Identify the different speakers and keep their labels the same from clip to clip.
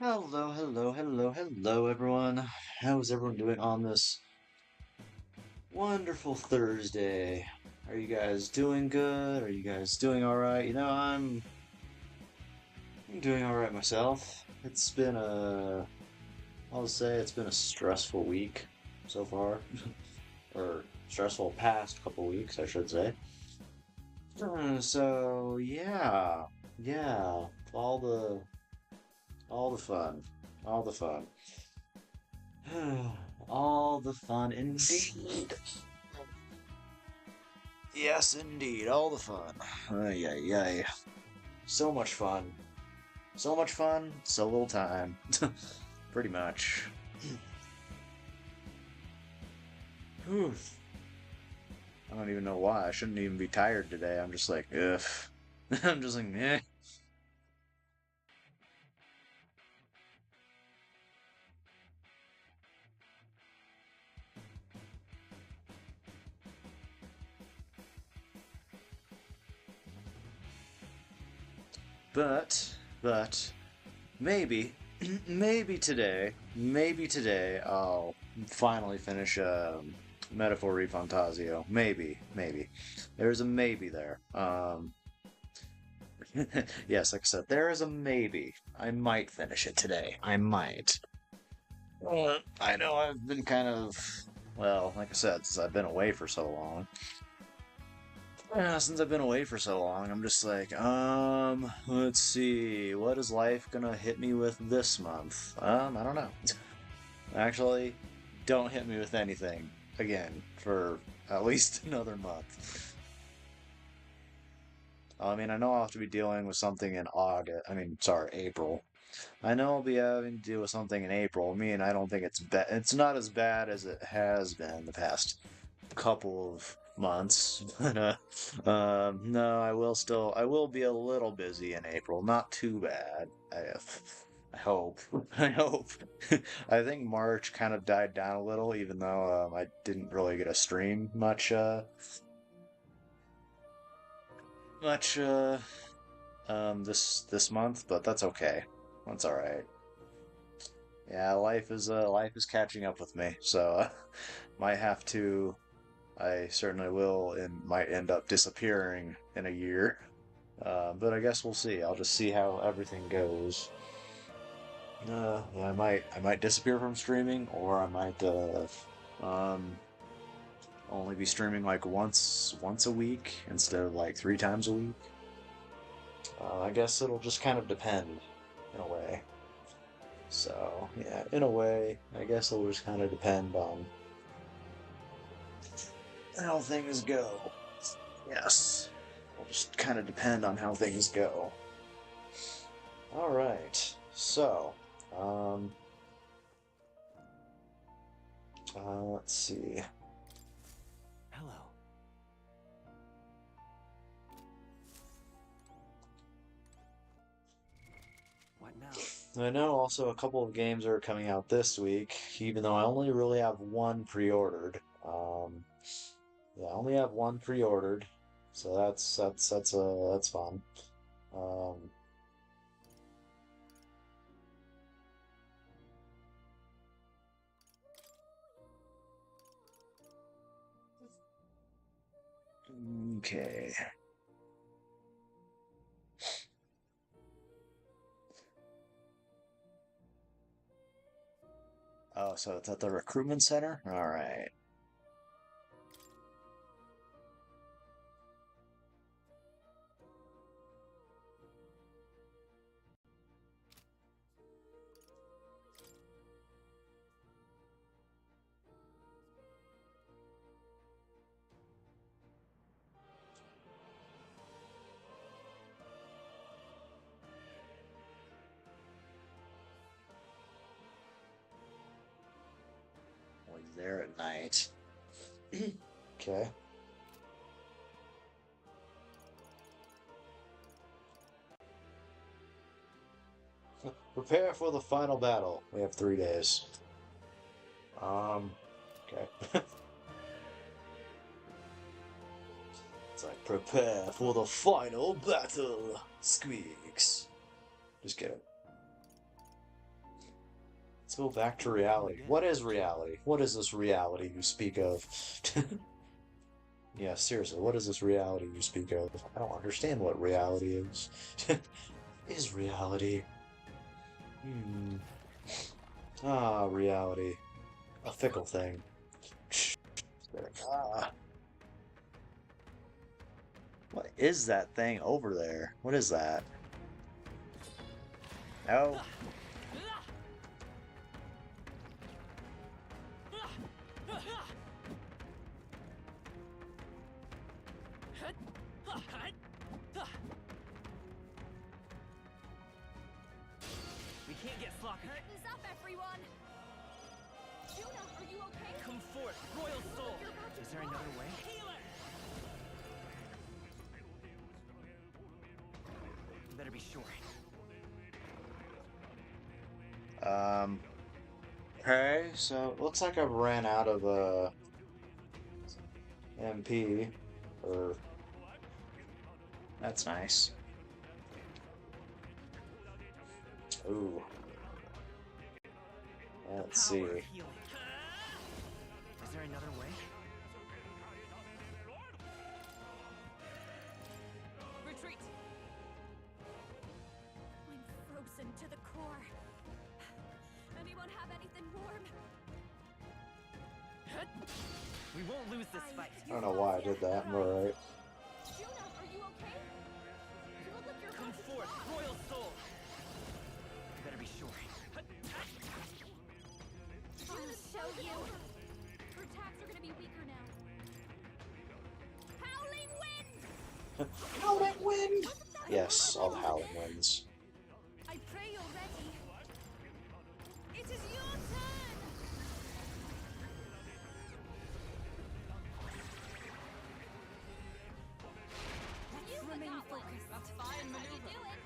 Speaker 1: Hello, hello, hello, hello, everyone. How's everyone doing on this wonderful Thursday? Are you guys doing good? Are you guys doing all right? I'm doing all right myself. I'll say it's been a stressful week so far, or stressful past couple weeks, I should say. So yeah, yeah, all the all the fun, all the fun. All the fun indeed. Yes, indeed, all the fun. Ay, ay, ay. So much fun. So much fun, so little time. Pretty much. Whew. I don't even know why. I shouldn't even be tired today. I'm just like, ugh. I'm just like, eh. But, but, maybe, maybe today I'll finally finish Metaphor Fantasio. Maybe. There's a maybe there. Yes, like I said, there is a maybe. I might finish it today. I might. I know I've been kind of, well, like I said, since I've been away for so long. Yeah, since I've been away for so long, I'm just like, let's see, what is life gonna hit me with this month? I don't know. Actually, don't hit me with anything again for at least another month. I mean, I know I'll have to be dealing with something in August. I mean, sorry, April. I know I'll be having to deal with something in April. I don't think it's bad. It's not as bad as it has been the past couple of months. But no, I will be a little busy in April. Not too bad. I hope. I hope. I think March kind of died down a little, even though I didn't really get a stream much this month, but that's okay. That's all right. Yeah, life is catching up with me, so might have to. I certainly will, and might end up disappearing in a year. But I guess we'll see. I'll just see how everything goes. Yeah, I might disappear from streaming, or I might um only be streaming like once a week instead of like 3 times a week. I guess it'll just kind of depend in a way. So yeah, in a way, I guess it'll just kind of depend on how things go. Yes, it'll just kind of depend on how things go. All right, so um, let's see.
Speaker 2: Hello. What now?
Speaker 1: I know also a couple of games are coming out this week, even though I only really have one pre-ordered. Yeah, I only have one pre-ordered, so that's fun. Um, okay. Oh, so it's at the recruitment center? All right. Only there at night. Okay. Prepare for the final battle. We have 3 days. Okay. It's like prepare for the final battle. Squeaks. Just kidding. Let's go back to reality. What is reality? What is this reality you speak of? Yeah, seriously, what is this reality you speak of? I don't understand what reality is. Is reality? Hmm. Ah, reality. A fickle thing. Ah. What is that thing over there? What is that? Oh.
Speaker 2: We can't get sloppy.
Speaker 3: Curtains up, everyone! Juno, are you okay?
Speaker 2: Come forth, royal soul.
Speaker 3: You're about to
Speaker 2: Is there
Speaker 3: drop.
Speaker 2: another way?
Speaker 3: Healer!
Speaker 2: You better be sure.
Speaker 1: Okay, so looks like I've ran out of MP. Or that's nice. Ooh. Let's see.
Speaker 2: Power of healing. Is there another way?
Speaker 3: Retreat! I'm frozen to the core. Anyone have anything warm?
Speaker 2: We won't lose this fight.
Speaker 1: I don't know why I did that. I'm alright.
Speaker 3: Juno, are you okay? You look like you're
Speaker 2: Come
Speaker 3: about to
Speaker 2: forth,
Speaker 3: drop.
Speaker 2: royal soul. You better be sure.
Speaker 3: I'll show you. Her attacks are gonna be weaker now. Howling wind!
Speaker 1: Howling wind! Yes, all the howling winds.
Speaker 3: I pray you're ready. It is your turn! You remain focused. That's fine maneuver.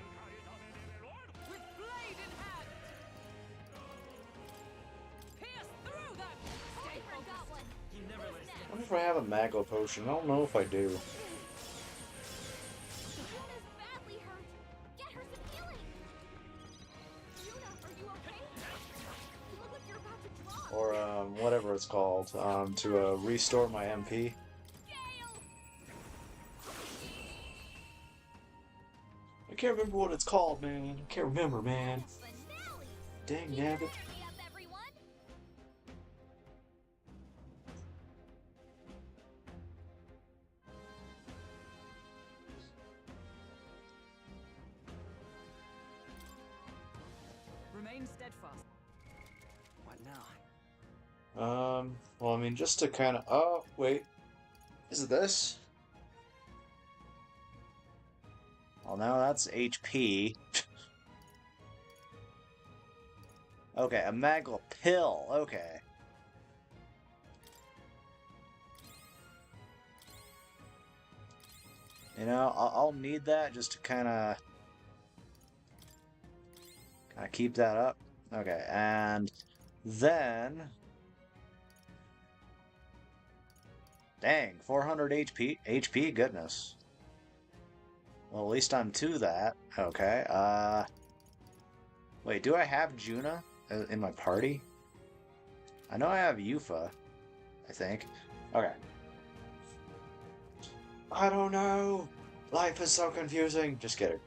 Speaker 3: With blade in hand! Pierce through them! Stay focused. One.
Speaker 2: You never let us
Speaker 1: I wonder if I have a Mago potion. I don't know if I do.
Speaker 3: Juno's badly hurt. Get her some healing. Juno, are you okay? You look like you're about to drop.
Speaker 1: Or whatever it's called. To restore my MP.
Speaker 3: Gale!
Speaker 1: I can't remember what it's called, man. I can't remember, man.
Speaker 3: Finale!
Speaker 1: Dang
Speaker 3: Keep your
Speaker 1: nabbit.
Speaker 3: energy up, everyone!
Speaker 2: Remain steadfast. What now?
Speaker 1: Well, I mean, just to kind of. Oh, wait. Is it this? Well, now that's HP. Okay, a Magla pill. Okay. You know, I'll need that just to kind of keep that up. Okay, and then, dang, 400 HP, goodness. Well, at least I'm to that. Okay. Wait, do I have Juna in my party? I know I have Yufa, I think. Okay. I don't know. Life is so confusing. Just kidding.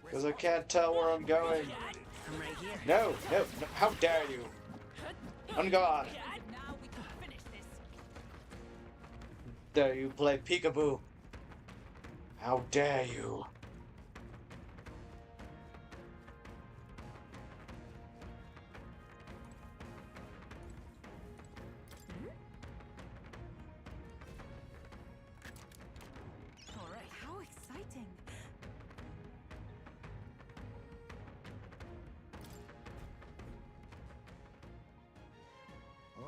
Speaker 1: Because I can't tell where I'm going.
Speaker 2: I'm right here.
Speaker 1: No, no, no, how dare you? On guard.
Speaker 3: Now we can finish this.
Speaker 1: Dare you play peekaboo? How dare you?
Speaker 3: All right. How exciting.
Speaker 4: Oh.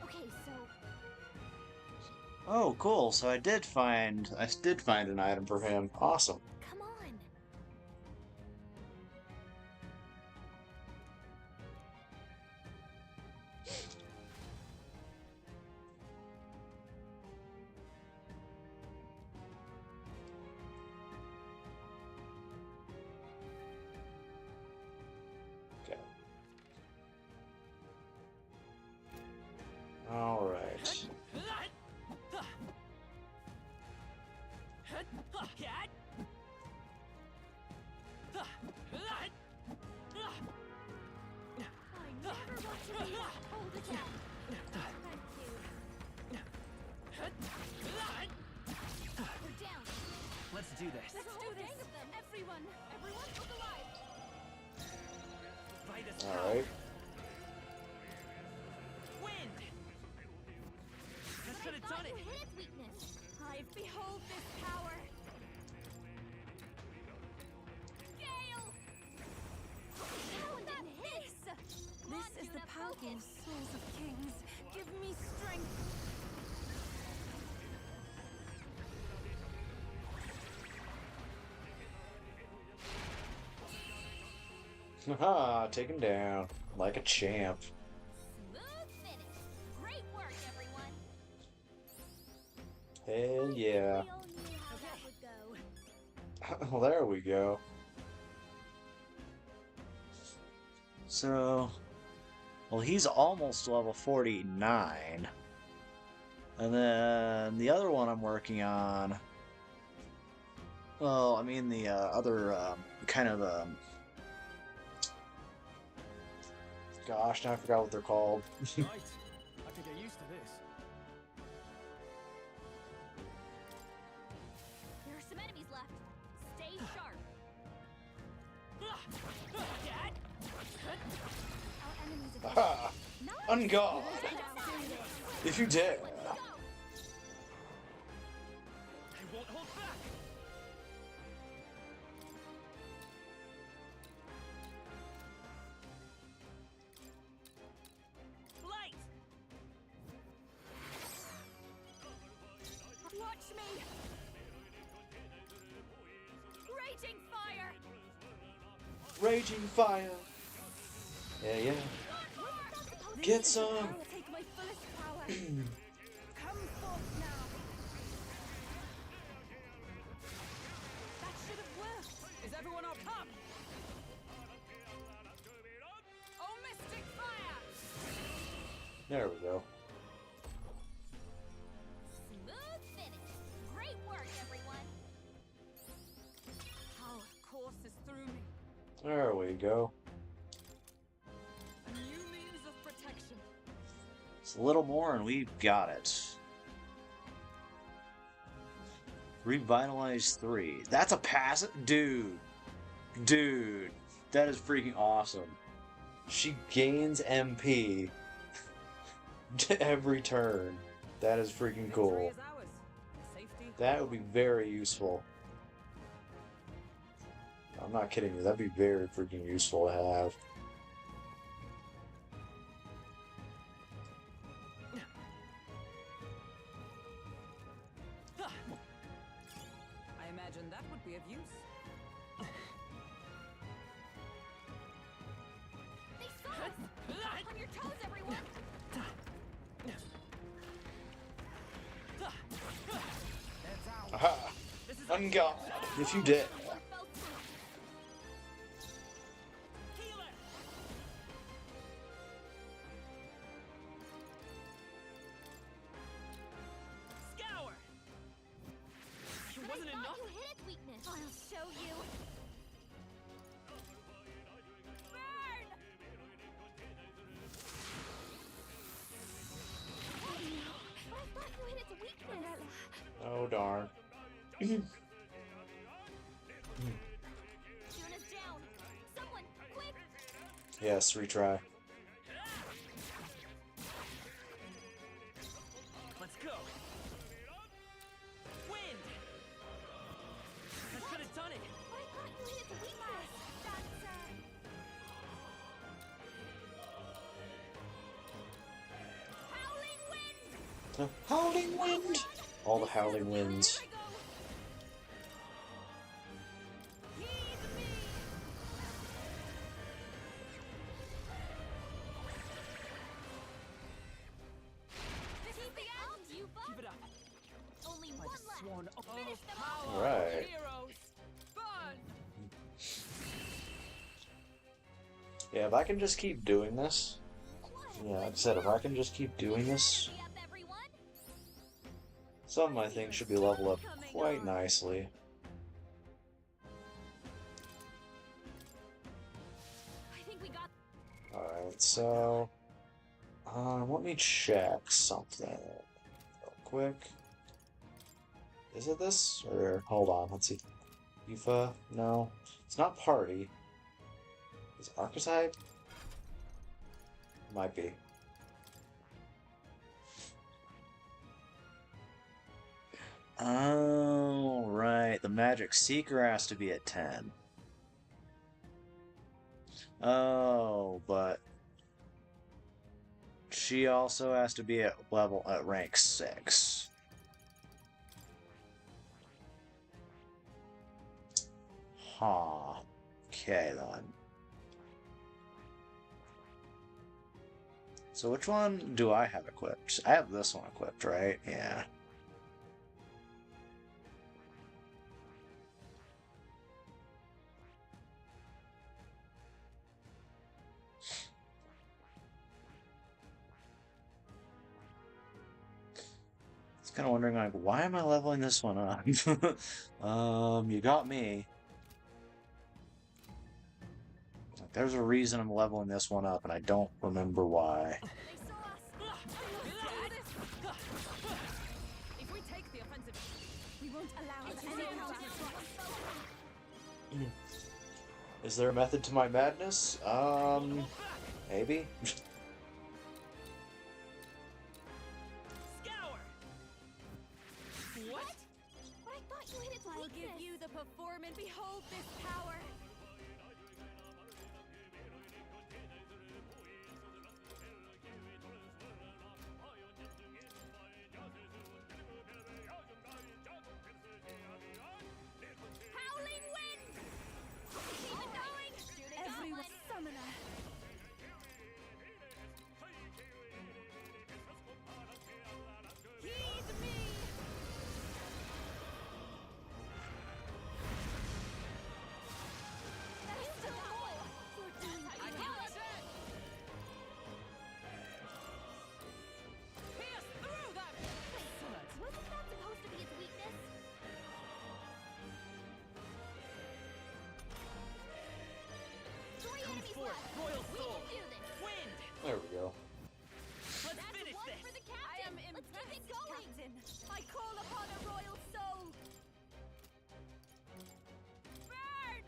Speaker 3: Okay, so
Speaker 1: Oh, cool. So I did find an item for him. Awesome.
Speaker 3: come on. We're down.
Speaker 2: Let's do this.
Speaker 3: Let's do this. Gang of them. Everyone, look alive.
Speaker 2: By this
Speaker 1: All
Speaker 2: power.
Speaker 1: right.
Speaker 2: Wind. That should have done it.
Speaker 3: You hit its weakness.
Speaker 4: I behold this power.
Speaker 3: Gale. How did that miss?
Speaker 4: This is the powerful souls of kings. Give me strength.
Speaker 1: Haha, take him down like a champ.
Speaker 3: Smooth finish. Great work, everyone.
Speaker 1: Hell yeah.
Speaker 3: We all knew how that would go.
Speaker 1: Well, there we go. So, well, he's almost level 49. And then the other one I'm working on. Well, I mean the other kind of gosh, now I forgot what they're called.
Speaker 2: Right. I could get used to this.
Speaker 3: There are some enemies left. Stay sharp. Our enemies have
Speaker 1: Aha! On guard! If you dare!
Speaker 3: Let's go.
Speaker 2: I won't hold back. Light.
Speaker 4: Watch me. Raging fire.
Speaker 1: Raging fire! Yeah, yeah. Get
Speaker 4: This is the
Speaker 1: some!
Speaker 4: hour to take my fullest power. Come forth now. That should have worked.
Speaker 2: Is everyone up? Up.
Speaker 4: Oh, mystic fire.
Speaker 1: There we go.
Speaker 3: Smooth finish. Great work, everyone.
Speaker 4: Power courses through me.
Speaker 1: There we go.
Speaker 4: A new means of protection.
Speaker 1: It's a little more and we've got it. Revitalize 3. That's a passive? Dude. Dude. That is freaking awesome. She gains MP every turn. That is freaking
Speaker 2: Victory
Speaker 1: cool.
Speaker 2: is ours. Safety.
Speaker 1: That would be very useful. I'm not kidding you. That'd be very freaking useful to have.
Speaker 2: I imagine that would be of use.
Speaker 3: They saw us. On your toes, everyone.
Speaker 2: That's ours.
Speaker 1: Aha!
Speaker 2: This is
Speaker 1: On guard, if you dare.
Speaker 3: Both sides.
Speaker 2: healer. Scour. It
Speaker 3: But
Speaker 2: wasn't
Speaker 3: I thought
Speaker 2: enough.
Speaker 3: you hit its weakness. I'll show you. Burn! But I thought you hit its weakness.
Speaker 1: Oh darn.
Speaker 3: Yuna's down. Someone, quick!
Speaker 1: Yes, retry.
Speaker 2: Let's go. Wind. I should have done it.
Speaker 3: But I thought you hit its weakness. That's, Howling wind!
Speaker 1: The howling wind! All the howling winds.
Speaker 3: Here I go! Heed me! This is the end, you fuck!
Speaker 2: Keep it up.
Speaker 3: Only
Speaker 2: By
Speaker 3: one
Speaker 2: the
Speaker 3: left.
Speaker 2: sworn oath
Speaker 3: Finish
Speaker 2: of
Speaker 3: them
Speaker 2: power.
Speaker 3: all.
Speaker 1: Right.
Speaker 2: Heroes. Burn.
Speaker 1: Yeah, if I can just keep doing this. Yeah, like I said, if I can just keep doing this,
Speaker 3: Hurry up, everyone.
Speaker 1: some of my things should be leveled up quite nicely.
Speaker 3: I think we got
Speaker 1: Alright, so... Let me check something real quick. Is it this? Or hold on, let's see. Yufa? No. It's not party. Is it archetype? Might be. Oh, right. The Magic Seeker has to be at 10. Oh, but she also has to be at rank 6. Huh. Okay, then. So which one do I have equipped? I have this one equipped, right? Yeah. Kind of wondering, like, why am I leveling this one up? You got me. Like, there's a reason I'm leveling this one up, and I don't remember why.
Speaker 4: They saw us. I must do this. If we take the offensive, we won't allow any counter.
Speaker 1: Is there a method to my madness? Maybe.
Speaker 3: What? But I thought you hit its
Speaker 4: I'll
Speaker 3: weakness.
Speaker 4: give you the performance. Behold this power.
Speaker 3: Howling wind! Keep it going!
Speaker 4: Everyone, summoner. Heed me.
Speaker 3: There's still more! You're doing
Speaker 4: I
Speaker 3: great.
Speaker 4: can set. Pierce through them.
Speaker 3: Wasn't that supposed to be its weakness? Three enemies left.
Speaker 2: Royal
Speaker 3: We
Speaker 2: Soul.
Speaker 3: can do this.
Speaker 2: Wind!
Speaker 1: There we go.
Speaker 2: Let's
Speaker 3: That's
Speaker 2: finish
Speaker 3: one
Speaker 2: this!
Speaker 3: for the
Speaker 4: I
Speaker 3: captain.
Speaker 4: am
Speaker 3: Let's
Speaker 4: impressed,
Speaker 3: keep it going.
Speaker 4: Captain. I call upon a royal soul.
Speaker 3: Burn!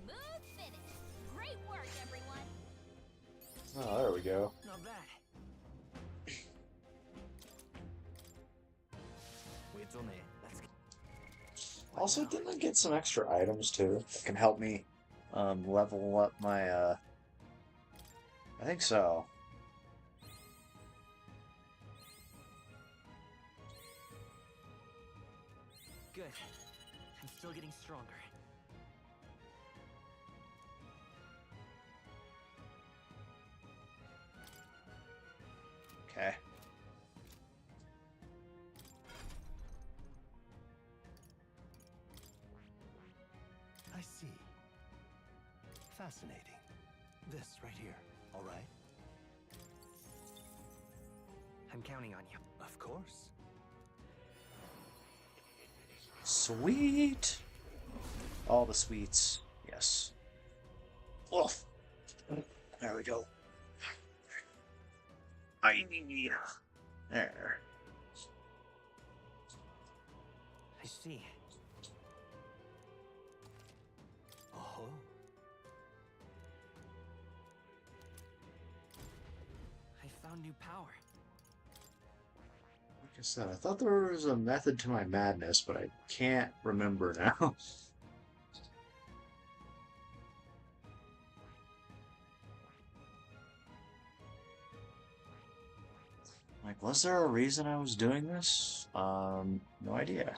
Speaker 3: Smooth finish. Great work, everyone.
Speaker 1: Oh, there we go.
Speaker 2: Not bad. Let's
Speaker 1: Also, didn't I get some extra items too that can help me level up my I think so.
Speaker 2: Good. I'm still getting stronger.
Speaker 1: Okay.
Speaker 5: I see. Fascinating. This right here, all right?
Speaker 2: I'm counting on you.
Speaker 5: Of course.
Speaker 1: Sweet. All the sweets. Yes. Oof. There we go. There.
Speaker 2: I see.
Speaker 5: Oh,
Speaker 2: I found new power.
Speaker 1: Like I said, I thought there was a method to my madness, but I can't remember now. Like, was there a reason I was doing this? No idea.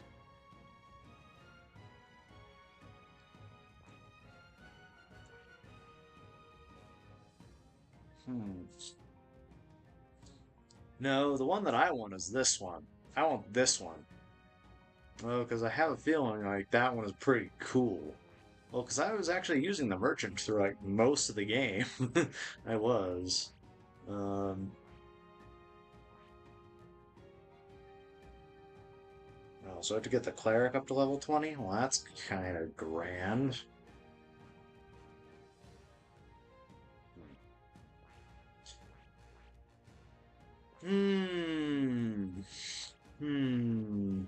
Speaker 1: No, the one that I want is this one. I want this one. Well, because I have a feeling like that one is pretty cool. Well, because I was actually using the merchant through like most of the game. I was. Um. Oh, Oh, so I have to get the cleric up to level 20? Well, that's kind of grand. Hmm. Hmm.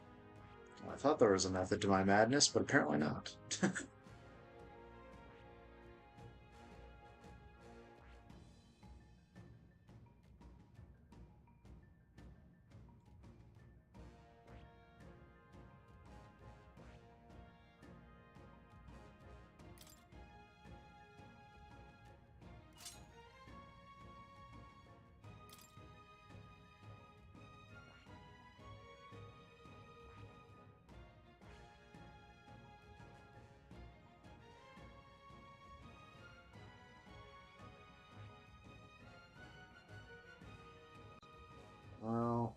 Speaker 1: Well, I thought there was a method to my madness, but apparently not. Well,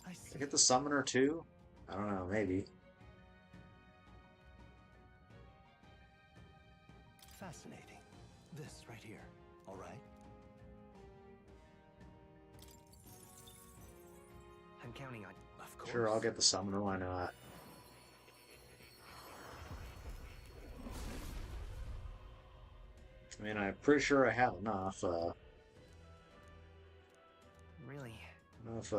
Speaker 5: I
Speaker 1: I
Speaker 5: see.
Speaker 1: get the summoner too? I don't know, maybe.
Speaker 5: Fascinating. This right here. All right.
Speaker 2: I'm counting on.
Speaker 5: Of course.
Speaker 1: Sure, I'll get the summoner, why not? I mean, I'm pretty sure I have
Speaker 2: Really
Speaker 1: enough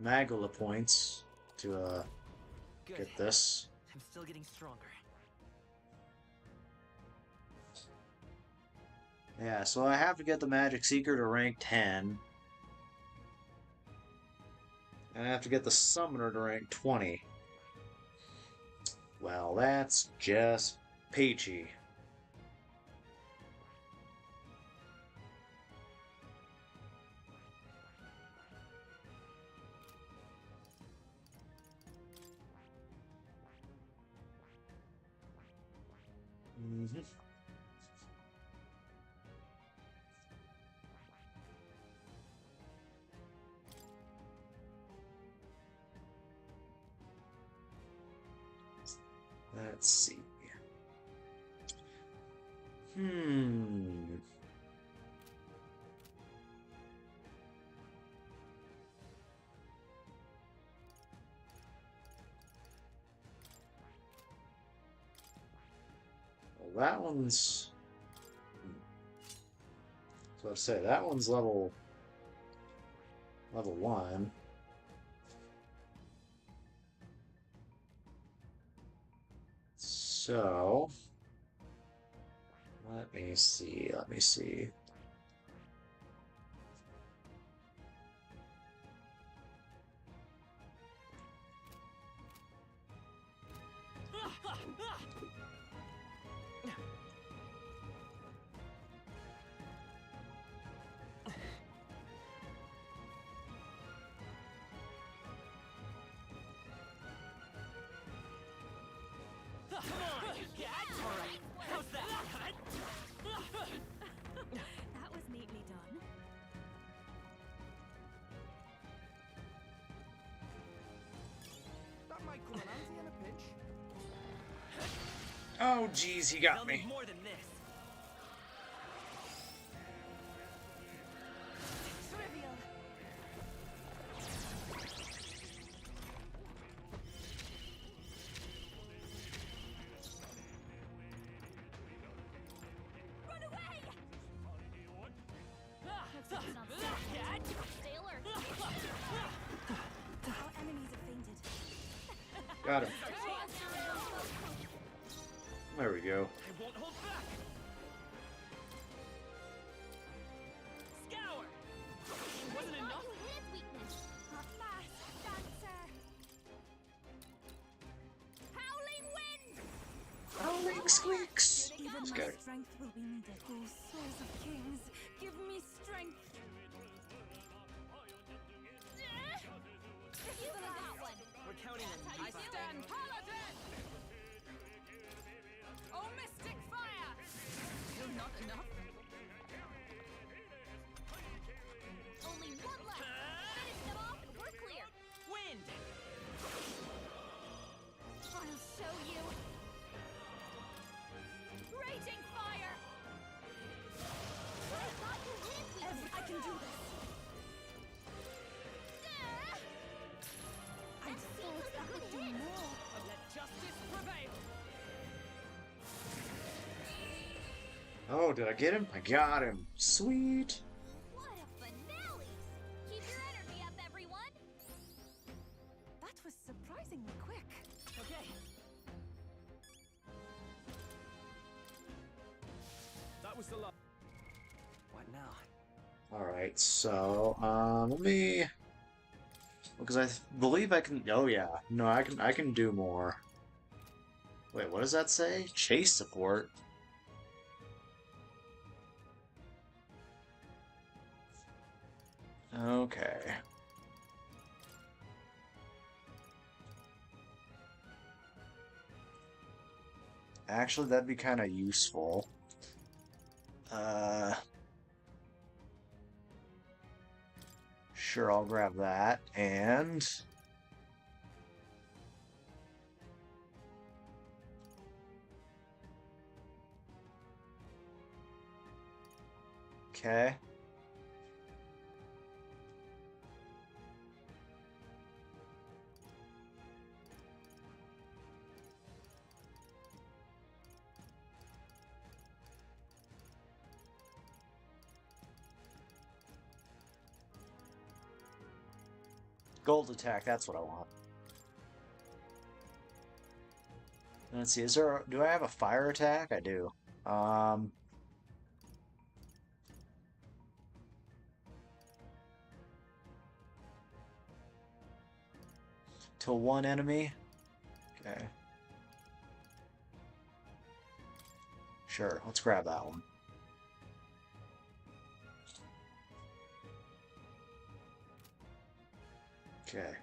Speaker 1: Magula points to
Speaker 2: good.
Speaker 1: get this.
Speaker 2: I'm still getting stronger.
Speaker 1: Yeah, so I have to get the Magic Seeker to rank 10. And I have to get the Summoner to rank 20. Well, that's just peachy. Mm-hmm. Let's see. Hmm. Well, that one's. So I'd say that one's level 1. So let me see. Let me see.
Speaker 2: Come on, yeah, all right. How's that?
Speaker 4: That was neatly done.
Speaker 2: That might come an auntie in a pinch.
Speaker 1: Oh, geez, he
Speaker 2: They'll
Speaker 1: got
Speaker 2: need
Speaker 1: me.
Speaker 2: more than this.
Speaker 4: Trivial.
Speaker 3: Run away!
Speaker 2: Yeah.
Speaker 3: Stay alert.
Speaker 4: Our enemies have fainted.
Speaker 1: Got him. There we go.
Speaker 2: I won't hold back. Scour. Wasn't
Speaker 3: I
Speaker 2: enough.
Speaker 3: thought you hid weakness.
Speaker 4: Mass dancer.
Speaker 3: Howling wind!
Speaker 1: Howling squeaks.
Speaker 4: Even
Speaker 1: Let's
Speaker 4: my
Speaker 1: go.
Speaker 4: strength will be needed. Oh, souls of kings, give me strength.
Speaker 3: You got one.
Speaker 2: We're counting on
Speaker 3: That's
Speaker 2: you.
Speaker 3: how you do it.
Speaker 4: Stand paladin! Oh, mystic fire! Still not enough?
Speaker 3: Only one left. Finish them off and we're clear.
Speaker 2: Wind.
Speaker 3: I'll show you. Raging fire! I thought you hid weakness.
Speaker 4: I can do this.
Speaker 1: Oh, did I get him? I got him. Sweet.
Speaker 3: What a finale! Keep your energy up, everyone!
Speaker 4: That was surprisingly quick.
Speaker 2: Okay. That was the last.
Speaker 5: What now?
Speaker 1: All right, so let me, because believe I can. Oh yeah, no, I can do more. Wait, what does that say? Chase support. Okay. Actually, that'd be kind of useful. Uh, sure, I'll grab that. And okay. Gold attack, that's what I want. Let's see, do I have a fire attack? I do. Um, to one enemy? Okay. Sure, let's grab that one. Okay.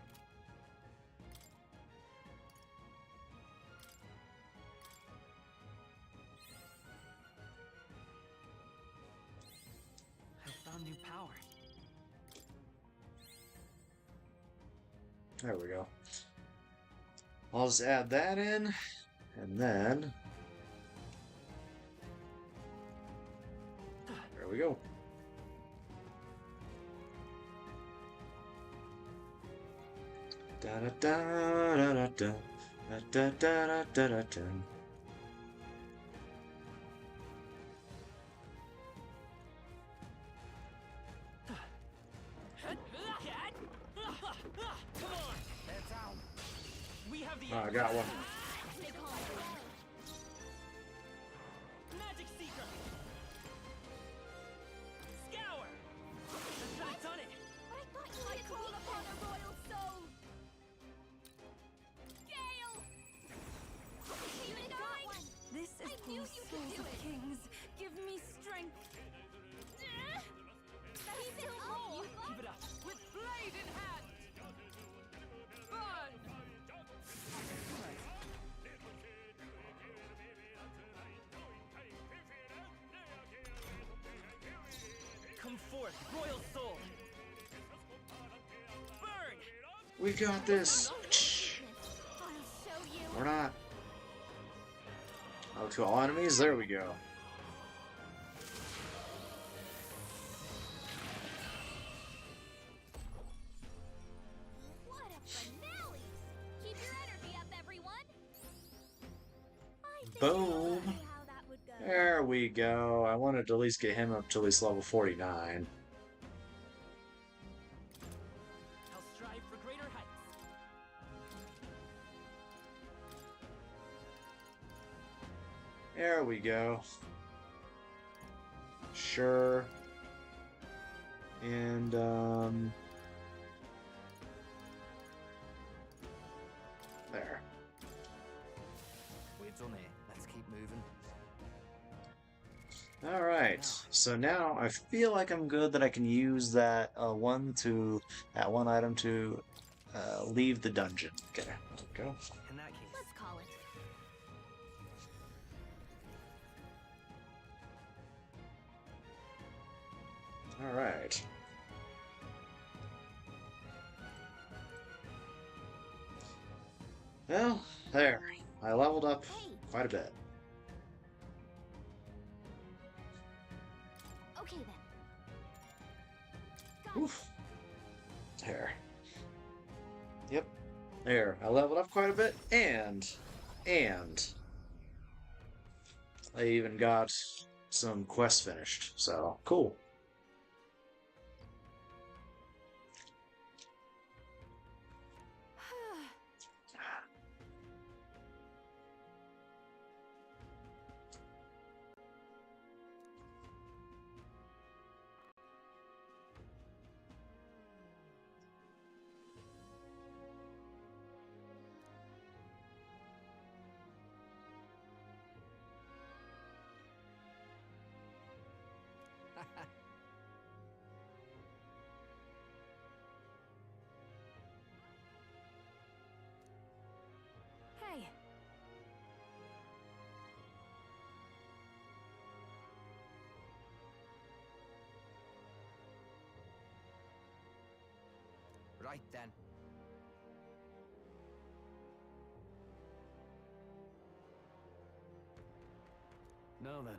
Speaker 5: I found new power.
Speaker 1: There we go. I'll just add that in, and then there we go. Da da da da da da da da da da da da.
Speaker 2: Come on.
Speaker 5: Head down.
Speaker 2: We have the.
Speaker 1: Oh, I got one.
Speaker 3: Stay calm.
Speaker 2: Magic Seeker. Scour. That should have done it.
Speaker 3: But I thought you had called upon a royal soul! Gale! You got one!
Speaker 4: This is
Speaker 3: I knew
Speaker 4: for
Speaker 3: you could
Speaker 4: souls
Speaker 3: do
Speaker 4: of
Speaker 3: it.
Speaker 4: kings. Give me strength.
Speaker 3: Keep it up, you
Speaker 2: Keep it up.
Speaker 4: With blade in hand. Burn.
Speaker 2: Come forth, Royal Soul. Burn.
Speaker 1: We got this.
Speaker 3: I'll show you!
Speaker 1: Or not. Oh, to all enemies? There we go.
Speaker 3: What a finale! Keep your energy up, everyone! I think you know
Speaker 1: Boom.
Speaker 3: how that would go.
Speaker 1: There we go. I wanted to at least get him up to at least level 49.
Speaker 2: I'll strive for greater heights.
Speaker 1: There we go. Sure. And, there.
Speaker 5: We're done here. Let's keep moving.
Speaker 1: Alright, so now I feel like I'm good that I can use that that one item to leave the dungeon. Okay, there we go.
Speaker 5: In that case,
Speaker 3: Let's call it.
Speaker 1: Alright. Well, there. I leveled up quite a bit.
Speaker 3: Okay then. Got it.
Speaker 1: Oof. There. Yep. There. I leveled up quite a bit, and I even got some quests finished. So cool.
Speaker 3: Hey,
Speaker 5: Right then. Now then.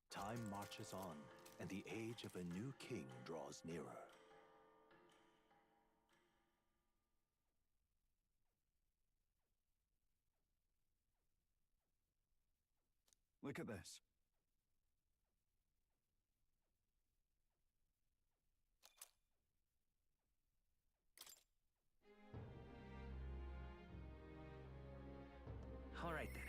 Speaker 5: Time marches on, and the age of a new king draws nearer. Look at this. All right then.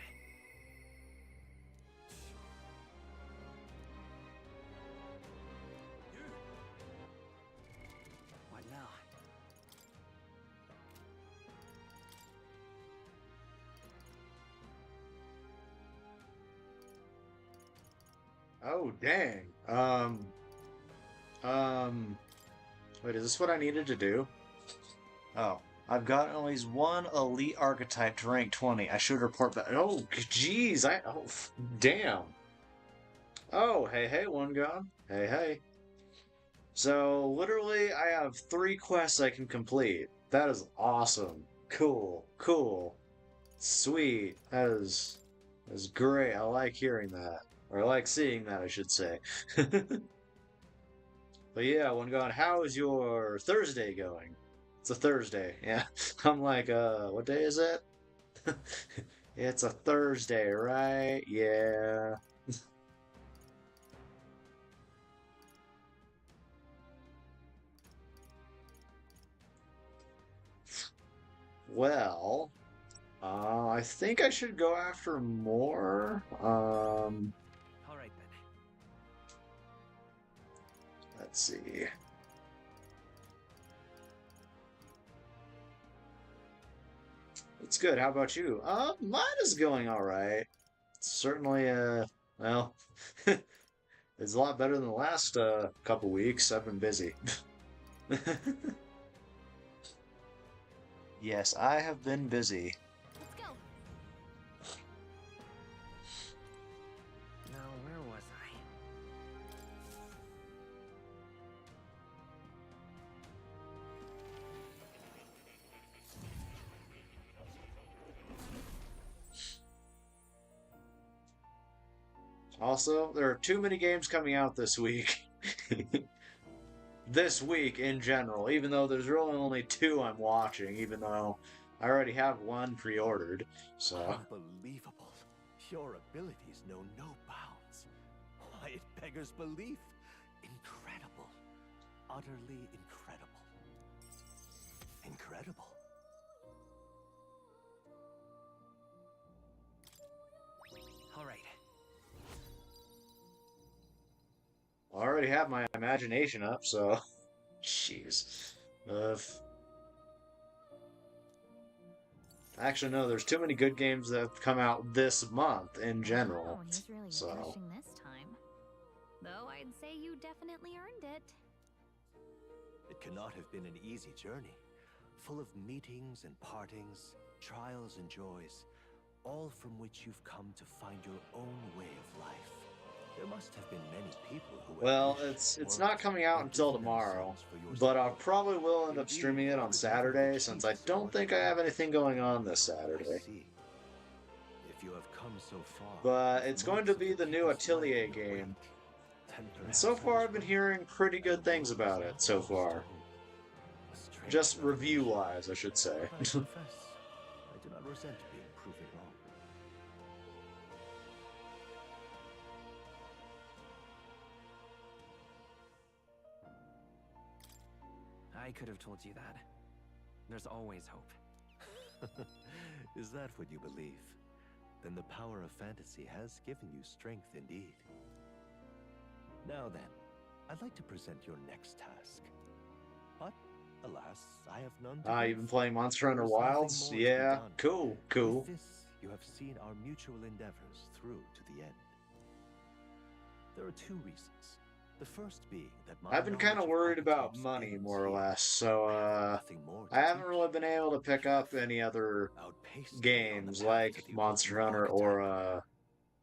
Speaker 5: What now?
Speaker 1: Oh dang. Um. Wait, is this what I needed to do? Oh, I've got at least one elite archetype to rank 20. I should report back. Oh, jeez. Damn. Oh, hey, hey, one gone. Hey, hey. So, literally, I have 3 quests I can complete. That is awesome. Cool, cool. Sweet. That is great. I like hearing that. Or I like seeing that, I should say. But yeah, one gone. How is your Thursday going? It's a Thursday, yeah. I'm like, what day is it? It's a Thursday, right? Yeah. Well, I think I should go after more.
Speaker 5: All right then.
Speaker 1: Let's see. It's good. How about you? Mine is going all right. Certainly, well, it's a lot better than the last couple weeks. I've been busy. Yes, I have been busy.
Speaker 3: let's go.
Speaker 5: Now, where was I?
Speaker 1: Also, there are too many games coming out this week. This week in general, even though there's really only 2 I'm watching, even though I already have one pre-ordered. So,
Speaker 5: Unbelievable. Your abilities know no bounds. Why, it beggars belief. Incredible. Utterly incredible. Incredible. All right.
Speaker 1: I already have my imagination up, so jeez. Actually, no, there's too many good games that have come out this month in general.
Speaker 3: Oh, he's really
Speaker 1: So,
Speaker 3: rushing this time. Though I'd say you definitely earned it.
Speaker 5: It cannot have been an easy journey, full of meetings and partings, trials and joys, all from which you've come to find your own way of life. There must have been many people who
Speaker 1: well, it's not coming out until tomorrow, but I probably will end up streaming it on Saturday since I don't think I have anything going on this Saturday.
Speaker 5: you have come so far,
Speaker 1: But
Speaker 5: with
Speaker 1: it's going
Speaker 5: months
Speaker 1: to
Speaker 5: of
Speaker 1: be
Speaker 5: the
Speaker 1: the new
Speaker 5: people's life
Speaker 1: Atelier
Speaker 5: in the
Speaker 1: game.
Speaker 5: wake, then
Speaker 1: And so
Speaker 5: perhaps I
Speaker 1: far,
Speaker 5: was
Speaker 1: I've been
Speaker 5: wrong,
Speaker 1: hearing pretty
Speaker 5: and
Speaker 1: good
Speaker 5: the
Speaker 1: things
Speaker 5: world is
Speaker 1: about it
Speaker 5: not
Speaker 1: so
Speaker 5: lost to
Speaker 1: far.
Speaker 5: hope. A strange
Speaker 1: Just
Speaker 5: revelation,
Speaker 1: review-wise, I should say.
Speaker 5: but I confess, I do not resent being proven wrong.
Speaker 2: I could have told you that. There's always hope.
Speaker 5: Is that what you believe? Then the power of fantasy has given you strength indeed. Now then, I'd like to present your next task. But, alas, I have none to
Speaker 1: Ah,
Speaker 5: give.
Speaker 1: you've been playing Monster Hunter
Speaker 5: There's nothing
Speaker 1: Wilds?
Speaker 5: more to be
Speaker 1: Yeah,
Speaker 5: done.
Speaker 1: cool, cool.
Speaker 5: With this, you have seen our mutual endeavors through to the end. There are two reasons. The first being that my
Speaker 1: I've been kind of
Speaker 5: knowledge
Speaker 1: worried about
Speaker 5: archetypes
Speaker 1: money,
Speaker 5: ends
Speaker 1: more or
Speaker 5: here.
Speaker 1: less, so,
Speaker 5: I have nothing more to
Speaker 1: I haven't
Speaker 5: teach.
Speaker 1: really been able to pick
Speaker 5: You
Speaker 1: up
Speaker 5: have
Speaker 1: any other
Speaker 5: outpaced me on the
Speaker 1: games
Speaker 5: path
Speaker 1: like
Speaker 5: to the
Speaker 1: Monster
Speaker 5: ultimate
Speaker 1: Hunter
Speaker 5: archetype.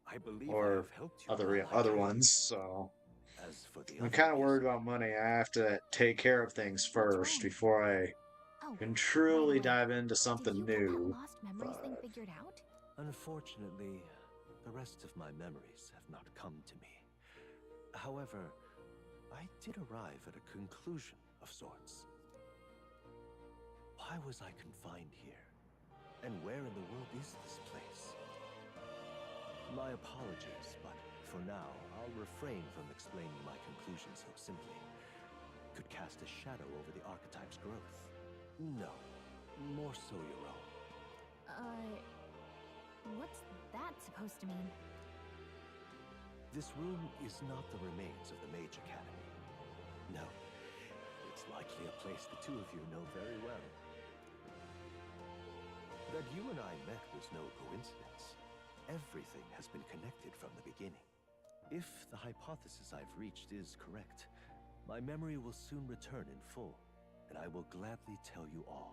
Speaker 5: I believe I
Speaker 1: or
Speaker 5: have helped you all I
Speaker 1: other
Speaker 5: can.
Speaker 1: ones, so
Speaker 5: As for the
Speaker 1: I'm
Speaker 5: other
Speaker 1: kind of worried
Speaker 5: reason,
Speaker 1: about money. I have to take care of things
Speaker 3: What's
Speaker 1: first
Speaker 3: wrong?
Speaker 1: before I
Speaker 3: Oh,
Speaker 1: can
Speaker 3: by the
Speaker 1: truly
Speaker 3: way,
Speaker 1: dive into
Speaker 3: did
Speaker 1: something
Speaker 3: you get that
Speaker 1: new.
Speaker 3: lost memories thing
Speaker 1: But
Speaker 3: figured out?
Speaker 5: unfortunately, the rest of my memories have not come to me. However, I did arrive at a conclusion of sorts. Why was I confined here? And where in the world is this place? My apologies, but for now, I'll refrain from explaining my conclusion so simply. Could cast a shadow over the archetype's growth. No, more so your own.
Speaker 3: What's that supposed to mean?
Speaker 5: This room is not the remains of the Mage Academy. No, it's likely a place the two of you know very well. That you and I met was no coincidence. Everything has been connected from the beginning. If the hypothesis I've reached is correct, my memory will soon return in full, and I will gladly tell you all.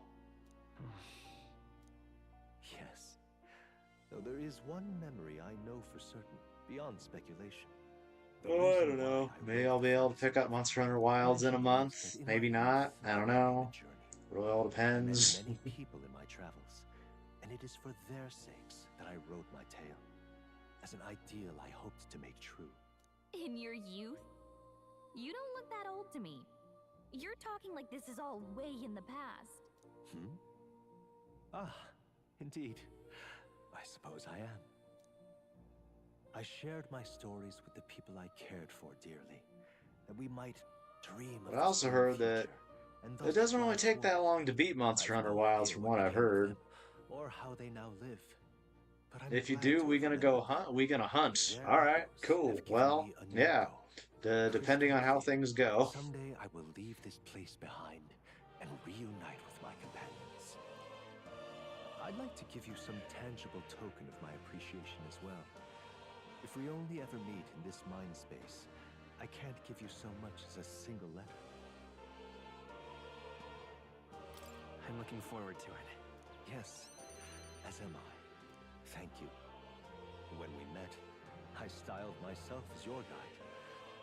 Speaker 5: Yes, though there is one memory I know for certain, beyond speculation. The
Speaker 1: oh, I
Speaker 5: reason
Speaker 1: don't
Speaker 5: why
Speaker 1: know.
Speaker 5: I
Speaker 1: Maybe
Speaker 5: wrote
Speaker 1: I'll
Speaker 5: the
Speaker 1: be able to
Speaker 5: fantasy
Speaker 1: pick up
Speaker 5: novel
Speaker 1: Monster Hunter Wilds in a
Speaker 5: mentioned
Speaker 1: month.
Speaker 5: is that in my
Speaker 1: Maybe not.
Speaker 5: youth,
Speaker 1: I don't
Speaker 5: I began
Speaker 1: know.
Speaker 5: a journey.
Speaker 1: Really all
Speaker 5: I met
Speaker 1: depends.
Speaker 5: many people in my travels, and it is for their sakes that I wrote my tale, as an ideal I hoped to make true.
Speaker 3: In your youth? You don't look that old to me. You're talking like this is all way in the past.
Speaker 5: Ah, indeed. I suppose I am. I shared my stories with the people I cared for dearly, that we might dream of
Speaker 1: But I
Speaker 5: the
Speaker 1: also
Speaker 5: same
Speaker 1: heard that
Speaker 5: future, and
Speaker 1: it
Speaker 5: thus
Speaker 1: doesn't really
Speaker 5: strive
Speaker 1: take that
Speaker 5: toward it.
Speaker 1: long to beat Monster
Speaker 5: I've
Speaker 1: Hunter
Speaker 5: no
Speaker 1: Wilds,
Speaker 5: idea
Speaker 1: from
Speaker 5: what
Speaker 1: what I've
Speaker 5: became of
Speaker 1: heard.
Speaker 5: them, or how they now live. But I'm
Speaker 1: If you
Speaker 5: glad
Speaker 1: do,
Speaker 5: to
Speaker 1: we
Speaker 5: have
Speaker 1: gonna go
Speaker 5: remembered them.
Speaker 1: hunt. We gonna hunt.
Speaker 5: Their
Speaker 1: All right,
Speaker 5: echoes
Speaker 1: cool.
Speaker 5: have given
Speaker 1: Well,
Speaker 5: me a new
Speaker 1: yeah.
Speaker 5: goal.
Speaker 1: Depending on
Speaker 5: Crystal
Speaker 1: how
Speaker 5: clear.
Speaker 1: things go.
Speaker 5: Someday I will leave this place behind and reunite with my companions. I'd like to give you some tangible token of my appreciation as well. If we only ever meet in this mind space, I can't give you so much as a single letter.
Speaker 2: I'm looking forward to it.
Speaker 5: Yes, as am I. Thank you. When we met, I styled myself as your guide.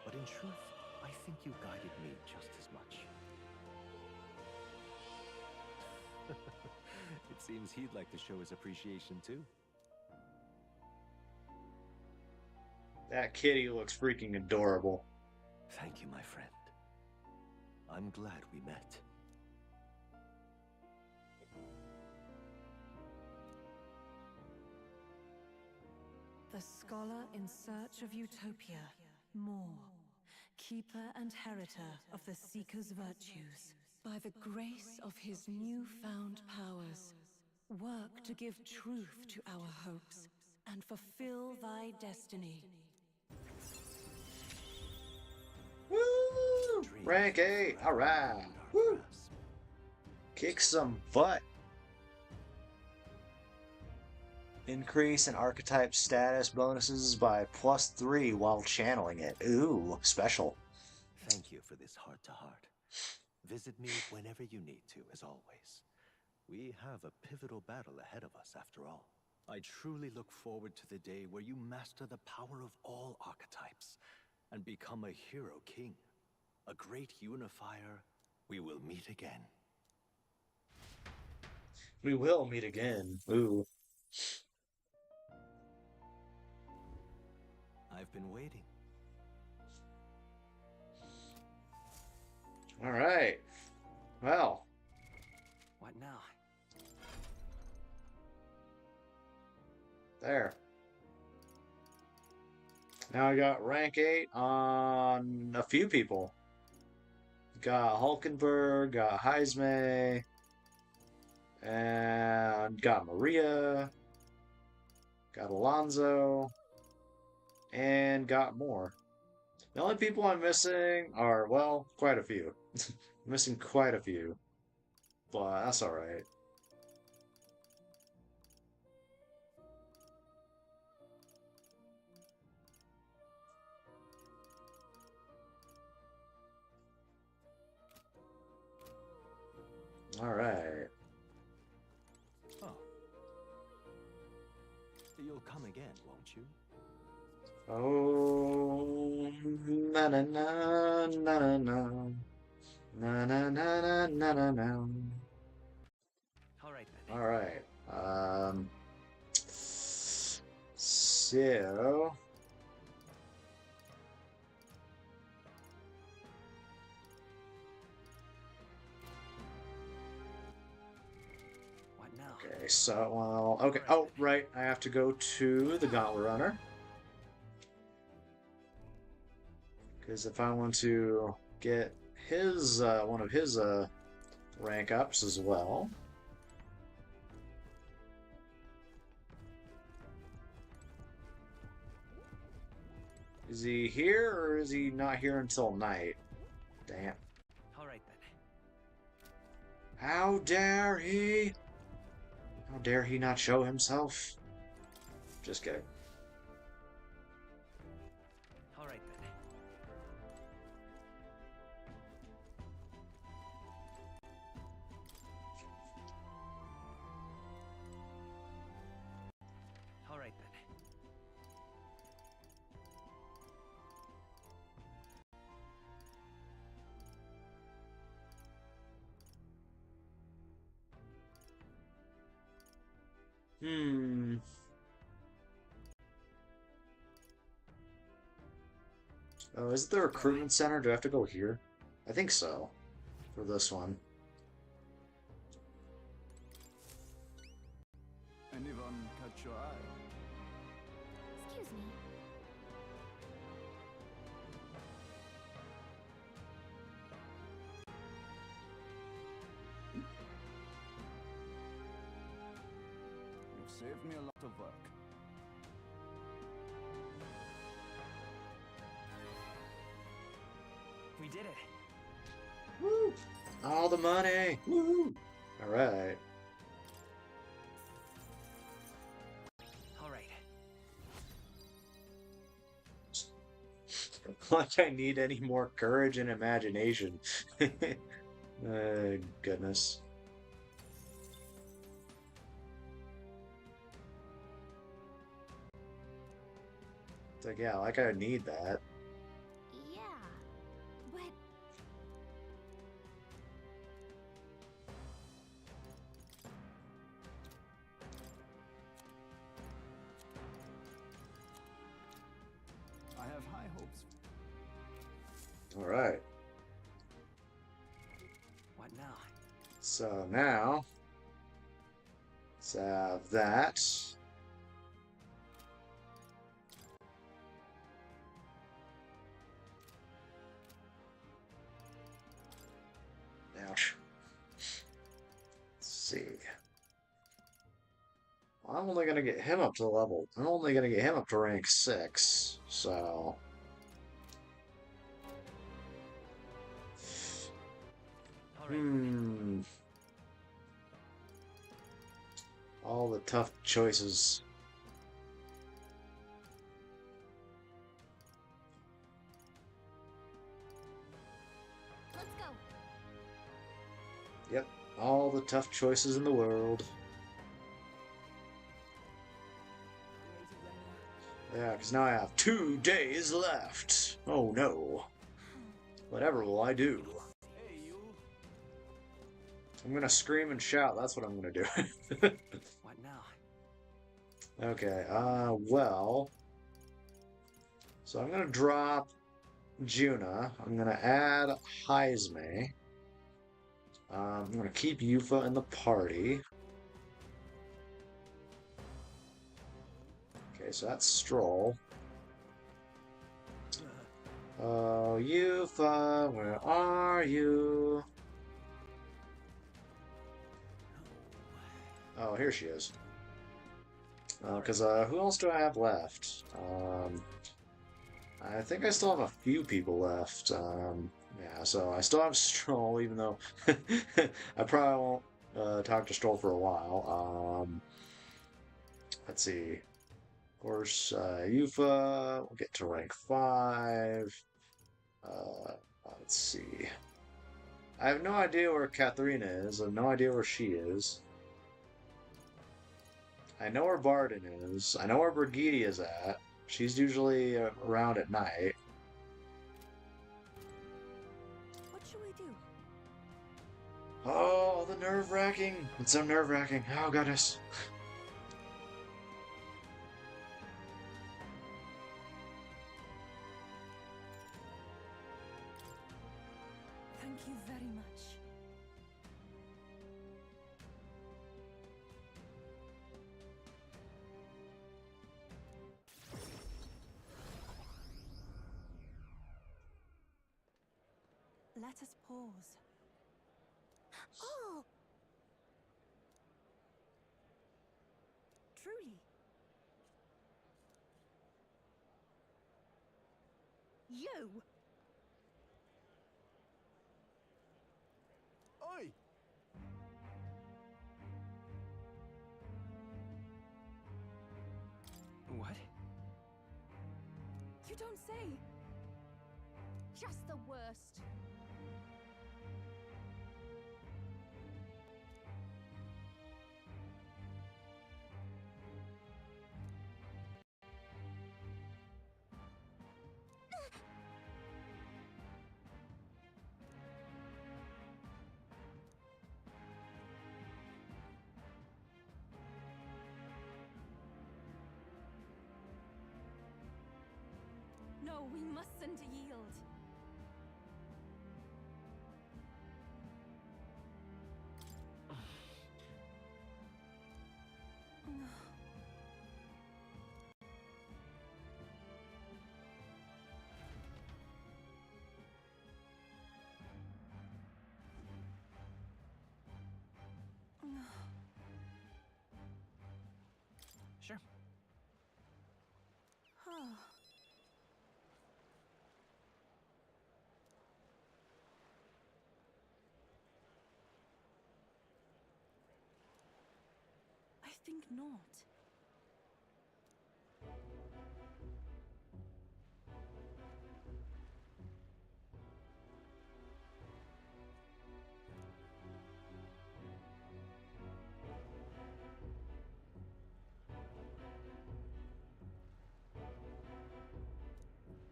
Speaker 5: But in truth, I think you guided me just as much. It seems he'd like to show his appreciation too.
Speaker 1: That kitty looks freaking adorable.
Speaker 5: Thank you, my friend. I'm glad we met.
Speaker 4: The scholar in search of utopia, more, keeper and heritor of the seeker's virtues. By the grace of his newfound powers, work to give truth to our hopes and fulfill thy destiny.
Speaker 1: Woo! Rank 8. All right. Woo! Kick some butt. Increase in archetype status bonuses by +3 while channeling it. Ooh, special.
Speaker 5: Thank you for this heart-to-heart. Visit me whenever you need to, as always. We have a pivotal battle ahead of us, after all. I truly look forward to the day where you master the power of all archetypes and become a hero king, a great unifier. We will meet again.
Speaker 1: We will meet again. Ooh.
Speaker 2: What now?
Speaker 1: There. Now I got rank 8 on a few people. Got Hulkenberg, got Heisme, and got Maria, got Alonso, and got more. The only people I'm missing are, well, quite a few. I'm missing quite a few, but that's alright. Alright.
Speaker 5: Oh. You'll come again, won't you?
Speaker 1: Oh, na na na na na na na na na na na na.
Speaker 2: All right then.
Speaker 1: All right. So
Speaker 2: What now?
Speaker 1: okay. So well, okay. Oh, right. I have to go to the Gauntlet Runner because if I want to get his one of his rank ups as well. Is he here or is he not here until night? Damn.
Speaker 2: All right then.
Speaker 1: How dare he? How dare he not show himself? Just kidding.
Speaker 2: All right then. All right then.
Speaker 1: Hmm. Oh, is it the recruitment center? Do I have to go here? I think so. For this one.
Speaker 6: Anyone catch your eye?
Speaker 3: Excuse me.
Speaker 6: You've saved me a lot of work.
Speaker 2: We did it.
Speaker 1: Woo! All the money! Woo! Alright.
Speaker 2: All right.
Speaker 1: Like I need any more courage and imagination. Goodness. It's like, yeah, like I need that.
Speaker 3: Yeah, but
Speaker 6: I have high hopes.
Speaker 1: Alright.
Speaker 2: What now?
Speaker 1: So now, let's have that. Ouch. Let's see. Well, I'm only going to get him up to level. I'm only going to get him up to rank 6. So.
Speaker 2: All right.
Speaker 1: All the tough choices.
Speaker 3: let's go.
Speaker 1: Yep, all the tough choices in the world. Yeah, because now I have 2 days left. Oh no. Whatever will I do?
Speaker 6: Hey, you!
Speaker 1: I'm gonna scream and shout. That's what I'm gonna do.
Speaker 2: What now?
Speaker 1: Okay, well. So I'm gonna drop Juna. I'm gonna add Heisme. I'm gonna keep Yufa in the party. Okay, so that's Stroll. Oh, Yufa, where are you? Oh, here she is. Because who else do I have left? I think I still have a few people left. Yeah, so I still have Stroll, even though I probably won't talk to Stroll for a while. Let's see. Of course, Yufa will get to rank 5. Uh, let's see. I have no idea where Katharina is. I have no idea where she is. I know where Barden is. I know where Brigitte is at. She's usually around at night.
Speaker 4: What should we do?
Speaker 1: Oh, the nerve-wracking. It's so nerve-wracking. Oh, goodness.
Speaker 4: Thank you very much. Let us pause.
Speaker 3: Oh,
Speaker 4: Truly,
Speaker 3: you!
Speaker 6: Oi!
Speaker 2: What?
Speaker 4: you don't say.
Speaker 3: Just the worst.
Speaker 4: No, we mustn't yield.
Speaker 2: Sure.
Speaker 4: I think not.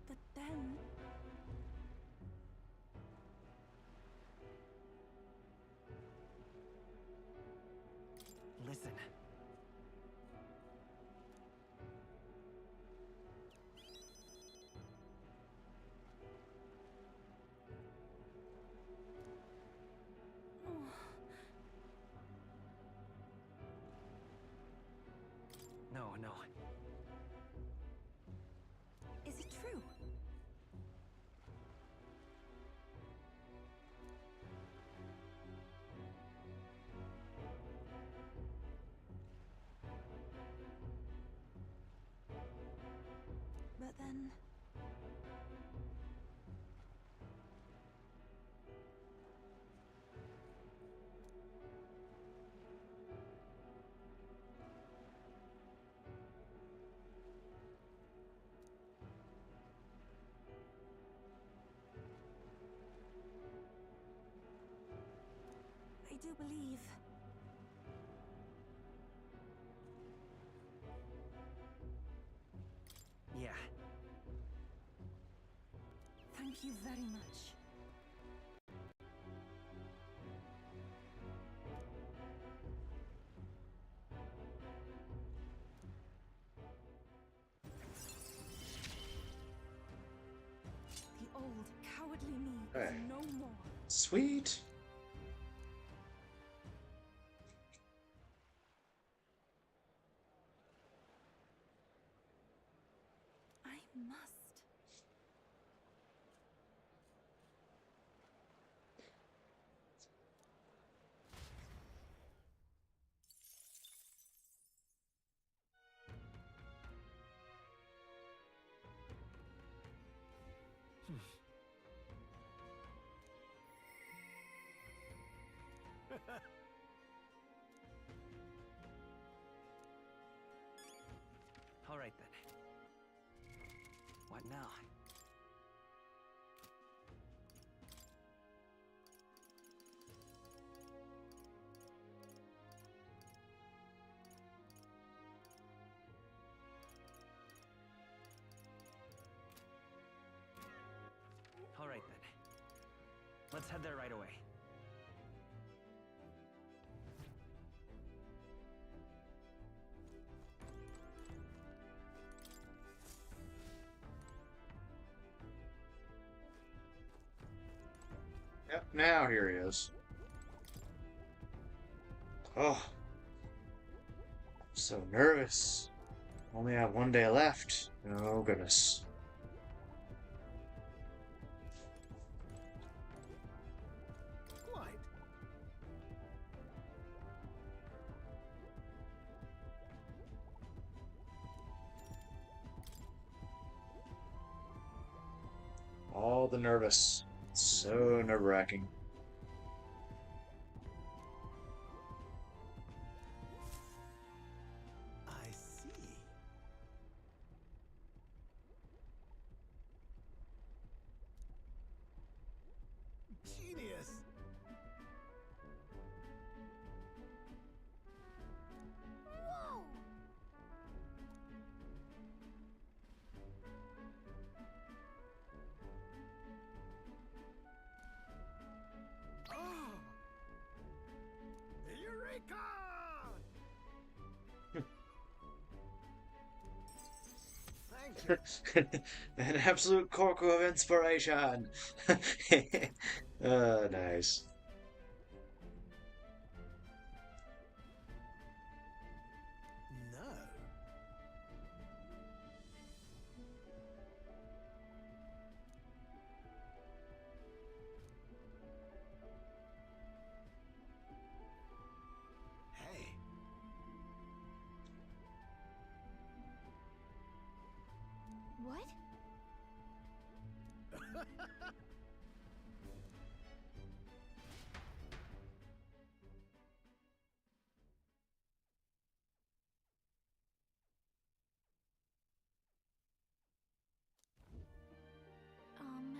Speaker 4: But then...
Speaker 2: Listen. No, no.
Speaker 4: Is it true? But then... I do believe...
Speaker 2: Yeah.
Speaker 4: Thank you very much. The old, cowardly me
Speaker 1: Hey.
Speaker 4: is no more.
Speaker 1: Sweet.
Speaker 3: must.
Speaker 2: All right then. What now? All right then. Let's head there right away.
Speaker 1: Yep, now here he is. Oh, so nervous. Only have one day left. Oh, goodness.
Speaker 5: Quite.
Speaker 1: All the nervous. So nerve-wracking.
Speaker 5: I see. Genius.
Speaker 3: Whoa!
Speaker 5: Oh! Eureka! Thank you.
Speaker 1: An absolute corker of inspiration. Nice.
Speaker 5: No. Hey.
Speaker 3: What? Um...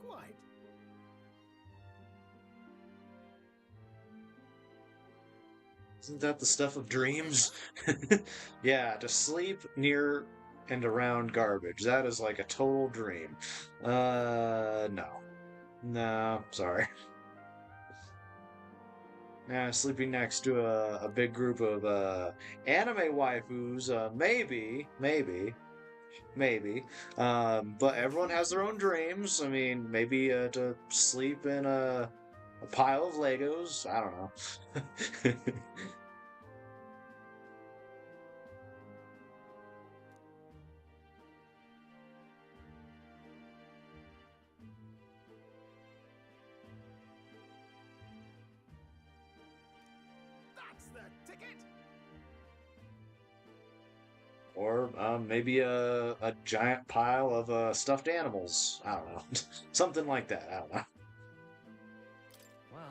Speaker 5: Quite.
Speaker 1: Isn't that the stuff of dreams? Yeah, to sleep near and around garbage. That is like a total dream. No. No, sorry. Yeah, sleeping next to a big group of anime waifus, maybe. But everyone has their own dreams. I mean, maybe to sleep in a pile of Legos. I don't know.
Speaker 5: That's the ticket.
Speaker 1: Or maybe a giant pile of stuffed animals. I don't know. Something like that. I don't know.
Speaker 2: Well,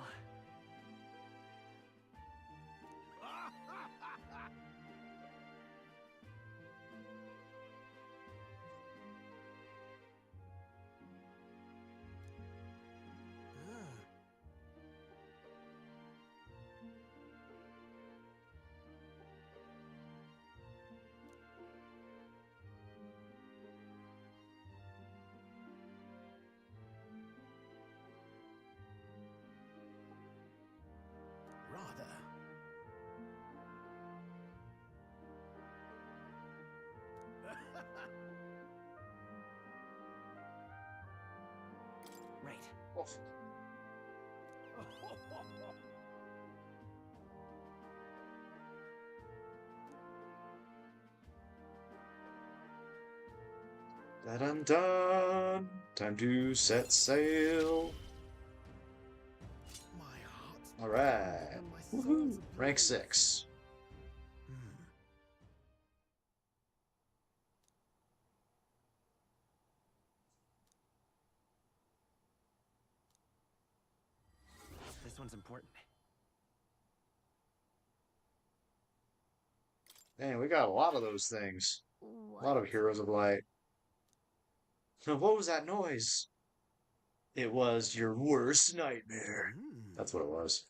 Speaker 5: Rather.
Speaker 2: right.
Speaker 1: Dun dun. Time to set sail.
Speaker 5: My heart's
Speaker 1: All right.
Speaker 5: and my
Speaker 1: Woohoo!
Speaker 5: soul's
Speaker 1: Rank
Speaker 5: oblivious.
Speaker 1: 6.
Speaker 2: This one's important.
Speaker 1: Man, we got a lot of those things. A lot of
Speaker 3: What?
Speaker 1: Heroes of Light. What was that noise? It was your worst nightmare. That's what it was.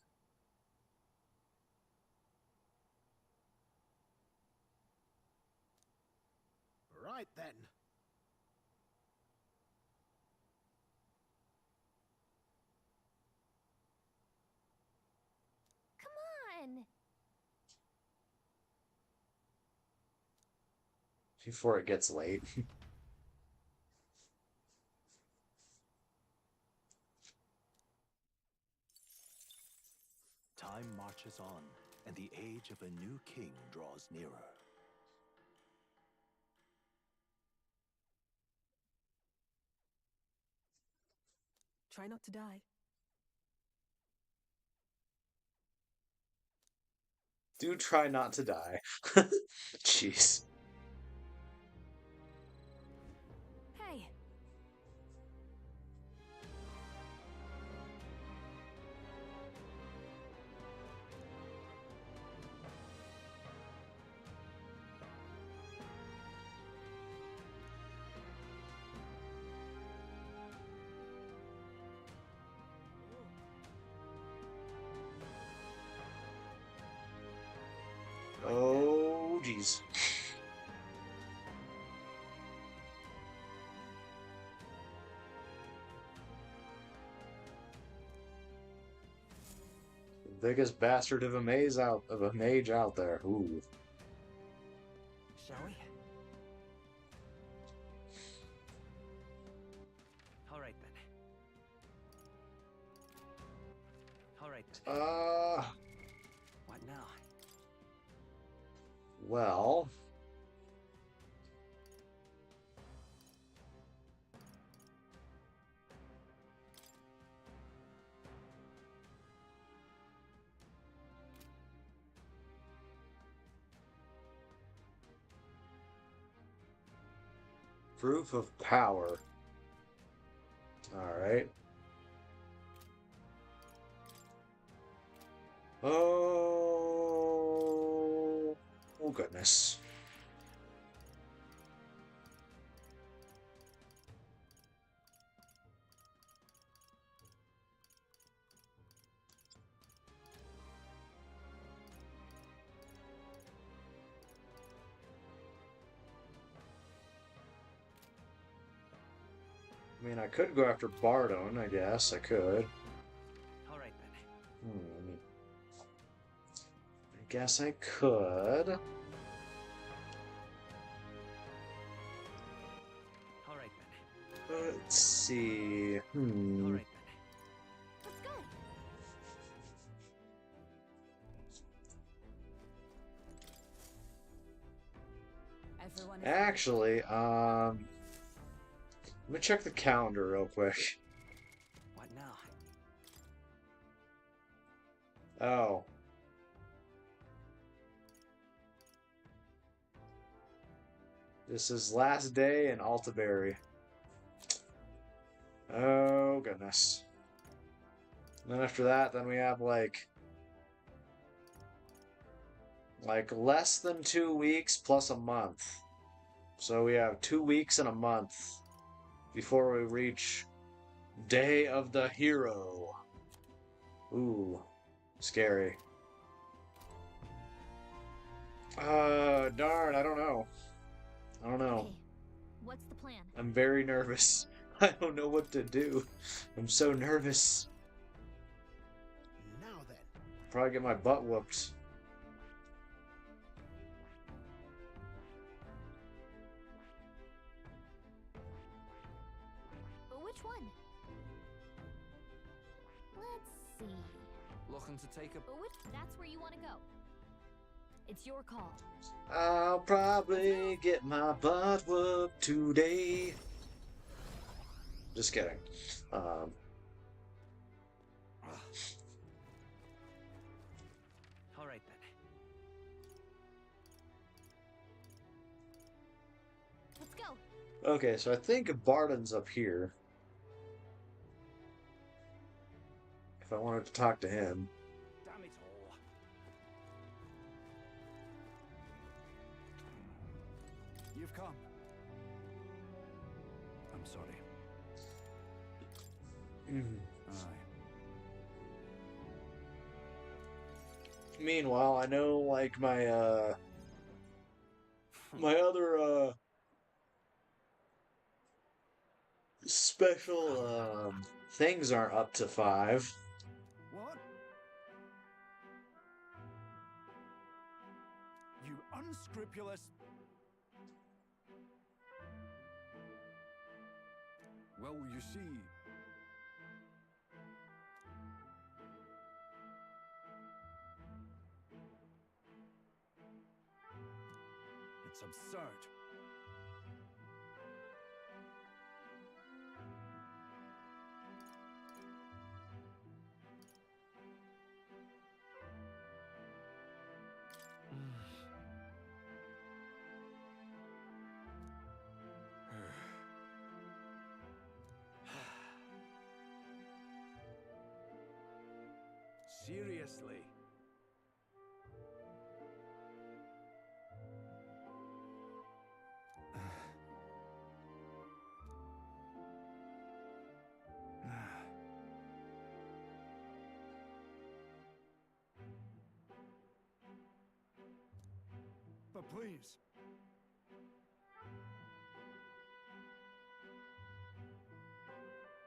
Speaker 5: Right then.
Speaker 3: Come on!
Speaker 1: Before it gets late.
Speaker 5: Time marches on, and the age of a new king draws nearer.
Speaker 4: Try not to die.
Speaker 1: Do try not to die. Jeez.
Speaker 4: Hey!
Speaker 1: Oh, jeez. Biggest bastard of a mage out there. Ooh.
Speaker 2: Shall we? All right then. All right then. What now?
Speaker 1: Well. Proof of power. Alright. Oh, goodness. I mean, I could go after Bardon, I guess. I could.
Speaker 2: All right then.
Speaker 1: I guess I could.
Speaker 2: All right then.
Speaker 1: Let's see.
Speaker 2: All right then.
Speaker 3: Let's go!
Speaker 4: Everyone is
Speaker 1: Actually, let me check the calendar real quick.
Speaker 2: What now?
Speaker 1: Oh. This is last day in Altaberry. Oh, goodness. And then after that, then we have like less than 2 weeks plus a month. So we have 2 weeks and a month before we reach Day of the Hero. Ooh, scary. Darn, I don't know. I don't know.
Speaker 3: Okay, what's the plan?
Speaker 1: I'm very nervous. I don't know what to do. I'm so nervous.
Speaker 5: Now then.
Speaker 1: Probably get my butt whooped.
Speaker 3: But which one? Let's see.
Speaker 2: Looking to take a...
Speaker 3: But which... That's where you want to go. It's your call.
Speaker 1: I'll probably get my butt whooped today. Just kidding. Um,
Speaker 2: All right then.
Speaker 3: Let's go.
Speaker 1: okay, so I think Barton's up here. If I wanted to talk to him.
Speaker 6: Damn it all. You've come. I'm sorry. Aye.
Speaker 1: Meanwhile, I know like my other special things aren't up to 5.
Speaker 6: What? You unscrupulous... Well, you see... It's absurd. Seriously. But please.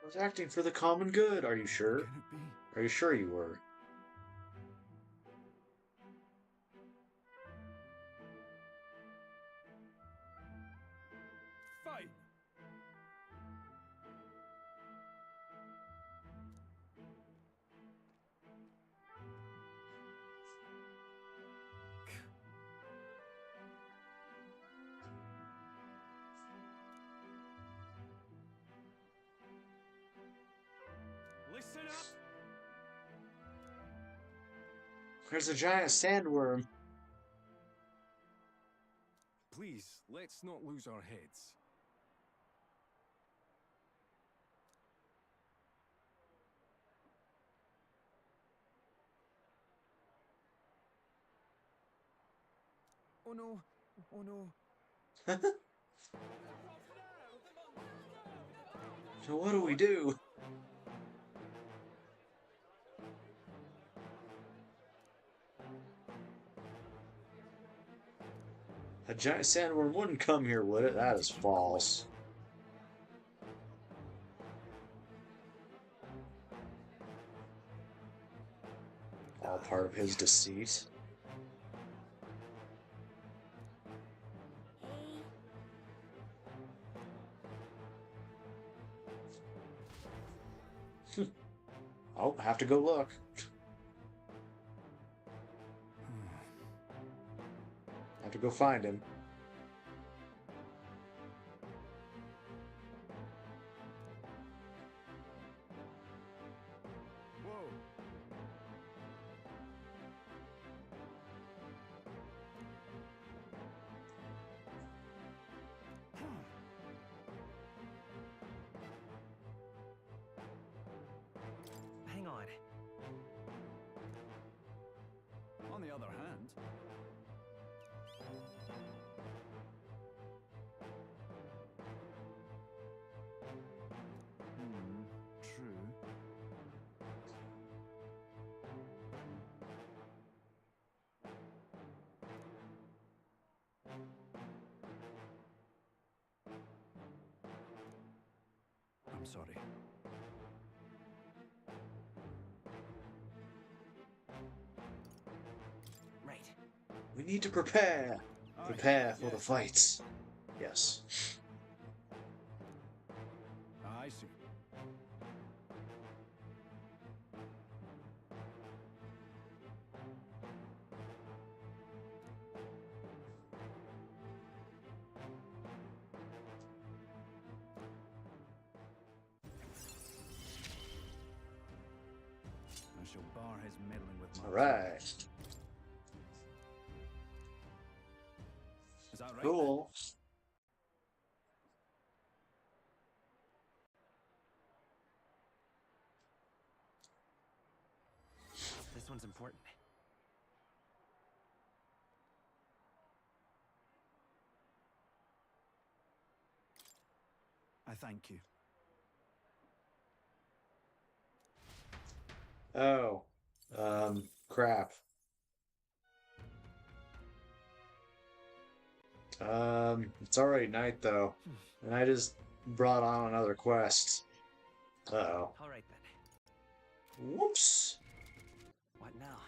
Speaker 1: I was acting for the common good. Are you sure?
Speaker 6: Can it be?
Speaker 1: Are you sure you were?
Speaker 6: Fine.
Speaker 2: Listen up!
Speaker 1: There's a giant sandworm.
Speaker 2: Please, let's not lose our heads. Oh no, oh no.
Speaker 1: So what do we do? A giant sandworm wouldn't come here, would it? That is false. All part of his deceit. Oh, have to go look. Have to go find him.
Speaker 6: Whoa.
Speaker 2: Hang on.
Speaker 6: On the other hand, true. I'm sorry.
Speaker 2: Right.
Speaker 1: We need to prepare.
Speaker 6: Aye,
Speaker 1: Prepare for the
Speaker 6: yes.
Speaker 1: fights. Yes.
Speaker 6: I see. shall bar his meddling with my
Speaker 1: All right.
Speaker 6: Is that right?
Speaker 1: Cool.
Speaker 2: This one's important.
Speaker 6: I thank you.
Speaker 1: Oh. Crap. It's already night though, and I just brought on another quest. Uh-oh.
Speaker 2: All right then.
Speaker 1: Whoops.
Speaker 2: What now?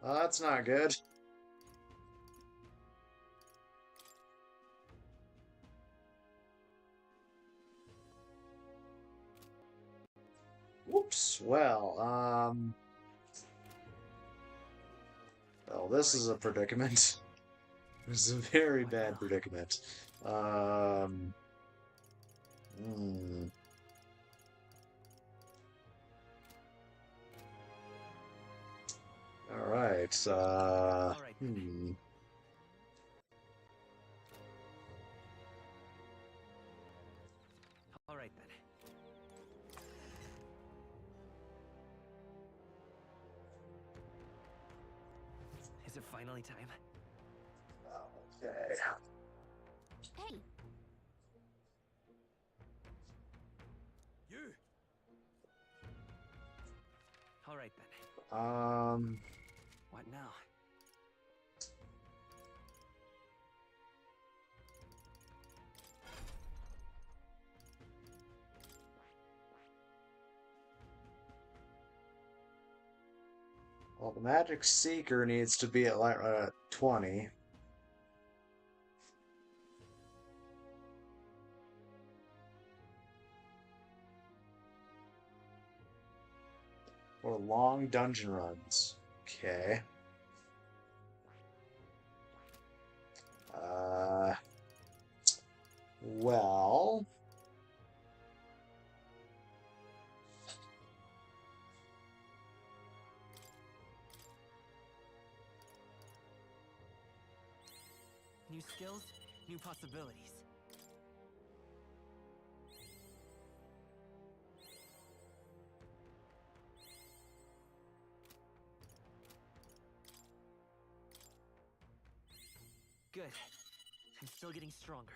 Speaker 1: That's not good. Whoops. Well, this is a predicament. This is a very
Speaker 2: What
Speaker 1: bad
Speaker 2: now?
Speaker 1: predicament. Hmm. All right.
Speaker 2: All right then.
Speaker 1: Hmm.
Speaker 2: All right then. Is it finally time?
Speaker 1: Okay.
Speaker 3: Hey,
Speaker 6: You!
Speaker 2: All right then. What now?
Speaker 1: Well, the Magic Seeker needs to be at like 20. For long dungeon runs. Okay. Uh, well,
Speaker 2: New skills, new possibilities. Good. I'm still getting stronger.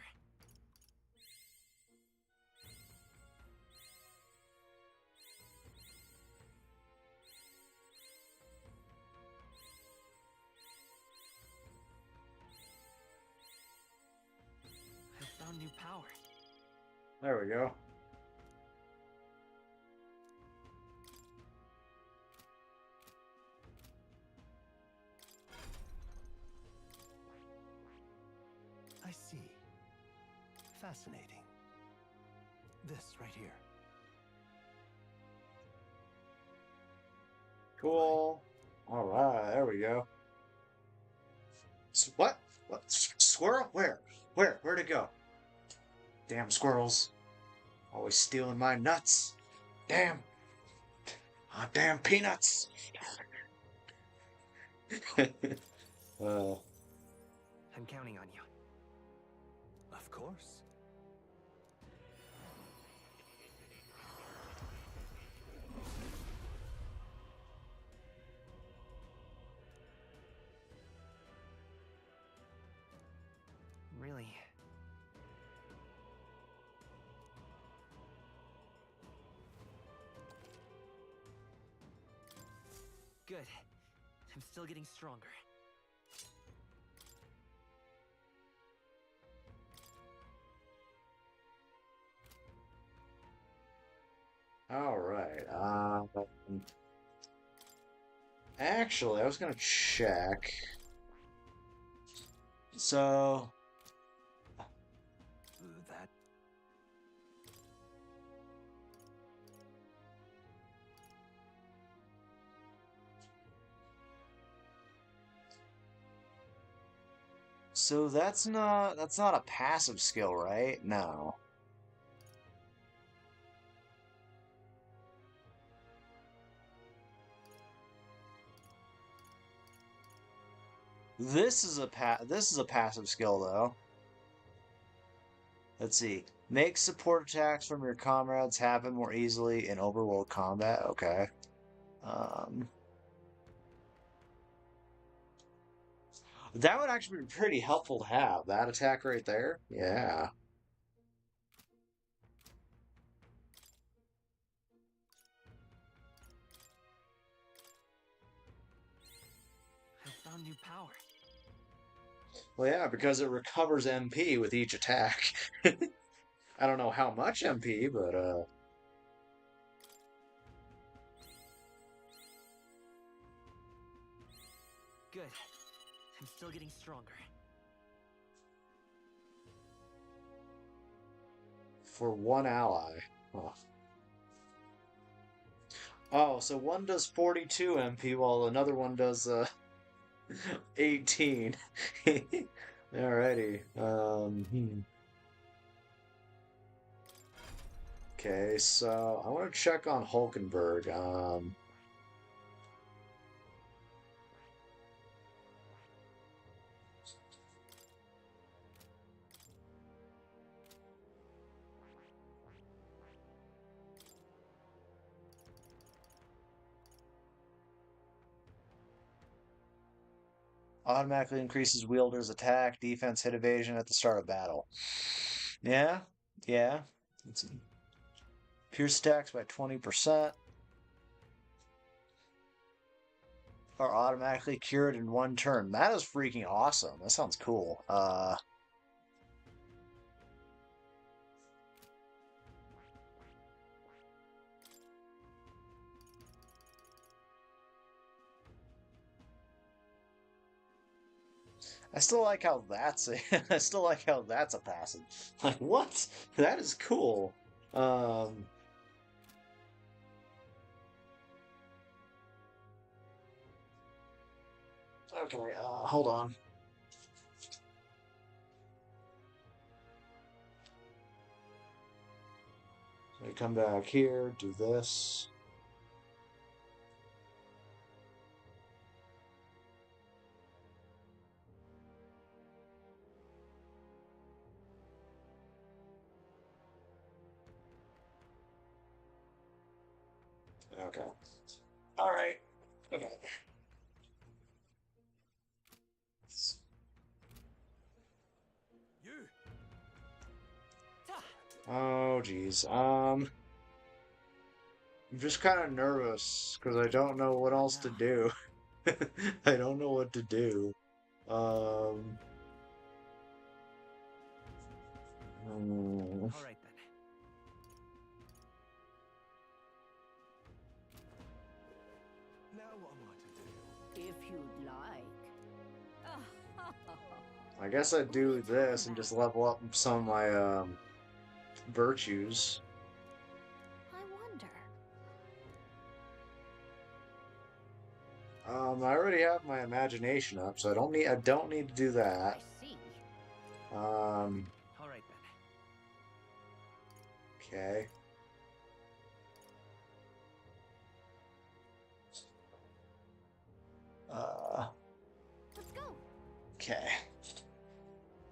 Speaker 2: I found new power.
Speaker 1: there we go.
Speaker 5: I see. Fascinating. This right here.
Speaker 1: Cool. All right, there we go. What? What? Squirrel? Where? Where'd it go? Damn squirrels. Always stealing my nuts. Damn. Ah, damn peanuts. uh,
Speaker 2: I'm counting on you.
Speaker 5: Of course.
Speaker 2: Really? Good. I'm still getting stronger.
Speaker 1: all right. Actually, I was gonna check. So,
Speaker 5: That
Speaker 1: that's not a passive skill, right? No. This is a passive skill though. Let's see. Make support attacks from your comrades happen more easily in overworld combat. Okay. Um, that would actually be pretty helpful to have. That attack right there. Yeah.
Speaker 2: I found new power.
Speaker 1: Well, yeah, because it recovers MP with each attack. I don't know how much MP, but
Speaker 2: Good. I'm still getting stronger.
Speaker 1: for one ally. Huh. Oh, so one does 42 MP while another one does 18. Alrighty. Okay, so I want to check on Hulkenberg. Automatically increases wielder's attack, defense, hit evasion at the start of battle. Yeah, yeah. Let's see. Pierce stacks by 20%. Are automatically cured in one turn. That is freaking awesome. That sounds cool. I still like how that's a, I still like how that's a passive. Like what? That is cool. Okay, hold on. So we come back here, do this. Okay. All right. Okay.
Speaker 6: You.
Speaker 1: Oh, geez. I'm just kind of nervous because I don't know what else to do. I don't know what to do. Um.
Speaker 2: All right then.
Speaker 5: Now what am I to do?
Speaker 3: If you'd like.
Speaker 1: I guess I'd do this and just level up some of my virtues.
Speaker 3: I wonder.
Speaker 1: I already have my imagination up, so I don't need to do
Speaker 3: I
Speaker 1: that.
Speaker 3: see.
Speaker 2: All right then.
Speaker 1: Okay.
Speaker 3: Let's go.
Speaker 1: Okay.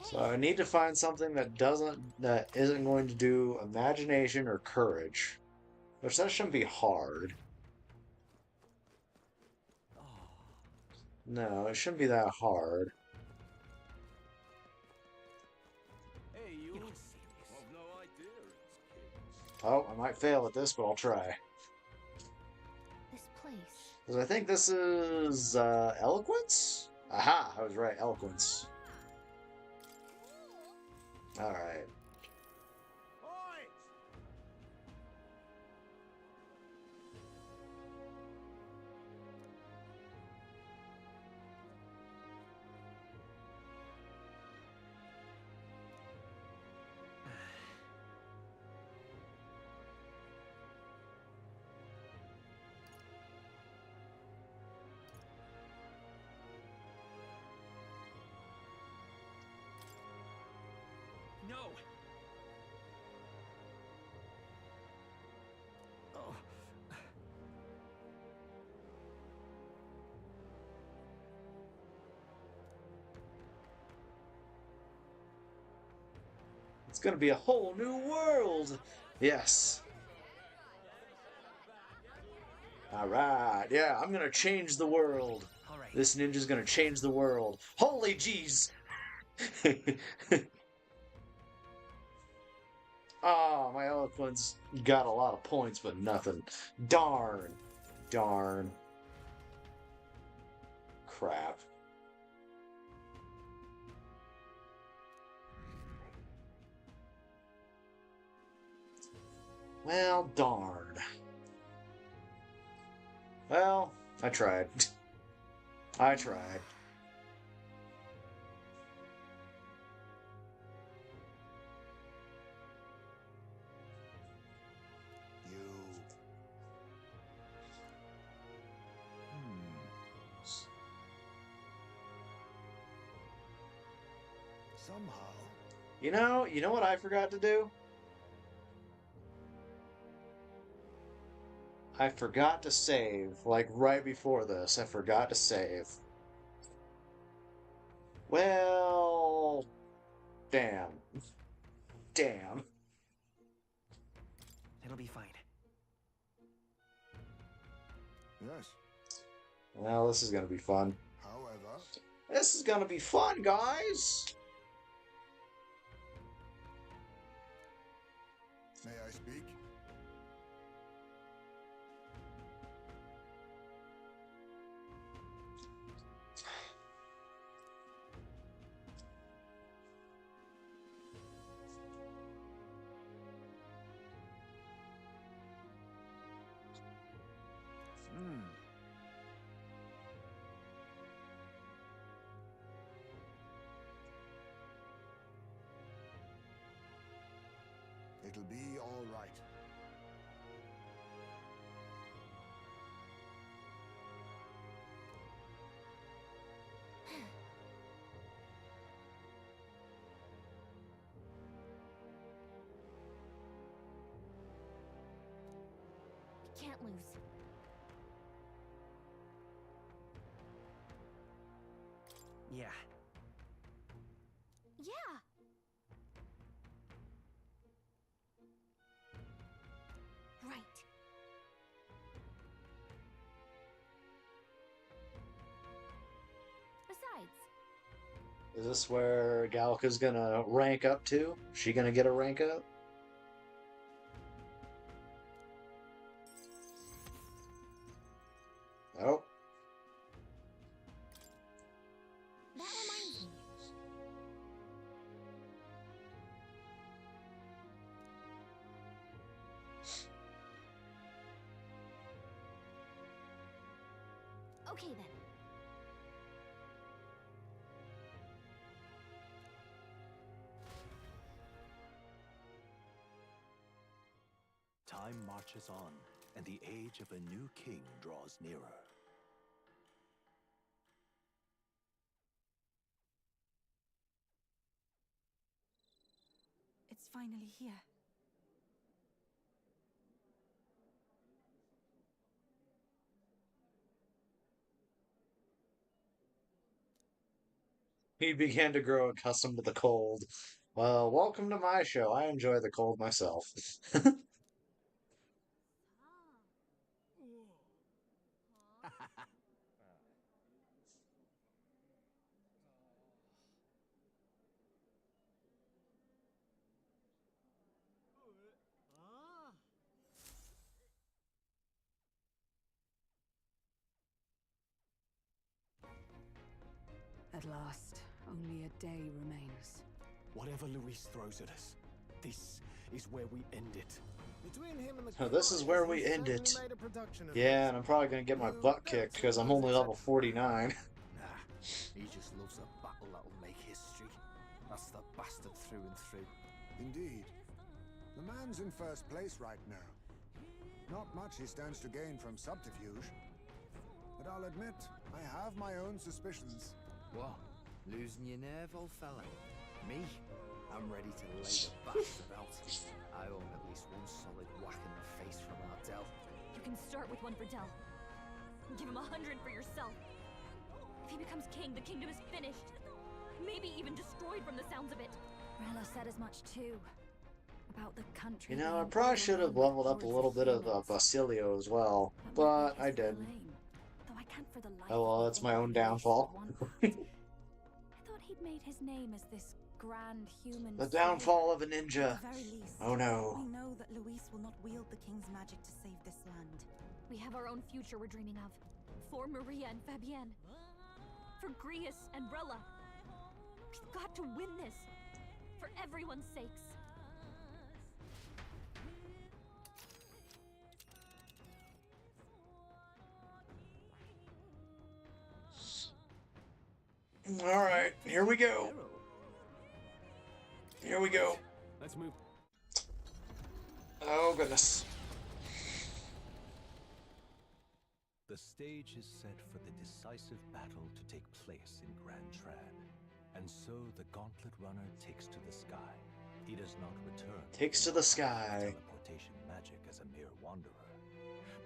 Speaker 1: So I need to find something that isn't going to do imagination or courage. Which that shouldn't be hard. No, it shouldn't be that hard.
Speaker 6: Hey, you.
Speaker 2: You don't see this.
Speaker 6: I've no idea it's kids.
Speaker 1: Oh, I might fail at this, but I'll try.
Speaker 3: This place.
Speaker 1: Because I think this is eloquence? Aha, I was right, eloquence. Alright.
Speaker 6: Oi!
Speaker 2: No.
Speaker 1: It's gonna be a whole new world. Yes. All right. Yeah, I'm gonna change the world.
Speaker 2: All right.
Speaker 1: This ninja's gonna change the world. Holy jeez. Ah, my eloquence got a lot of points, but nothing. Darn. Darn. Crap. Well, darn. Well, I tried. I tried.
Speaker 5: You. Somehow.
Speaker 1: You know what I forgot to do? I forgot to save. Like right before this, I forgot to save. Well, damn. Damn.
Speaker 2: It'll be fine.
Speaker 5: Yes.
Speaker 1: Well, this is gonna be fun.
Speaker 5: However.
Speaker 1: This is gonna be fun, guys!
Speaker 5: May I speak? It'll be all right.
Speaker 3: We can't lose.
Speaker 2: Yeah.
Speaker 3: Yeah. Right. Besides,
Speaker 1: Is this where Galka's gonna rank up to? She gonna get a rank up? Oh.
Speaker 3: that reminds me. Okay then.
Speaker 5: Time marches on, and the age of a new king draws nearer.
Speaker 4: It's finally here.
Speaker 1: He began to grow accustomed to the cold. Well, welcome to my show. I enjoy the cold myself.
Speaker 4: At last, only a day remains.
Speaker 5: Whatever Luis throws at us, this is where we end it.
Speaker 6: Between him and the
Speaker 1: Oh, this is where we
Speaker 6: Cries,
Speaker 1: end
Speaker 6: he's
Speaker 1: it.
Speaker 6: certainly made a production of
Speaker 1: Yeah,
Speaker 6: himself.
Speaker 1: and I'm probably gonna get my
Speaker 6: You
Speaker 1: butt
Speaker 6: bet
Speaker 1: kicked
Speaker 6: he
Speaker 1: because I'm
Speaker 6: was
Speaker 1: only level
Speaker 6: exceptional.
Speaker 1: 49.
Speaker 5: Nah, he just loves a battle that'll make history. That's the bastard through and through.
Speaker 7: Indeed. The man's in first place right now. Not much he stands to gain from subterfuge. But I'll admit, I have my own suspicions.
Speaker 8: What? Losing your nerve, old fella? Me? I'm ready to lay the bastard out. I owe him at least one solid whack in the face from Ardell.
Speaker 3: You can start with one for Dell. Give him 100 for yourself. If he becomes king, the kingdom is finished. Maybe even destroyed from the sounds of it. Rella said as much too. About the country.
Speaker 1: You know, I
Speaker 3: being
Speaker 1: probably should have
Speaker 3: overrun with
Speaker 1: leveled up a
Speaker 3: hordes
Speaker 1: little bit of
Speaker 3: humans.
Speaker 1: Basilio as well,
Speaker 3: That
Speaker 1: but
Speaker 3: might be
Speaker 1: I
Speaker 3: his real
Speaker 1: didn't.
Speaker 3: aim, though I can't for the life
Speaker 1: Oh
Speaker 3: of
Speaker 1: well,
Speaker 3: me
Speaker 1: that's
Speaker 3: think
Speaker 1: my
Speaker 3: why
Speaker 1: own
Speaker 3: Luis would
Speaker 1: downfall.
Speaker 3: want that. I thought he'd made his name as this grand human
Speaker 1: The
Speaker 3: savior.
Speaker 1: downfall of a
Speaker 9: At
Speaker 1: ninja.
Speaker 9: the very least,
Speaker 1: Oh no.
Speaker 9: we know that Luis will not wield the king's magic to save this land.
Speaker 3: We have our own future we're dreaming of. For Maria and Fabienne. For Grius and Rella. We've got to win this. For everyone's sakes.
Speaker 1: Alright, here we go. Here we go.
Speaker 2: Let's move.
Speaker 1: Oh goodness.
Speaker 5: The stage is set for the decisive battle to take place in Grand Tran. And so the Gauntlet Runner takes to the sky. He does not return.
Speaker 1: Takes to the sky.
Speaker 5: Teleportation magic as a mere wanderer,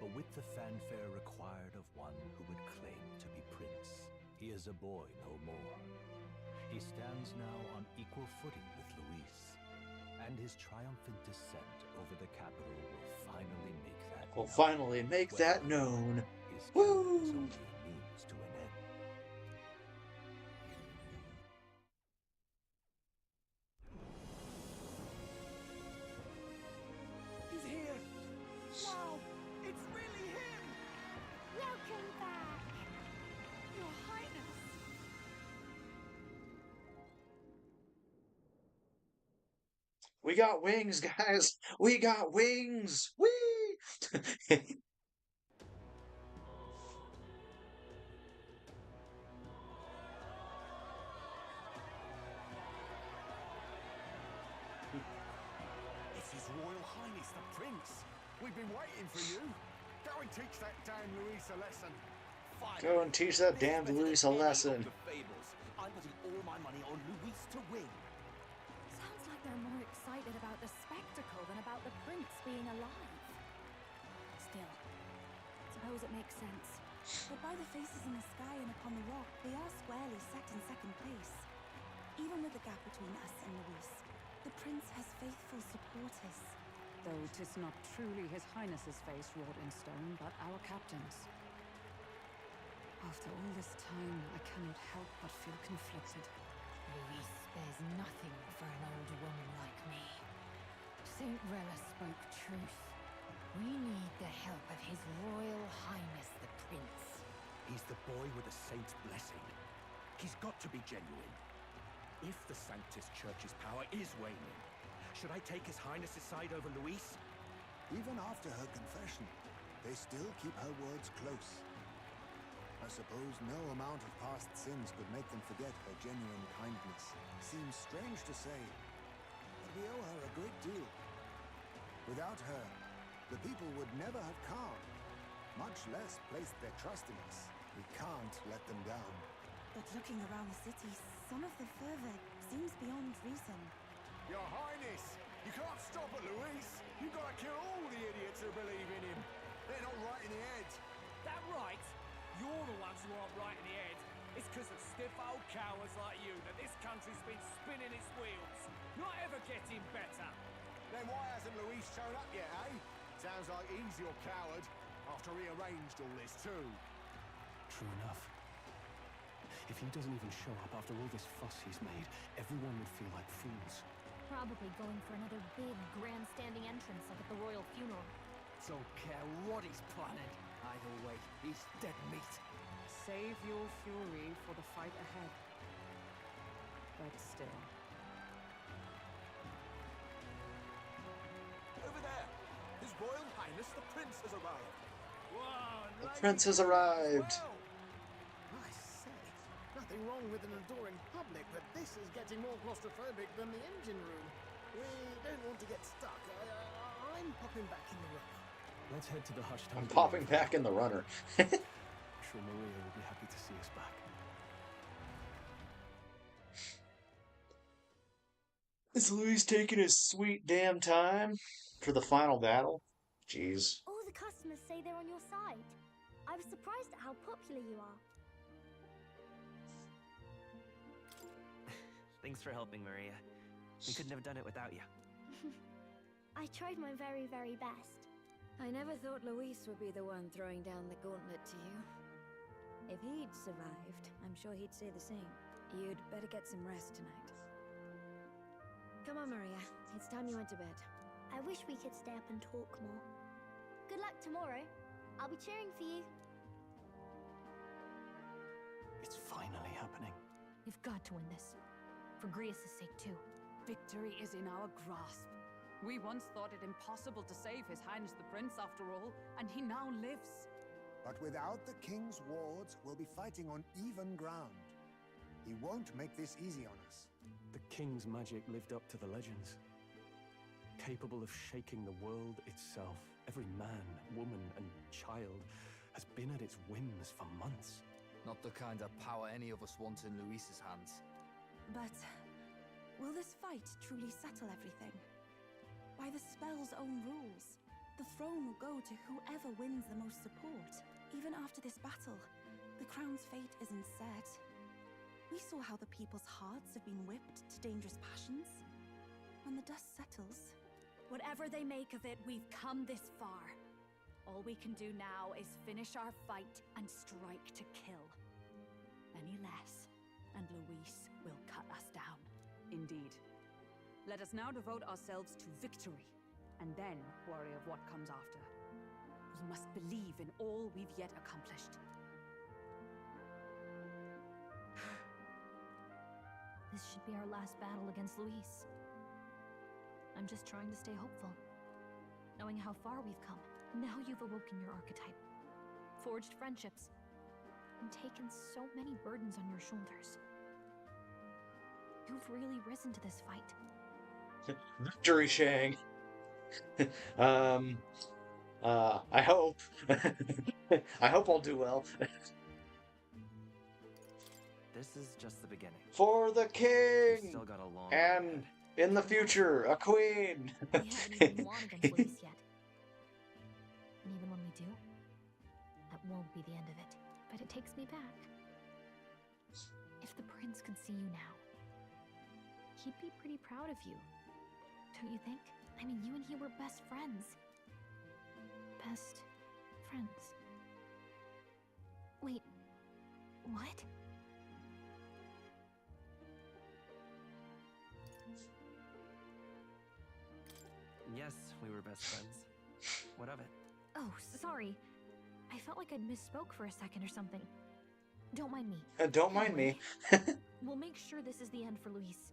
Speaker 5: but with the fanfare required of one who would claim to be prince. He is a boy no more. He stands now on equal footing with Luis, and his triumphant descent over the capital will finally make that
Speaker 1: We'll
Speaker 5: known.
Speaker 1: finally make that known.
Speaker 5: His
Speaker 1: Woo!
Speaker 5: kingdom is only a means to an end.
Speaker 8: He's here! Wow! It's really him!
Speaker 3: Welcome back.
Speaker 9: Your Highness!
Speaker 1: We got wings, guys. We got wings. Whee!
Speaker 7: It's His Royal Highness the Prince. We've been waiting for you. Go and teach that damn Luis a lesson.
Speaker 1: Go and teach that damned Luis a lesson.
Speaker 8: I'm putting all my money on Luis to win.
Speaker 3: Sounds like they're more excited about the spectacle than about the prince being alive. Still, suppose it makes sense.
Speaker 9: But by the faces in the sky and upon the rock, we are squarely set in second place. Even with the gap between us and Luis, the prince has faithful supporters.
Speaker 4: Though 'tis not truly His Highness's face wrought in stone, but our captain's. After all this time, I cannot help but feel conflicted.
Speaker 10: Luis spares nothing for an old woman like me. Saint Rella spoke truth. We need the help of His Royal Highness the Prince.
Speaker 8: He's the boy with the saint's blessing. He's got to be genuine. If the Sanctus Church's power is waning, should I take His Highness's side over Luis?
Speaker 7: Even after her confession, they still keep her words close. I suppose no amount of past sins could make them forget her genuine kindness. Seems strange to say, but we owe her a great deal. Without her, the people would never have come, much less placed their trust in us. We can't let them down.
Speaker 9: But looking around the city, some of the fervor seems beyond reason.
Speaker 7: Your Highness, you can't stop at Luis. You've got to kill all the idiots who believe in him. They're not right in the head.
Speaker 11: That right? You're the ones who aren't right in the head. It's because of stiff old cowards like you that this country's been spinning its wheels. Not ever getting better.
Speaker 7: Then why hasn't Luis shown up yet, eh? Sounds like he's your coward, after he arranged all this too.
Speaker 2: True enough. If he doesn't even show up after all this fuss he's made, everyone would feel like fools.
Speaker 3: Probably going for another big, grandstanding entrance like at the royal funeral.
Speaker 8: Don't care what he's planning. Either way, he's dead meat.
Speaker 4: Save your fury for the fight ahead. But still.
Speaker 8: Over there! His Royal Highness the Prince has arrived.
Speaker 1: The prince has arrived.
Speaker 6: I say, nothing wrong with an adoring public, but this is getting more claustrophobic than the engine room. We don't want to get stuck. I'm popping back in the room.
Speaker 2: Let's head to the hushed
Speaker 1: I'm
Speaker 2: house.
Speaker 1: popping back in the runner.
Speaker 2: I'm sure Maria will be happy to see us back.
Speaker 1: Is Luis taking his sweet damn time for the final battle? Jeez.
Speaker 3: All the customers say they're on your side. I was surprised at how popular you are.
Speaker 2: Thanks for helping, Maria.
Speaker 12: We couldn't have done it without you.
Speaker 13: I tried my very, very best.
Speaker 14: I never thought Luis would be the one throwing down the gauntlet to you. If he'd survived, I'm sure he'd say the same. You'd better get some rest tonight. Come on, Maria. It's time you went to bed.
Speaker 13: I wish we could stay up and talk more. Good luck tomorrow. I'll be cheering for you.
Speaker 2: It's finally happening.
Speaker 3: You've got to win this. For Grius' sake, too.
Speaker 15: Victory is in our grasp. We once thought it impossible to save His Highness the Prince after all, and he now lives.
Speaker 7: But without the king's wards, we'll be fighting on even ground. He won't make this easy on us.
Speaker 2: The king's magic lived up to the legends. Capable of shaking the world itself. Every man, woman, and child has been at its whims for months.
Speaker 16: Not the kind of power any of us want in Luis's hands.
Speaker 9: But will this fight truly settle everything? By the spell's own rules, the throne will go to whoever wins the most support. Even after this battle, the crown's fate isn't set. We saw how the people's hearts have been whipped to dangerous passions. When the dust settles...
Speaker 15: Whatever they make of it, we've come this far. All we can do now is finish our fight and strike to kill. Any less, and Luis will cut us down. Indeed. Let us now devote ourselves to victory, and then worry of what comes after. We must believe in all we've yet accomplished.
Speaker 3: This should be our last battle against Luis. I'm just trying to stay hopeful. Knowing how far we've come. Now you've awoken your archetype. Forged friendships. And taken so many burdens on your shoulders. You've really risen to this fight.
Speaker 1: Victory, Shang. I hope. I hope I'll do well.
Speaker 12: This is just the beginning.
Speaker 1: For the
Speaker 12: We've
Speaker 1: king!
Speaker 12: still got a long
Speaker 1: And
Speaker 12: road ahead.
Speaker 1: in the future, a queen!
Speaker 3: We haven't even won against Luis yet. And even when we do, that won't be the end of it. But it takes me back. If the prince could see you now, he'd be pretty proud of you. Don't you think? I mean, you and he were best friends. Best friends. Wait, what?
Speaker 12: Yes, we were best friends. What of it?
Speaker 3: Oh, sorry. I felt like I'd misspoke for a second or something. Don't mind me.
Speaker 1: Don't mind me.
Speaker 3: We'll make sure this is the end for Luis.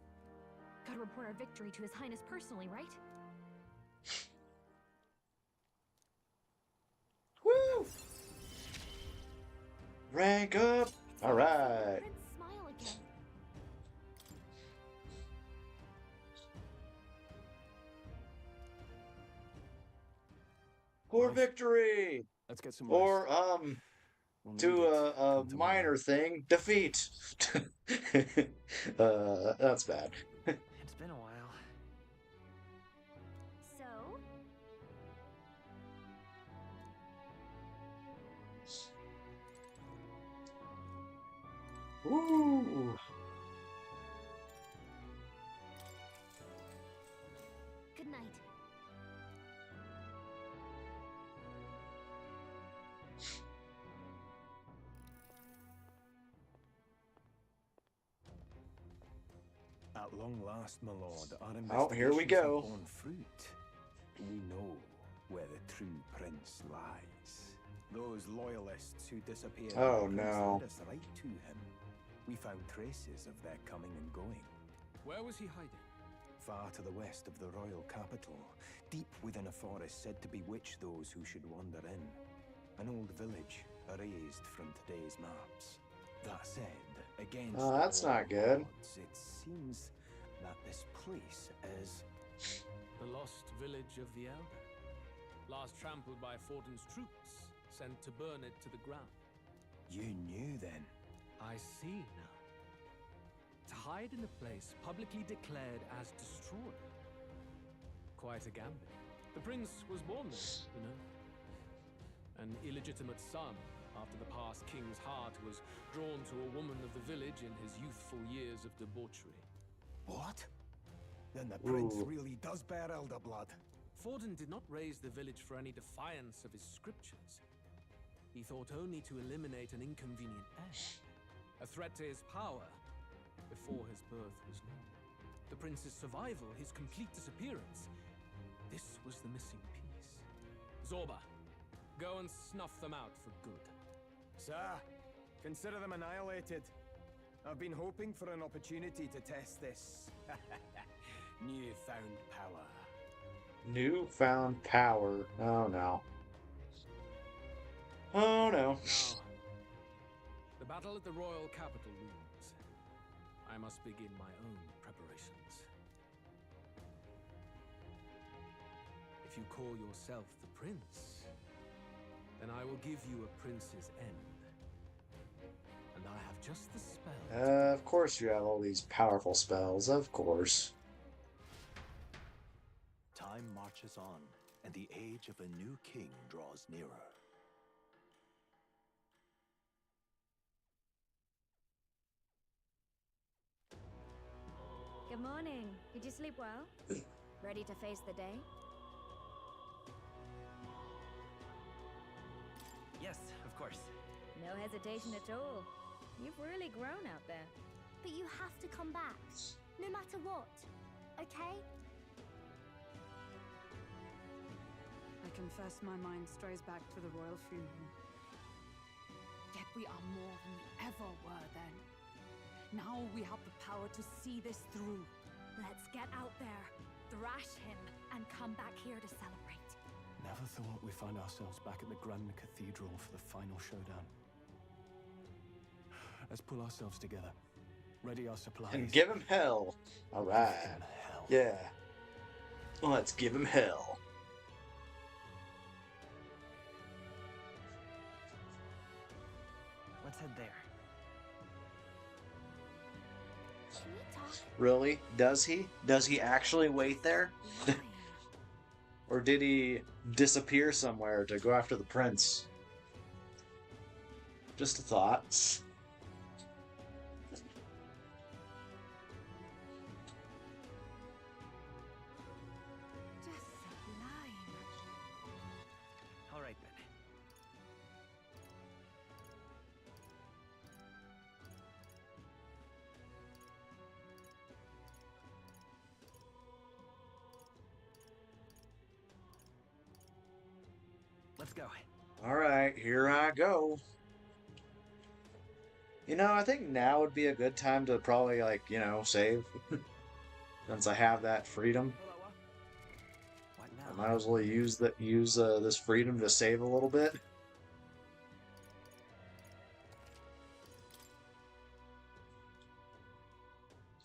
Speaker 3: Gotta report our victory to His Highness personally, right?
Speaker 1: Woo! Rank up! Alright.
Speaker 3: Prince, smile again.
Speaker 1: For victory!
Speaker 2: Let's get some
Speaker 1: Or,
Speaker 2: rest. We'll need
Speaker 1: to
Speaker 2: it.
Speaker 1: a
Speaker 2: Come tomorrow.
Speaker 1: minor thing, defeat. That's bad.
Speaker 12: It's been a while.
Speaker 13: So,
Speaker 1: Woo!
Speaker 13: good night.
Speaker 2: At long last, my lord, our
Speaker 1: Oh, here we
Speaker 2: investigations
Speaker 1: go.
Speaker 2: have borne fruit. We know where the true prince lies. Those loyalists who disappeared
Speaker 1: Oh,
Speaker 2: when the prince
Speaker 1: no.
Speaker 2: led us right to him. We found traces of their coming and going.
Speaker 8: Where was he hiding?
Speaker 2: Far to the west of the royal capital, deep within a forest said to bewitch those who should wander in. An old village erased from today's maps. That said, against
Speaker 1: Oh, that's
Speaker 2: all
Speaker 1: not good.
Speaker 2: odds, it seems that this place is...
Speaker 11: The lost village of the Elder. Last trampled by Fortin's troops, sent to burn it to the ground.
Speaker 2: You knew then?
Speaker 11: I see now. To hide in a place publicly declared as destroyed. Quite a gambit. The prince was born there, you know. An illegitimate son, after the past king's heart was drawn to a woman of the village in his youthful years of debauchery.
Speaker 2: What? Then the prince
Speaker 1: Ooh.
Speaker 2: really does bear elder blood.
Speaker 11: Forden did not raise the village for any defiance of his scriptures. He thought only to eliminate an inconvenient heir, a threat to his power, before his birth was known. The prince's survival, his complete disappearance, this was the missing piece. Zorba, go and snuff them out for good.
Speaker 2: Sir, consider them annihilated. I've been hoping for an opportunity to test this newfound power.
Speaker 1: Newfound power. Oh no. Oh no.
Speaker 11: Now, the battle at the royal capital looms. I must begin my own preparations. If you call yourself the prince, then I will give you a prince's end. And I have just the spell.
Speaker 1: Of course you have all these powerful spells, of course.
Speaker 5: Time marches on, and the age of a new king draws nearer.
Speaker 14: Good morning. Did you sleep well? Ready to face the day?
Speaker 12: Yes, of course.
Speaker 14: No hesitation at all. You've really grown out there.
Speaker 13: But you have to come back, no matter what, okay?
Speaker 4: I confess my mind strays back to the royal funeral.
Speaker 15: Yet we are more than we ever were then. Now we have the power to see this through. Let's get out there, thrash him, and come back here to celebrate.
Speaker 2: Never thought we'd find ourselves back at the Grand Cathedral for the final showdown. Let's pull ourselves together. Ready our supplies.
Speaker 1: And give him hell. Alright. Yeah. Let's give him hell.
Speaker 12: Let's head there.
Speaker 13: Can we talk?
Speaker 1: Really? Does he? Does he actually wait there? Or did he disappear somewhere to go after the prince? Just a thought.
Speaker 14: Just sublime.
Speaker 12: All right then. Let's go.
Speaker 1: Alright, here I go. You know, I think now would be a good time to probably, like, you know, save. Since I have that freedom.
Speaker 12: What
Speaker 1: I
Speaker 12: now?
Speaker 1: might as well use this freedom to save a little bit.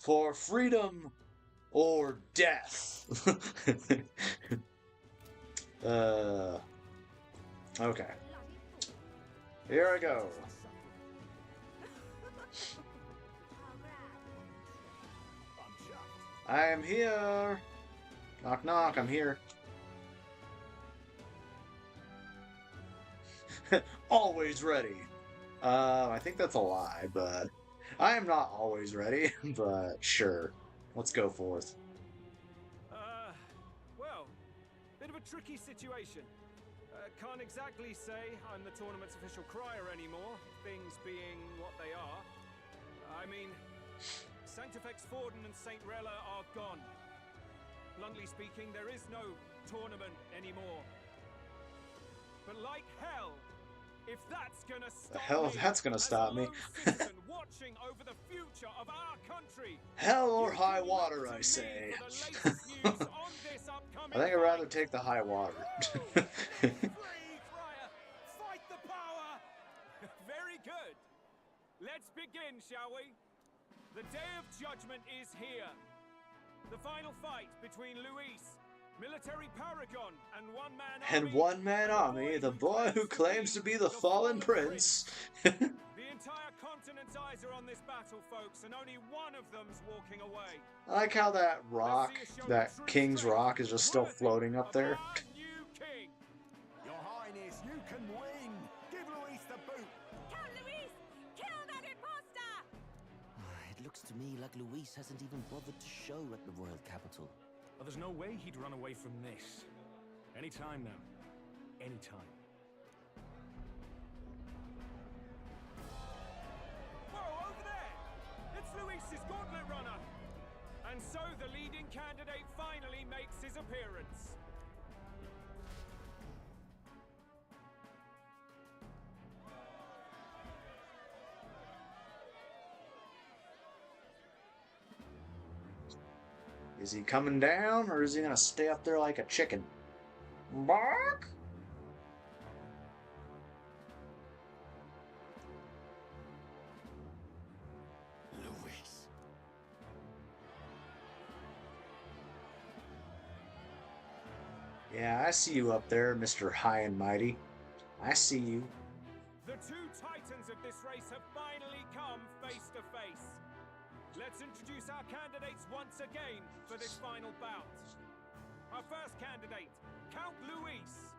Speaker 1: For freedom or death. Okay. Here I go. I am here. Knock knock, I'm here. Always ready. I think that's a lie, but I am not always ready, but sure. Let's go forth.
Speaker 17: Well, bit of a tricky situation. Can't exactly say I'm the tournament's official crier anymore, things being what they are. I mean, Sanctifex Forden and St. Rella are gone. Bluntly speaking, there is no tournament anymore. But like hell, if that's gonna stop
Speaker 1: The hell if that's gonna stop me.
Speaker 17: watching over the future of our country.
Speaker 1: Hell or high water, I say. I think I'd rather take the high water.
Speaker 17: Fight the power! Very good. Let's begin, shall we? The Day of Judgment is here. The final fight between Luis, military paragon, and one-man army.
Speaker 1: And one-man army, the boy who claims to be the fallen prince.
Speaker 17: The entire continent's eyes are on this battle, folks, and only one of them's walking away.
Speaker 1: I like how that rock, that King's Rock, is just still floating up there.
Speaker 2: Your Highness, you can win! Give Luis the boot!
Speaker 14: Count Luis! Kill that imposter!
Speaker 12: At
Speaker 5: looks to me like Luis hasn't even bothered to show at the royal capital.
Speaker 8: Well, there's no way he'd run away from this. Any time now. Any time.
Speaker 17: Whoa, over there! It's Luis's gauntlet runner! And so the leading candidate finally makes his appearance.
Speaker 1: Is he coming down, or is he gonna stay up there like a chicken? Bark!
Speaker 5: Luis.
Speaker 1: Yeah, I see you up there, Mr. High and Mighty. I see you.
Speaker 17: The two titans of this race have finally come face to face. Let's introduce our candidates once again for this final bout. Our first candidate, Count Luis.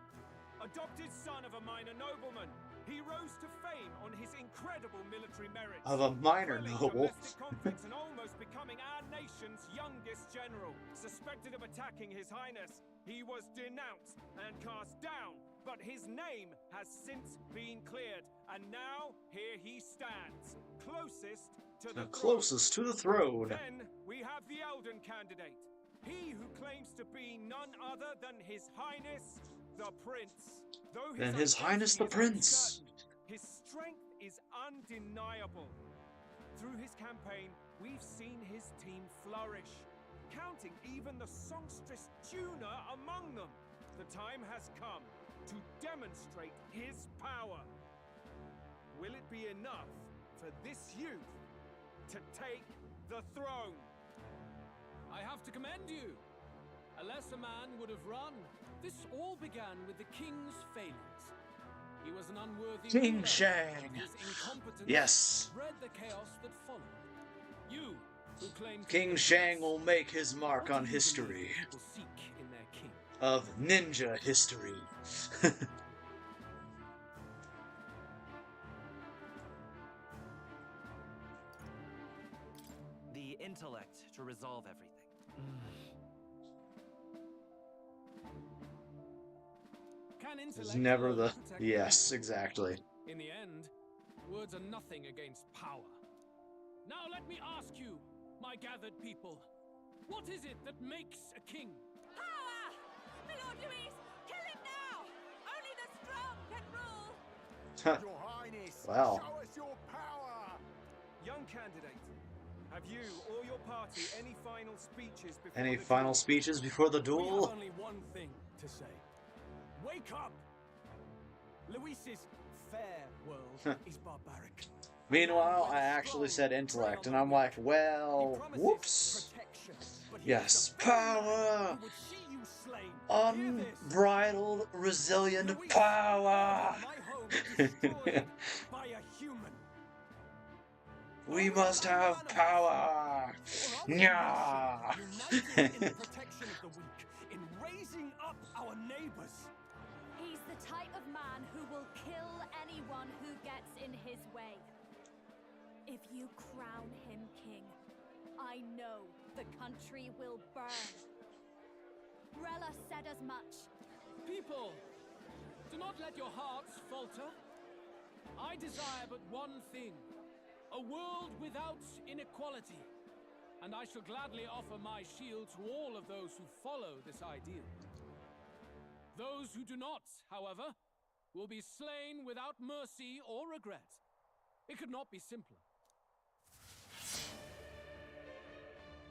Speaker 17: Adopted son of a minor nobleman, he rose to fame on his incredible military merits.
Speaker 1: Of a minor noble.
Speaker 17: Domestic conflicts and almost becoming our nation's youngest general. Suspected of attacking His Highness, he was denounced and cast down, but his name has since been cleared, and now here he stands, closest to the
Speaker 1: closest to the throne.
Speaker 17: Then we have the Elden candidate, he who claims to be none other than His Highness the Prince. Though
Speaker 1: His Highness the Prince.
Speaker 17: uncertain, his strength is undeniable. Through his campaign, we've seen his team flourish, counting even the songstress Juna among them. The time has come to demonstrate his power. Will it be enough for this youth to take the throne?
Speaker 11: I have to commend you. A lesser man would have run. This all began with the king's failings. He was an unworthy
Speaker 1: King
Speaker 11: ruler.
Speaker 1: Shang.
Speaker 11: His incompetence
Speaker 1: Yes.
Speaker 11: bred the chaos that followed. You, who claim to
Speaker 1: King
Speaker 11: be
Speaker 1: Shang will make his mark on history.
Speaker 11: people seek in their king.
Speaker 1: Of ninja history.
Speaker 12: The intellect to resolve everything.
Speaker 11: Can
Speaker 1: There's
Speaker 11: intellect
Speaker 1: never
Speaker 11: alone
Speaker 1: the...
Speaker 11: protect
Speaker 1: Yes, exactly.
Speaker 11: In the end, words are nothing against power. Now let me ask you, my gathered people, what is it that makes a king?
Speaker 4: Power! My Lord Luis, kill him now! Only the strong can rule!
Speaker 6: Your Highness,
Speaker 1: Wow.
Speaker 6: show us your power!
Speaker 17: Young candidate, have you or your party any final speeches before
Speaker 1: Any
Speaker 17: the
Speaker 1: final
Speaker 17: duel?
Speaker 1: speeches before the
Speaker 8: We
Speaker 1: duel?
Speaker 8: have only one thing to say. Wake up! Luis's fair world is barbaric.
Speaker 1: Meanwhile, I actually said intellect, and I'm like, well, whoops. Yes, power! Unbridled, resilient power! We must have power! Nya!
Speaker 8: In the protection of the weak, in raising up our neighbors.
Speaker 15: He's the type of man who will kill anyone who gets in his way. If you crown him king, I know the country will burn. Rella said as much.
Speaker 11: People, do not let your hearts falter. I desire but one thing, a world without inequality. And I shall gladly offer my shield to all of those who follow this ideal. Those who do not, however, will be slain without mercy or regret. It could not be simpler.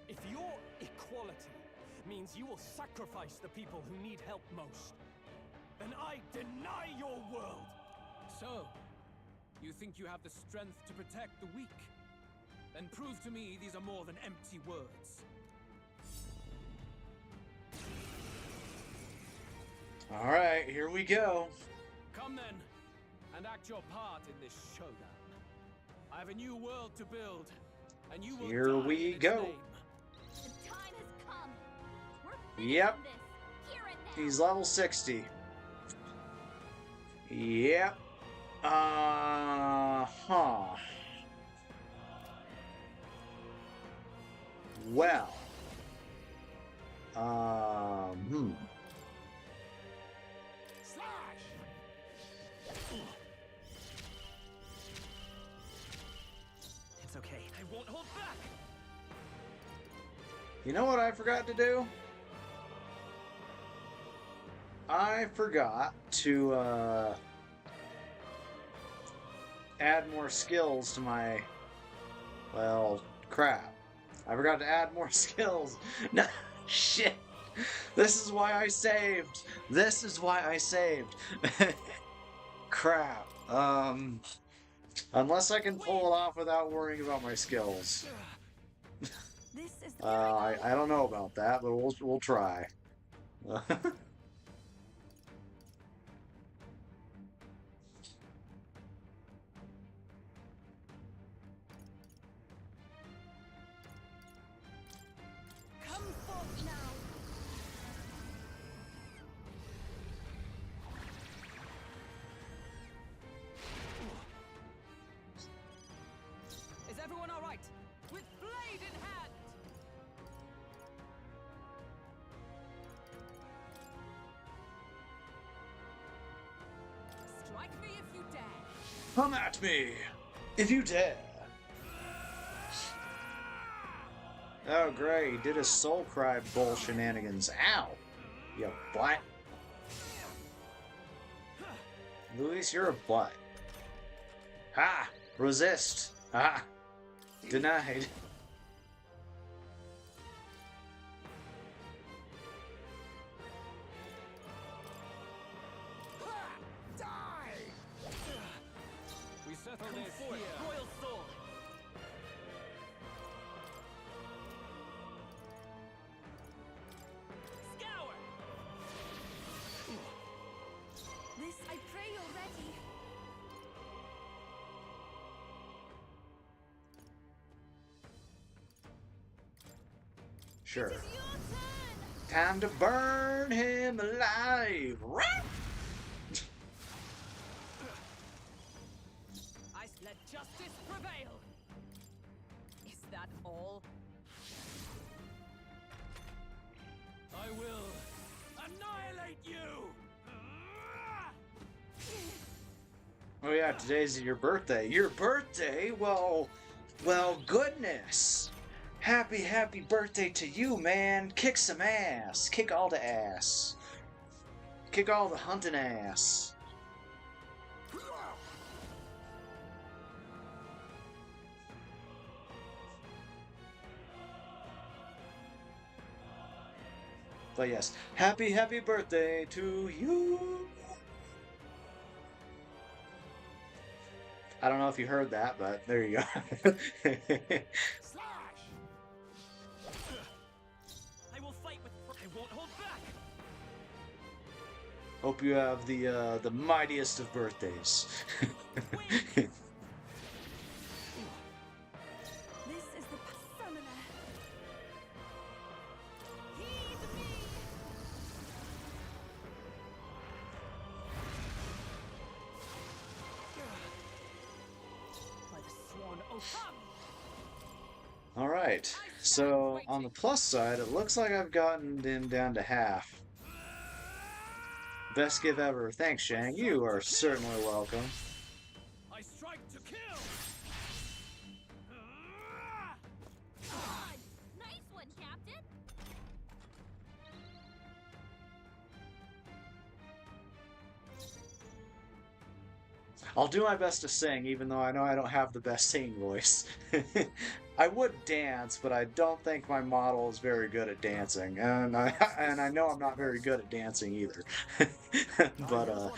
Speaker 8: If your equality means you will sacrifice the people who need help most, then I deny your world!
Speaker 11: So, you think you have the strength to protect the weak? Then prove to me these are more than empty words.
Speaker 1: Alright, here we go.
Speaker 11: Come then, and act your part in this showdown. I have a new world to build, and you will
Speaker 1: Here
Speaker 11: die
Speaker 1: we
Speaker 11: in its
Speaker 1: go.
Speaker 11: name.
Speaker 15: The time has come. We're
Speaker 1: Yep.
Speaker 15: finishing this. Here and now.
Speaker 1: He's level 60. Yep. Well.
Speaker 12: It's okay. I won't hold back.
Speaker 1: You know what I forgot to do? I forgot to add more skills to my, well, crap. I forgot to add more skills. No, shit. This is why I saved. This is why I saved. Crap. Unless I can pull it off without worrying about my skills. I don't know about that, but we'll try.
Speaker 4: Is everyone all right? With blade in hand! Strike me if you dare!
Speaker 1: Come at me, if you dare. Oh, great. He did his soul cry bull shenanigans. Ow! You butt. Luis, you're a butt. Ha! Resist! Ha! Denied.
Speaker 11: We settle
Speaker 12: Come
Speaker 11: this
Speaker 12: forth,
Speaker 11: here.
Speaker 12: royal soul. Scour.
Speaker 9: This, I pray you're ready.
Speaker 1: Sure. Time to burn him alive!
Speaker 4: I let justice prevail! Is that all?
Speaker 11: I will annihilate you!
Speaker 1: Oh yeah, today's your birthday. Your birthday? Well, goodness. Happy birthday to you, man. Kick some ass. Kick all the ass. Kick all the hunting ass. But yes, happy birthday to you. I don't know if you heard that, but there you go.
Speaker 12: I will fight with. I won't hold back.
Speaker 1: Hope you have the mightiest of birthdays.
Speaker 9: This is the summoner. Heed me.
Speaker 4: By the sworn oath.
Speaker 1: All right. So on the plus side, it looks like I've gotten him down to half. Best give ever. Thanks, Shang. You are certainly welcome.
Speaker 11: I strike to kill!
Speaker 13: Nice one, Captain!
Speaker 1: I'll do my best to sing, even though I know I don't have the best singing voice. I would dance, but I don't think my model is very good at dancing, and I know I'm not very good at dancing either. But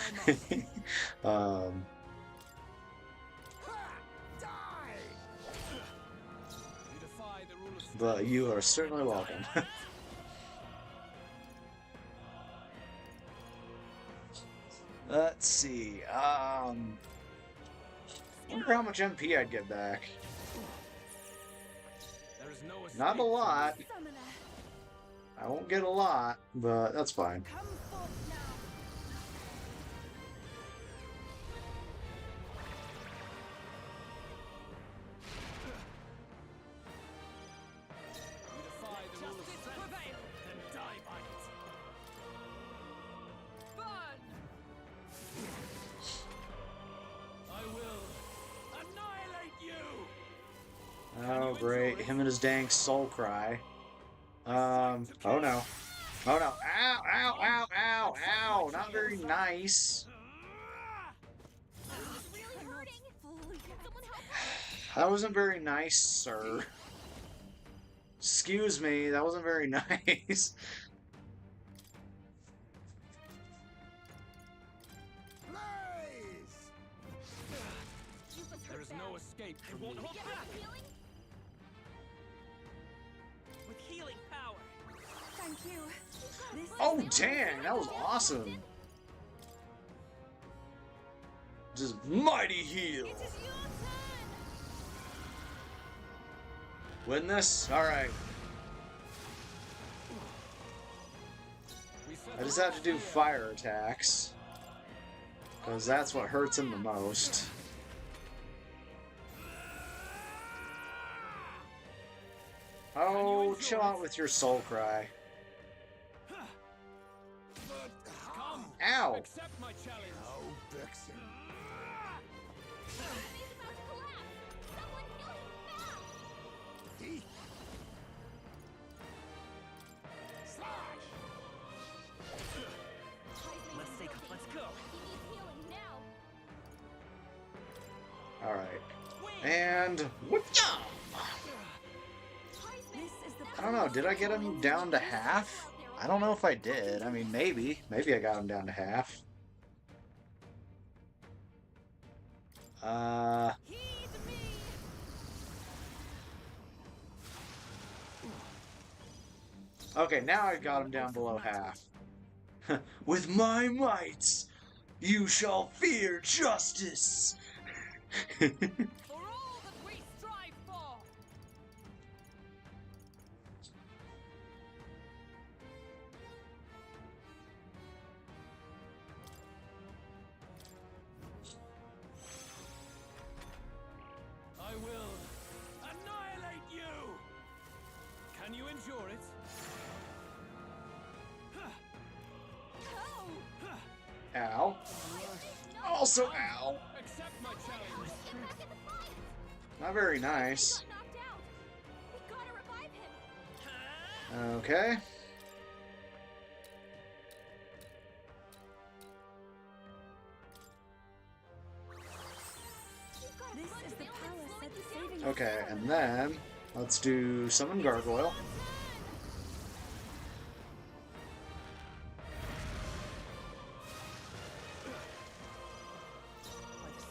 Speaker 1: but you are certainly welcome. Let's see. Wonder how much MP I'd get back.
Speaker 11: There is no
Speaker 1: Not a lot.
Speaker 9: Summoner.
Speaker 1: I won't get a lot, but that's fine.
Speaker 9: Come forth now.
Speaker 1: great. Him and his dang soul cry. Oh no. Oh no. Ow, ow, ow, ow, ow. Not very nice. That wasn't very nice, sir. Excuse me, that wasn't very nice.
Speaker 8: There's no escape from me.
Speaker 12: With healing power.
Speaker 9: Thank you.
Speaker 1: Oh, dang, that was awesome. Just mighty heal. Win this? Alright. I just have to do fire attacks. Because that's what hurts him the most. Oh, chill out with your soul cry. Ow!
Speaker 8: Accept my challenge.
Speaker 7: No, Dixon.
Speaker 12: Let's go.
Speaker 1: Alright. And... whoop-ya! I don't know, did I get him down to half? I don't know if I did. I mean, maybe. Maybe I got him down to half. Okay, now I got him down below half. With my might, you shall fear justice!
Speaker 10: For all that we strive for!
Speaker 8: I will annihilate you! Can you endure it?
Speaker 1: Ow. Also ow.
Speaker 8: Accept my challenge.
Speaker 1: Not very nice. Okay. Okay, and then let's do summon gargoyle.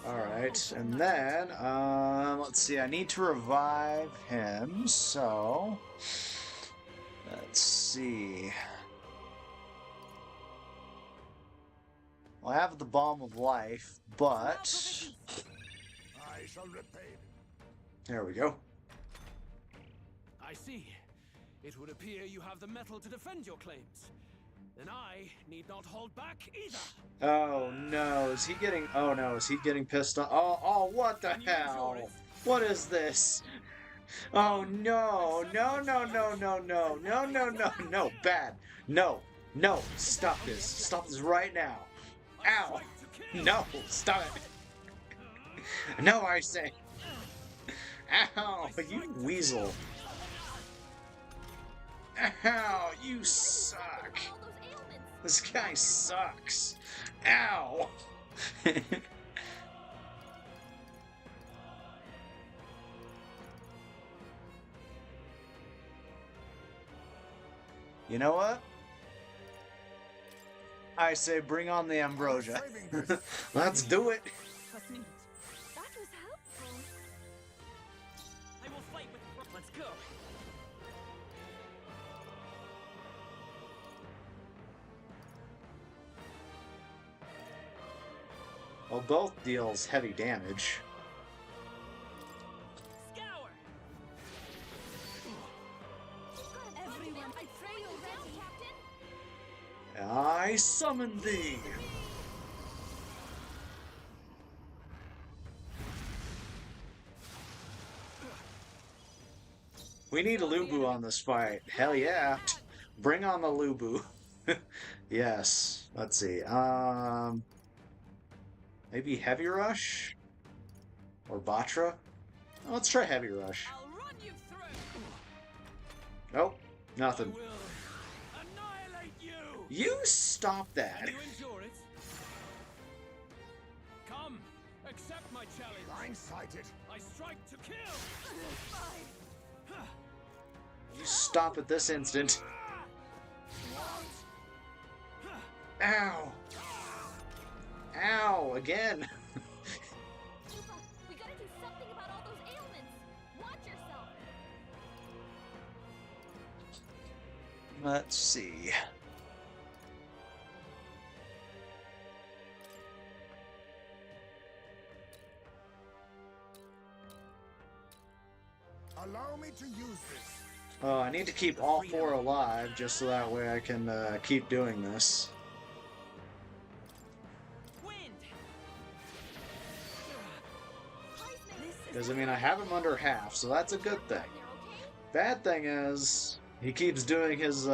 Speaker 1: Alright, and then, let's see, I need to revive him, so... Let's see... Well, I have the Balm of Life, but...
Speaker 7: I shall repay.
Speaker 1: There we go.
Speaker 8: I see. It would appear you have the metal to defend your claims. Then I need not hold back either.
Speaker 1: Oh no, is he getting... Oh no, is he getting pissed off? Oh, what the hell? What is this? Oh no, no, no, no, no, no, no, no, no, no, bad. No, no, stop this. Stop this right now. Ow. No, stop it. No, I say. Ow, you weasel. Ow, you suck. This guy sucks. Ow. You know what? I say bring on the ambrosia. Let's do it.
Speaker 10: That was helpful.
Speaker 12: I will fight with. Let's go.
Speaker 1: Well, both deals heavy damage.
Speaker 12: Scour.
Speaker 10: Everyone, I pray you're ready, Captain.
Speaker 1: I summon thee. We need a Lubu on this fight. Hell yeah. Bring on the Lubu. Yes. Let's see. Maybe Heavy Rush? Or Batra? Oh, let's try Heavy Rush.
Speaker 10: I'll run you
Speaker 1: Nope, nothing.
Speaker 8: I will annihilate you.
Speaker 1: You stop that.
Speaker 8: Can you endure it? Come, accept my challenge.
Speaker 7: Blindsided.
Speaker 8: I strike to kill.
Speaker 1: You stop at this instant. Ow! Ow! Again!
Speaker 13: Yuba, we gotta do something about all those ailments. Watch yourself.
Speaker 1: Let's see.
Speaker 7: Allow me to use this.
Speaker 1: Oh, I need to keep all 4 alive, just so that way I can keep doing this. Because, I mean, I have him under half, so that's a good thing. Bad thing is, he keeps doing his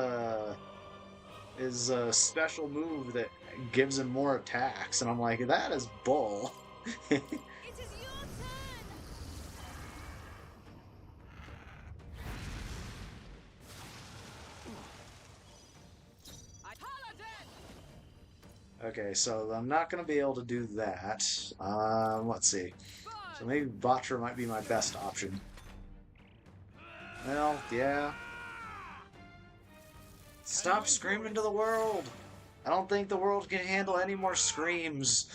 Speaker 1: special move that gives him more attacks, and I'm like, that is bull. Okay, so I'm not going to be able to do that. Let's see. So maybe Botcher might be my best option. Well, yeah. Stop screaming to the world! I don't think the world can handle any more screams.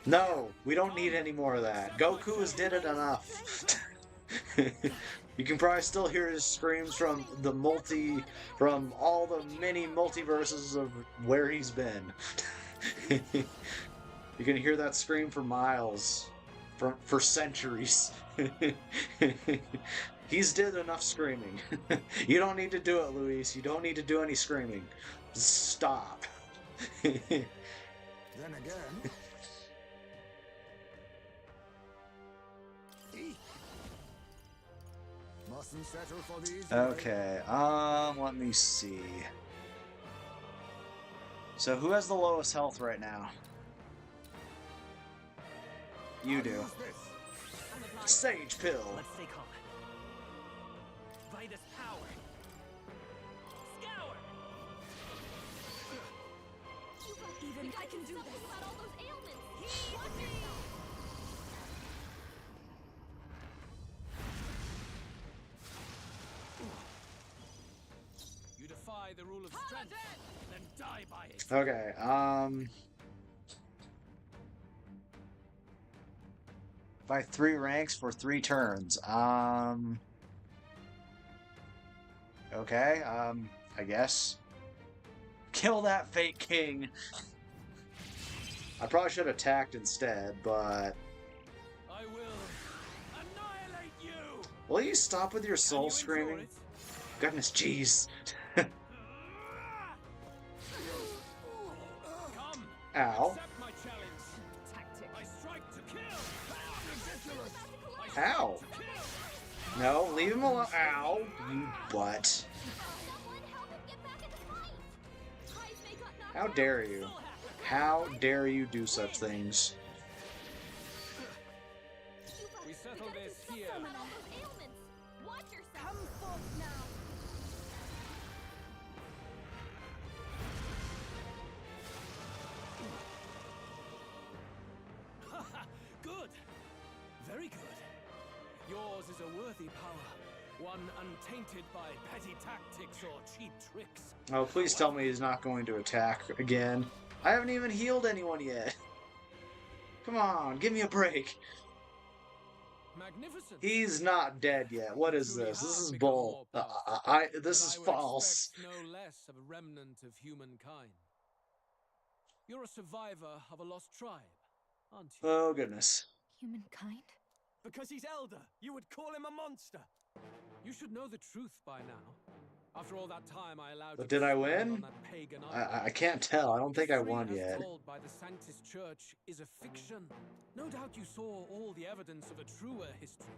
Speaker 1: No, we don't need any more of that. Goku has did it enough. You can probably still hear his screams from from all the many multiverses of where he's been. You can hear that scream for miles, for centuries. He's did enough screaming. You don't need to do it, Luis. You don't need to do any screaming. Stop.
Speaker 7: Then again... Mustn't settle for the easy
Speaker 1: Okay, let me see. So who has the lowest health right now? You do. Sage pill.
Speaker 12: Let's stay calm. Vitus power. Scour.
Speaker 13: Even I can do this. About all those ailments. Watch yourself.
Speaker 8: You defy the rule of strength, then die by it.
Speaker 1: Okay, by 3 ranks for 3 turns. Okay, I guess. Kill that fake king! I probably should have attacked instead, but...
Speaker 8: I will annihilate you!
Speaker 1: Will you stop with your soul screaming? Goodness, jeez. Ow. Ow. No, leave him alone. Ow, you butt. How dare you? How dare you do such things?
Speaker 8: We settle this here.
Speaker 13: Watch yourself. Come forth now.
Speaker 8: Good. Very good. Yours is a worthy power, one untainted by petty tactics or cheap tricks.
Speaker 1: Oh, please tell me he's not going to attack again. I haven't even healed anyone yet. Come on, give me a break.
Speaker 8: Magnificent.
Speaker 1: He's not dead yet. What is this? This is bull. This is false.
Speaker 8: No less of a remnant of humankind. You're a survivor of a lost tribe, aren't you?
Speaker 1: Oh, goodness.
Speaker 3: Humankind?
Speaker 8: Because he's elder, you would call him a monster. You should know the truth by now. After all that time I allowed
Speaker 1: But
Speaker 8: you
Speaker 1: did
Speaker 8: to
Speaker 1: I
Speaker 8: stand
Speaker 1: win?
Speaker 8: on that pagan island.
Speaker 1: I can't tell. I don't think I won
Speaker 8: History as
Speaker 1: yet.
Speaker 8: told by the Sanctus Church is a fiction. No doubt you saw all the evidence of a truer history.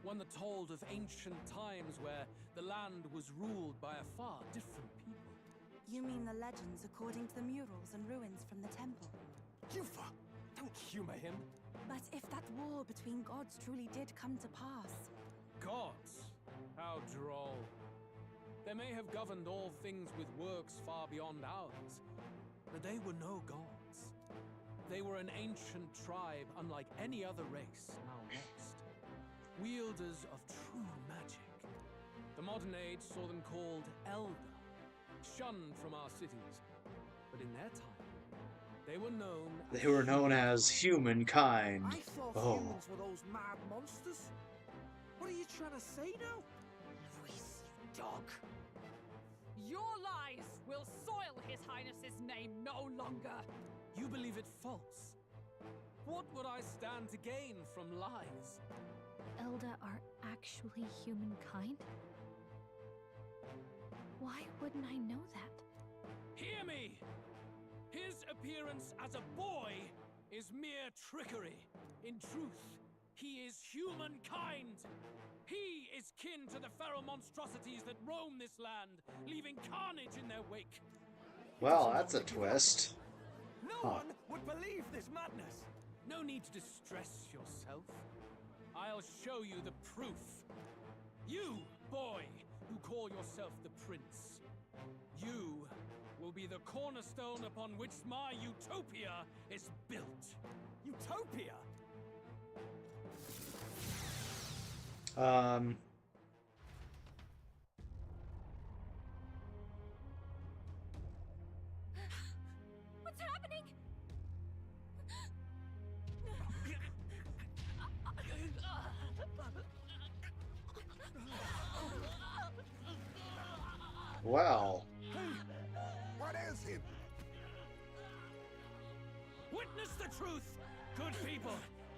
Speaker 8: One that told of ancient times where the land was ruled by a far different people.
Speaker 9: You mean the legends according to the murals and ruins from the temple?
Speaker 8: Yufa, don't humor him.
Speaker 9: But if that war between gods truly did come to pass,
Speaker 8: Gods! How droll. They may have governed all things with works far beyond ours, but they were no gods. They were an ancient tribe unlike any other race now lost. Wielders of true magic. The modern age saw them called Elder, shunned from our cities. But in their time, they were known
Speaker 1: as humankind.
Speaker 6: I thought humans were those mad monsters. What are you trying to say now?
Speaker 15: Luis, you dog. Your lies will soil His Highness's name no longer.
Speaker 8: You believe it false. What would I stand to gain from lies?
Speaker 3: Elda are actually humankind? Why wouldn't I know that?
Speaker 8: Hear me! His appearance as a boy is mere trickery. In truth, he is humankind. He is kin to the feral monstrosities that roam this land, leaving carnage in their wake.
Speaker 1: Well, that's a twist.
Speaker 8: No one would believe this madness. No need to distress yourself. I'll show you the proof. You, boy, who call yourself the prince. You will be the cornerstone upon which my utopia is built.
Speaker 17: Utopia?
Speaker 15: What's happening?
Speaker 1: Wow.
Speaker 7: What is him?
Speaker 8: Witness the truth, good people.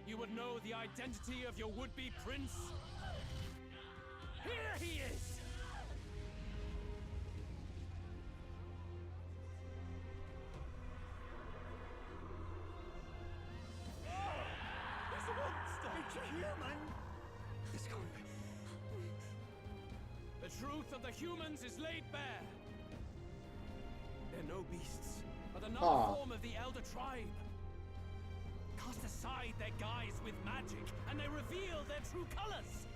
Speaker 8: You would know the identity of your would-be prince. Here he is.
Speaker 17: It's a monster! It's a human!
Speaker 8: It's gone. The truth of the humans is laid bare. They're no beasts, but another form of the Elder Tribe. Cast aside their guise with magic, and they reveal their true colors.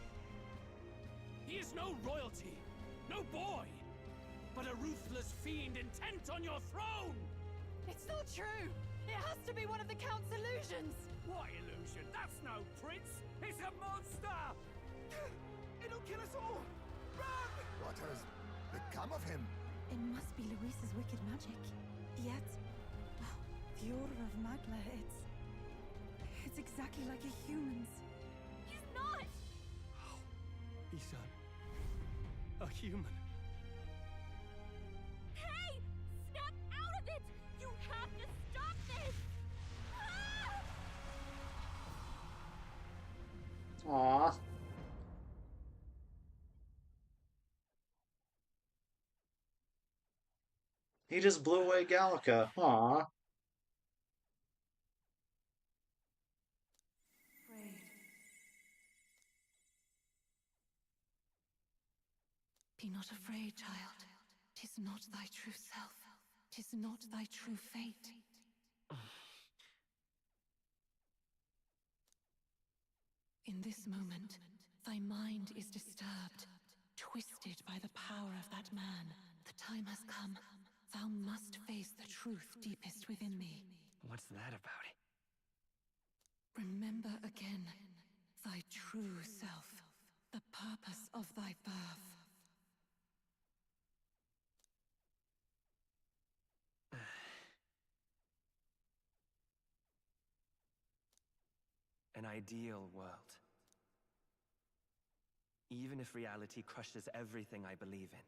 Speaker 8: He is no royalty, no boy, but a ruthless fiend intent on your throne!
Speaker 15: It's not true! It has to be one of the Count's illusions!
Speaker 17: What illusion? That's no prince! It's a monster! It'll kill us all! Run!
Speaker 7: What has become of him?
Speaker 9: It must be Luis's wicked magic. Yet, the aura of Magla, it's exactly like a human's.
Speaker 15: He's not!
Speaker 11: He's a human.
Speaker 15: Hey! Snap out of it! You have to stop this!
Speaker 1: Aww. He just blew away Gallica. Aww.
Speaker 4: Be not afraid, child. 'Tis not thy true self. 'Tis not thy true fate. In this moment, thy mind is disturbed, twisted by the power of that man. The time has come. Thou must face the truth deepest within thee.
Speaker 12: What's that about?
Speaker 4: Remember again thy true self, the purpose of thy birth.
Speaker 12: An ideal world. Even if reality crushes everything I believe in,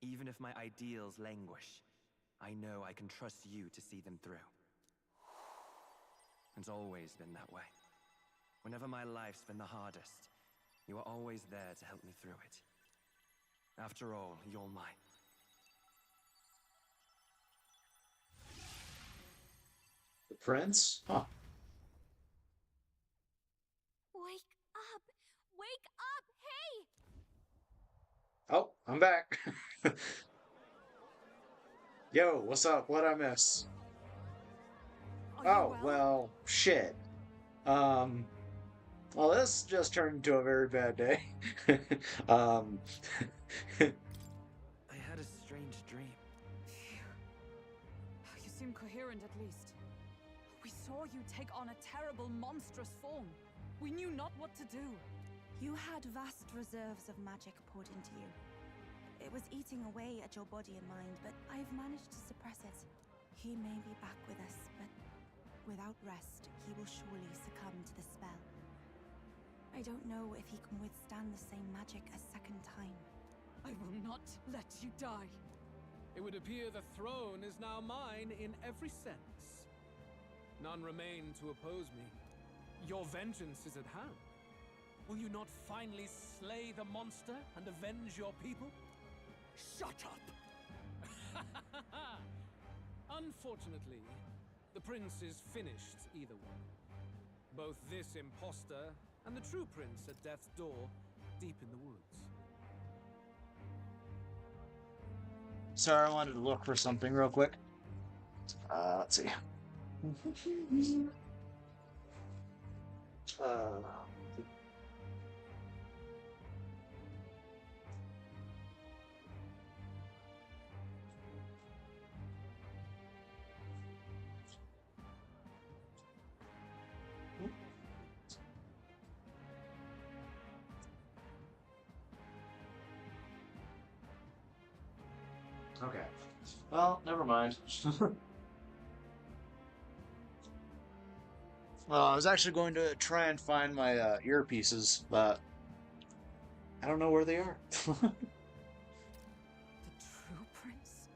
Speaker 12: even if my ideals languish, I know I can trust you to see them through. It's always been that way. Whenever my life's been the hardest, you are always there to help me through it. After all, you're mine.
Speaker 1: The prince? Huh.
Speaker 15: Wake up! Wake up! Hey!
Speaker 1: Oh, I'm back. Yo, what's up? What'd I miss? Oh, well, shit. Well, this just turned into a very bad day. um,
Speaker 12: I had a strange dream.
Speaker 15: You seem coherent at least. We saw you take on a terrible, monstrous form. We knew not what to do.
Speaker 9: You had vast reserves of magic poured into you. It was eating away at your body and mind, but I've managed to suppress it. He may be back with us, but without rest, he will surely succumb to the spell. I don't know if he can withstand the same magic a second time.
Speaker 15: I will not let you die.
Speaker 8: It would appear the throne is now mine in every sense. None remain to oppose me. Your vengeance is at hand. Will you not finally slay the monster and avenge your people?
Speaker 15: Shut up!
Speaker 8: Unfortunately, the prince is finished either way. Both this imposter and the true prince at death's door, deep in the woods.
Speaker 1: sorry, I wanted to look for something real quick. Let's see. Okay. Well, never mind. Well, I was actually going to try and find my earpieces, but I don't know where they are.
Speaker 15: The true prince?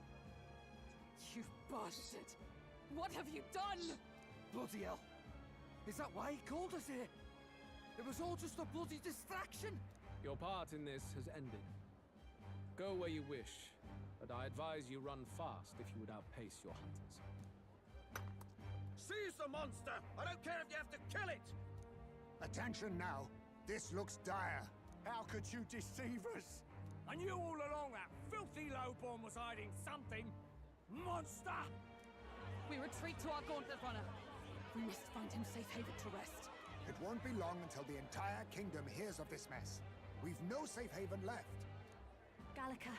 Speaker 15: You bastard! What have you done?
Speaker 18: Bloody hell! Is that why he called us here? It was all just a bloody distraction!
Speaker 8: Your part in this has ended. Go where you wish, but I advise you run fast if you would outpace your hunters.
Speaker 18: Seize the monster! I don't care if you have to kill it!
Speaker 7: Attention now. This looks dire.
Speaker 18: How could you deceive us? I knew all along that filthy lowborn was hiding something! Monster!
Speaker 15: We retreat to our gauntlet runner. We must find him safe haven to rest.
Speaker 7: It won't be long until the entire kingdom hears of this mess. We've no safe haven left.
Speaker 13: Gallica,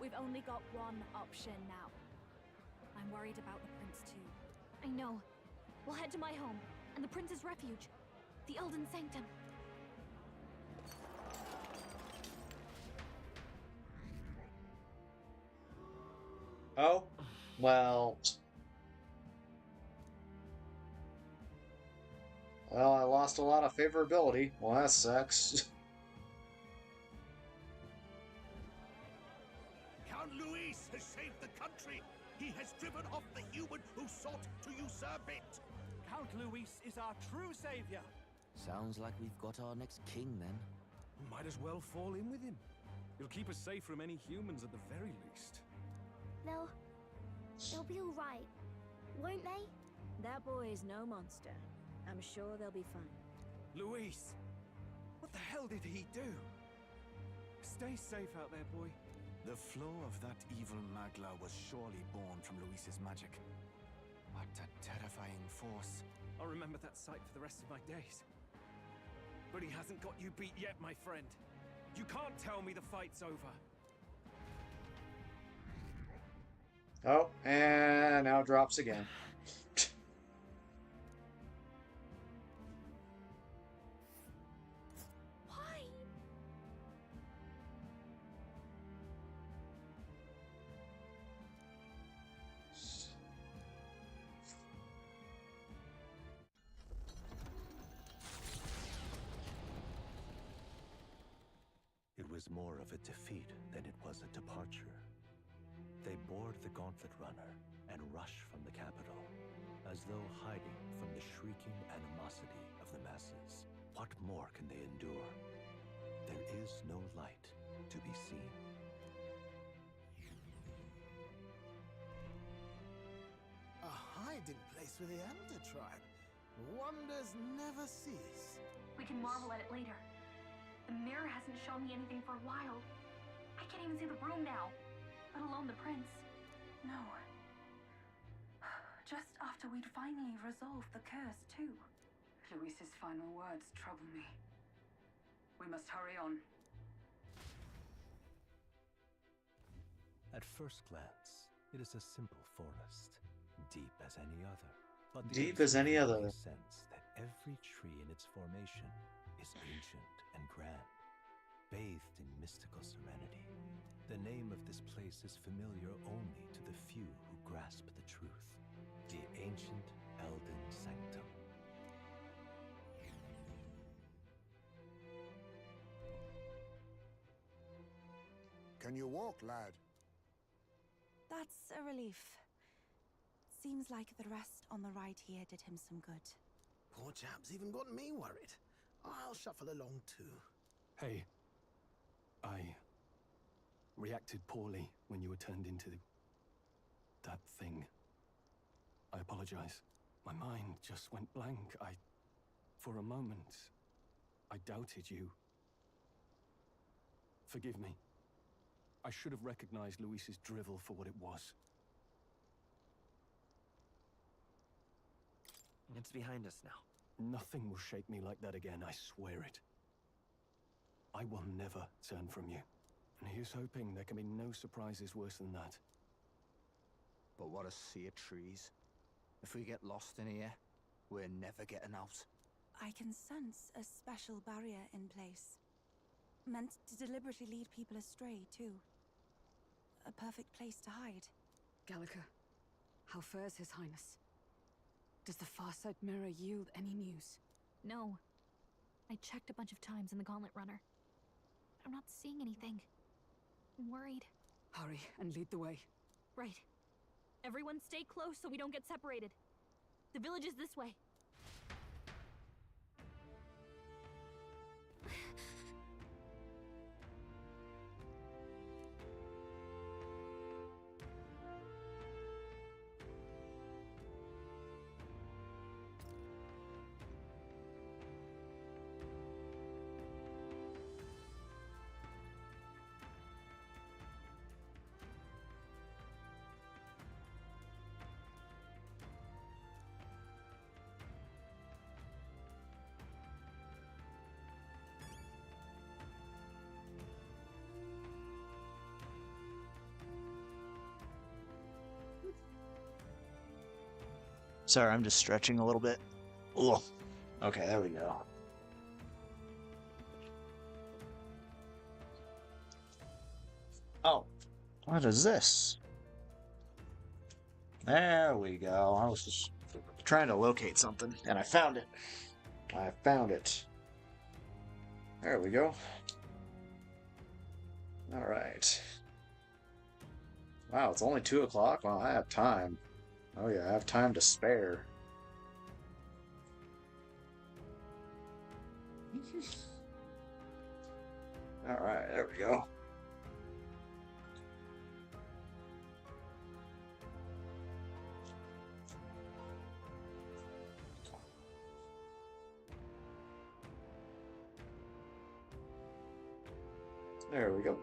Speaker 13: we've only got one option now.
Speaker 15: I'm worried about the prince too.
Speaker 13: I know. We'll head to my home, and the prince's refuge, the Elden Sanctum.
Speaker 1: Oh, well. Well, I lost a lot of favorability. Well, that sucks.
Speaker 18: Count Luis has saved the country! He has driven off the human who sought to usurp it! Count Luis is our true savior!
Speaker 19: Sounds like we've got our next king, then.
Speaker 17: Might as well fall in with him. He'll keep us safe from any humans at the very least.
Speaker 13: They'll be all right, won't they?
Speaker 14: That boy is no monster. I'm sure they'll be fine.
Speaker 17: Luis! What the hell did he do? Stay safe out there, boy.
Speaker 2: The flow of that evil Magla was surely born from Luis's magic. What a terrifying force.
Speaker 17: I'll remember that sight for the rest of my days. But he hasn't got you beat yet, my friend. You can't tell me the fight's over.
Speaker 1: Oh, and now drops again.
Speaker 13: Why?
Speaker 5: It was more of a defeat than it was a departure. They board the Gauntlet Runner and rush from the capital, as though hiding from the shrieking animosity of the masses. What more can they endure? There is no light to be seen.
Speaker 6: A hiding place for the Elder Tribe. Wonders never cease.
Speaker 20: We can marvel at it later. The mirror hasn't shown me anything for a while. I can't even see the room now, let alone the prince. No. Just after we'd finally resolved the curse, too.
Speaker 4: Luis's final words trouble me. We must hurry on.
Speaker 5: At first glance, it is a simple forest, deep as any other. But the
Speaker 1: Deep as any
Speaker 5: observer may
Speaker 1: other.
Speaker 5: sense that every tree in its formation is ancient and grand, bathed in mystical serenity. The name of this place is familiar only to the few who grasp the truth. The ancient Elden Sanctum.
Speaker 7: Can you walk, lad?
Speaker 9: That's a relief. Seems like the rest on the ride here did him some good.
Speaker 6: Poor chap's even got me worried. I'll shuffle along too.
Speaker 2: Hey, I reacted poorly when you were turned into that thing. I apologize. My mind just went blank. For a moment, I doubted you. Forgive me. I should have recognized Luis's drivel for what it was.
Speaker 12: It's behind us now.
Speaker 2: Nothing will shake me like that again, I swear it. I will never turn from you. And here's hoping there can be no surprises worse than that.
Speaker 16: But what a sea of trees. If we get lost in here, we're never getting out.
Speaker 9: I can sense a special barrier in place. Meant to deliberately lead people astray, too. A perfect place to hide.
Speaker 4: Gallica, how fares His Highness? Does the Farsight mirror yield any news?
Speaker 3: No. I checked a bunch of times in the Gauntlet Runner. I'm not seeing anything. I'm worried.
Speaker 4: Hurry and lead the way.
Speaker 3: Right. Everyone stay close so we don't get separated. The village is this way.
Speaker 1: Sorry, I'm just stretching a little bit. Ugh. Okay, there we go. Oh, what is this? There we go. I was just trying to locate something, and I found it. I found it. There we go. All right. Wow, it's only 2 o'clock? Well, I have time. Oh yeah, I have time to spare. Alright, there we go. There we go.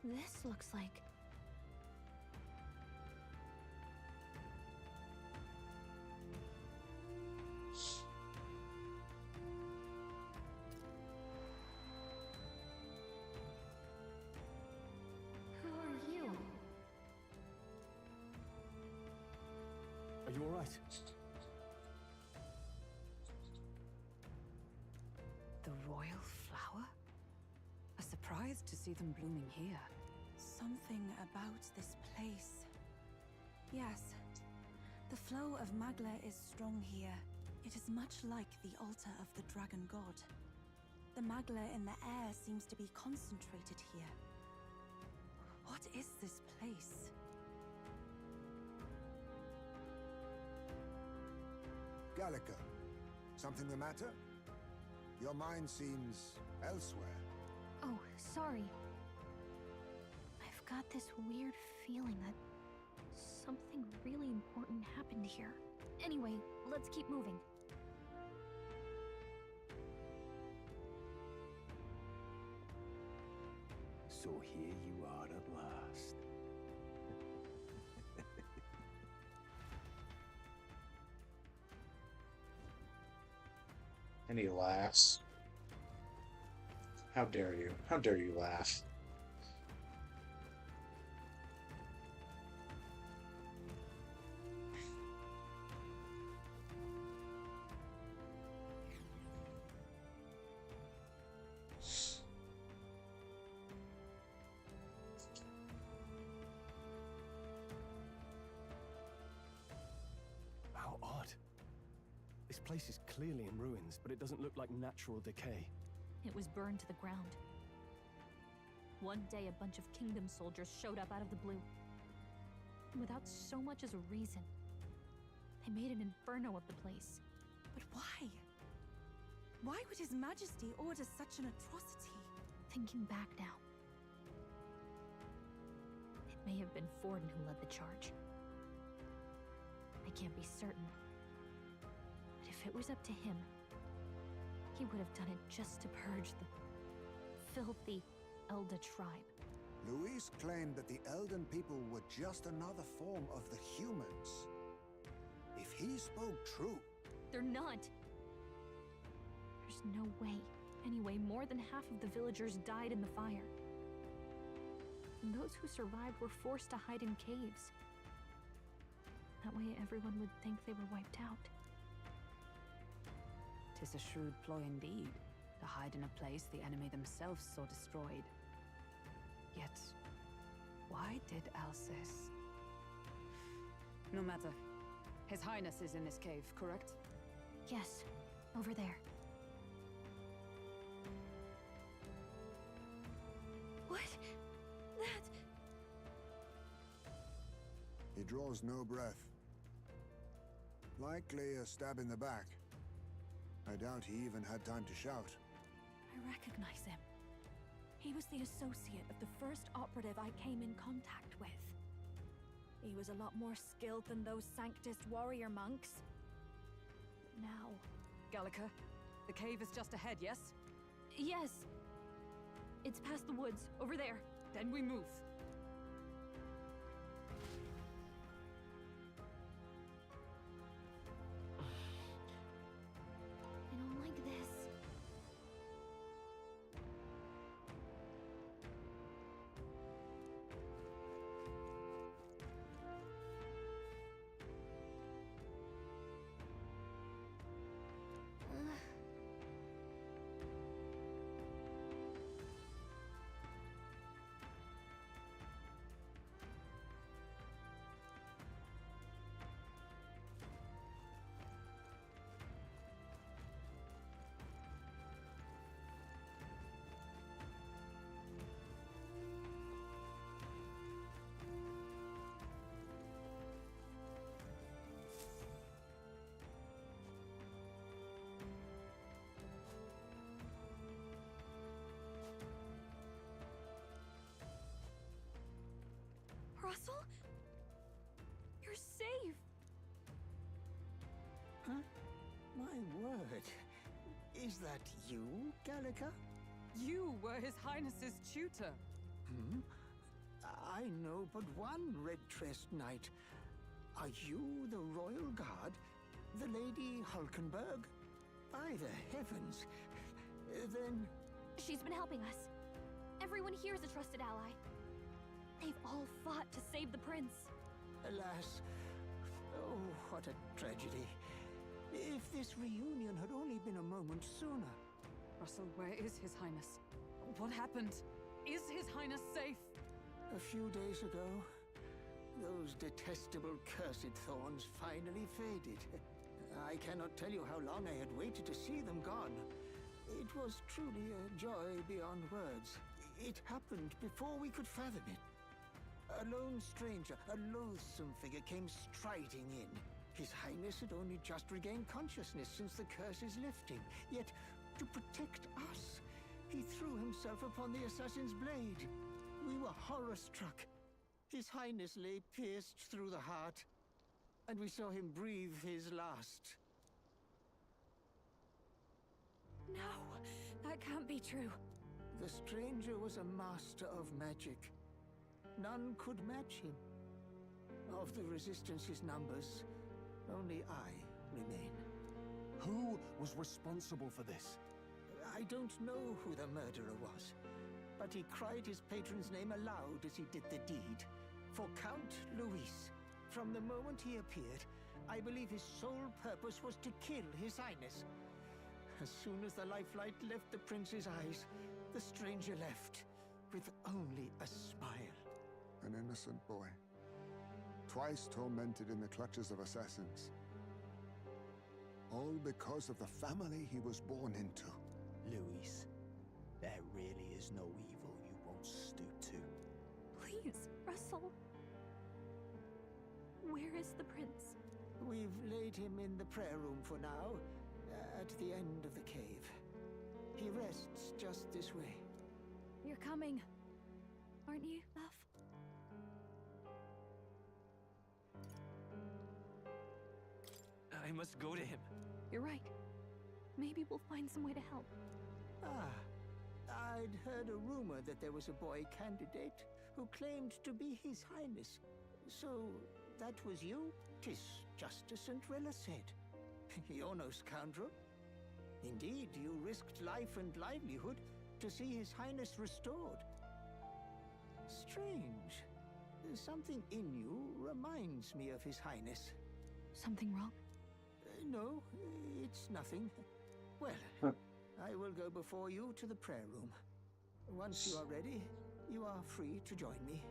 Speaker 3: This looks like... Who are you?
Speaker 2: Are you all right?
Speaker 4: The royal flower? A surprise to see them blooming here.
Speaker 9: Something about this place. Yes. The flow of Magla is strong here. It is much like the altar of the dragon god. The Magla in the air seems to be concentrated here. What is this place?
Speaker 7: Gallica, something the matter? Your mind seems elsewhere.
Speaker 3: Oh, sorry. I've got this weird feeling that Something really important happened here. Anyway, let's keep moving.
Speaker 2: So here you are at last.
Speaker 1: And he laughs. How dare you? How dare you laugh?
Speaker 2: How odd. This place is clearly in ruins, but it doesn't look like natural decay.
Speaker 3: It was burned to the ground. One day, a bunch of kingdom soldiers showed up out of the blue. Without so much as a reason. They made an inferno of the place.
Speaker 9: But why? Why would His Majesty order such an atrocity?
Speaker 3: Thinking back now, it may have been Forden who led the charge. I can't be certain. But if it was up to him, he would have done it just to purge the filthy Elda tribe.
Speaker 7: Luis claimed that the Elden people were just another form of the humans. If he spoke true...
Speaker 3: They're not. There's no way. Anyway, more than half of the villagers died in the fire. And those who survived were forced to hide in caves. That way everyone would think they were wiped out.
Speaker 10: 'Tis a shrewd ploy indeed, to hide in a place the enemy themselves saw destroyed. Yet, why did Alcest? No matter. His Highness is in this cave, correct?
Speaker 3: Yes, over there.
Speaker 9: What? That...
Speaker 7: He draws no breath. Likely a stab in the back. I doubt he even had time to shout.
Speaker 3: I recognize him. He was the associate of the first operative I came in contact with. He was a lot more skilled than those Sanctist warrior monks. Now...
Speaker 10: Gallica, the cave is just ahead, yes?
Speaker 3: Yes. It's past the woods, over there.
Speaker 10: Then we move.
Speaker 3: I don't like this.
Speaker 9: Russell? You're safe!
Speaker 16: Huh? My word. Is that you, Gallica?
Speaker 10: You were His Highness's tutor.
Speaker 16: Hmm? I know but one red-tressed knight. Are you the royal guard? The Lady Hulkenberg? By the heavens. Then...
Speaker 3: She's been helping us. Everyone here is a trusted ally. They've all fought to save the prince.
Speaker 16: Alas. Oh, what a tragedy. If this reunion had only been a moment sooner.
Speaker 10: Russell, where is His Highness? What happened? Is His Highness safe?
Speaker 16: A few days ago, those detestable cursed thorns finally faded. I cannot tell you how long I had waited to see them gone. It was truly a joy beyond words. It happened before we could fathom it. A lone stranger, a loathsome figure came striding in. His Highness had only just regained consciousness since the curse's lifting. Yet, to protect us, he threw himself upon the assassin's blade. We were horror-struck. His Highness lay pierced through the heart, and we saw him breathe his last.
Speaker 4: No, that can't be true.
Speaker 16: The stranger was a master of magic. None could match him. Of the Resistance's numbers, only I remain.
Speaker 18: Who was responsible for this?
Speaker 16: I don't know who the murderer was, but he cried his patron's name aloud as he did the deed. For Count Luis, from the moment he appeared, I believe his sole purpose was to kill His Highness. As soon as the lifelight left the prince's eyes, the stranger left, with only a smile.
Speaker 7: An innocent boy, twice tormented in the clutches of assassins. All because of the family he was born into.
Speaker 2: Luis, there really is no evil you won't stoop to.
Speaker 3: Please, Russell. Where is the prince?
Speaker 16: We've laid him in the prayer room for now, at the end of the cave. He rests just this way.
Speaker 3: You're coming, aren't you, love?
Speaker 12: I must go to him.
Speaker 3: You're right. Maybe we'll find some way to help.
Speaker 16: I'd heard a rumor that there was a boy candidate who claimed to be His Highness. So, that was you? 'Tis just as Cinderella said. You're no scoundrel. Indeed, you risked life and livelihood to see His Highness restored. Strange. Something in you reminds me of His Highness.
Speaker 3: Something wrong?
Speaker 16: No, it's nothing. Well, I will go before you to the prayer room. Once you are ready, you are free to join me.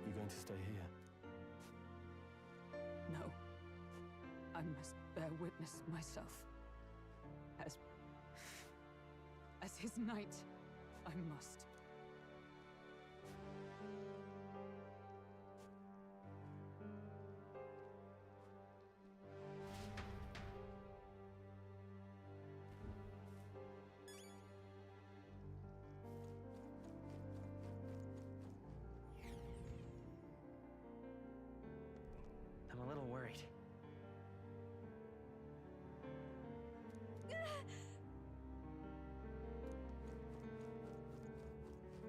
Speaker 2: You going to stay here?
Speaker 10: No. I must bear witness myself. As his knight, I must.
Speaker 12: I'm a little worried.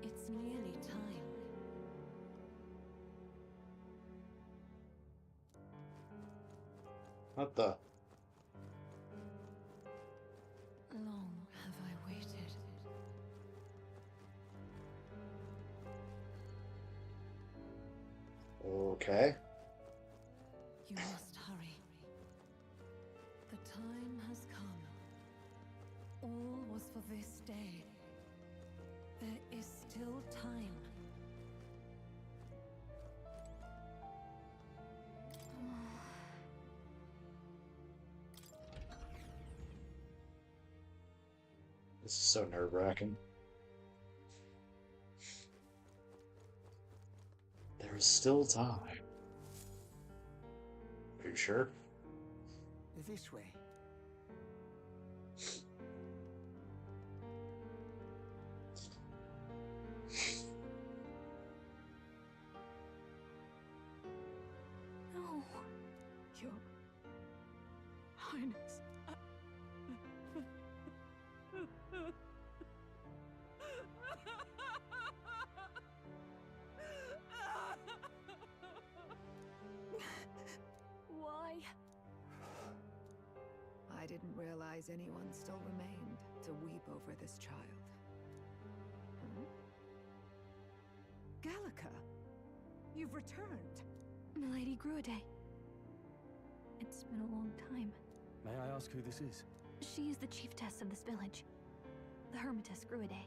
Speaker 4: It's nearly time.
Speaker 1: What the?
Speaker 4: Long have I waited.
Speaker 1: Okay.
Speaker 4: You must hurry. The time has come. All was for this day. There is still time.
Speaker 1: This is so nerve-wracking. There is still time. Are you sure?
Speaker 16: This way.
Speaker 3: No.
Speaker 10: Your Highness.
Speaker 3: Why?
Speaker 10: I didn't realize anyone still remained to weep over this child. Gallica, you've returned.
Speaker 3: Milady Gruaday. It's been a long time.
Speaker 2: May I ask who this is?
Speaker 3: She is the chiefess of this village. The Hermitess Gruaday.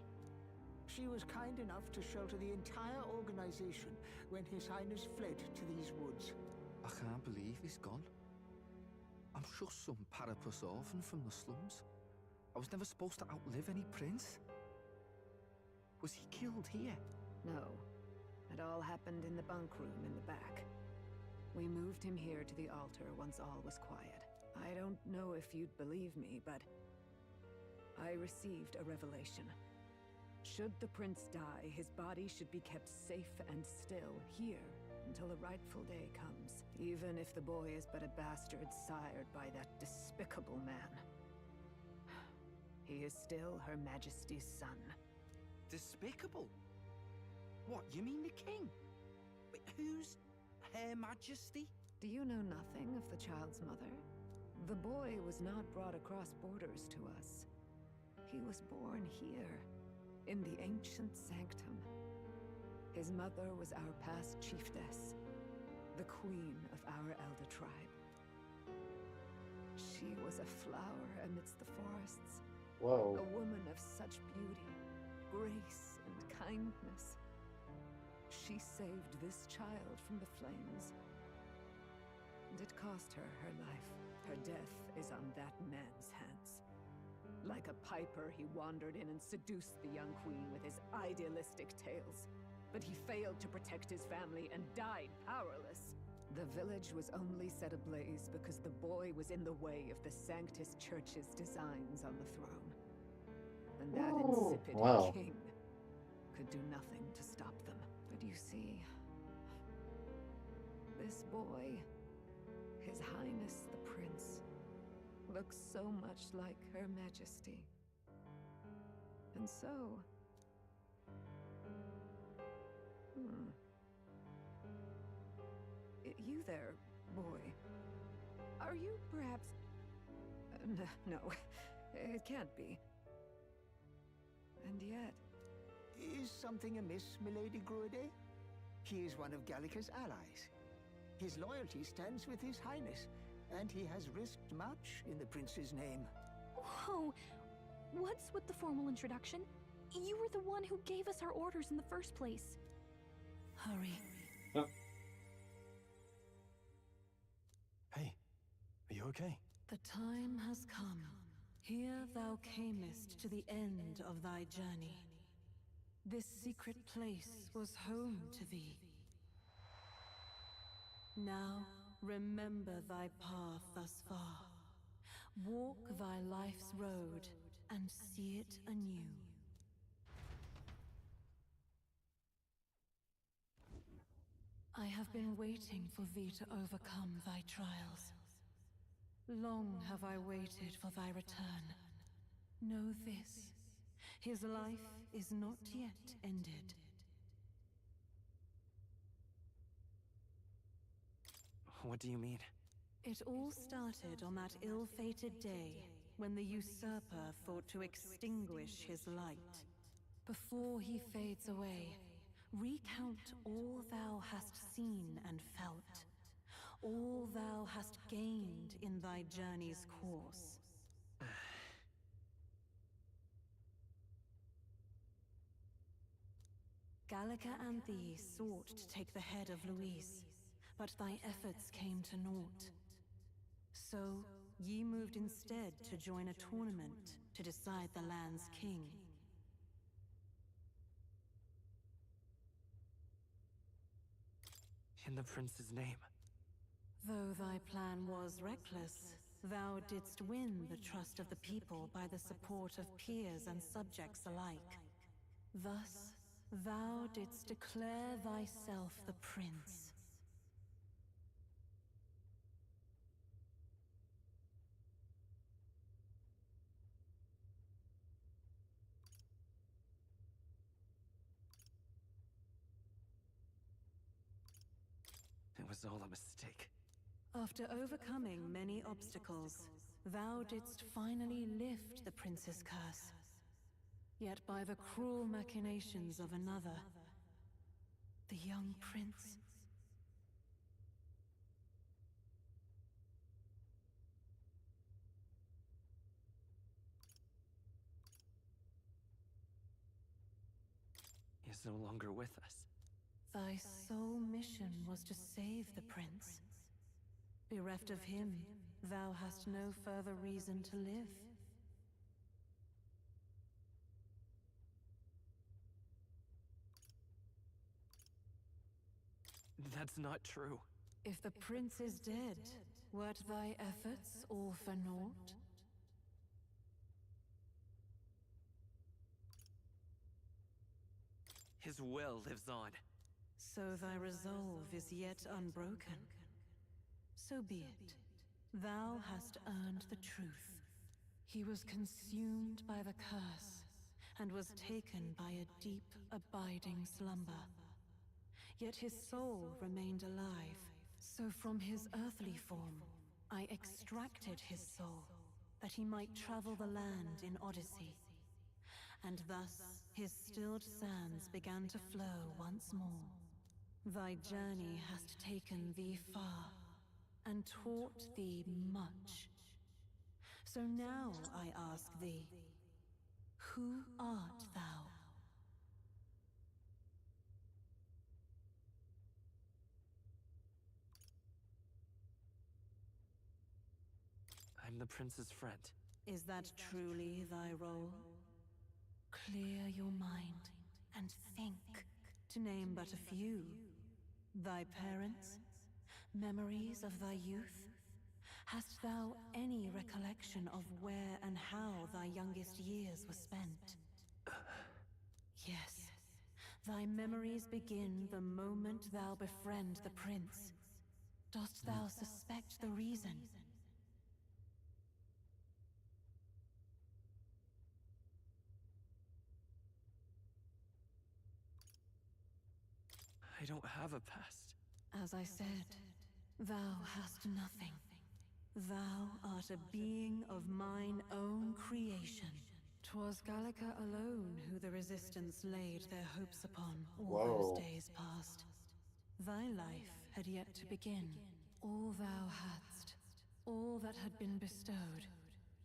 Speaker 16: She was kind enough to shelter the entire organization when His Highness fled to these woods.
Speaker 19: I can't believe he's gone. I'm just some parapus orphan from the slums. I was never supposed to outlive any prince. Was he killed here?
Speaker 10: No, It all happened in the bunk room in the back. We moved him here to the altar once all was quiet. I don't know if you'd believe me, but I received a revelation. Should the prince die, his body should be kept safe and still here until the rightful day comes, even if the boy is but a bastard sired by that despicable man. He is still Her Majesty's son.
Speaker 19: Despicable? What, you mean the king? Wait, who's Her Majesty?
Speaker 10: Do you know nothing of the child's mother? The boy was not brought across borders to us. He was born here, in the ancient sanctum. His mother was our past chiefess, the queen of our elder tribe. She was a flower amidst the forests.
Speaker 1: Whoa.
Speaker 10: A woman of such beauty, grace, and kindness. She saved this child from the flames. And it cost her her life. Her death is on that man's hands. Like a piper, he wandered in and seduced the young queen with his idealistic tales. But he failed to protect his family and died powerless. The village was only set ablaze because the boy was in the way of the Sanctus Church's designs on the throne. And that insipid king could do nothing to stop them. But you see, this boy, His Highness the Prince, looks so much like Her Majesty. And so... You there, boy. Are you perhaps... no, it can't be. And yet...
Speaker 16: Is something amiss, milady Gruede? He is one of Gallica's allies. His loyalty stands with His Highness, and he has risked much in the prince's name.
Speaker 20: Whoa! What's with the formal introduction? You were the one who gave us our orders in the first place.
Speaker 4: Hurry.
Speaker 12: Hey, are you okay?
Speaker 4: The time has come. Here thou camest to the end of thy journey. This secret place was home to thee. Now, remember thy path thus far. Walk thy life's road and see it anew. I have been waiting for thee to overcome thy trials. Long have I waited for thy return. Know this, his life is not yet ended.
Speaker 12: What do you mean?
Speaker 4: It all started on that ill-fated day when the usurper thought to extinguish his light. Before he fades away, recount all thou hast seen and felt, all thou hast gained in thy journey's course. Gallica and thee sought to take the head of Luis, but thy efforts came to naught. So, ye moved instead to join a tournament to decide the land's king.
Speaker 12: In the prince's name.
Speaker 4: Though thy plan was reckless, thou didst win the trust of the people by the support of peers and subjects alike. Thus, thou didst declare thyself the prince.
Speaker 12: It was all a mistake.
Speaker 4: After overcoming many obstacles, thou didst finally lift the prince's curse. Yet by the cruel machinations of another, the young prince...
Speaker 12: He is no longer with us.
Speaker 4: Thy sole mission was to save the prince. Bereft of him, thou hast no further reason to live.
Speaker 12: That's not true.
Speaker 4: If the prince is dead, weren't thy efforts all for naught?
Speaker 12: His will lives on.
Speaker 4: So thy resolve is yet unbroken. So be it. Thou hast earned the truth. He was consumed by the curse, and was taken by a deep, abiding slumber. Yet his soul remained alive, so from his earthly form, I extracted his soul, that he might travel the land in Odyssey. And thus his stilled sands began to flow once more. Thy journey hast taken thee far, and taught thee much. So now I ask thee, who art thou?
Speaker 12: I'm the prince's friend.
Speaker 4: Is that truly thy role? Clear your mind and think, to name but a few. Thy parents? Memories of thy youth? Hast thou any recollection of where and how thy youngest years were spent? Yes, thy memories begin the moment thou befriend the prince. Dost thou suspect the reason?
Speaker 12: I don't have a past.
Speaker 4: As I said, thou hast nothing. Thou art a being of mine own creation. 'Twas Gallica alone who the Resistance laid their hopes upon all those
Speaker 1: Whoa.
Speaker 4: days past. Thy life had yet to begin. All thou hadst, all that had been bestowed,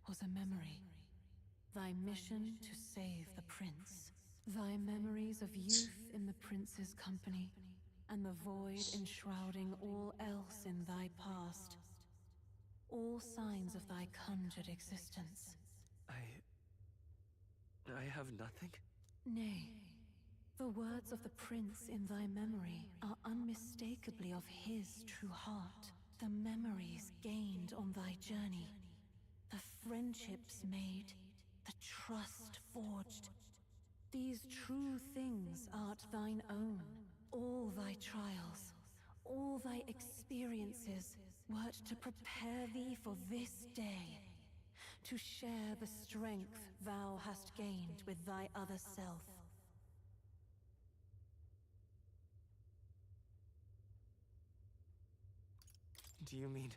Speaker 4: was a memory. Thy mission to save the prince. Thy memories of youth in the prince's company, and the void enshrouding all else in thy past. All signs of thy conjured existence.
Speaker 12: I have nothing?
Speaker 4: Nay, the words of the prince in thy memory are unmistakably of his true heart. The memories gained on thy journey, the friendships made, the trust forged. These true things art thine own. All thy trials, all thy experiences, wert to prepare thee for this day. To share the strength thou hast gained with thy other self.
Speaker 12: Do you mean...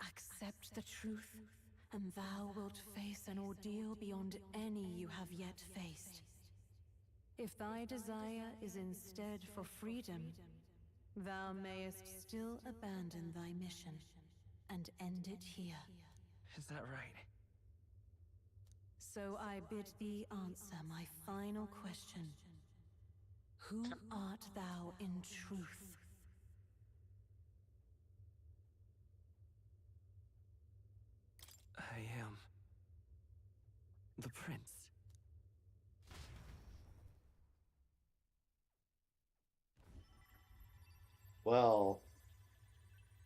Speaker 4: Accept the truth, and thou wilt face an ordeal beyond any you have yet faced. If thy desire is instead for freedom, thou mayest still abandon thy mission, and end it here.
Speaker 12: Is that right?
Speaker 4: So I bid thee answer my final question. Who art thou in truth?
Speaker 12: I am... the prince.
Speaker 1: Well...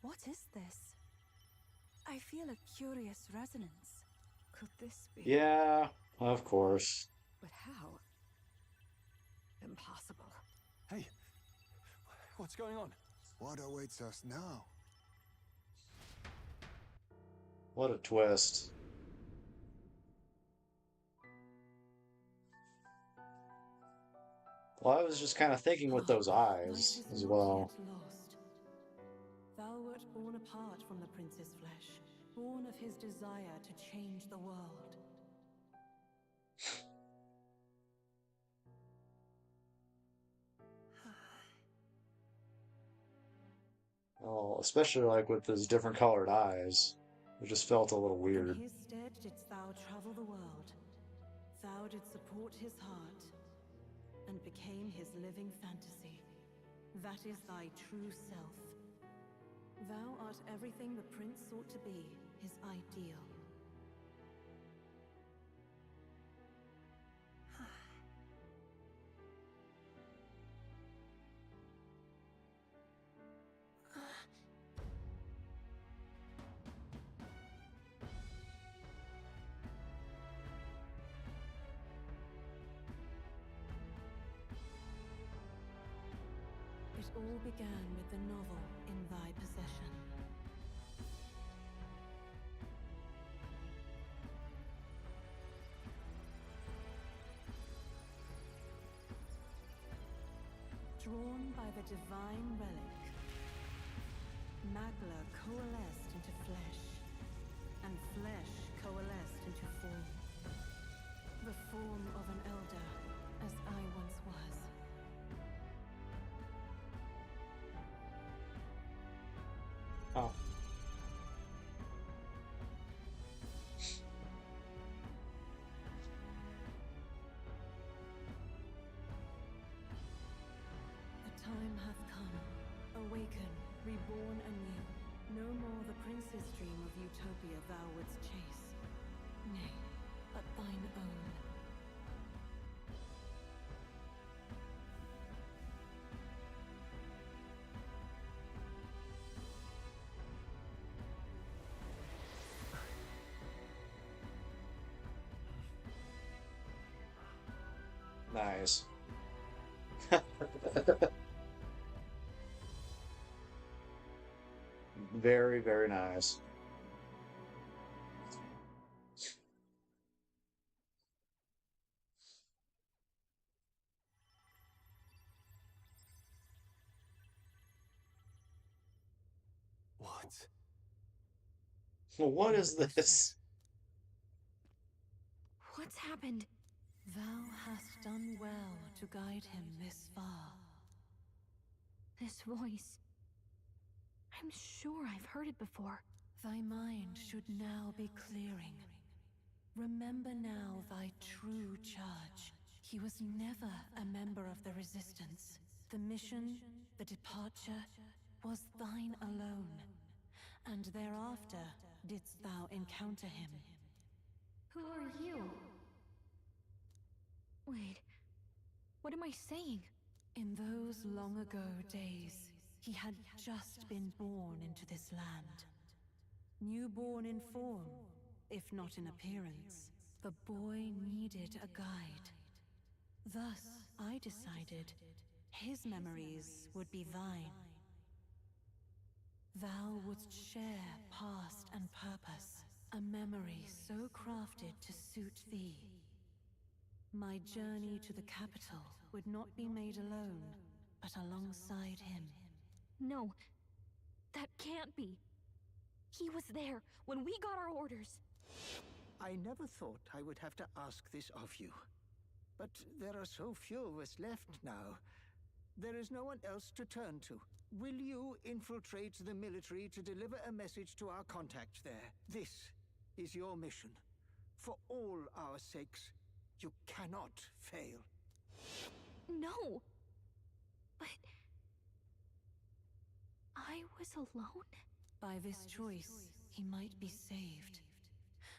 Speaker 9: What is this? I feel a curious resonance. Could this be?
Speaker 1: Yeah, of course.
Speaker 9: But how? Impossible.
Speaker 5: Hey, what's going on?
Speaker 7: What awaits us now?
Speaker 1: What a twist. Well, I was just kind of thinking with those eyes as well.
Speaker 4: Thou wert born apart from the prince's flesh, born of his desire to change the world.
Speaker 1: Oh, especially like with those different colored eyes. It just felt a little
Speaker 4: In
Speaker 1: weird.
Speaker 4: his stead didst thou travel the world. thou did support his heart, and became his living fantasy. That is thy true self. Thou art everything the prince sought to be, his ideal. It all began with the novel in thy possession. Drawn by the divine relic, Magla coalesced into flesh, and flesh coalesced into form. The form of an elder, as I once was.
Speaker 1: Oh.
Speaker 4: The time hath come. Awaken, reborn anew. No more the prince's dream of utopia thou wouldst chase. Nay, but thine own.
Speaker 1: Nice. Very, very nice.
Speaker 5: What?
Speaker 1: What is this?
Speaker 3: What's happened?
Speaker 4: Thou hast done well to guide him this far.
Speaker 3: This voice. I'm sure I've heard it before.
Speaker 4: Thy mind should now be clearing. Remember now thy true charge. He was never a member of the Resistance. The mission, the departure, was thine alone. And thereafter didst thou encounter him.
Speaker 3: Who are you? Wait, what am I saying?
Speaker 4: In those long ago days, he had just been born into this land. Newborn in form, if not in appearance, the boy needed a guide. Thus, I decided his memories would be thine. Thou wouldst share past and purpose, a memory so crafted to suit thee. My journey to the capital would not be made alone, but alongside him.
Speaker 3: No, that can't be. He was there when we got our orders.
Speaker 16: I never thought I would have to ask this of you. But there are so few of us left now. There is no one else to turn to. Will you infiltrate the military to deliver a message to our contact there? This is your mission. For all our sakes, you cannot fail.
Speaker 3: No. But I was alone?
Speaker 4: By this choice, he might be saved.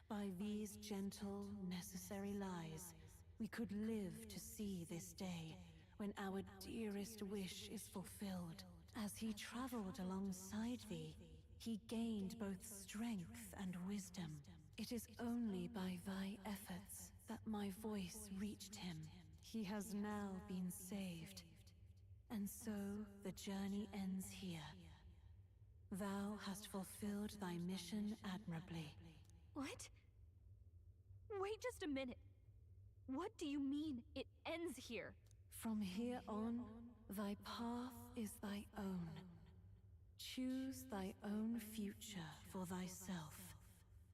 Speaker 4: By these gentle, necessary lies, we could live to see this day, when our dearest wish is fulfilled. As he traveled alongside thee, he gained both strength and wisdom. It is only by thy efforts that my voice reached him. He has now been saved. And so the journey ends here. Thou hast fulfilled thy mission admirably.
Speaker 3: What? Wait just a minute. What do you mean, it ends here?
Speaker 4: From here on, thy path is thy own. Choose thy own future for thyself,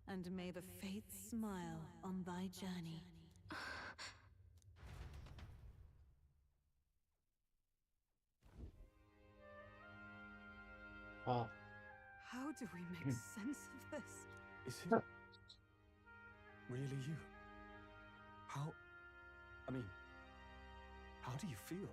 Speaker 4: and may the fates smile on thy journey.
Speaker 1: Oh.
Speaker 10: How do we make sense of this?
Speaker 5: Is it really you? How
Speaker 2: mean, how do you feel?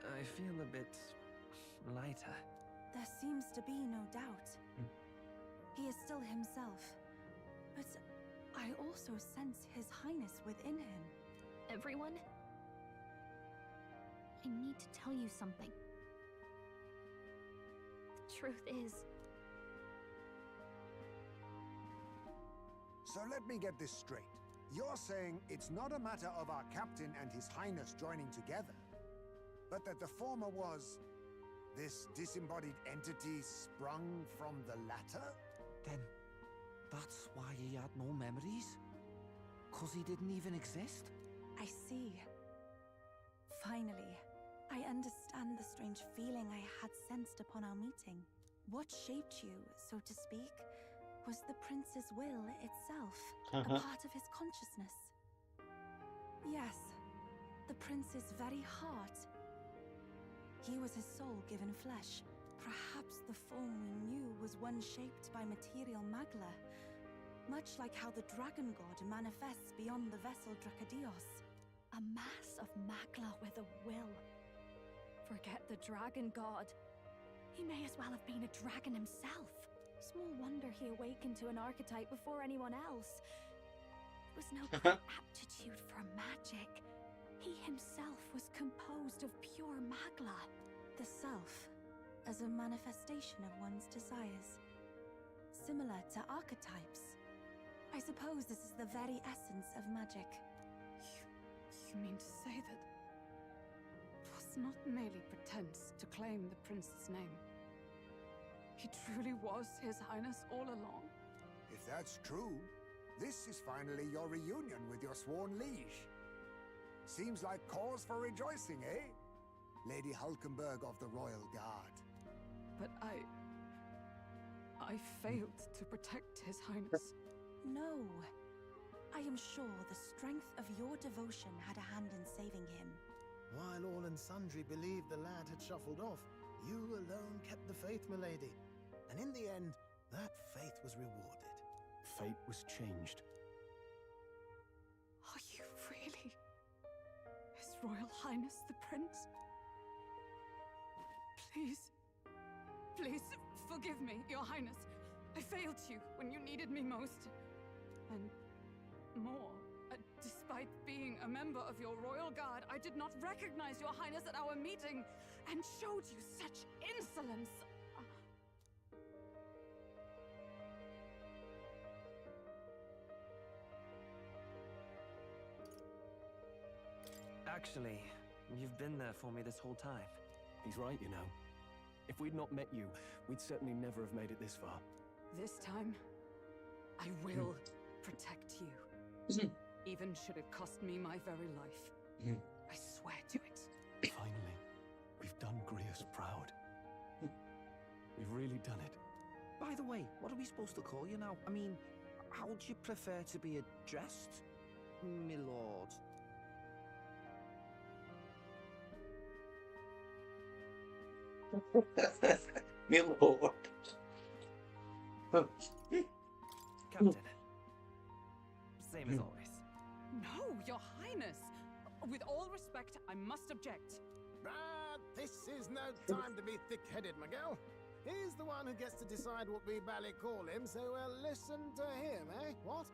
Speaker 12: I feel a bit lighter.
Speaker 9: There seems to be no doubt. He is still himself. But I also sense His Highness within him.
Speaker 3: Everyone? I need to tell you something. The truth is...
Speaker 7: So let me get this straight. You're saying it's not a matter of our captain and His Highness joining together, but that the former was this disembodied entity sprung from the latter?
Speaker 19: Then that's why he had no memories? 'Cause he didn't even exist?
Speaker 9: I see. Finally, I understand the strange feeling I had sensed upon our meeting. What shaped you, so to speak, was the prince's will itself, a part of his consciousness. Yes, the prince's very heart. He was his soul given flesh. Perhaps the form we knew was one shaped by material magla, much like how the dragon god manifests beyond the vessel Drakadios.
Speaker 3: A mass of magla with a will. Forget the dragon god. He may as well have been a dragon himself. Small wonder he awakened to an archetype before anyone else. It was no great aptitude for magic. He himself was composed of pure magla.
Speaker 9: The self, as a manifestation of one's desires. Similar to archetypes. I suppose this is the very essence of magic.
Speaker 10: You mean to say that it was not merely pretense to claim the prince's name? He truly was His Highness all along?
Speaker 7: If that's true, this is finally your reunion with your sworn liege. Seems like cause for rejoicing, eh? Lady Hulkenberg of the Royal Guard.
Speaker 10: But I failed to protect His Highness.
Speaker 9: No. I am sure the strength of your devotion had a hand in saving him.
Speaker 6: While all and sundry believed the lad had shuffled off, you alone kept the faith, milady. And in the end, that faith was rewarded.
Speaker 2: Fate was changed.
Speaker 10: Are you really His Royal Highness the Prince? Please, forgive me, Your Highness. I failed you when you needed me most. And more, despite being a member of your Royal Guard, I did not recognize Your Highness at our meeting and showed you such insolence.
Speaker 12: Actually, you've been there for me this whole time.
Speaker 2: He's right, you know. If we'd not met you, we'd certainly never have made it this far.
Speaker 10: This time, I will protect you. Even should it cost me my very life. I swear to it.
Speaker 2: Finally, we've done Grius proud. We've really done it.
Speaker 19: By the way, what are we supposed to call you now? I mean, how would you prefer to be addressed, my lord?
Speaker 1: My lord.
Speaker 12: Captain. Same as always.
Speaker 10: No, Your Highness! With all respect, I must object.
Speaker 6: This is no time to be thick-headed, Miguel. He's the one who gets to decide what we bally call him, so we'll listen to him, eh? What?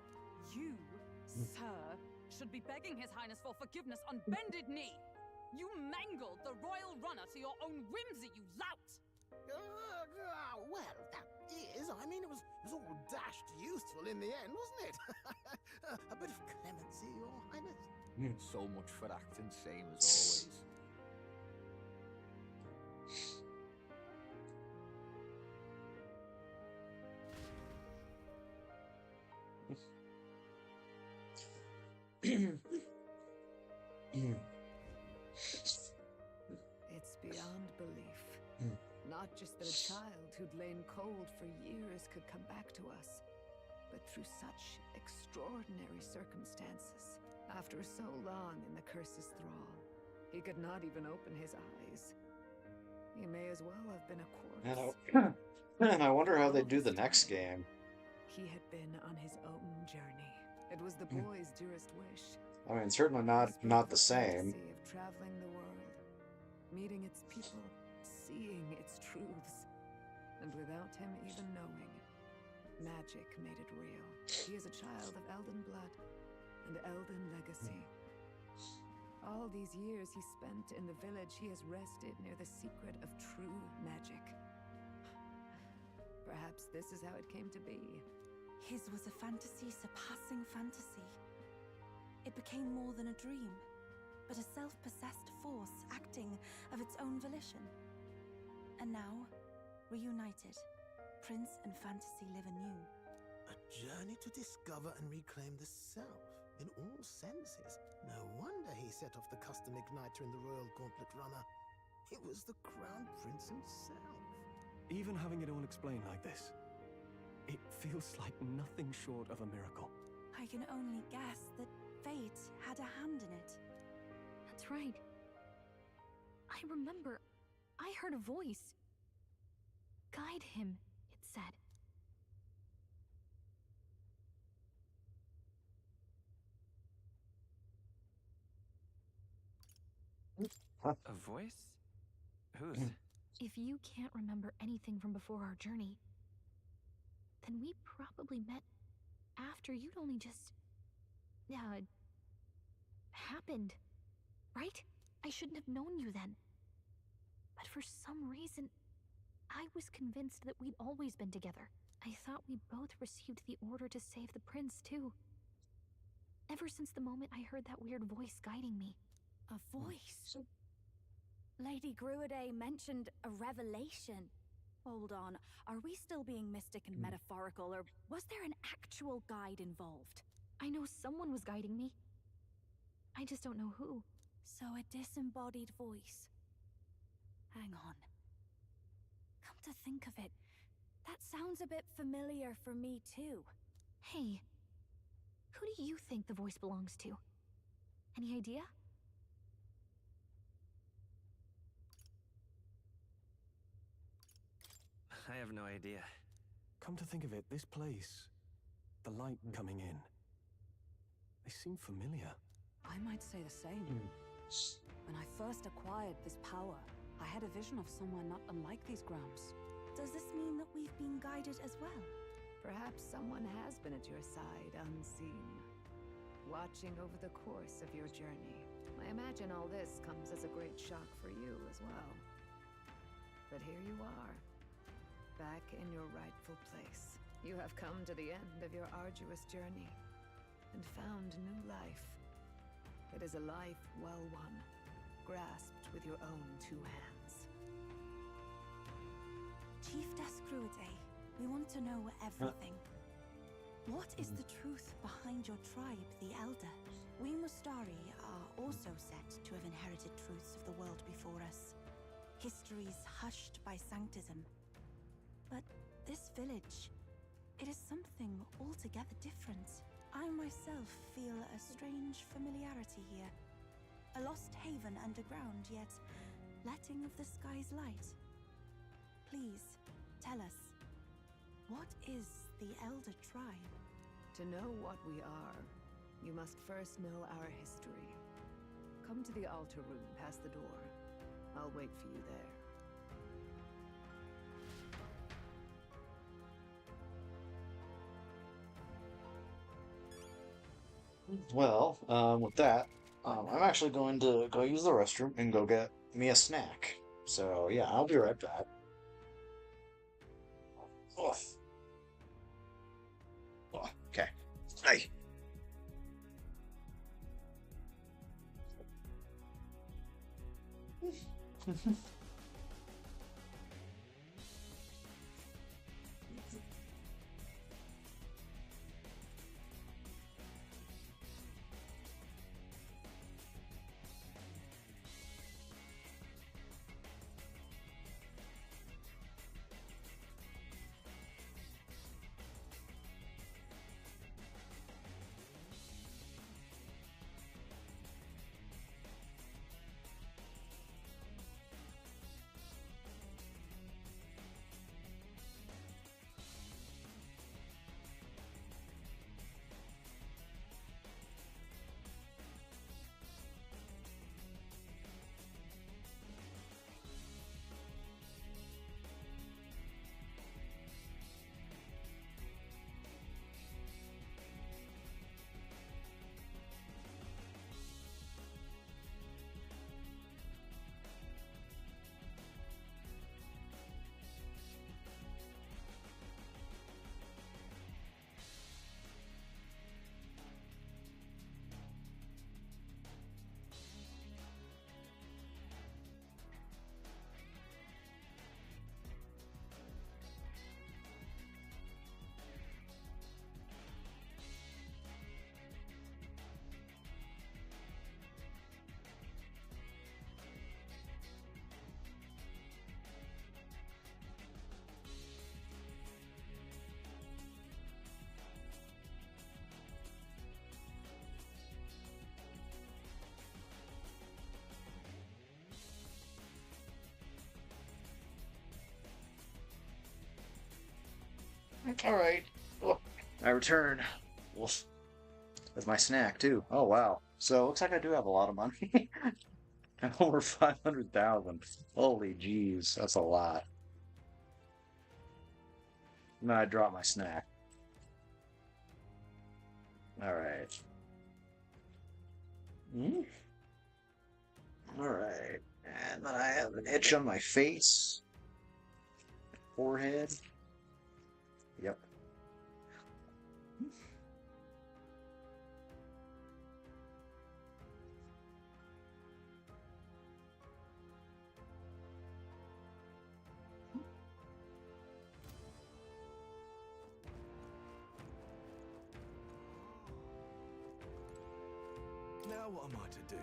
Speaker 10: You, sir, should be begging His Highness for forgiveness on bended knee. You mangled the royal runner to your own whimsy, you lout!
Speaker 6: Well, that is, I mean, it was all dashed useful in the end, wasn't it? A bit of clemency, Your Highness.
Speaker 19: So much for acting same as always.
Speaker 10: It's beyond belief. Not just that a child who'd lain cold for years could come back to us, but through such extraordinary circumstances. After so long in the curse's thrall, he could not even open his eyes. He may as well have been a
Speaker 1: And
Speaker 10: corpse.
Speaker 1: and I wonder how they do the next game.
Speaker 10: He had been on his own journey. It was the boy's dearest wish.
Speaker 1: I mean, certainly not the same.
Speaker 10: Fantasy of traveling the world, meeting its people, seeing its truths. And without him even knowing, magic made it real. He is a child of Elden blood and Elden legacy. All these years he spent in the village, he has rested near the secret of true magic. Perhaps this is how it came to be.
Speaker 9: His was a fantasy surpassing fantasy. It became more than a dream, but a self-possessed force acting of its own volition. And now, reunited, Prince and fantasy live anew.
Speaker 6: A journey to discover and reclaim the self, in all senses. No wonder he set off the custom igniter in the Royal Gauntlet Runner. It was the Crown Prince himself.
Speaker 2: Even having it all explained like this, it feels like nothing short of a miracle.
Speaker 9: I can only guess that fate had a hand in it.
Speaker 3: That's right. I remember. I heard a voice. Guide him, it said.
Speaker 12: A voice? Whose?
Speaker 3: If you can't remember anything from before our journey, then we probably met after you'd only just... happened, right? I shouldn't have known you then. But for some reason, I was convinced that we'd always been together. I thought we both received the order to save the prince, too. Ever since the moment I heard that weird voice guiding me.
Speaker 15: A voice? Lady Gruade mentioned a revelation. Hold on, are we still being mystic and metaphorical, or was there an actual guide involved?
Speaker 3: I know someone was guiding me. I just don't know who.
Speaker 15: So a disembodied voice. Hang on. Come to think of it, that sounds a bit familiar for me too.
Speaker 3: Hey, who do you think the voice belongs to? Any idea?
Speaker 12: I have no idea.
Speaker 2: Come to think of it, this place, the light coming in, they seem familiar.
Speaker 10: I might say the same. When I first acquired this power, I had a vision of someone not unlike these grounds.
Speaker 9: Does this mean that we've been guided as well?
Speaker 10: Perhaps someone has been at your side unseen, watching over the course of your journey. I imagine all this comes as a great shock for you as well. But here you are, back in your rightful place. You have come to the end of your arduous journey and found new life. It is a life well won, grasped with your own two hands.
Speaker 9: Chiefess Gruade, we want to know everything. What is the truth behind your tribe, the Elder? We Mustari are also said to have inherited truths of the world before us. Histories hushed by sanctism. But this village, it is something altogether different. I myself feel a strange familiarity here. A lost haven underground, yet letting of the sky's light. Please, tell us, what is the Elder Tribe?
Speaker 10: To know what we are, you must first know our history. Come to the altar room past the door. I'll wait for you there.
Speaker 1: Well, with that, I'm actually going to go use the restroom and go get me a snack. So, yeah, I'll be right back. Oh. Oh, okay. Hey. Alright. Oh, I return. With my snack, too. Oh, wow. So, looks like I do have a lot of money. Over 500,000. Holy jeez, that's a lot. And then I dropped my snack. Alright. Alright. And then I have an itch on my face. Forehead. Yep.
Speaker 2: Now what am I to do?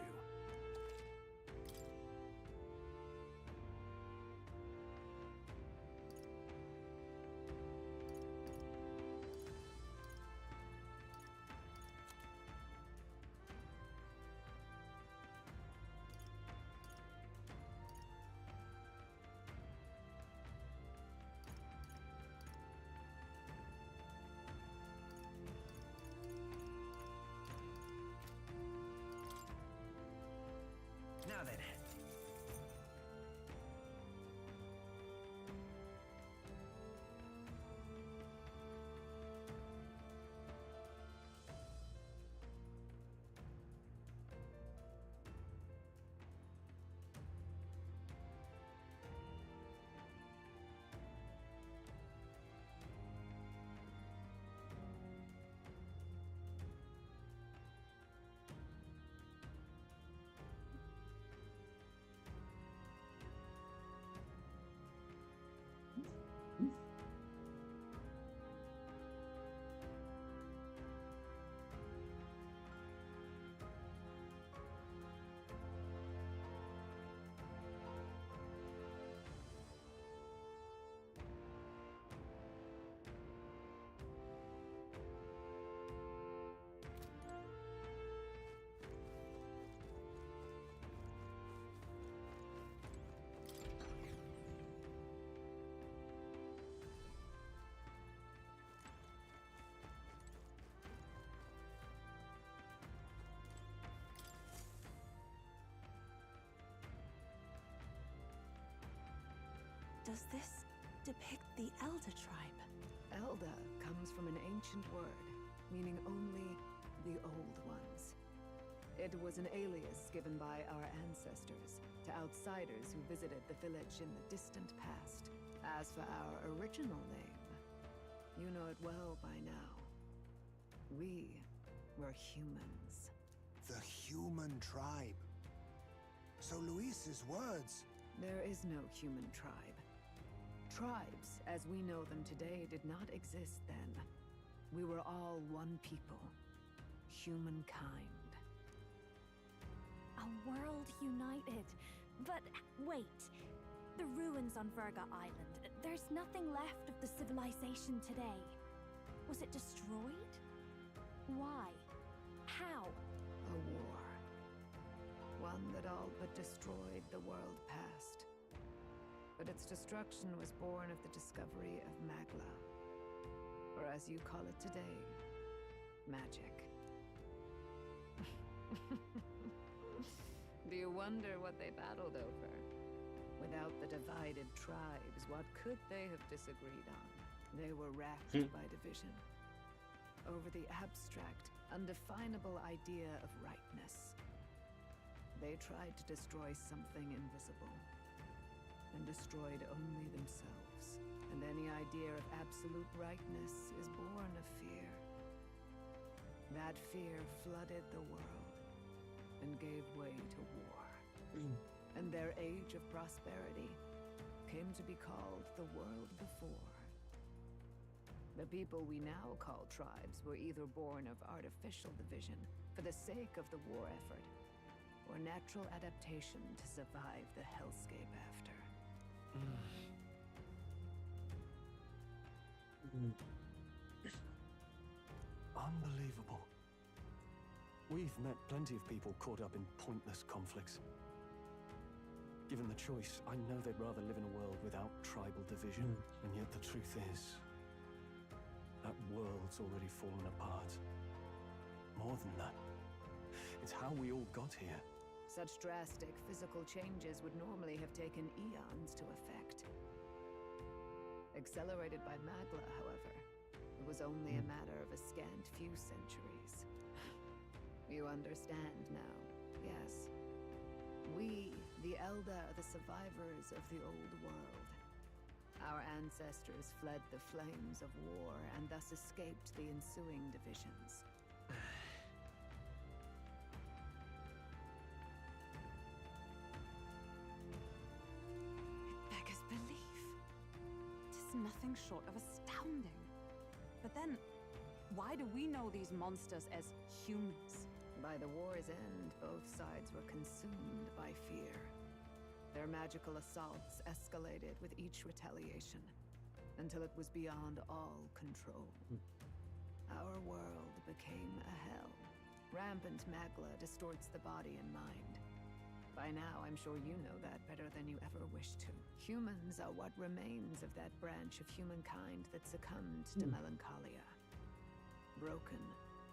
Speaker 12: Now then.
Speaker 9: Does this depict the Elder tribe?
Speaker 10: Elder comes from an ancient word, meaning only the old ones. It was an alias given by our ancestors to outsiders who visited the village in the distant past. As for our original name, you know it well by now. We were humans.
Speaker 7: The human tribe. So Luis's words...
Speaker 10: There is no human tribe. Tribes, as we know them today, did not exist then. We were all one people. Humankind.
Speaker 3: A world united. But wait. The ruins on Virga Island. There's nothing left of the civilization today. Was it destroyed? Why? How?
Speaker 10: A war. One that all but destroyed the world past. But its destruction was born of the discovery of Magla. Or as you call it today, magic. Do you wonder what they battled over? Without the divided tribes, what could they have disagreed on? They were racked by division. Over the abstract, undefinable idea of rightness. They tried to destroy something invisible, and destroyed only themselves. And any idea of absolute rightness is born of fear. That fear flooded the world, and gave way to war. And their age of prosperity came to be called the world before. The people we now call tribes were either born of artificial division for the sake of the war effort, or natural adaptation to survive the hellscape after.
Speaker 2: Unbelievable. We've met plenty of people caught up in pointless conflicts. Given the choice, I know they'd rather live in a world without tribal division. And yet the truth is, That world's already fallen apart. More than that, it's how we all got here.
Speaker 10: Such drastic physical changes would normally have taken eons to effect. Accelerated by Magla, however, it was only a matter of a scant few centuries. You understand now, yes? We, the Elder, are the survivors of the old world. Our ancestors fled the flames of war and thus escaped the ensuing divisions. It beggars belief. It is nothing short of astounding. But then, why do we know these monsters as humans? By the war's end, both sides were consumed by fear. Their magical assaults escalated with each retaliation, until it was beyond all control. Our world became a hell. Rampant Magla distorts the body and mind. By now, I'm sure you know that better than you ever wished to. Humans are what remains of that branch of humankind that succumbed to melancholia. Broken,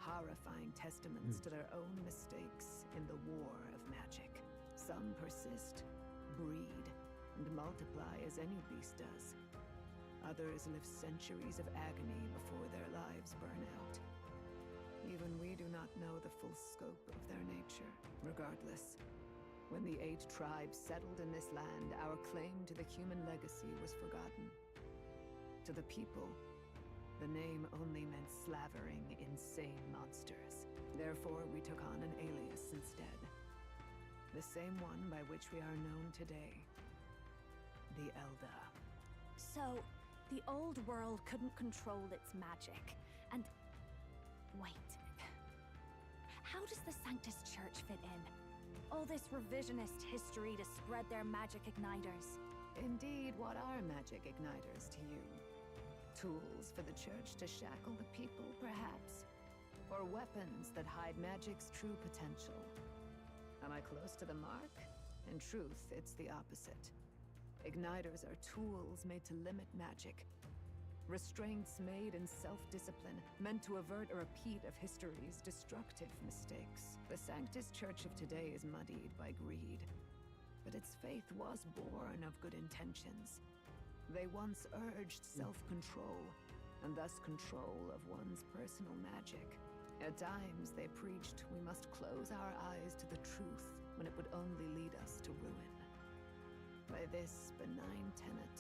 Speaker 10: horrifying testaments to their own mistakes in the war of magic. Some persist, breed, and multiply as any beast does. Others live centuries of agony before their lives burn out. Even we do not know the full scope of their nature. Regardless, when the 8 tribes settled in this land, our claim to the human legacy was forgotten. To the people, the name only meant slavering, insane monsters. Therefore, we took on an alias instead. The same one by which we are known today. The Elder.
Speaker 15: So, the old world couldn't control its magic, and... Wait. How does the Sanctus Church fit in? All this revisionist history to spread their magic igniters.
Speaker 10: Indeed, what are magic igniters to you? Tools for the church to shackle the people, perhaps? Or weapons that hide magic's true potential? Am I close to the mark? In truth, it's the opposite. Igniters are tools made to limit magic. Restraints made in self-discipline, meant to avert a repeat of history's destructive mistakes. The Sanctus Church of today is muddied by greed. But its faith was born of good intentions. They once urged self-control, and thus control of one's personal magic. At times, they preached we must close our eyes to the truth when it would only lead us to ruin. By this benign tenet,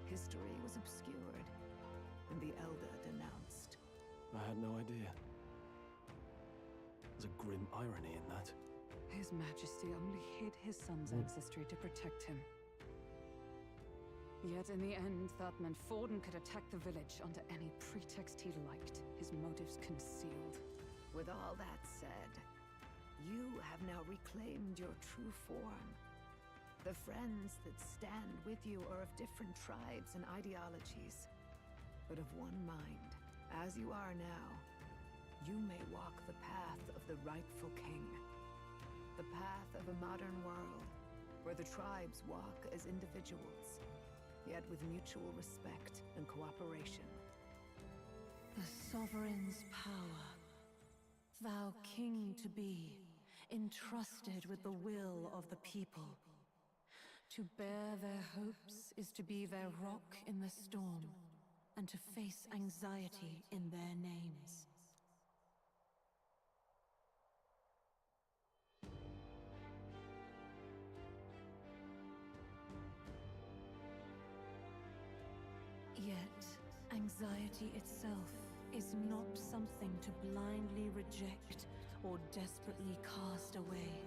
Speaker 10: history was obscured, and the Elder denounced.
Speaker 2: I had no idea. There's a grim irony in that.
Speaker 10: His Majesty only hid his son's ancestry to protect him. Yet in the end, that meant Forden could attack the village under any pretext he liked, his motives concealed. With all that said, you have now reclaimed your true form. The friends that stand with you are of different tribes and ideologies, but of one mind. As you are now, you may walk the path of the rightful king. The path of a modern world, where the tribes walk as individuals, yet with mutual respect and cooperation.
Speaker 4: The sovereign's power, thou king to be, entrusted with the will of the people. To bear their hopes is to be their rock in the storm, and to face anxiety in their names. Yet, anxiety itself is not something to blindly reject or desperately cast away.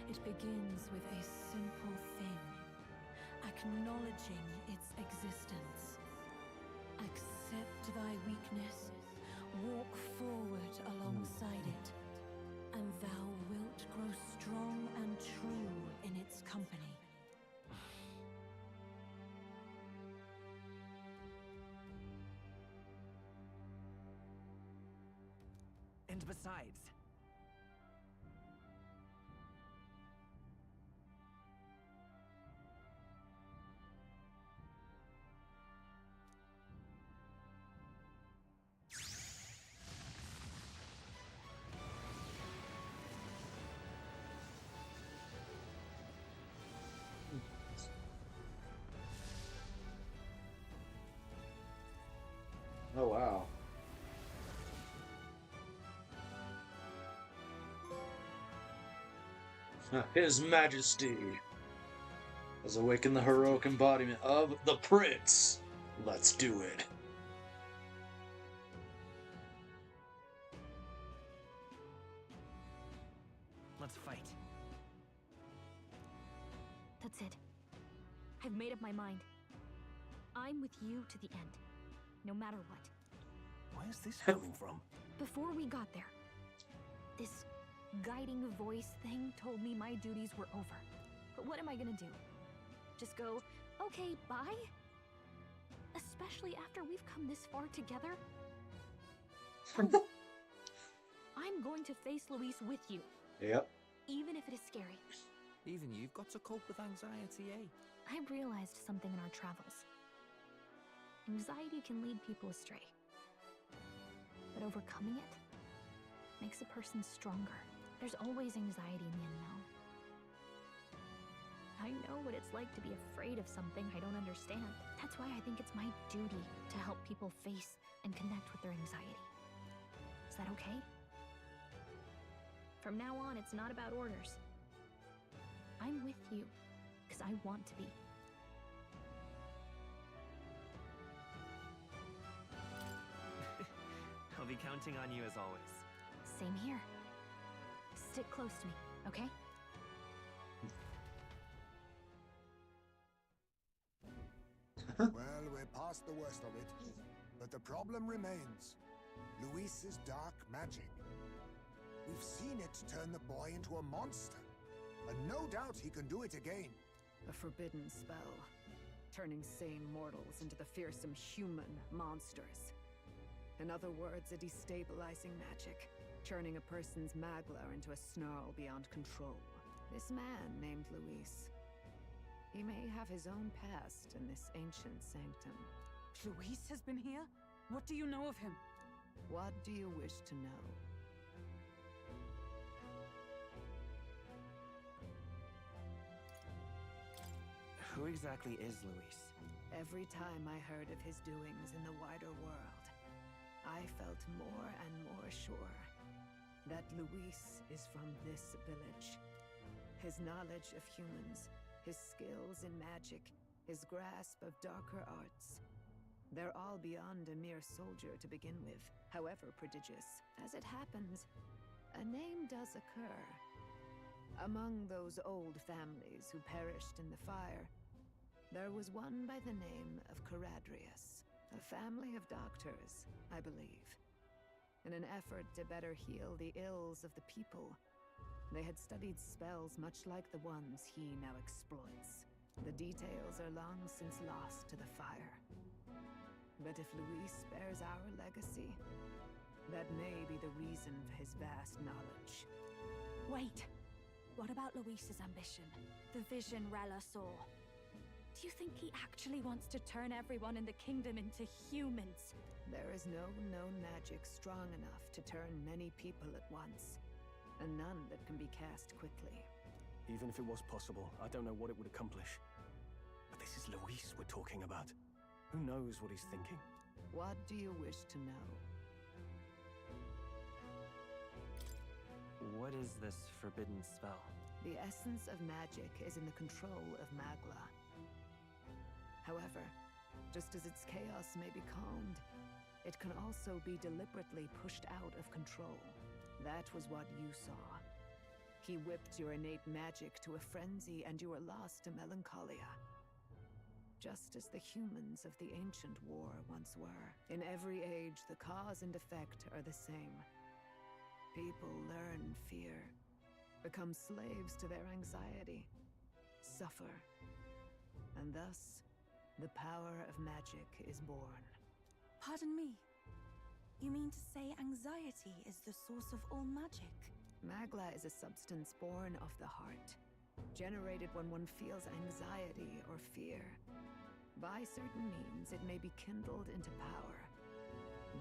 Speaker 4: It begins with a simple thing, acknowledging its existence. Accept thy weakness, walk forward alongside it, and thou wilt grow strong and true in its company.
Speaker 12: And besides,
Speaker 1: Oh wow. His Majesty has awakened the heroic embodiment of the Prince. Let's do it.
Speaker 12: Let's fight.
Speaker 3: That's it. I've made up my mind. I'm with you to the end, no matter what.
Speaker 2: Where's this coming from?
Speaker 3: Before we got there, this guiding voice thing told me my duties were over. But what am I gonna do? Just go, okay, bye? Especially after we've come this far together? I'm going to face Luis with you.
Speaker 1: Yep.
Speaker 3: Even if it is scary.
Speaker 19: Even you've got to cope with anxiety, eh?
Speaker 3: I realized something in our travels. Anxiety can lead people astray. But overcoming it makes a person stronger. There's always anxiety in the unknown. I know what it's like to be afraid of something I don't understand. That's why I think it's my duty to help people face and connect with their anxiety. Is that okay? From now on, it's not about orders. I'm with you, because I want to be.
Speaker 12: I'll be counting on you as always.
Speaker 3: Same here. Stick close to me, okay?
Speaker 7: Well, we're past the worst of it. But the problem remains. Luis's dark magic. We've seen it turn the boy into a monster. And no doubt he can do it again.
Speaker 10: A forbidden spell, turning sane mortals into the fearsome human monsters. In other words, a destabilizing magic, turning a person's magla into a snarl beyond control. This man named Luis. He may have his own past in this ancient sanctum.
Speaker 4: Luis has been here? What do you know of him?
Speaker 10: What do you wish to know?
Speaker 12: Who exactly is Luis?
Speaker 10: Every time I heard of his doings in the wider world, I felt more and more sure that Luis is from this village. His knowledge of humans, his skills in magic, his grasp of darker arts. They're all beyond a mere soldier to begin with, however prodigious. As it happens, a name does occur. Among those old families who perished in the fire, there was one by the name of Caradrius, a family of doctors, I believe. In an effort to better heal the ills of the people, they had studied spells much like the ones he now exploits. The details are long since lost to the fire. But if Luis bears our legacy, that may be the reason for his vast knowledge.
Speaker 15: Wait! What about Luis's ambition? The vision Rella saw? Do you think he actually wants to turn everyone in the kingdom into humans?
Speaker 10: There is no known magic strong enough to turn many people at once, and none that can be cast quickly.
Speaker 2: Even if it was possible, I don't know what it would accomplish. But this is Luis we're talking about. Who knows what he's thinking?
Speaker 10: What do you wish to know?
Speaker 12: What is this forbidden spell?
Speaker 10: The essence of magic is in the control of Magla. However, just as its chaos may be calmed, it can also be deliberately pushed out of control. That was what you saw. He whipped your innate magic to a frenzy and you were lost to melancholia. Just as the humans of the ancient war once were. In every age, the cause and effect are the same. People learn fear, become slaves to their anxiety, suffer, and thus, the power of magic is born.
Speaker 9: Pardon me. You mean to say anxiety is the source of all magic?
Speaker 10: Magla is a substance born of the heart, generated when one feels anxiety or fear. By certain means, it may be kindled into power.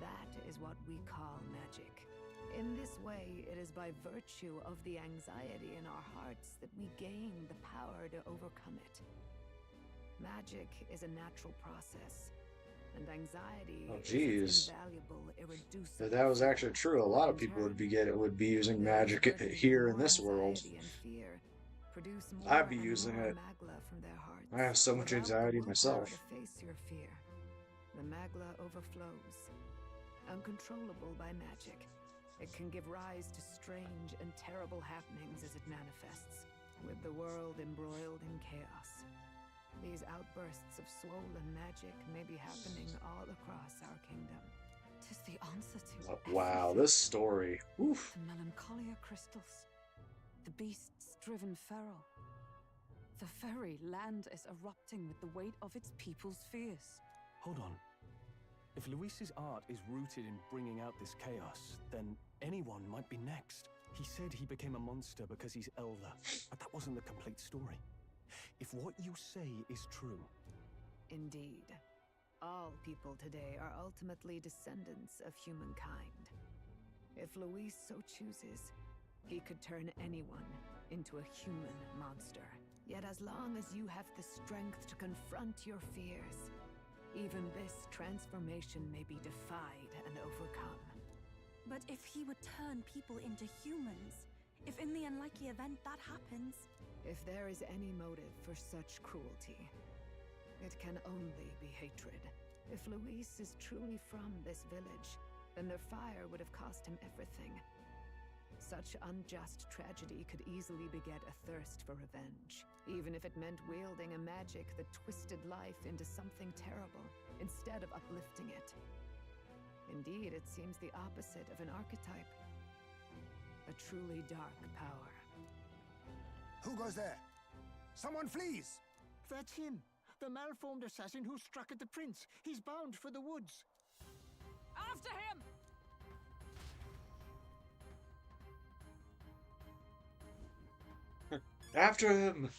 Speaker 10: That is what we call magic. In this way, it is by virtue of the anxiety in our hearts that we gain the power to overcome it. Magic is a natural process, And anxiety
Speaker 1: Oh,
Speaker 10: is its
Speaker 1: geez.
Speaker 10: invaluable,
Speaker 1: If
Speaker 10: irreducible
Speaker 1: that was
Speaker 10: fuel.
Speaker 1: actually true, a lot of
Speaker 10: In
Speaker 1: people
Speaker 10: turn,
Speaker 1: would be using
Speaker 10: those
Speaker 1: magic
Speaker 10: burdened with
Speaker 1: here in
Speaker 10: more
Speaker 1: this world.
Speaker 10: anxiety and fear produce
Speaker 1: I'd
Speaker 10: more
Speaker 1: be
Speaker 10: and
Speaker 1: using
Speaker 10: more
Speaker 1: it.
Speaker 10: magla from their hearts.
Speaker 1: I have so much
Speaker 10: without the
Speaker 1: anxiety
Speaker 10: willpower
Speaker 1: myself.
Speaker 10: to face your fear. The magla overflows. Uncontrollable by magic, it can give rise to strange and terrible happenings as it manifests, with the world embroiled in chaos. These outbursts of swollen magic may be happening all across our kingdom. 'Tis the answer to
Speaker 1: Wow,
Speaker 10: everything.
Speaker 1: this story. Oof.
Speaker 10: The melancholia crystals. The beasts driven feral. The very land is erupting with the weight of its people's fears.
Speaker 2: Hold on. If Luis's art is rooted in bringing out this chaos, then anyone might be next. He said he became a monster because he's elder, but that wasn't the complete story. If what you say is true...
Speaker 10: Indeed. All people today are ultimately descendants of humankind. If Luis so chooses, he could turn anyone into a human monster. Yet as long as you have the strength to confront your fears, even this transformation may be defied and overcome.
Speaker 9: But if he would turn people into humans, if in the unlikely event that happens...
Speaker 10: If there is any motive for such cruelty, it can only be hatred. If Luis is truly from this village, then their fire would have cost him everything. Such unjust tragedy could easily beget a thirst for revenge, even if it meant wielding a magic that twisted life into something terrible, instead of uplifting it. Indeed, it seems the opposite of an archetype. A truly dark power.
Speaker 7: Who goes there? Someone flees!
Speaker 16: That's him. The malformed assassin who struck at the prince. He's bound for the woods.
Speaker 15: After him!
Speaker 1: After him!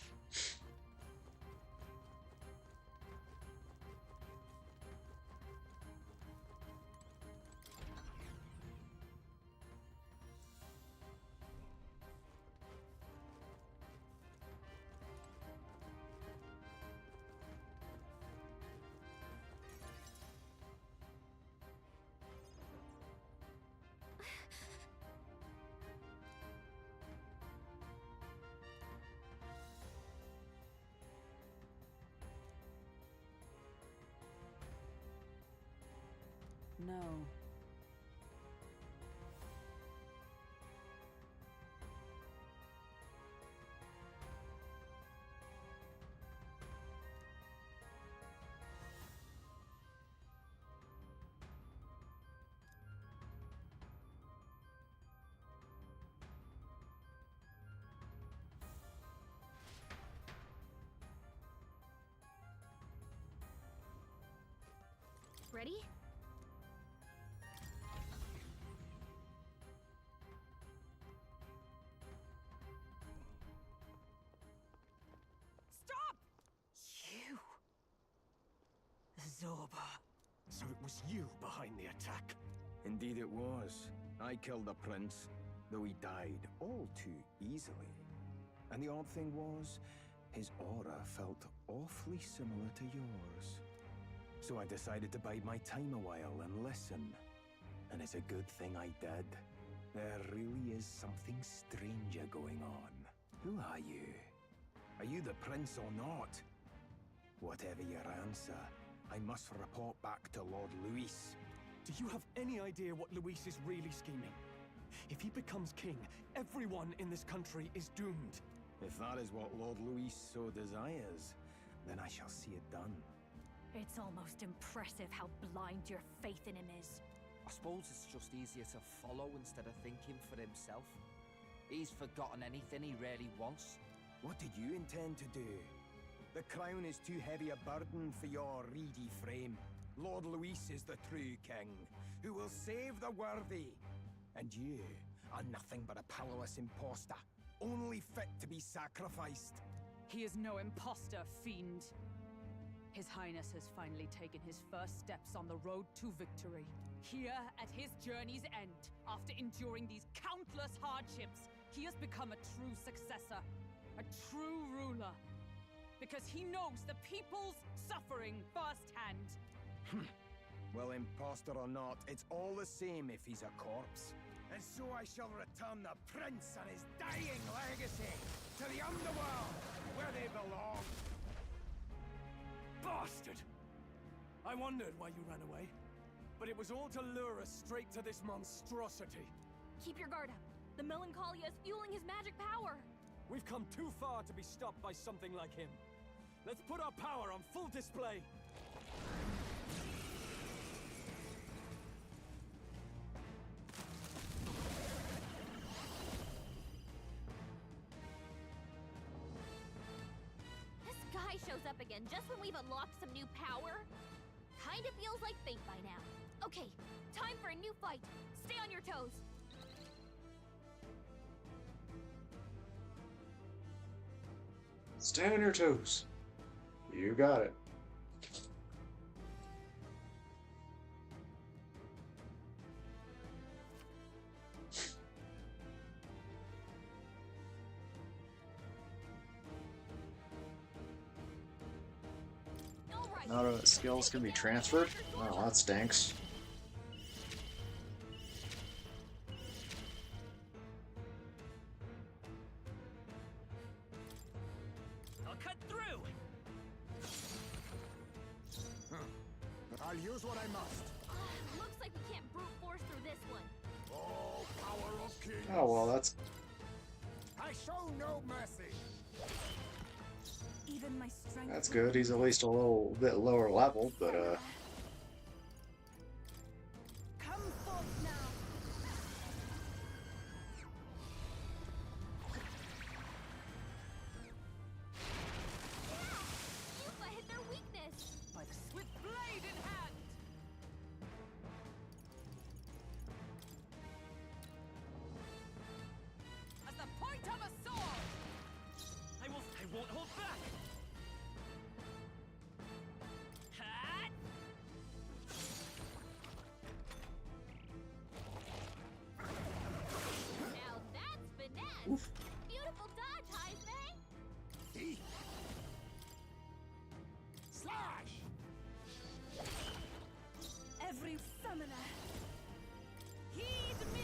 Speaker 10: No.
Speaker 3: Ready?
Speaker 15: Stop!
Speaker 2: You! Zorba. So it was you behind the attack?
Speaker 21: Indeed it was. I killed the prince, though he died all too easily. And the odd thing was, his aura felt awfully similar to yours. So I decided to bide my time a while and listen. And it's a good thing I did. There really is something stranger going on. Who are you? Are you the prince or not? Whatever your answer, I must report back to Lord Luis.
Speaker 2: Do you have any idea what Luis is really scheming? If he becomes king, everyone in this country is doomed.
Speaker 21: If that is what Lord Luis so desires, then I shall see it done.
Speaker 15: It's almost impressive how blind your faith in him is.
Speaker 22: I suppose it's just easier to follow instead of thinking for himself. He's forgotten anything he really wants.
Speaker 21: What did you intend to do? The crown is too heavy a burden for your reedy frame. Lord Luis is the true king, who will save the worthy. And you are nothing but a powerless imposter, only fit to be sacrificed.
Speaker 10: He is no imposter, fiend. His Highness has finally taken his first steps on the road to victory. Here, at his journey's end, after enduring these countless hardships, he has become a true successor, a true ruler. Because he knows the people's suffering firsthand.
Speaker 21: Well, imposter or not, it's all the same if he's a corpse.
Speaker 18: And so I shall return the prince and his dying legacy to the underworld, where they belong.
Speaker 17: Bastard! I wondered why you ran away, but it was all to lure us straight to this monstrosity.
Speaker 15: Keep your guard up. The Melancholia is fueling his magic power.
Speaker 17: We've come too far to be stopped by something like him. Let's put our power on full display.
Speaker 3: This guy shows up again just when we've unlocked some new power. Kinda feels like fate by now. Okay, time for a new fight. Stay on your toes.
Speaker 1: Stay on your toes. You got it. None of the skills can be transferred? Oh, that stinks.
Speaker 17: I'll cut through!
Speaker 7: I'll use what I must.
Speaker 3: Looks like we can't brute force through this one.
Speaker 7: Oh, power of kings!
Speaker 1: Oh, well, that's...
Speaker 7: I show no mercy!
Speaker 9: Even my strength.
Speaker 1: That's good. He's at least a little bit lower level, but,
Speaker 9: Come forth now.
Speaker 3: Yufa hit their weakness.
Speaker 10: By the swift blade in hand! As the point of a sword!
Speaker 17: I won't hold back!
Speaker 10: Hat!
Speaker 3: Now that's finesse. Beautiful dodge, Heisme.
Speaker 7: Slash!
Speaker 9: Every summoner.
Speaker 10: Heed me!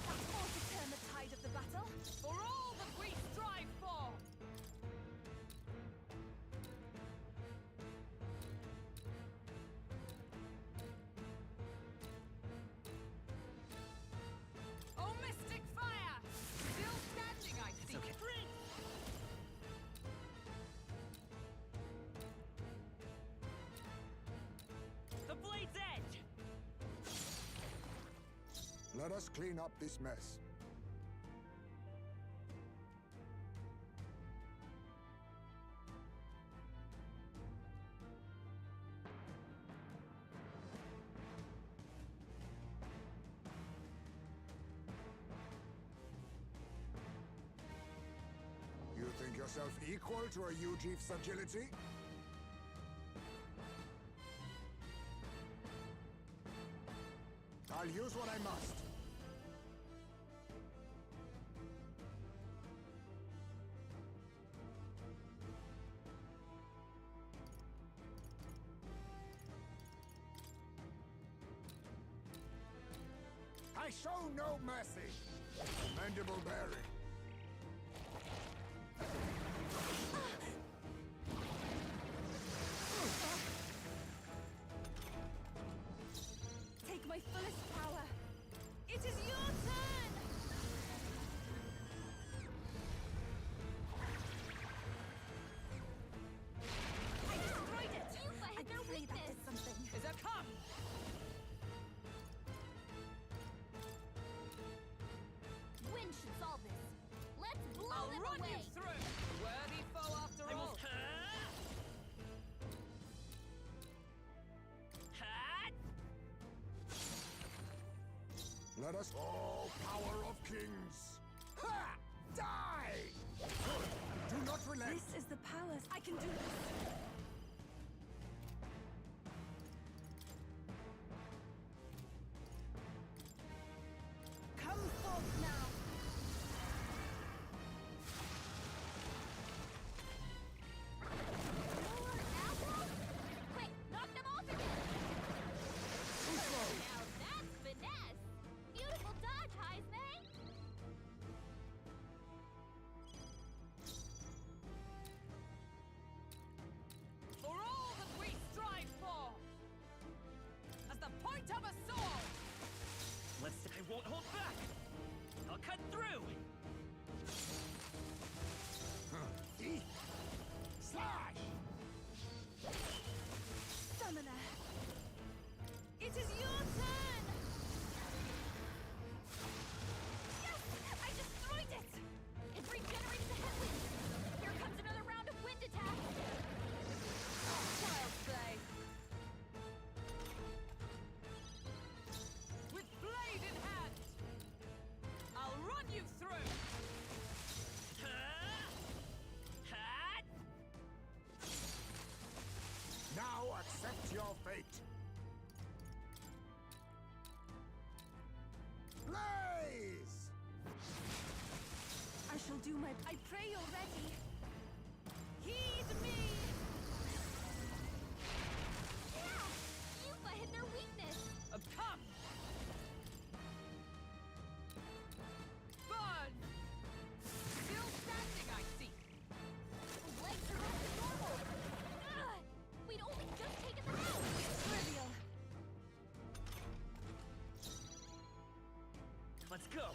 Speaker 9: That ought to turn the tide of the battle.
Speaker 10: For all that we strive for! Oh, mystic fire! Still standing, I see.
Speaker 17: okay.
Speaker 10: The blade's edge!
Speaker 7: Let us clean up this mess. You think yourself equal to a Yuji's agility? I'll use what I must. I show no mercy. Mandible bearing.
Speaker 9: Take my fullest power. It is your turn. I destroyed it.
Speaker 3: Yufa hit their
Speaker 9: I'd say that
Speaker 3: weakness.
Speaker 9: did something.
Speaker 10: Is it come?
Speaker 3: Wind should solve this. Let's blow
Speaker 10: I'll
Speaker 3: them
Speaker 10: run
Speaker 3: away.
Speaker 10: you through! Worthy foe after all. Hat!
Speaker 7: Let us all power of kings. Ha! Die! Good. Do not relent.
Speaker 9: This is the powers. I can do this. Come forth now.
Speaker 4: do my... I pray you're ready. Heed me!
Speaker 3: Yeah! Yuba hit their weakness!
Speaker 10: Come! Burn! Still standing, I see.
Speaker 3: The legs are back to normal! Ugh! We'd only just taken them out!
Speaker 4: Trivial.
Speaker 12: Let's go.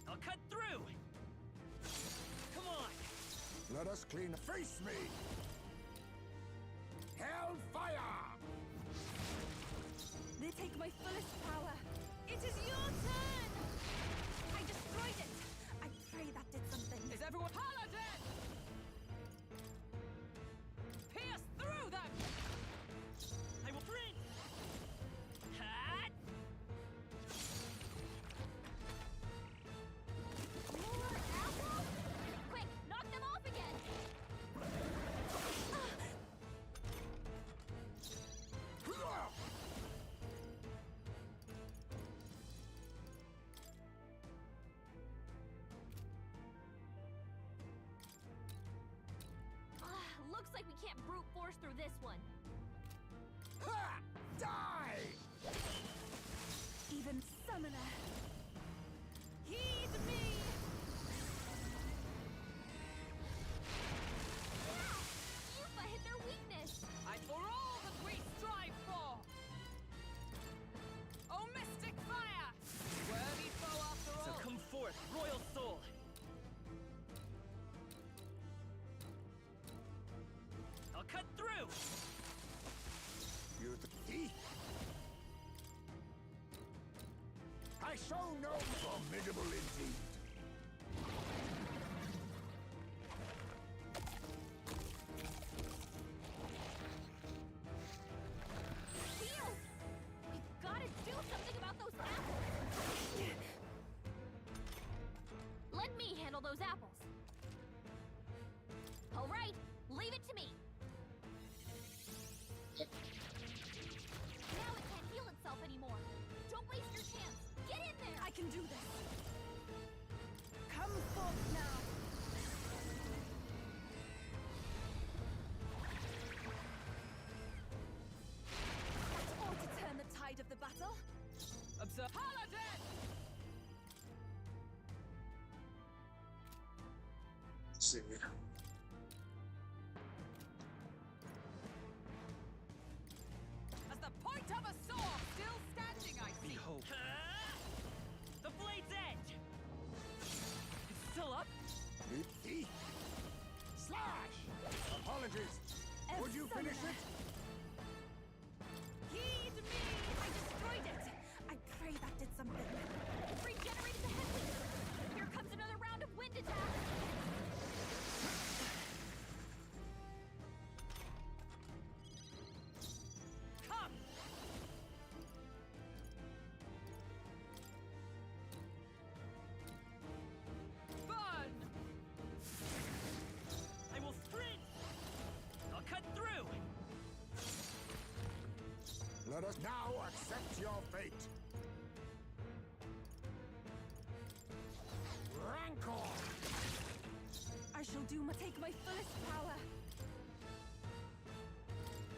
Speaker 12: I'll cut through. Come on.
Speaker 7: Let us clean. Face me! Hellfire!
Speaker 4: They take my fullest power. It is your turn! I destroyed it! I pray that did something.
Speaker 10: Is everyone Paladin? Pierce through them!
Speaker 12: I will print. Hat.
Speaker 3: More apples? Quick, knock them off again! Looks like we can't brute force through this one.
Speaker 7: Ha! Die!
Speaker 4: Even summoner. Heed me!
Speaker 3: Yeah! Yuba hit their weakness!
Speaker 10: And for all that we strive for! Oh, mystic fire! Worthy foe after all!
Speaker 12: So come forth, royal soul. I'll cut through.
Speaker 7: You thief! I show no formidable indeed.
Speaker 3: Wheels! We've gotta do something about those apples! Let me handle those apples. All right, leave it to me. Now it can't heal itself anymore. Don't waste your chance. Get in there!
Speaker 4: I can do this. Come forth now. That ought to turn the tide of the battle.
Speaker 10: Observe Paladin!
Speaker 1: Let's see.
Speaker 10: As the point of a sword, still standing, I see.
Speaker 12: Behold. The blade's edge. It's still up.
Speaker 7: You thief! Slash! Apologies. Would you finish it?
Speaker 4: Heed me! I destroyed it! I pray that did something.
Speaker 3: It's regenerated the headwind. Here comes another round of wind attacks.
Speaker 10: Come! Burn!
Speaker 12: I will sprint. I'll cut through.
Speaker 7: Let us now accept your fate. Rancor!
Speaker 4: I shall take my fullest power.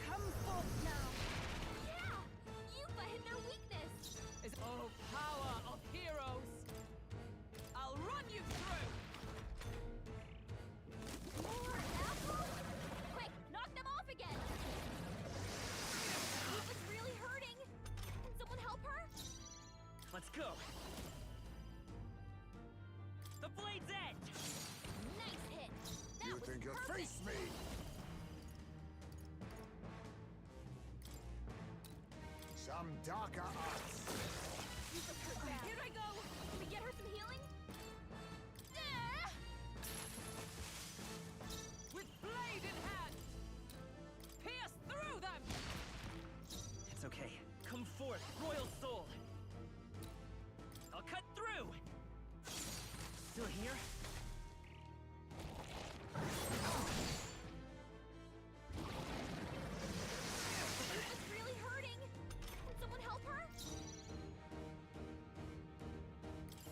Speaker 4: Come forth now.
Speaker 3: Yeah! Yuba hit their weakness!
Speaker 10: Is oh power of heroes! I'll run you through!
Speaker 3: More apples? Quick, knock them off again! Yuba's really hurting! Can someone help her?
Speaker 12: Let's go. The blade's edge.
Speaker 3: Nice hit! That
Speaker 7: You
Speaker 3: was
Speaker 7: think you'll
Speaker 3: perfect.
Speaker 7: face me? Some darker arts.
Speaker 3: Here I go! Can we get her some healing? Ah!
Speaker 10: With blade in hand! Pierce through them!
Speaker 12: It's okay. Come forth, royal soul. I'll cut through. Still here?
Speaker 3: Yuba's really hurting! Can someone help her?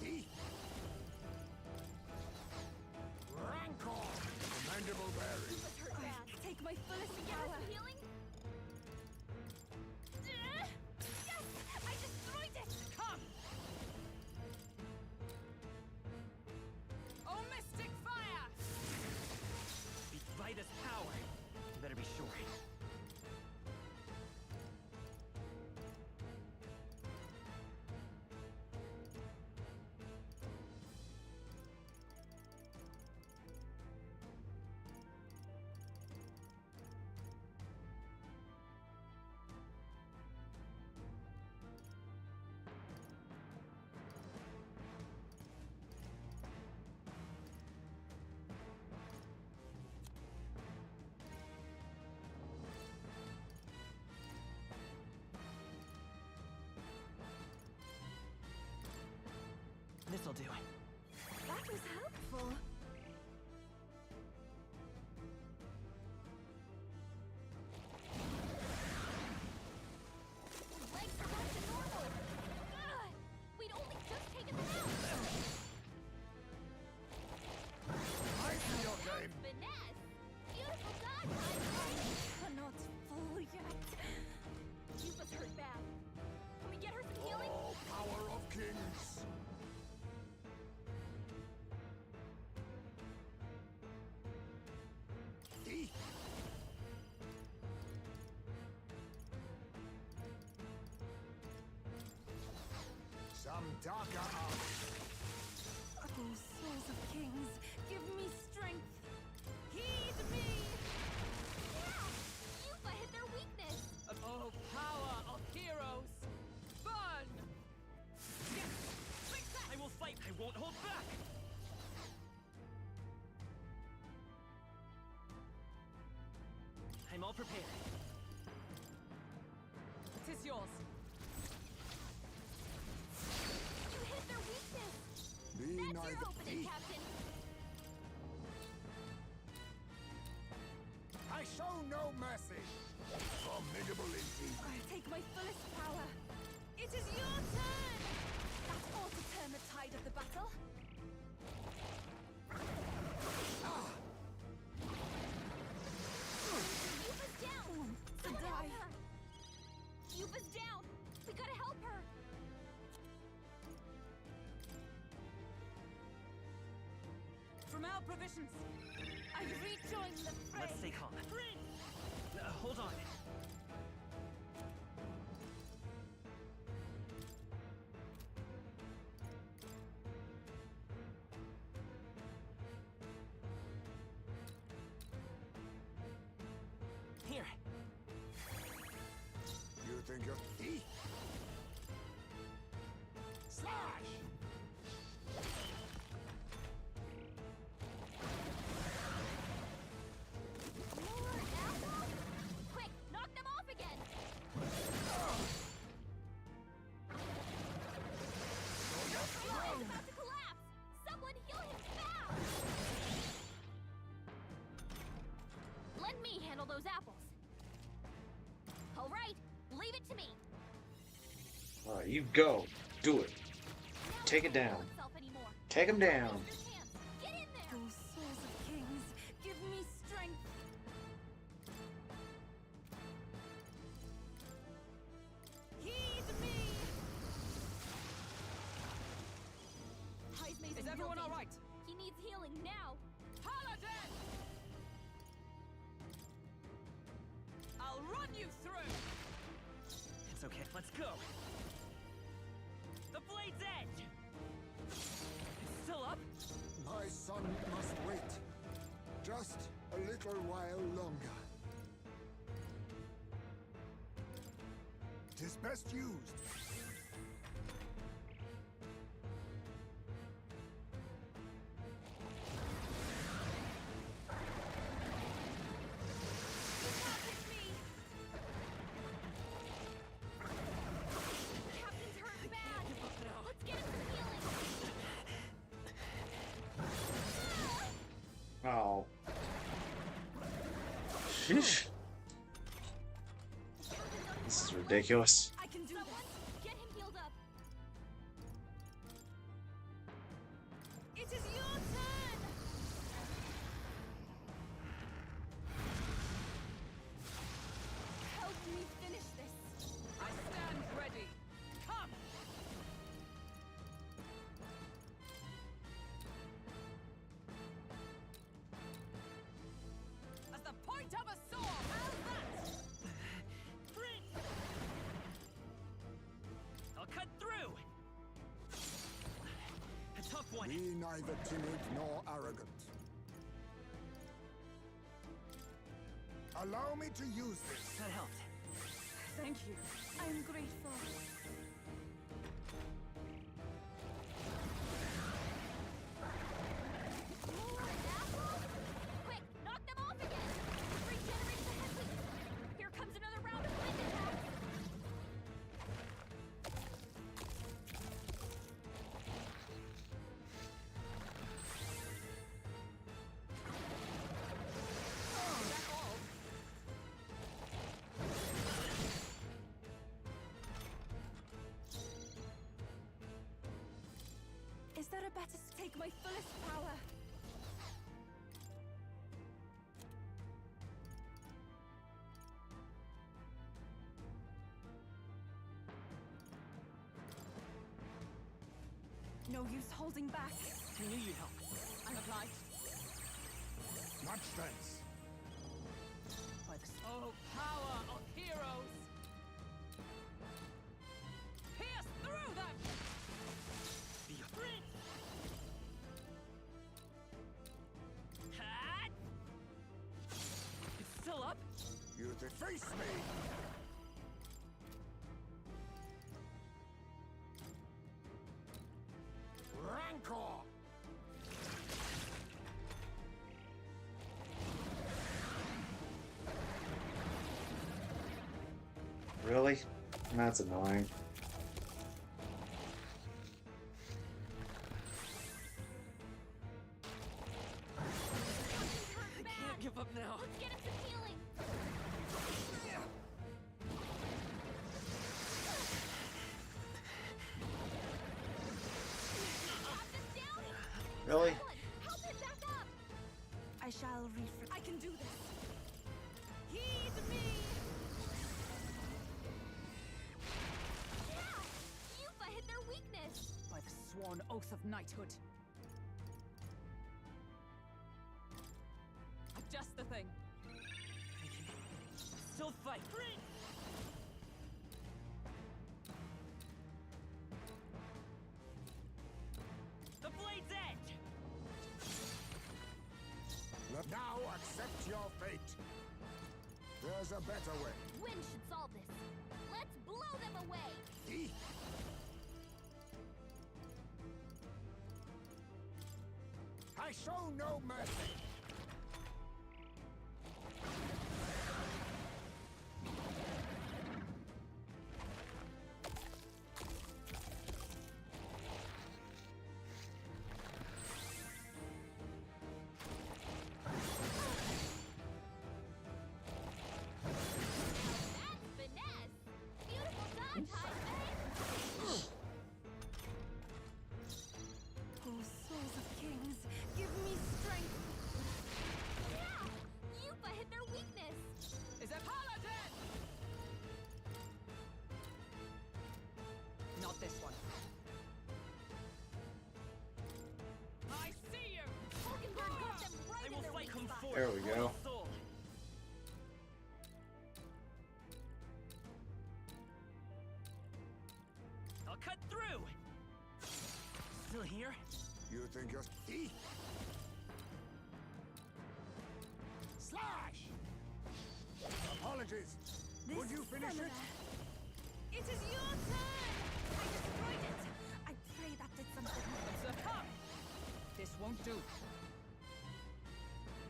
Speaker 7: Thief!
Speaker 12: That'll do.
Speaker 4: That was helpful.
Speaker 3: Legs are back to normal. Ugh, we'd only just taken them out.
Speaker 18: I see your game.
Speaker 3: Finesse. Beautiful dodge,
Speaker 4: But not full yet.
Speaker 3: Yupa's hurt bad. Can we get her some healing?
Speaker 18: Oh, power of kings. E. Some darker art.
Speaker 4: Oh, souls of kings, give me strength. Heed me.
Speaker 3: Yeah! Yupa hit their weakness.
Speaker 8: Oh, power of heroes! Burn!
Speaker 12: I will fight. I won't hold back. I'm all prepared.
Speaker 8: It is yours.
Speaker 3: You hit their weakness.
Speaker 18: Be
Speaker 3: That's
Speaker 18: neither
Speaker 3: your opening,
Speaker 18: thief.
Speaker 3: Captain.
Speaker 18: I show no mercy. Formidable indeed.
Speaker 4: I take my fullest power. It is your turn. That ought to turn the tide of the battle.
Speaker 3: Yupa's down.
Speaker 4: To
Speaker 3: Someone help
Speaker 4: die.
Speaker 3: her. Yupa's down. We gotta help her.
Speaker 8: From our provisions.
Speaker 4: I rejoin the fray.
Speaker 12: Let's stay calm. Hold on. Here.
Speaker 18: You think you're thief? Slash!
Speaker 3: More apples? Quick, knock them off again. Yupa is about to collapse. Someone heal him fast. Let me handle those apples. All right, leave it to me.
Speaker 1: All right, you go. Do it.
Speaker 3: Now
Speaker 1: Take
Speaker 3: he
Speaker 1: it
Speaker 3: can't
Speaker 1: down.
Speaker 3: heal himself anymore.
Speaker 1: Take him down.
Speaker 3: Don't waste your chance. Get in there.
Speaker 4: Oh, souls of kings, give me strength. Heed me.
Speaker 3: He's made
Speaker 8: Is
Speaker 3: some
Speaker 8: everyone
Speaker 3: real
Speaker 8: all
Speaker 3: things.
Speaker 8: right?
Speaker 3: He needs healing now.
Speaker 8: Paladin! I'll run you through!
Speaker 12: It's okay. Let's go. The blade's edge. It's still up.
Speaker 18: My son must wait. Just a little while longer. 'Tis best used.
Speaker 3: Captain's hurt bad. Let's get him some healing.
Speaker 1: Oh. Sheesh. This is ridiculous.
Speaker 3: I can do this. Get him healed up.
Speaker 4: It is your turn. Help me finish this.
Speaker 8: I stand ready. Come! As the point of a sword! How's that?
Speaker 12: I'll cut through. A tough one.
Speaker 18: Be neither timid nor arrogant. Allow me to use this.
Speaker 12: That helped.
Speaker 4: Thank you. I'm grateful.
Speaker 3: More apples? Quick, knock them off again. Regenerate the head weak. Here comes another round of wind attacks.
Speaker 9: Is there a better take my fullest power? No use holding back.
Speaker 8: We need your help. I'm obliged.
Speaker 18: Much thanks.
Speaker 8: By the power of heroes! Pierce through them! It's still up?
Speaker 18: You deface me! Rancor!
Speaker 1: Really? That's annoying.
Speaker 8: I can't give up now.
Speaker 13: Let's get him some healing.
Speaker 1: Really?
Speaker 13: Help him back up.
Speaker 9: I shall refresh.
Speaker 15: I can do this.
Speaker 8: Heed me!
Speaker 13: Yeah! Yufa hit their weakness.
Speaker 15: By the sworn oath of knighthood. Just the thing.
Speaker 8: Still fight. The blade's edge!
Speaker 18: Now accept your fate. There's a better way.
Speaker 13: Wind should solve this. Let's blow them away.
Speaker 18: I show no mercy.
Speaker 9: Oh, souls of kings, give me strength.
Speaker 13: Yeah! Yufa hit their weakness.
Speaker 8: Is it Paladin?
Speaker 15: Not this one.
Speaker 8: I see you!
Speaker 13: Hulkenberg got them right
Speaker 8: I
Speaker 13: in
Speaker 8: will
Speaker 13: their
Speaker 8: fight
Speaker 13: weak
Speaker 8: come
Speaker 13: spot.
Speaker 8: forth.
Speaker 1: There we go.
Speaker 8: Soul. I'll cut through! Still here?
Speaker 18: You think you're... Slash! Apologies. Would you finish it?
Speaker 9: It is your turn! I destroyed it! I pray that did something.
Speaker 15: Succumb! This won't do.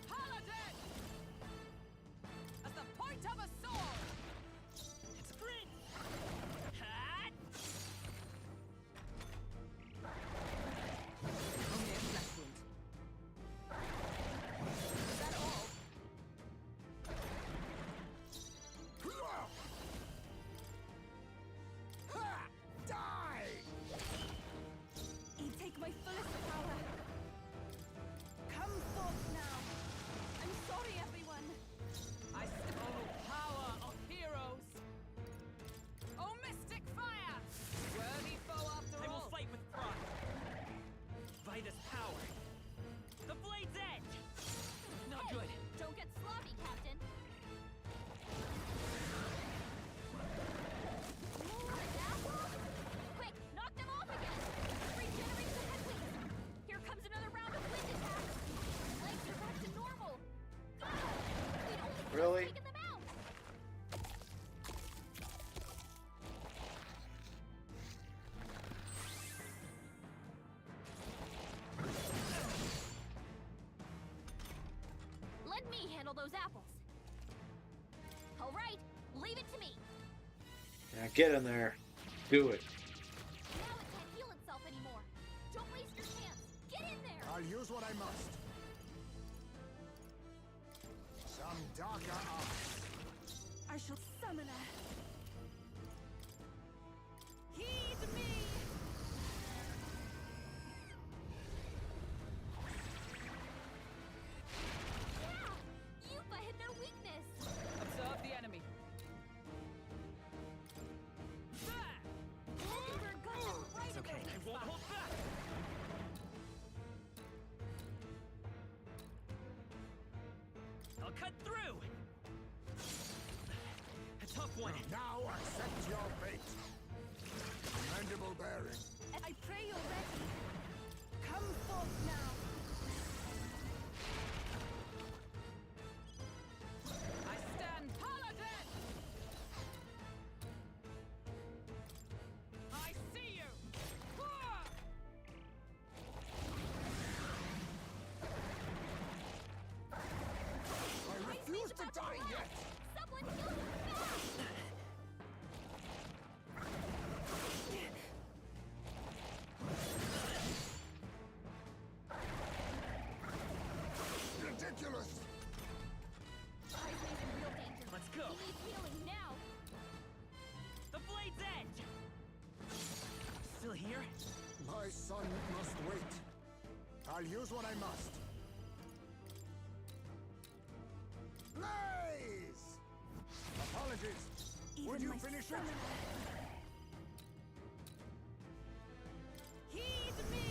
Speaker 8: Paladin! At the point of a sword! It's green! Hat!
Speaker 15: Only a flesh wound.
Speaker 8: Is that all?
Speaker 18: Ha! Die!
Speaker 9: You take my fullest power. Come forth now. I'm sorry, everyone.
Speaker 8: Power of heroes! Oh, mystic fire! Worthy foe after all! I will fight with pride. By this power. The blade's edge! Not
Speaker 13: Hey,
Speaker 8: good.
Speaker 13: Don't get sloppy, Captain. Quick, knock them off again. Regenerate the head wings. Here comes another round of wind attacks. Legs are back to normal. Go! We'd only just
Speaker 1: Really?
Speaker 13: taken them out. Let me handle those apples. All right, leave it to me.
Speaker 1: Yeah, get in there. Do it.
Speaker 13: Now it can't heal itself anymore. Don't waste your chance. Get in there.
Speaker 18: I'll use what I must. Some darker arts.
Speaker 9: I shall summon her.
Speaker 8: Heed me! I'll cut through! A tough one.
Speaker 18: Now accept your fate. Commendable bearing.
Speaker 9: I pray you're ready. Come forth now.
Speaker 8: I stand paladin! I see you!
Speaker 18: I refuse to die yet!
Speaker 13: Someone kill him fast!
Speaker 18: Ridiculous!
Speaker 13: Kai's in real danger.
Speaker 8: Let's go.
Speaker 13: He needs healing now.
Speaker 8: The blade's edge! Still here?
Speaker 18: My son must wait. I'll use what I must. Blaze! Apologies. Would you finish it?
Speaker 8: Heed me!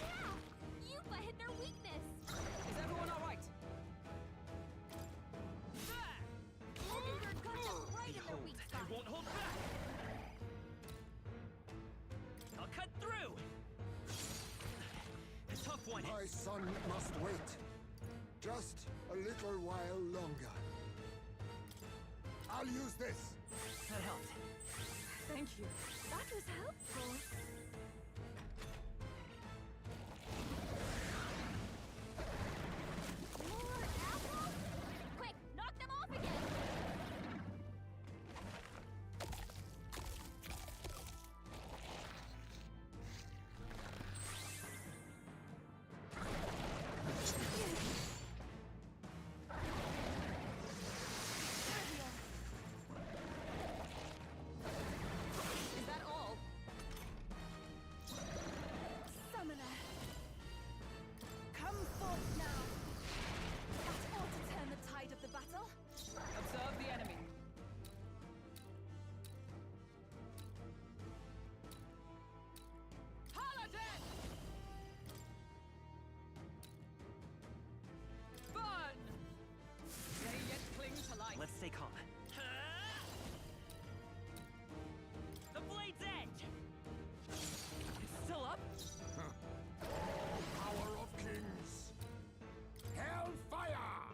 Speaker 13: Yeah! Yuba hit their weakness!
Speaker 8: Is everyone alright?
Speaker 13: Mockingbird got them right in their weak
Speaker 8: I
Speaker 13: spot!
Speaker 8: won't hold back! I'll cut through! A tough one.
Speaker 18: My son must wait. Just a little while longer. I'll use this.
Speaker 8: That helped.
Speaker 9: Thank you. That was helpful.
Speaker 13: More apples? Quick, knock them off again!
Speaker 8: Is that all?
Speaker 9: Summoner. Come forth now. That ought to turn the tide of the battle.
Speaker 8: Observe the enemy. Paladin! Burn! They yet cling to life. Let's stay calm. The blade's edge! It's still up?
Speaker 18: Power of kings. Hellfire!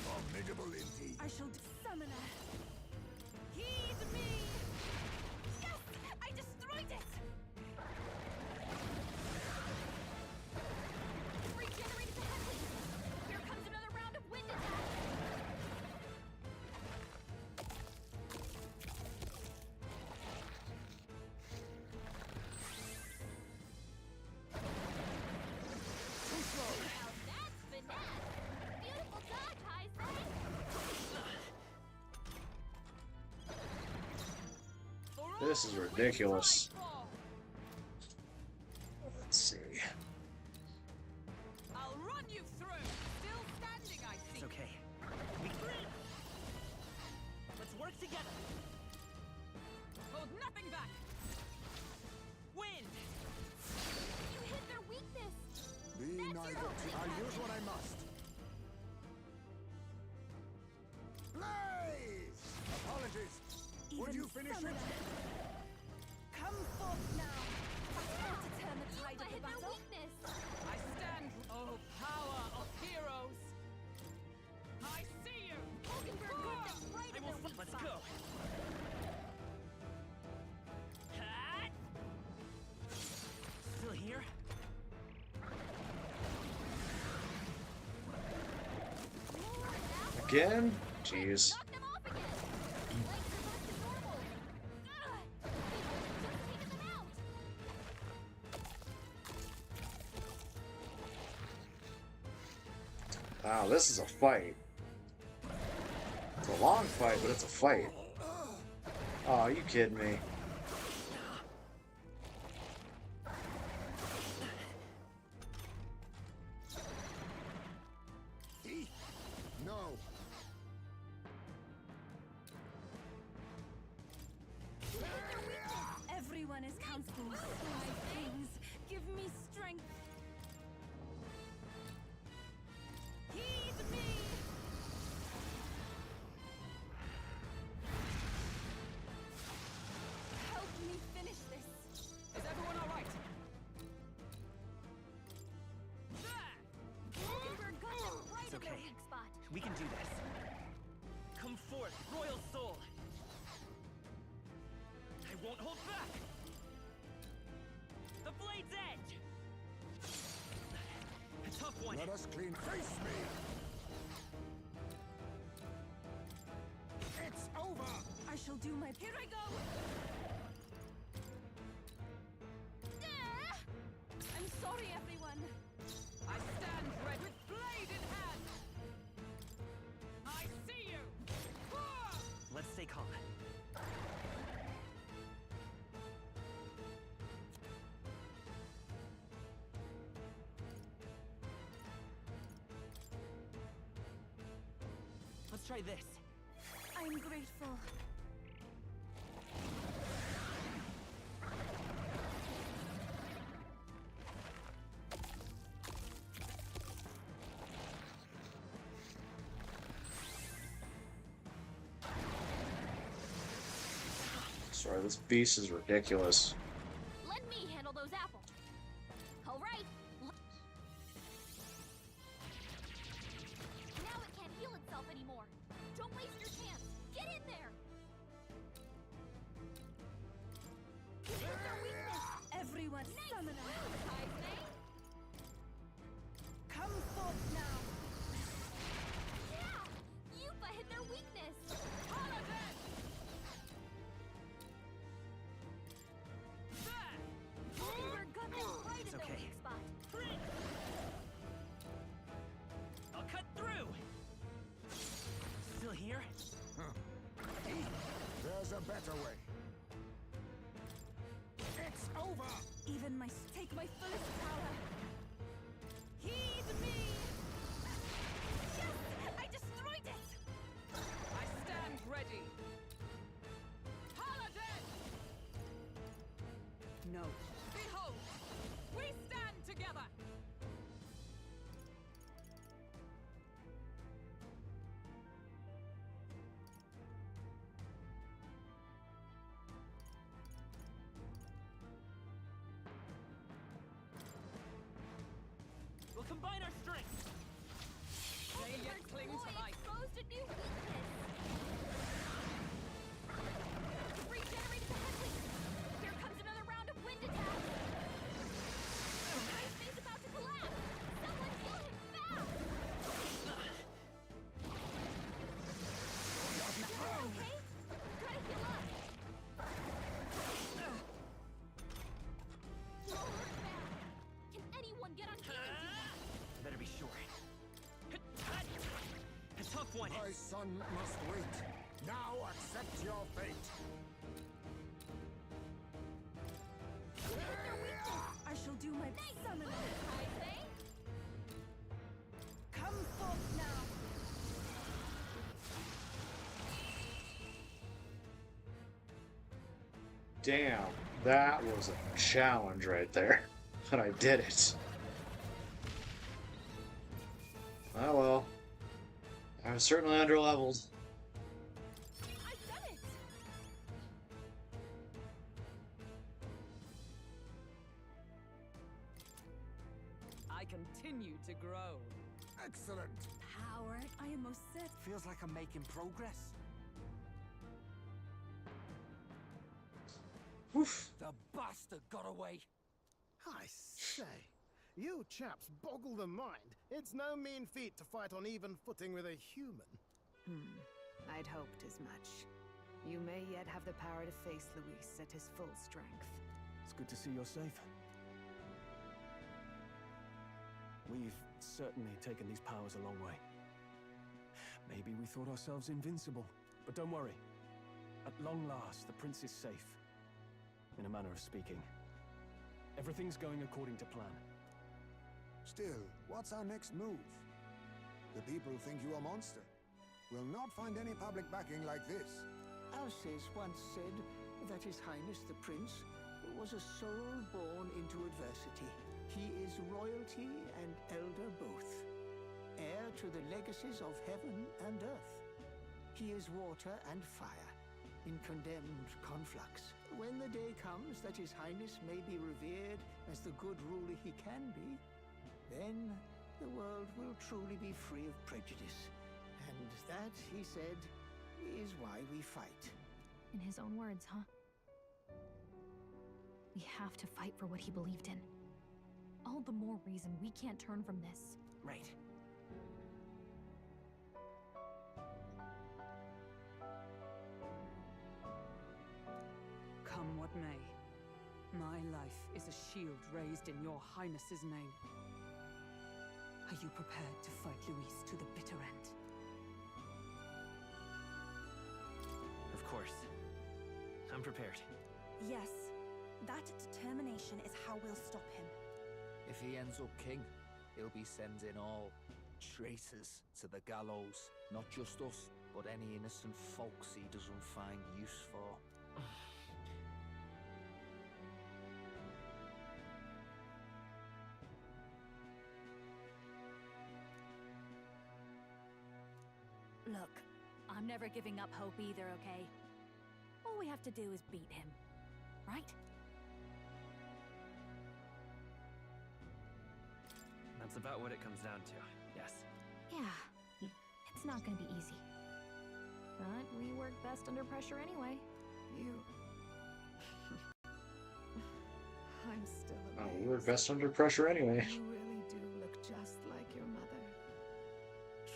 Speaker 18: Formidable indeed.
Speaker 9: I shall summoner.
Speaker 8: Heed me!
Speaker 9: Yes! I destroyed it!
Speaker 13: Regenerated the headwinds! Here comes another round of wind attack!
Speaker 18: Too slow.
Speaker 13: Now that's finesse! Beautiful dodge, Heisei!
Speaker 1: This is ridiculous. Let's see.
Speaker 8: I'll run you through! Still standing, I see. It's okay. Let's work together. Hold nothing back. Wind!
Speaker 13: You hit their weakness!
Speaker 18: Be
Speaker 13: That's
Speaker 18: neither.
Speaker 13: your opening
Speaker 18: I'll use
Speaker 13: weapon.
Speaker 18: what I must. Blaze! Apologies. Would you finish it?
Speaker 9: Come forth now. That ought to turn the tide
Speaker 13: Yuba
Speaker 9: of the
Speaker 13: hit their
Speaker 9: battle.
Speaker 13: weakness!
Speaker 8: I stand. Oh, power of heroes! I see you!
Speaker 13: Mockingbird got them right in their weak
Speaker 8: Let's
Speaker 13: spot!
Speaker 8: go. Hat! Still here?
Speaker 1: Again? Jeez.
Speaker 13: Knock them off again! Legs are back to normal! Ugh! They've just taken them out!
Speaker 1: Wow, this is a fight. It's a long fight, but it's a fight. Oh, are you kidding me?
Speaker 18: Thief? No.
Speaker 9: Everyone is counted. My things, give
Speaker 4: me strength. Heed me. Help me finish this.
Speaker 8: Is everyone all right?
Speaker 13: We're got them right
Speaker 12: It's
Speaker 13: at their
Speaker 12: okay.
Speaker 13: weak spot.
Speaker 12: We can do this. Come forth, Royal Soul. I won't hold back. The blade's edge. A tough one.
Speaker 7: Let us clean face me!
Speaker 16: It's over!
Speaker 4: I shall do my... Here I go! I'm sorry, everyone.
Speaker 8: I stand ready with blade in hand. I see you.
Speaker 12: Let's stay calm. Let's try this.
Speaker 4: I'm grateful.
Speaker 1: Sorry, this beast is ridiculous.
Speaker 13: Let me handle those apples. All right. Now it can't heal itself anymore. Don't waste your chance. Get in there. This is their weakness.
Speaker 4: Everyone, summon us.
Speaker 13: Come forth now. Yeah! Yupa hit their weakness. Holiday! We're got them right
Speaker 12: It's
Speaker 13: in their
Speaker 12: okay.
Speaker 13: weak spot.
Speaker 12: I'll cut through. Still here?
Speaker 7: There's a better way.
Speaker 16: It's over!
Speaker 4: Even my... Take my fullest power. Heed me. Yes! I destroyed it!
Speaker 8: I stand ready. Paladin!
Speaker 10: No.
Speaker 8: Behold, we stand together.
Speaker 12: We'll combine our strengths.
Speaker 8: They yet cling to life.
Speaker 13: Exposed a new weakness. Regenerated the headwinds. Here comes another round of wind attacks. Ice is about to collapse. Someone heal him fast. Okay? Gotta heal up. Lower back. Can anyone get on hand?
Speaker 12: Better be sure. A tough one.
Speaker 7: My son must wait. Now accept your fate.
Speaker 4: I shall do my... Summon us.
Speaker 13: I say.
Speaker 4: Come forth now.
Speaker 1: Damn, that was a challenge right there. But I did it. Oh well. I was certainly underleveled.
Speaker 13: I said it.
Speaker 8: I continue to grow.
Speaker 7: Excellent.
Speaker 4: Power. I am most set.
Speaker 19: Feels like I'm making progress.
Speaker 1: Oof.
Speaker 19: The bastard got away.
Speaker 6: I say, you chaps boggle the mind. It's no mean feat to fight on even footing with a human.
Speaker 10: I'd hoped as much. You may yet have the power to face Luis at his full strength.
Speaker 21: It's good to see you're safe. We've certainly taken these powers a long way. Maybe we thought ourselves invincible, but don't worry. At long last, the prince is safe. In a manner of speaking. Everything's going according to plan.
Speaker 7: Still, what's our next move? The people think you a monster. We'll not find any public backing like this.
Speaker 16: Alces once said that His Highness the Prince was a soul born into adversity. He is royalty and elder both, heir to the legacies of heaven and earth. He is water and fire, in condemned conflux. When the day comes that His Highness may be revered as the good ruler he can be, then the world will truly be free of prejudice. And that, he said, is why we fight.
Speaker 3: In his own words, huh? We have to fight for what he believed in. All the more reason we can't turn from this.
Speaker 12: Right.
Speaker 10: Come what may, my life is a shield raised in your Highness's name. Are you prepared to fight Luis to the bitter end?
Speaker 12: Of course. I'm prepared.
Speaker 9: Yes, that determination is how we'll stop him.
Speaker 19: If he ends up king, he'll be sending all traitors to the gallows. Not just us, but any innocent folks he doesn't find use for.
Speaker 15: Look, I'm never giving up hope either, okay? All we have to do is beat him, right?
Speaker 12: That's about what it comes down to, yes.
Speaker 3: Yeah, it's not gonna be easy. But we work best under pressure anyway.
Speaker 4: You... I'm still
Speaker 1: Oh,
Speaker 4: amazed.
Speaker 1: we were best under pressure anyway.
Speaker 4: You really do look just like your mother.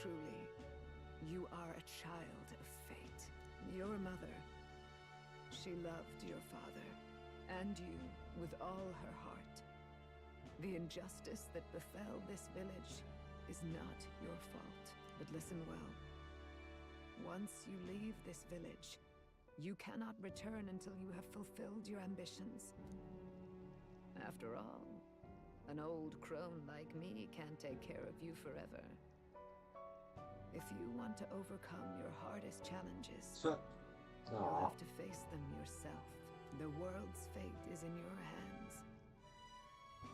Speaker 4: Truly, you are a child of fate. Your mother, she loved your father, and you with all her heart. The injustice that befell this village is not your fault. But listen well. Once you leave this village, you cannot return until you have fulfilled your ambitions. After all, an old crone like me can't take care of you forever. If you want to overcome your hardest challenges, you'll have to face them yourself. The world's fate is in your hands.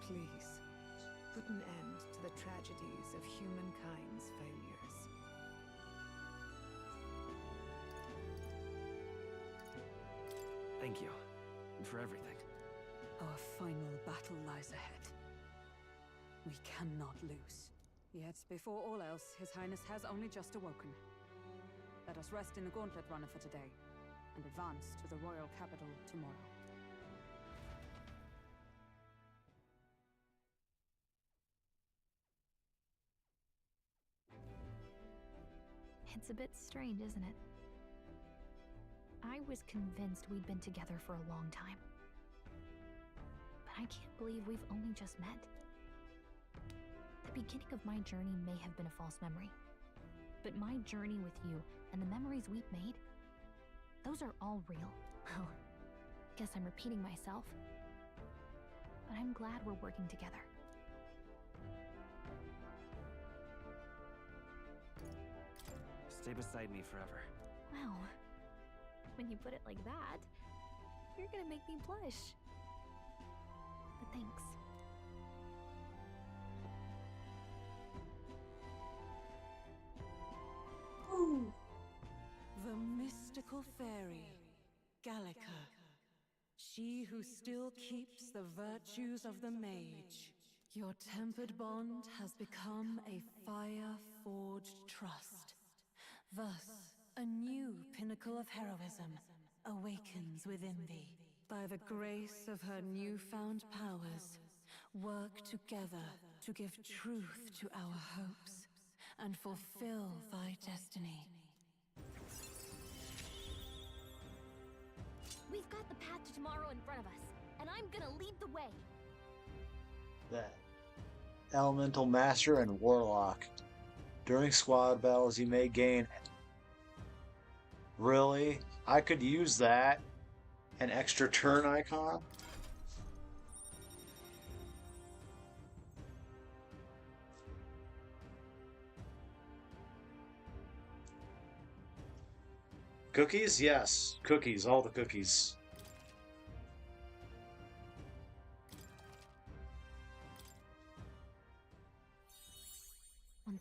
Speaker 4: Please, put an end to the tragedies of humankind's failures.
Speaker 12: Thank you for everything.
Speaker 10: Our final battle lies ahead. We cannot lose. Yet, before all else, His Highness has only just awoken. Let us rest in the Gauntlet Runner for today, and advance to the royal capital tomorrow.
Speaker 3: It's a bit strange, isn't it? I was convinced we'd been together for a long time. But I can't believe we've only just met. The beginning of my journey may have been a false memory. But my journey with you and the memories we've made, those are all real. Well, guess I'm repeating myself. But I'm glad we're working together.
Speaker 12: Stay beside me forever.
Speaker 3: Well, when you put it like that, you're gonna make me blush. But thanks.
Speaker 4: The mystical fairy, Gallica. She who still keeps the virtues of the mage. Your tempered bond has become a fire-forged trust. Thus, a new pinnacle of heroism awakens within thee. By the grace of her newfound powers, work together to give truth to our hopes and fulfill thy destiny.
Speaker 13: We've got the path to tomorrow in front of us, and I'm gonna lead the way.
Speaker 1: That Elemental Master and Warlock. During squad battles, you may gain. Really? I could use that. An extra turn icon? Cookies? Yes. Cookies. All the cookies.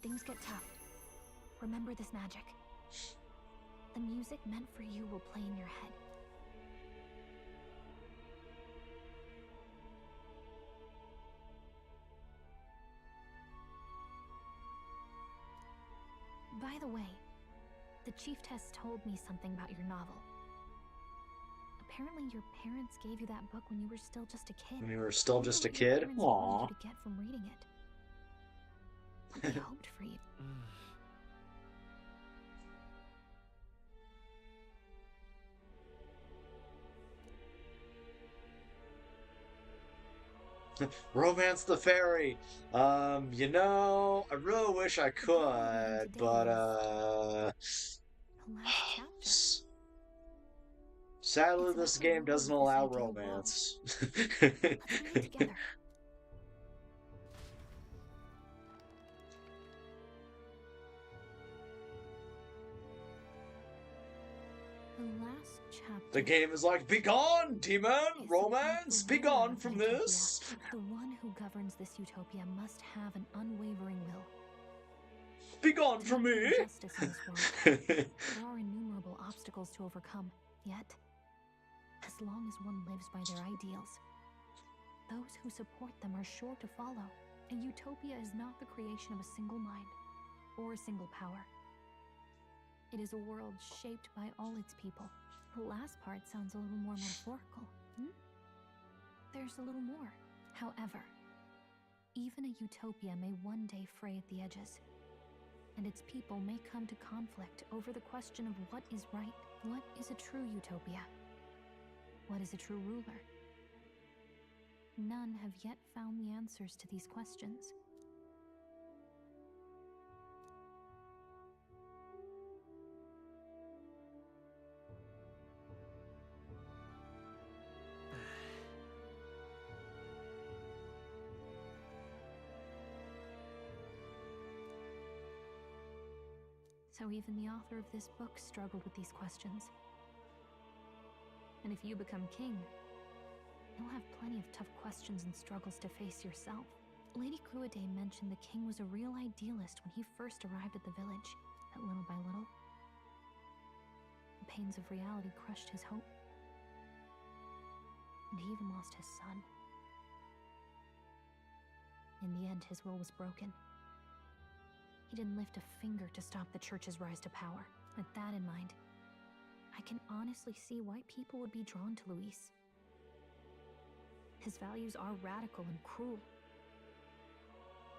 Speaker 3: things get tough, remember this magic. The music meant for you will play in your head. By the way, the chiefess told me something about your novel. Apparently your parents gave you that book when you were still just a kid.
Speaker 1: When you were still just a
Speaker 3: What your
Speaker 1: kid?
Speaker 3: parents
Speaker 1: Aww.
Speaker 3: wanted you to get from reading it. What they hoped for you.
Speaker 1: Romance the fairy. You know, I really wish I could, but
Speaker 3: The last chapter.
Speaker 1: Sadly, this game doesn't allow romance.
Speaker 3: Let's read it together. The last chapter.
Speaker 1: The game is like, begone, demon! Romance! Begone from this!
Speaker 3: The one who governs this utopia must have an unwavering will.
Speaker 1: Begone from me!
Speaker 3: Justice in this world. There are innumerable obstacles to overcome, yet, as long as one lives by their ideals, those who support them are sure to follow. A utopia is not the creation of a single mind or a single power. It is a world shaped by all its people. The last part sounds a little more metaphorical. There's a little more. However, even a utopia may one day fray at the edges, and its people may come to conflict over the question of what is right. What is a true utopia? What is a true ruler? None have yet found the answers to these questions. So even the author of this book struggled with these questions. And if you become king, you'll have plenty of tough questions and struggles to face yourself. Lady Cruaday mentioned the king was a real idealist when he first arrived at the village, that little by little, the pains of reality crushed his hope. And he even lost his son. In the end, his will was broken. He didn't lift a finger to stop the church's rise to power. With that in mind, I can honestly see why people would be drawn to Luis. His values are radical and cruel,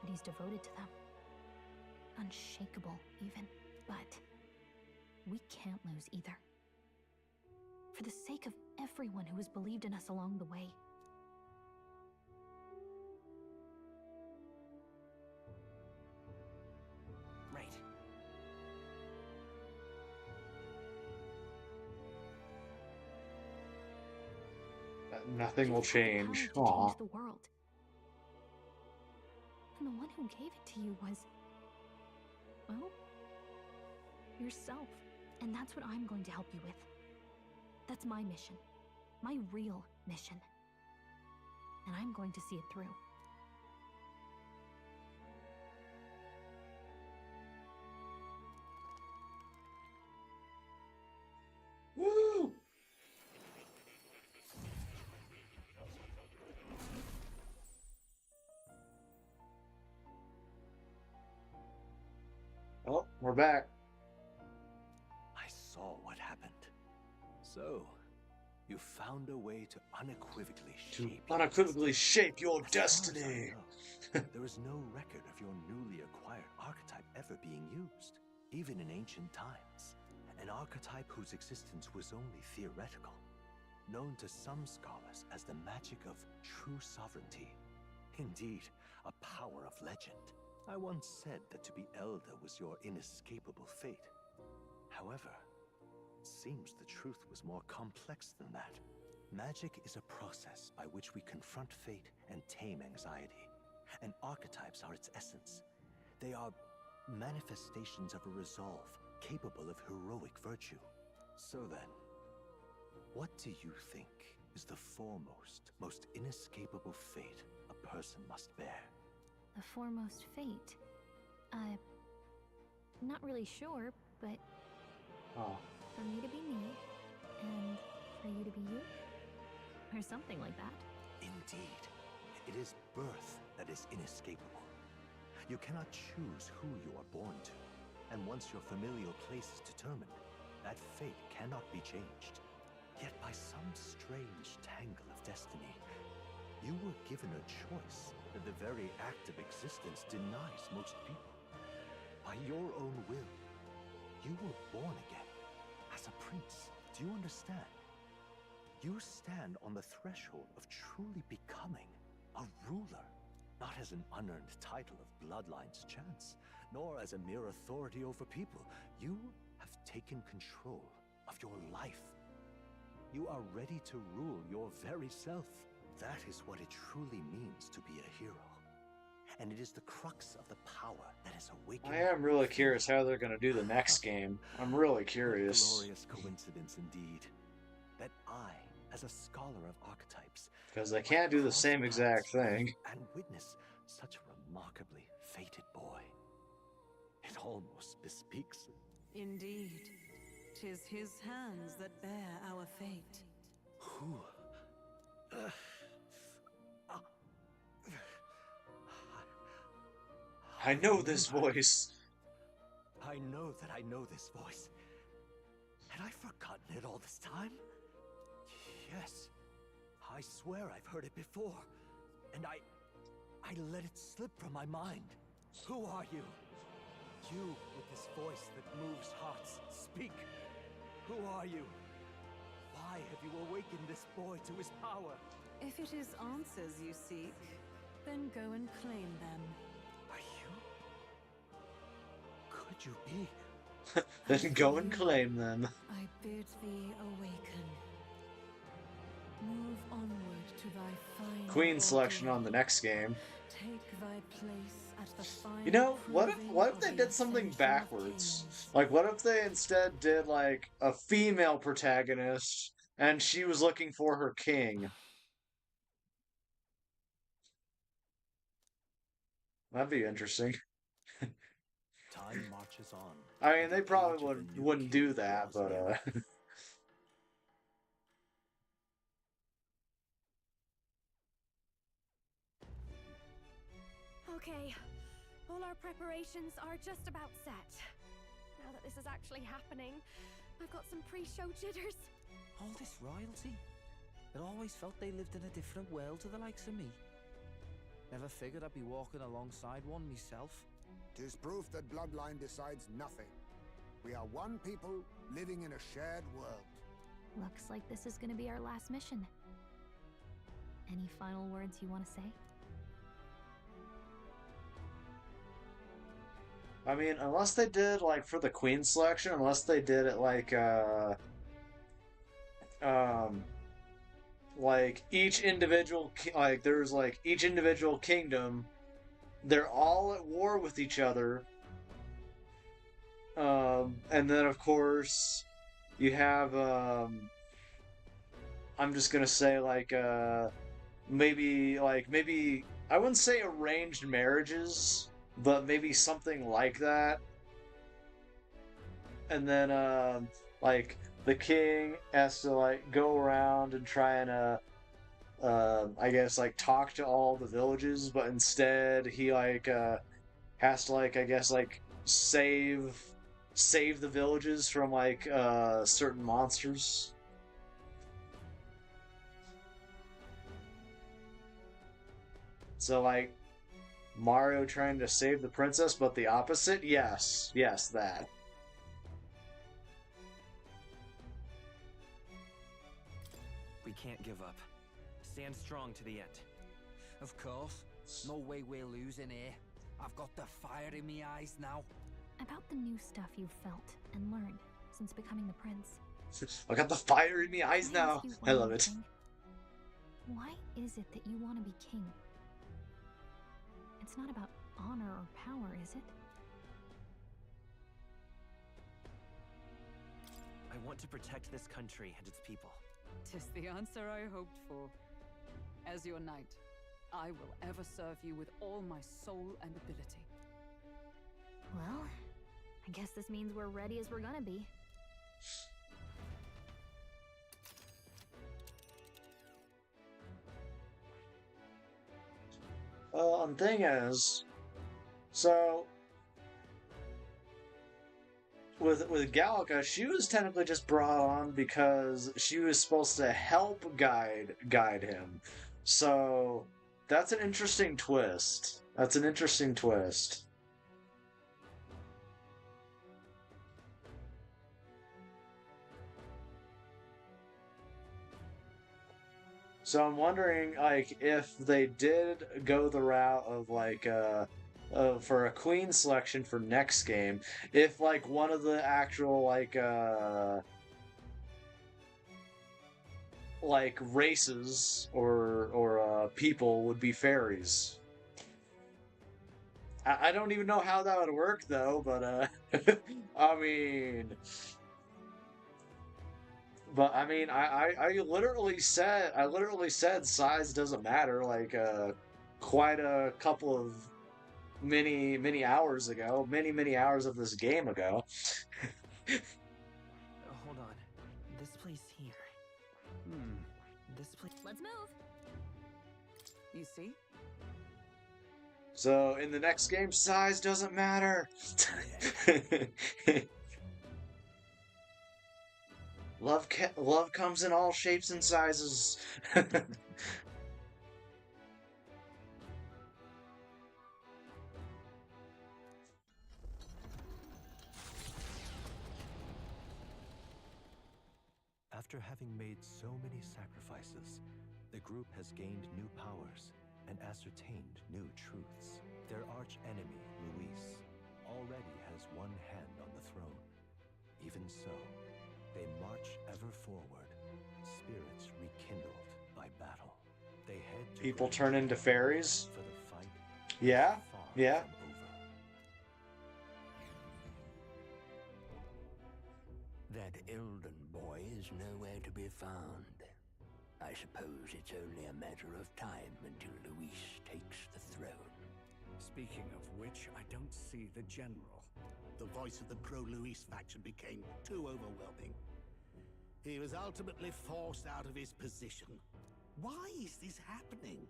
Speaker 3: but he's devoted to them. Unshakable, even. But we can't lose either. For the sake of everyone who has believed in us along the way.
Speaker 12: Right.
Speaker 1: Nothing will change.
Speaker 3: To
Speaker 1: Aww.
Speaker 3: change the world. And the one who gave it to you was, well, yourself. And that's what I'm going to help you with. That's my mission. My real mission. And I'm going to see it through.
Speaker 1: Woo! Oh, we're back.
Speaker 5: I saw what happened. So, you found a way to unequivocally shape
Speaker 1: your
Speaker 5: As far as I
Speaker 1: destiny.
Speaker 5: know, there is no record of your newly acquired archetype ever being used, even in ancient times. An archetype whose existence was only theoretical, known to some scholars as the magic of true sovereignty. Indeed, a power of legend. I once said that to be elder was your inescapable fate. However, it seems the truth was more complex than that. Magic is a process by which we confront fate and tame anxiety, and archetypes are its essence. They are manifestations of a resolve capable of heroic virtue. So then, what do you think is the foremost, most inescapable fate a person must bear?
Speaker 3: The foremost fate? not really sure, but
Speaker 1: Oh.
Speaker 3: for me to be me, and for you to be you, or something like that.
Speaker 5: Indeed. It is birth that is inescapable. You cannot choose who you are born to. And once your familial place is determined, that fate cannot be changed. Yet by some strange tangle of destiny, you were given a choice that the very act of existence denies most people. By your own will, you were born again as a prince. Do you understand? You stand on the threshold of truly becoming a ruler, not as an unearned title of bloodline's chance, nor as a mere authority over people. You have taken control of your life. You are ready to rule your very self. That is what it truly means to be a hero. And it is the crux of the power that is awakened.
Speaker 1: I am really curious how they're going to do the next game. I'm really curious.
Speaker 5: What a glorious coincidence indeed. That I, as a scholar of archetypes,
Speaker 1: because they can't do the same exact thing.
Speaker 5: And witness such a remarkably fated boy. It almost bespeaks.
Speaker 4: Indeed. 'Tis his hands that bear our fate.
Speaker 5: Who?
Speaker 1: I know this voice.
Speaker 5: I know that I know this voice. Had I forgotten it all this time? Yes. I swear I've heard it before. And I let it slip from my mind. Who are you? You with this voice that moves hearts. Speak. Who are you? Why have you awakened this boy to his power?
Speaker 4: If it is answers you seek, then go and claim them.
Speaker 5: Are you? Could you be?
Speaker 1: Then go and claim them.
Speaker 4: I bid thee awaken. Move onward to thy fine
Speaker 1: Queen selection on the next game.
Speaker 4: Take thy place at the fine.
Speaker 1: You know, what if they did something backwards? Like, what if they instead did, like, a female protagonist, and she was looking for her king? That'd be interesting.
Speaker 5: Time marches on.
Speaker 1: I mean, they probably wouldn't do that, but,
Speaker 13: Okay, all our preparations are just about set. Now that this is actually happening, I've got some pre-show jitters.
Speaker 19: All this royalty? I always felt they lived in a different world to the likes of me. Never figured I'd be walking alongside one myself.
Speaker 7: 'Tis proof that bloodline decides nothing. We are one people living in a shared world.
Speaker 3: Looks like this is gonna be our last mission. Any final words you want to say?
Speaker 1: I mean, unless they did, like, for the queen selection, unless they did it like each individual, like, there's, like, each individual kingdom, they're all at war with each other, and then, of course, you have, I'm just gonna say, like, maybe, I wouldn't say arranged marriages, but maybe something like that. And then, like, the king has to, like, go around and try and, I guess, like, talk to all the villages, but instead he, like, has to, like, I guess, like, save the villages from, like, certain monsters. So, like, Mario trying to save the princess, but the opposite? Yes, that.
Speaker 12: We can't give up. Stand strong to the end.
Speaker 19: Of course. No way we're losing here. I've got the fire in my eyes now.
Speaker 3: About the new stuff you've felt and learned since becoming the prince.
Speaker 1: I got the fire in my eyes now. I love it.
Speaker 3: Why is it that you want to be king? It's not about honor or power, is it?
Speaker 12: I want to protect this country and its people.
Speaker 10: 'Tis the answer I hoped for. As your knight, I will ever serve you with all my soul and ability.
Speaker 3: Well, I guess this means we're ready as we're gonna be.
Speaker 1: Well, and thing is, so with Gallica, she was technically just brought on because she was supposed to help guide him. So that's an interesting twist. That's an interesting twist. So I'm wondering, like, if they did go the route of like for a queen selection for next game, if like one of the actual like races or people would be fairies. I don't even know how that would work though, but I mean. But I mean, I literally said size doesn't matter like quite a couple of many hours ago, many hours of this game ago.
Speaker 12: Hold on. This place here. This place.
Speaker 3: Let's move.
Speaker 10: You see?
Speaker 1: So in the next game, size doesn't matter. Love comes in all shapes and sizes.
Speaker 5: After having made so many sacrifices, the group has gained new powers and ascertained new truths. Their arch-enemy, Luis, already has one hand on the throne. Even so, they march ever forward, spirits rekindled by battle. They head to
Speaker 1: People turn into fairies?
Speaker 5: for the fight.
Speaker 1: Yeah,
Speaker 5: far
Speaker 1: yeah.
Speaker 5: from over.
Speaker 11: That Elden boy is nowhere to be found. I suppose it's only a matter of time until Luis takes the throne.
Speaker 18: Speaking of which, I don't see the general. The voice of the pro-Luis faction became too overwhelming. He was ultimately forced out of his position. Why is this happening?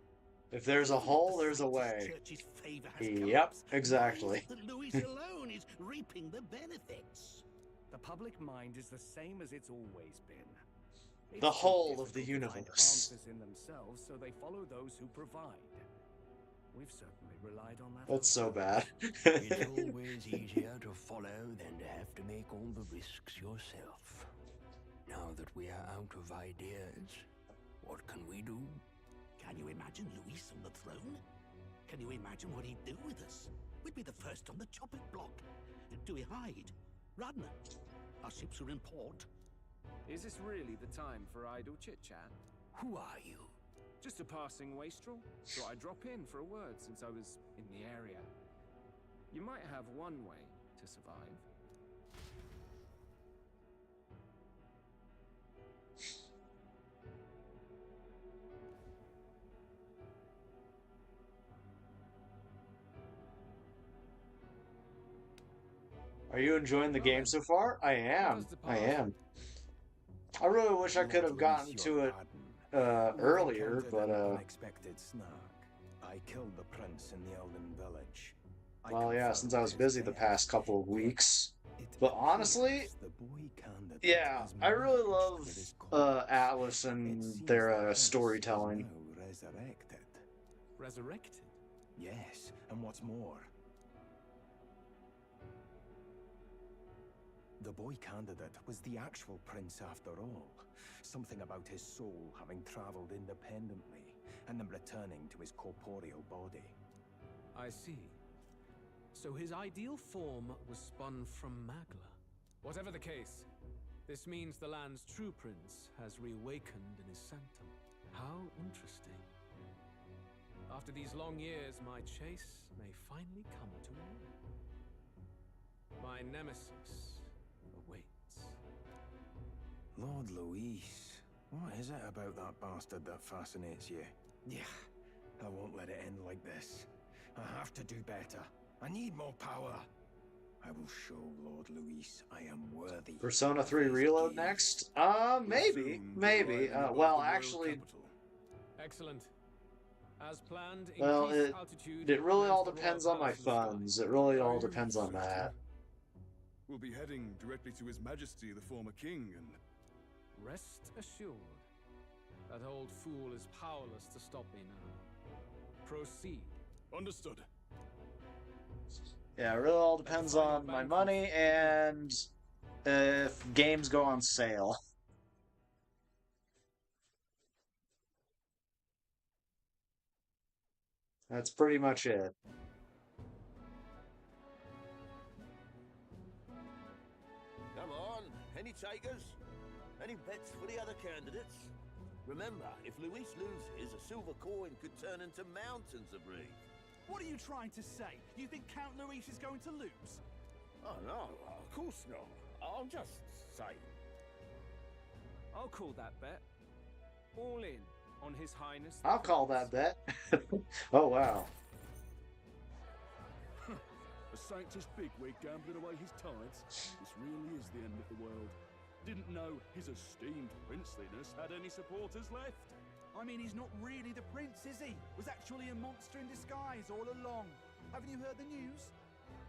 Speaker 1: If there's a hole, there's a way.
Speaker 18: Church's favor has
Speaker 1: Yep,
Speaker 18: collapsed.
Speaker 1: exactly.
Speaker 18: Why is it that Luis alone is reaping the benefits?
Speaker 17: The public mind is the same as it's always been.
Speaker 1: The whole of the universe.
Speaker 17: Answers in themselves, so they follow those who provide. We've certainly relied on that.
Speaker 1: That's so bad.
Speaker 11: It's always easier to follow than to have to make all the risks yourself. Now that we are out of ideas, what can we do?
Speaker 18: Can you imagine Luis on the throne? Can you imagine what he'd do with us? We'd be the first on the chopping block. Do we hide? Run? Our ships are in port.
Speaker 17: Is this really the time for idle chit-chat?
Speaker 11: Who are you?
Speaker 17: Just a passing wastrel. Thought I'd drop in for a word since I was in the area. You might have one way to survive.
Speaker 1: Are you enjoying the game so far? I am. I am. I really wish I could have gotten to it earlier, but
Speaker 2: unexpected snag. I killed the prince in the Elden village.
Speaker 1: well, yeah, since I was busy the past couple of weeks. But honestly, yeah, I really love Atlas and their storytelling.
Speaker 2: Resurrected.
Speaker 17: Resurrected?
Speaker 2: Yes, and what's more, the boy candidate was the actual prince after all. Something about his soul having traveled independently and then returning to his corporeal body.
Speaker 14: I see. So his ideal form was spun from Magla. Whatever the case, this means the land's true prince has reawakened in his sanctum. How interesting. After these long years, my chase may finally come to an end. My nemesis awaits.
Speaker 2: Lord Luis, what is it about that bastard that fascinates you? Yeah, I won't let it end like this. I have to do better. I need more power.
Speaker 11: I will show Lord Luis I am worthy.
Speaker 1: Persona 3 Reload next? Maybe. Maybe. Well, actually...
Speaker 14: Excellent. As planned,
Speaker 1: Well,
Speaker 14: increase altitude.
Speaker 1: it really all
Speaker 14: and the Royal
Speaker 1: depends on my
Speaker 14: Palace in the sky.
Speaker 1: funds. It really all depends on that.
Speaker 20: We'll be heading directly to His Majesty, the former king, and...
Speaker 14: Rest assured. That old fool is powerless to stop me now. Proceed.
Speaker 20: Understood.
Speaker 1: Yeah, it really all depends on my money and if games go on sale. That's pretty much it.
Speaker 22: Come on, any takers? Any bets for the other candidates? Remember, if Luis loses, a silver coin could turn into mountains of reef.
Speaker 23: What are you trying to say? You think Count Luis is going to lose?
Speaker 22: Oh, no, of course not. I'm just saying.
Speaker 17: I'll call that bet. All in on His Highness.
Speaker 1: I'll call that bet. Oh, wow.
Speaker 20: A sanctus bigwig gambling away his tides? This really is the end of the world. Didn't know his esteemed princeliness had any supporters left.
Speaker 23: I mean, he's not really the prince, is he? Was actually a monster in disguise all along. Haven't you heard the news?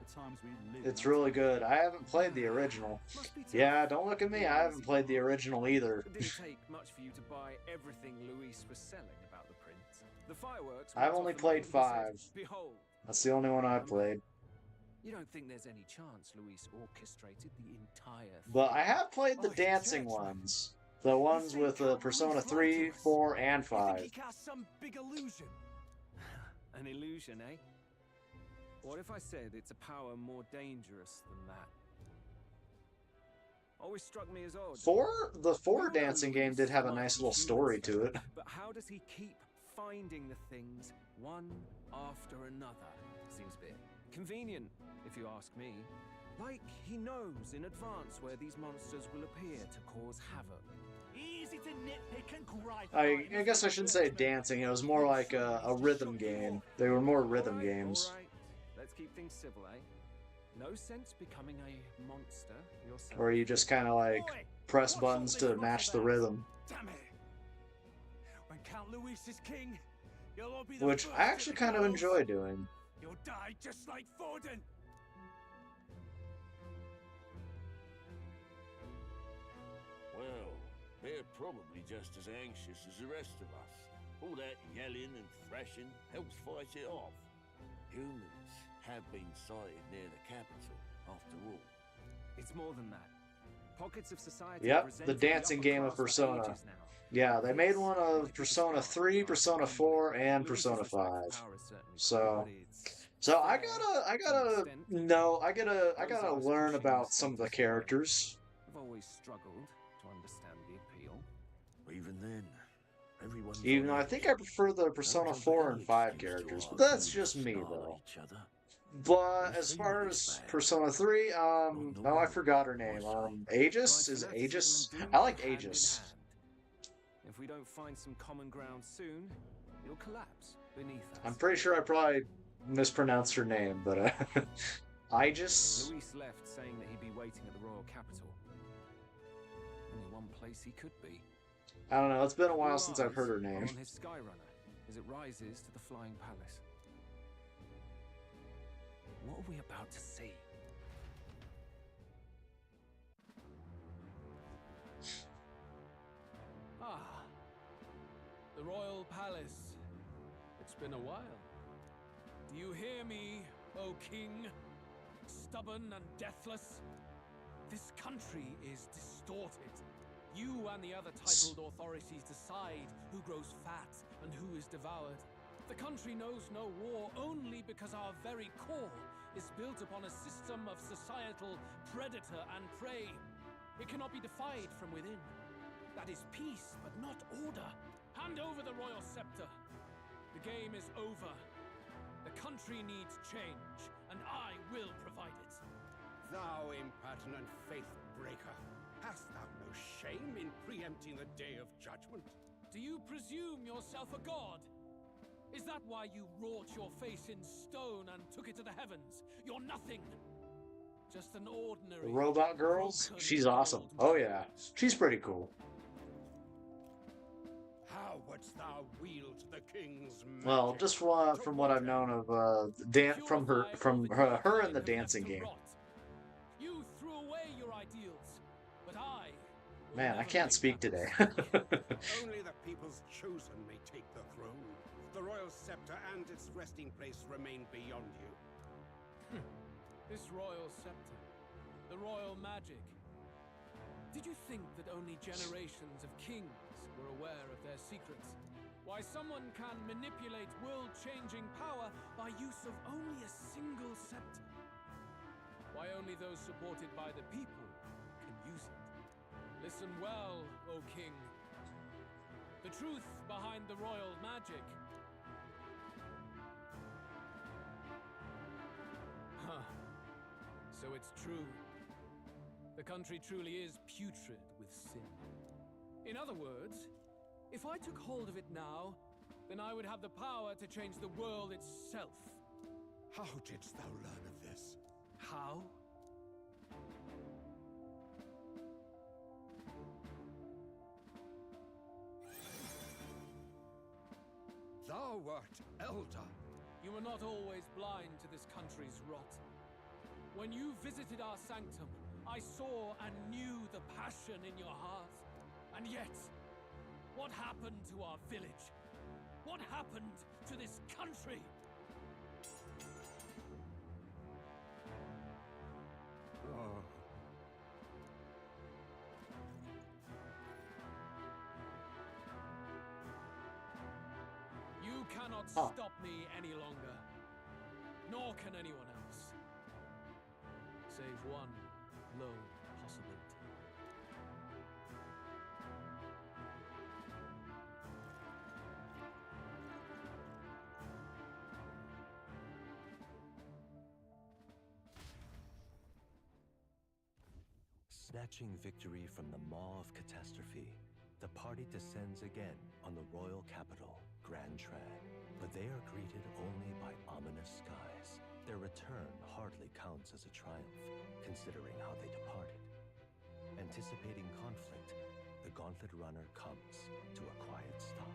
Speaker 23: The times we live.
Speaker 1: It's really good. I haven't played the original. Yeah, don't look at me. I haven't played the original either.
Speaker 17: It didn't take much for you to buy everything Luis was selling about the prince. The fireworks.
Speaker 1: I've only played 5.
Speaker 17: Behold.
Speaker 1: That's the only one I've played.
Speaker 17: You don't think there's any chance Luis orchestrated the entire thing?
Speaker 1: But I have played the dancing ones. The ones with Persona 3, 4, and 5.
Speaker 17: He cast some big illusion. An illusion, eh? What if I said it's a power more dangerous than that? Always struck me as odd.
Speaker 1: The 4 dancing game did have a nice little story to it.
Speaker 17: But how does he keep finding the things one after another? Seems a bit convenient, if you ask me. Like he knows in advance where these monsters will appear to cause havoc.
Speaker 23: Easy to nitpick and gripe.
Speaker 1: I guess I shouldn't say dancing. It was more like a rhythm game. They were more rhythm games.
Speaker 17: All right. Let's keep things civil, eh? No sense becoming a monster yourself.
Speaker 1: Where you just kind of like press buttons to match the rhythm.
Speaker 23: Damn it! When Count Luis is king, you'll all be the
Speaker 1: Which I actually kind of enjoy doing.
Speaker 23: You'll die just like Forden.
Speaker 22: Well, they're probably just as anxious as the rest of us. All that yelling and thrashing helps fight it off. Humans have been sighted near the capital, after all.
Speaker 17: It's more than that. Pockets of society.
Speaker 1: Yep, the dancing game of Persona. Yeah, they made one of Persona 3, Persona 4, and Persona 5. So I gotta learn about some of the characters.
Speaker 17: I've always struggled to understand the appeal.
Speaker 22: Even then, everyone.
Speaker 1: Even though I think I prefer the Persona 4 and 5 characters, but that's just me though. But as far as Persona 3, oh, I forgot her name. Aegis? Is it Aegis? I like Aegis.
Speaker 17: If we don't find some common ground soon, it'll collapse beneath us.
Speaker 1: I'm pretty sure I probably mispronounced her name, but Aegis?
Speaker 17: Luis left saying that he'd be waiting at the royal capital. Only one place he could be.
Speaker 1: I don't know, it's been a while since I've heard her name.
Speaker 17: On his Skyrunner, as it rises to the flying palace. What are we about to see?
Speaker 14: Ah, the royal palace. It's been a while. Do you hear me, O king? Stubborn and deathless? This country is distorted. You and the other titled authorities decide who grows fat and who is devoured. The country knows no war only because our very core is built upon a system of societal predator and prey. It cannot be defied from within. That is peace, but not order. Hand over the royal scepter. The game is over. The country needs change, and I will provide it.
Speaker 11: Thou impertinent faith-breaker, hast thou no shame in preempting the day of judgment?
Speaker 14: Do you presume yourself a god? Is that why you wrought your face in stone and took it to the heavens? You're nothing! Just an ordinary
Speaker 1: The robot girls?
Speaker 14: broken
Speaker 1: She's awesome.
Speaker 14: old
Speaker 1: Oh yeah, she's pretty cool.
Speaker 6: How wouldst thou wield the king's magic?
Speaker 1: Well, just from what I've known of her in the dancing game.
Speaker 14: You threw away your ideals, but I will
Speaker 1: Man, I
Speaker 14: never
Speaker 1: can't
Speaker 14: make
Speaker 1: speak
Speaker 14: that
Speaker 1: today.
Speaker 6: Only the people's chosen may take the throne. The royal scepter and its resting place remain beyond you.
Speaker 14: This royal scepter, the royal magic. Did you think that only generations of kings were aware of their secrets? Why someone can manipulate world-changing power by use of only a single scepter? Why only those supported by the people can use it? Listen well, O king. The truth behind the royal magic. Huh. So it's true. The country truly is putrid with sin. In other words, if I took hold of it now, then I would have the power to change the world itself.
Speaker 6: How didst thou learn of this?
Speaker 14: How?
Speaker 6: Thou wert elder.
Speaker 14: You were not always blind to this country's rot. When you visited our sanctum, I saw and knew the passion in your heart. And yet, what happened to our village? What happened to this country?
Speaker 6: Oh.
Speaker 14: You cannot stop me any longer. Nor can anyone else. Save one lone possibility.
Speaker 5: Snatching victory from the maw of catastrophe, the party descends again on the royal capital, Grand Tran. But they are greeted only by ominous skies. Their return hardly counts as a triumph, considering how they departed. Anticipating conflict, the Gauntlet Runner comes to a quiet stop.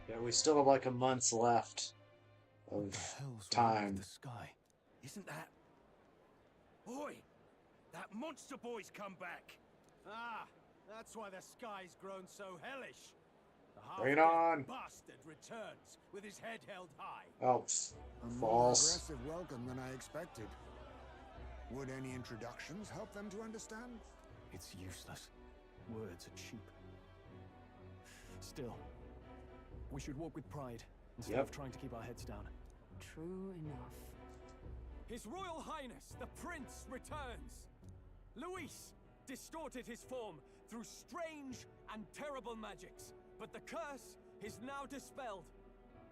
Speaker 1: Yeah, we still have like a month left of time.
Speaker 5: The sky.
Speaker 22: Isn't that... Oi! That monster boy's come back!
Speaker 23: Ah, that's why the sky's grown so hellish. The
Speaker 1: Bring it
Speaker 23: half-dead
Speaker 1: on.
Speaker 23: bastard returns with his head held high.
Speaker 1: Oh,
Speaker 7: A more
Speaker 1: false.
Speaker 7: aggressive welcome than I expected. Would any introductions help them to understand?
Speaker 2: It's useless. Words are cheap. Still, we should walk with pride instead of trying to keep our heads down.
Speaker 10: True enough.
Speaker 23: His Royal Highness, the Prince, returns. Luis distorted his form through strange and terrible magics, but the curse is now dispelled.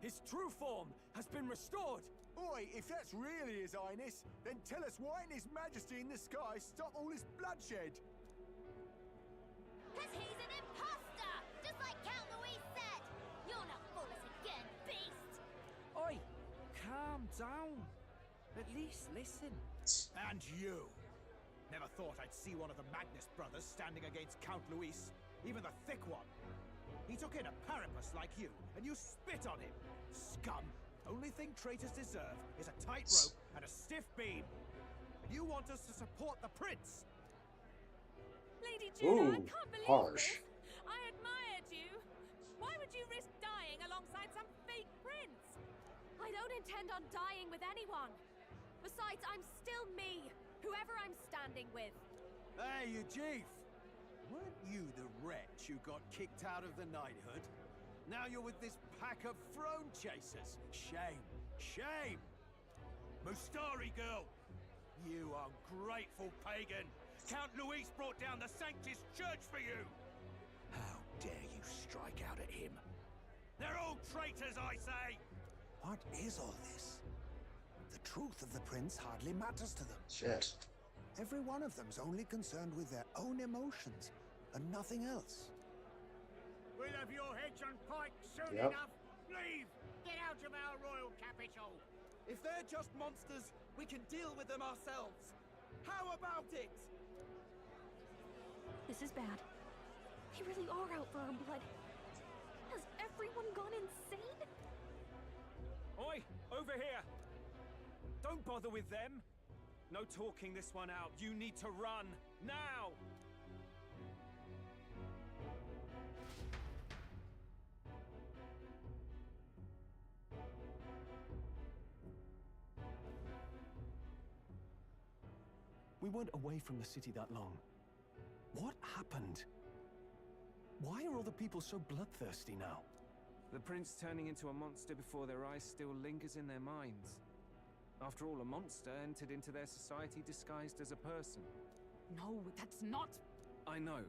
Speaker 23: His true form has been restored. Oi, if that's really His Highness, then tell us why in His Majesty in the sky stop all this bloodshed?
Speaker 13: Cause he's an imposter! Just like Count Louis said! You'll not fool us again, beast!
Speaker 19: Oi! Calm down. At least listen.
Speaker 23: And you! Never thought I'd see one of the Magnus brothers standing against Count Luis, even the thick one. He took in a parapus like you, and you spit on him. Scum! Only thing traitors deserve is a tight rope and a stiff beam. And you want us to support the prince?
Speaker 15: Lady Juno, I
Speaker 1: Ooh,
Speaker 15: can't believe
Speaker 1: harsh.
Speaker 15: this. I admired you. Why would you risk dying alongside some fake prince? I don't intend on dying with anyone. Besides, I'm still me, whoever I'm standing with.
Speaker 23: Hey, you chief! Weren't you the wretch who got kicked out of the knighthood? Now you're with this pack of throne chasers. Shame. Shame!
Speaker 22: Mustari girl! You ungrateful pagan! Count Luis brought down the Sanctus Church for you!
Speaker 5: How dare you strike out at him?
Speaker 22: They're all traitors, I say!
Speaker 7: What is all this? The truth of the prince hardly matters to them.
Speaker 1: Shit.
Speaker 7: Every one of them's only concerned with their own emotions and nothing else.
Speaker 6: We'll have your heads on pike soon
Speaker 1: Yep.
Speaker 6: enough. Leave! Get out of our royal capital!
Speaker 23: If they're just monsters, we can deal with them ourselves. How about it?
Speaker 3: This is bad. They really are out for our blood. Has everyone gone insane?
Speaker 17: Oi, over here! Don't bother with them. No talking this one out. You need to run, now!
Speaker 2: We weren't away from the city that long. What happened? Why are all the people so bloodthirsty now?
Speaker 17: The prince turning into a monster before their eyes still lingers in their minds. After all, a monster entered into their society disguised as a person.
Speaker 10: No, that's not...
Speaker 17: I know,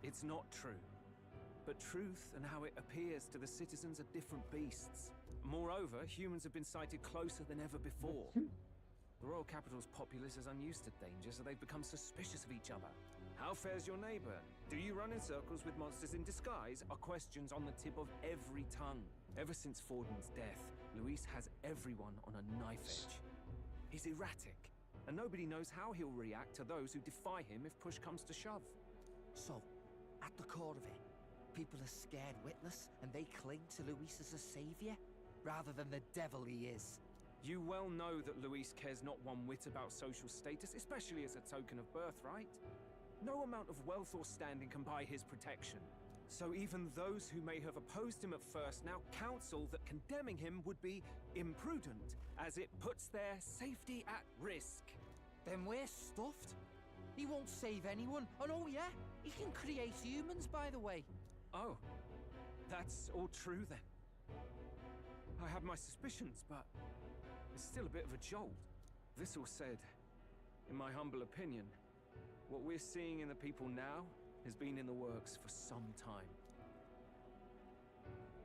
Speaker 17: it's not true. But truth and how it appears to the citizens are different beasts. Moreover, humans have been sighted closer than ever before. The royal capital's populace is unused to danger, so they've become suspicious of each other. How fares your neighbor? Do you run in circles with monsters in disguise? Are questions on the tip of every tongue. Ever since Forden's death, Luis has everyone on a knife edge. He's erratic, and nobody knows how he'll react to those who defy him if push comes to shove.
Speaker 19: So, at the core of it, people are scared witless, and they cling to Luis as a savior, rather than the devil he is.
Speaker 17: You well know that Luis cares not one whit about social status, especially as a token of birthright. No amount of wealth or standing can buy his protection. So even those who may have opposed him at first now counsel that condemning him would be imprudent, as it puts their safety at risk.
Speaker 19: Then we're stuffed. He won't save anyone. And oh yeah, he can create humans, by the way.
Speaker 17: Oh, that's all true then. I have my suspicions, but it's still a bit of a jolt. This all said, in my humble opinion, what we're seeing in the people now has been in the works for some time.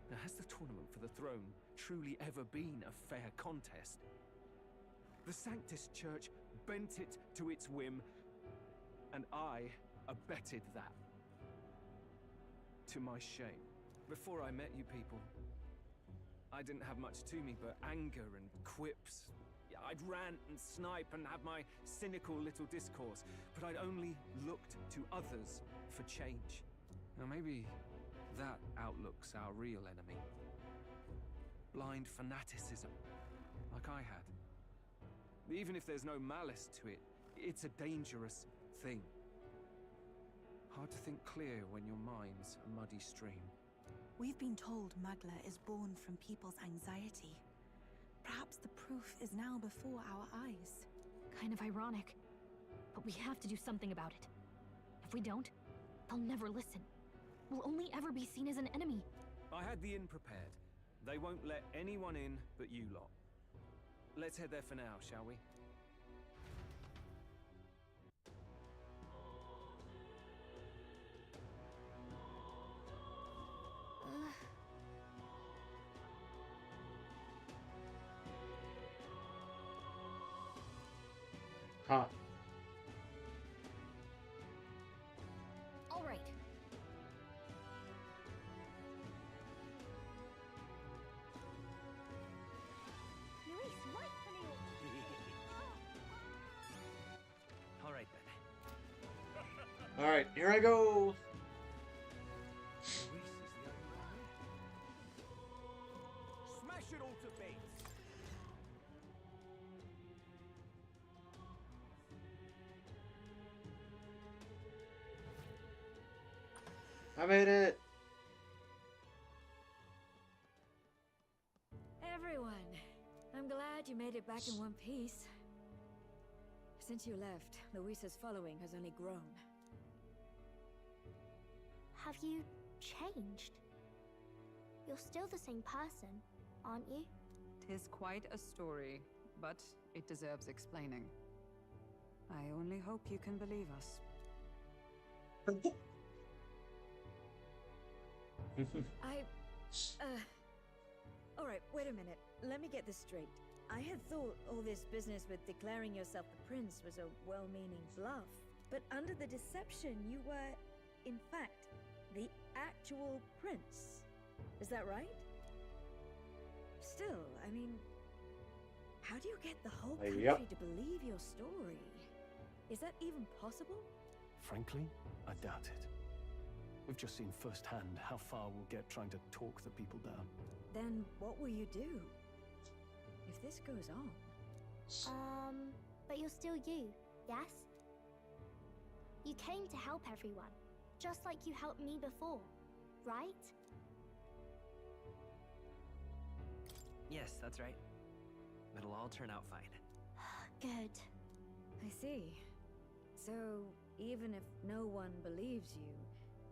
Speaker 17: Now, has the tournament for the throne truly ever been a fair contest? The Sanctus Church bent it to its whim, and I abetted that. To my shame. Before I met you people, I didn't have much to me but anger and quips. I'd rant and snipe and have my cynical little discourse, but I'd only looked to others for change. Now maybe that outlook's our real enemy. Blind fanaticism, like I had. Even if there's no malice to it, it's a dangerous thing. Hard to think clear when your mind's a muddy stream.
Speaker 9: We've been told Magla is born from people's anxiety. Perhaps the proof is now before our eyes.
Speaker 3: Kind of ironic. But we have to do something about it. If we don't, they'll never listen. We'll only ever be seen as an enemy.
Speaker 17: I had the inn prepared. They won't let anyone in but you lot. Let's head there for now, shall we?
Speaker 1: Huh.
Speaker 3: All right.
Speaker 13: Luis, right, Camille.
Speaker 12: All right then.
Speaker 1: All right, here I go.
Speaker 23: Smash it all to bits.
Speaker 1: I made it.
Speaker 15: Everyone, I'm glad you made it back in one piece. Since you left, Luisa's following has only grown.
Speaker 13: Have you changed? You're still the same person, aren't you?
Speaker 10: 'Tis quite a story, but it deserves explaining. I only hope you can believe us.
Speaker 15: Alright, wait a minute. Let me get this straight. I had thought all this business with declaring yourself the prince was a well-meaning bluff. But under the deception, you were, in fact,
Speaker 8: The actual prince. Is that right? Still, I mean, how do you get the whole country
Speaker 1: Yep.
Speaker 8: to believe your story? Is that even possible?
Speaker 2: Frankly, I doubt it. We've just seen firsthand how far we'll get trying to talk the people down.
Speaker 8: Then what will you do? If this goes on...
Speaker 13: But you're still you, yes? You came to help everyone, just like you helped me before, right?
Speaker 12: Yes, that's right. It'll all turn out fine.
Speaker 13: Good.
Speaker 8: I see. So, even if no one believes you,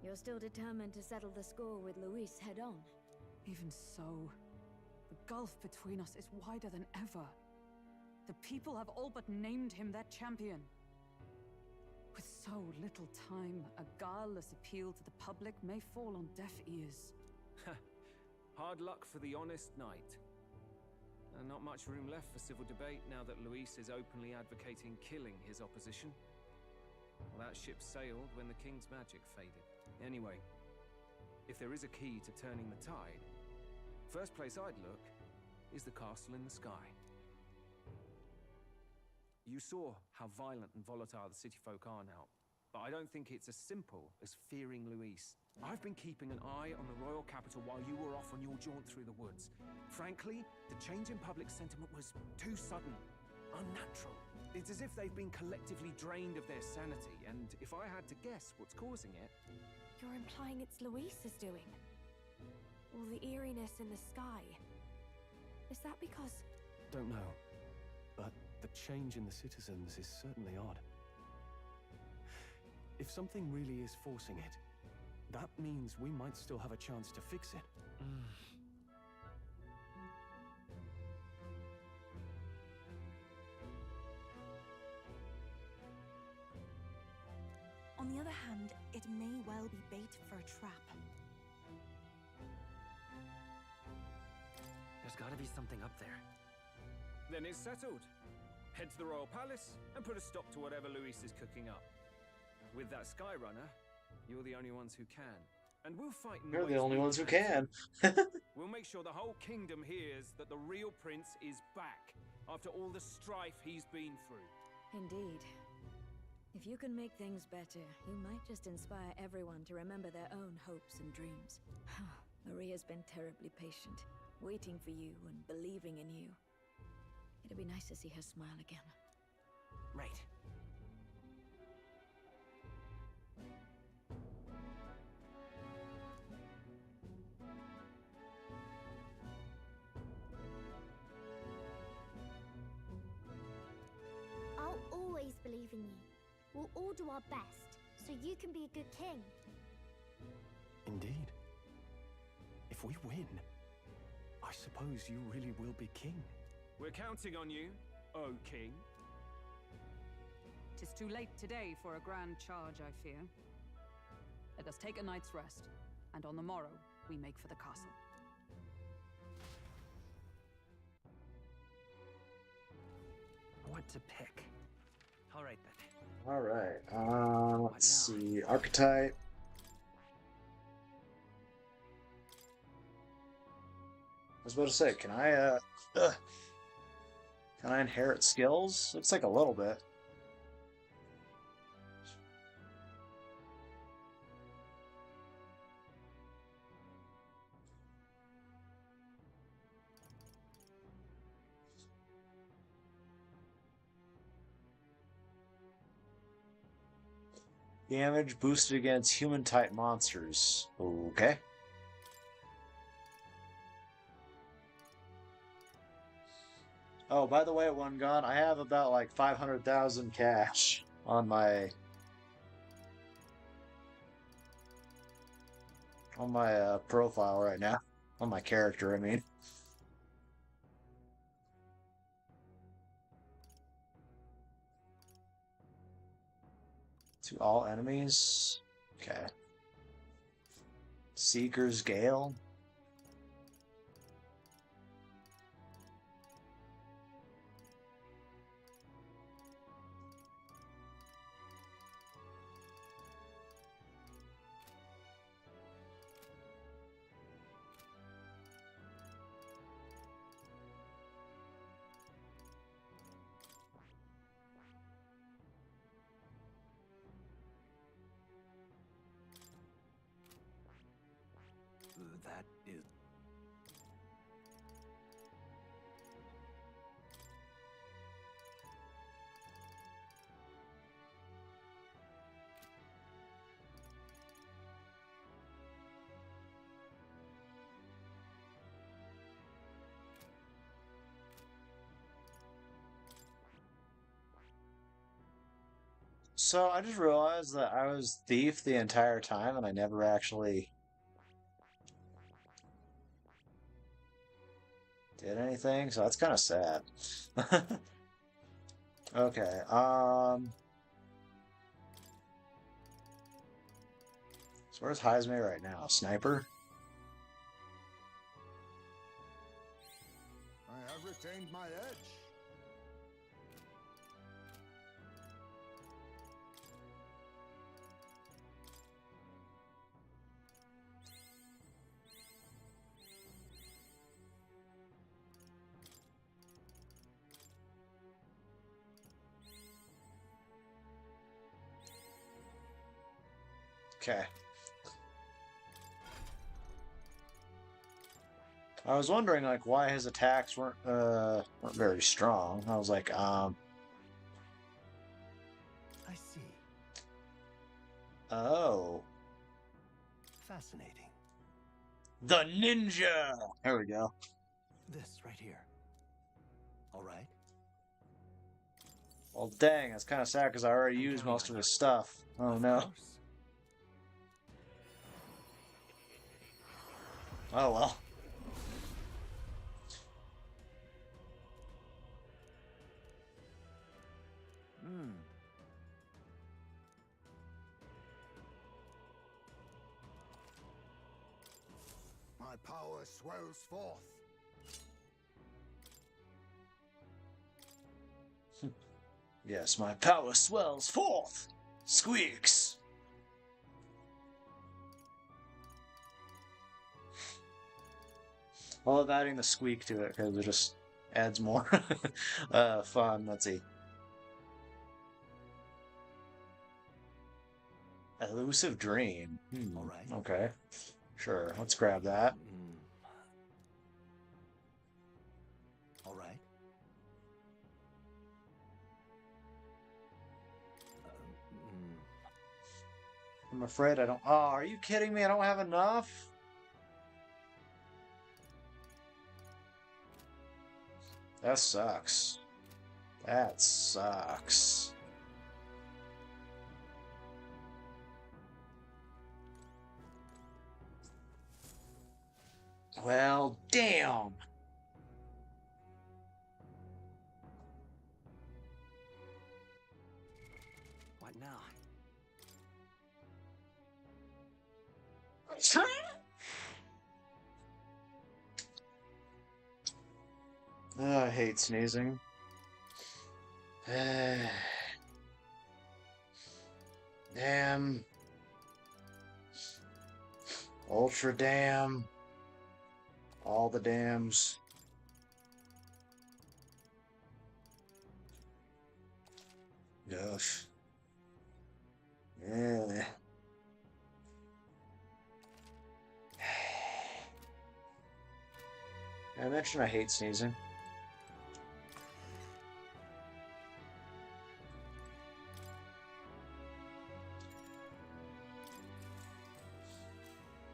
Speaker 8: you're still determined to settle the score with Luis head on?
Speaker 10: Even so, the gulf between us is wider than ever. The people have all but named him their champion. With so little time, a guileless appeal to the public may fall on deaf ears.
Speaker 17: Hard luck for the honest knight. And not much room left for civil debate now that Luis is openly advocating killing his opposition. Well, that ship sailed when the king's magic faded. Anyway, if there is a key to turning the tide, first place I'd look is the castle in the sky. You saw how violent and volatile the city folk are now, but I don't think it's as simple as fearing Luis. I've been keeping an eye on the royal capital while you were off on your jaunt through the woods. Frankly, the change in public sentiment was too sudden, unnatural. It's as if they've been collectively drained of their sanity, and if I had to guess what's causing it...
Speaker 3: You're implying it's Luis's doing? All the eeriness in the sky. Is that because...
Speaker 2: Don't know, but the change in the citizens is certainly odd. If something really is forcing it, that means we might still have a chance to fix it.
Speaker 9: On the other hand, it may well be bait for a trap.
Speaker 12: There's gotta be something up there.
Speaker 17: Then it's settled. Head to the royal palace and put a stop to whatever Luis is cooking up. With that Skyrunner, you're the only ones who can. And we'll fight in
Speaker 1: You're the
Speaker 17: ways
Speaker 1: only
Speaker 17: we
Speaker 1: ones who can.
Speaker 17: We'll make sure the whole kingdom hears that the real prince is back after all the strife he's been through.
Speaker 8: Indeed. If you can make things better, you might just inspire everyone to remember their own hopes and dreams. Maria's been terribly patient, waiting for you and believing in you. It'd be nice to see her smile again.
Speaker 12: Right.
Speaker 13: I'll always believe in you. We'll all do our best, so you can be a good king.
Speaker 2: Indeed. If we win, I suppose you really will be king.
Speaker 17: We're counting on you, O king.
Speaker 10: 'Tis too late today for a grand charge, I fear. Let us take a night's rest, and on the morrow we make for the castle.
Speaker 12: What to pick? All right then.
Speaker 1: All right. Let's see. Archetype. I was about to say, can I inherit skills? Looks like a little bit. Damage boosted against human-type monsters. Okay. Oh, by the way, One Gone, I have about like 500,000 cash on my profile right now. On my character, I mean. To all enemies? Okay. Seeker's Gale?
Speaker 5: that is...
Speaker 1: So I just realized that I was thief the entire time and I never actually did anything, so that's kind of sad. Okay, so where's Heisme right now? Sniper?
Speaker 7: I have retained my edge.
Speaker 1: Okay. I was wondering, like, why his attacks weren't very strong. I was like,
Speaker 5: I see.
Speaker 1: Oh.
Speaker 5: Fascinating.
Speaker 1: The ninja! There we go.
Speaker 5: This right here. All right.
Speaker 1: Well, dang, that's kind of sad because I already used most of his stuff. Oh, no. Oh, well.
Speaker 5: Hmm.
Speaker 7: My power swells forth.
Speaker 1: Yes, my power swells forth! Squeaks! I love adding the squeak to it because it just adds more fun. Let's see. Elusive Dream.
Speaker 5: All right.
Speaker 1: Okay. Sure, let's grab that.
Speaker 5: All right.
Speaker 1: I'm afraid I don't... Oh, are you kidding me? I don't have enough? That sucks. That sucks. Well, damn.
Speaker 5: What now?
Speaker 1: Oh, I hate sneezing. Damn. Ultra damn. All the dams. Gosh. Yeah. I mentioned I hate sneezing.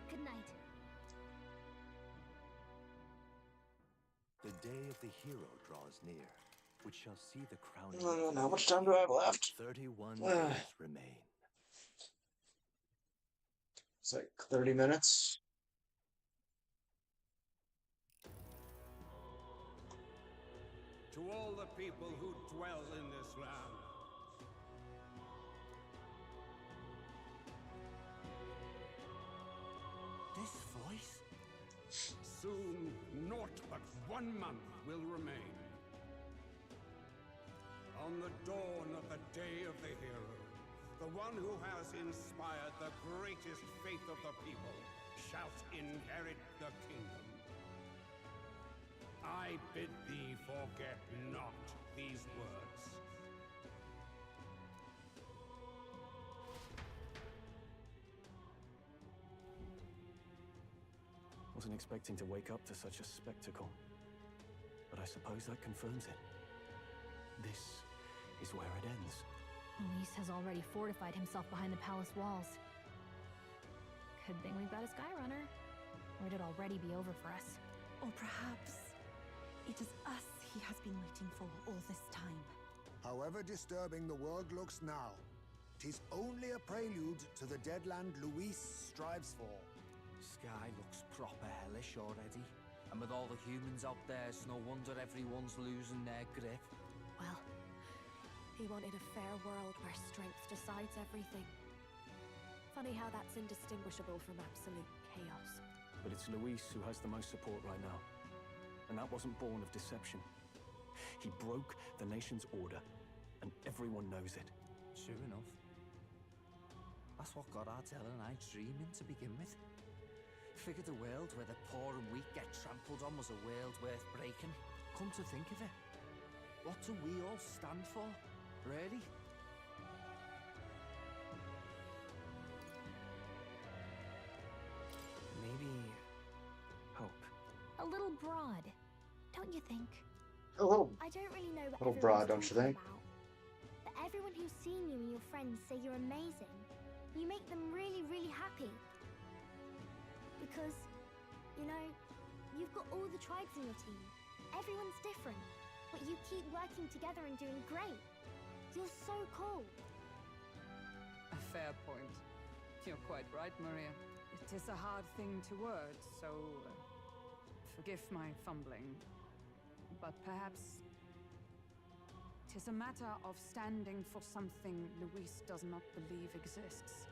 Speaker 3: Good night.
Speaker 5: The day of the hero draws near, which shall see the crowning.
Speaker 1: How much time do I have left?
Speaker 5: 31 days remain.
Speaker 1: It's like 30 minutes.
Speaker 6: To all the people who dwell in this land,
Speaker 18: This voice?
Speaker 6: soon naught but 1 month will remain. On the dawn of the day of the hero, the one who has inspired the greatest faith of the people shalt inherit the kingdom. I bid thee forget not these words.
Speaker 2: wasn't expecting to wake up to such a spectacle. But I suppose that confirms it. This is where it ends.
Speaker 3: Luis has already fortified himself behind the palace walls. Good thing we've got a Skyrunner, or it'd already be over for us.
Speaker 9: Or perhaps it is us he has been waiting for all this time.
Speaker 7: However disturbing the world looks now, 'tis only a prelude to the deadland Luis strives for.
Speaker 19: Sky looks proper hellish already. And with all the humans out there, it's no wonder everyone's losing their grip.
Speaker 8: Well, he wanted a fair world where strength decides everything. Funny how that's indistinguishable from absolute chaos.
Speaker 2: But it's Luis who has the most support right now. And that wasn't born of deception. He broke the nation's order, and everyone knows it.
Speaker 19: Sure enough. That's what got Ardell and I dreaming to begin with. Figured a world where the poor and weak get trampled on was a world worth breaking. Come to think of it, what do we all stand for, really?
Speaker 12: Maybe hope.
Speaker 3: A little broad, don't you think?
Speaker 1: A little,
Speaker 3: I don't really know what
Speaker 1: little broad, don't you think?
Speaker 3: about, but everyone who's seen you and your friends say you're amazing. You make them really, really happy. Because, you know, you've got all the tribes in your team. Everyone's different, but you keep working together and doing great. You're so cool.
Speaker 10: A fair point. You're quite right, Maria. It is a hard thing to word, so forgive my fumbling. But perhaps it is a matter of standing for something Luis does not believe exists.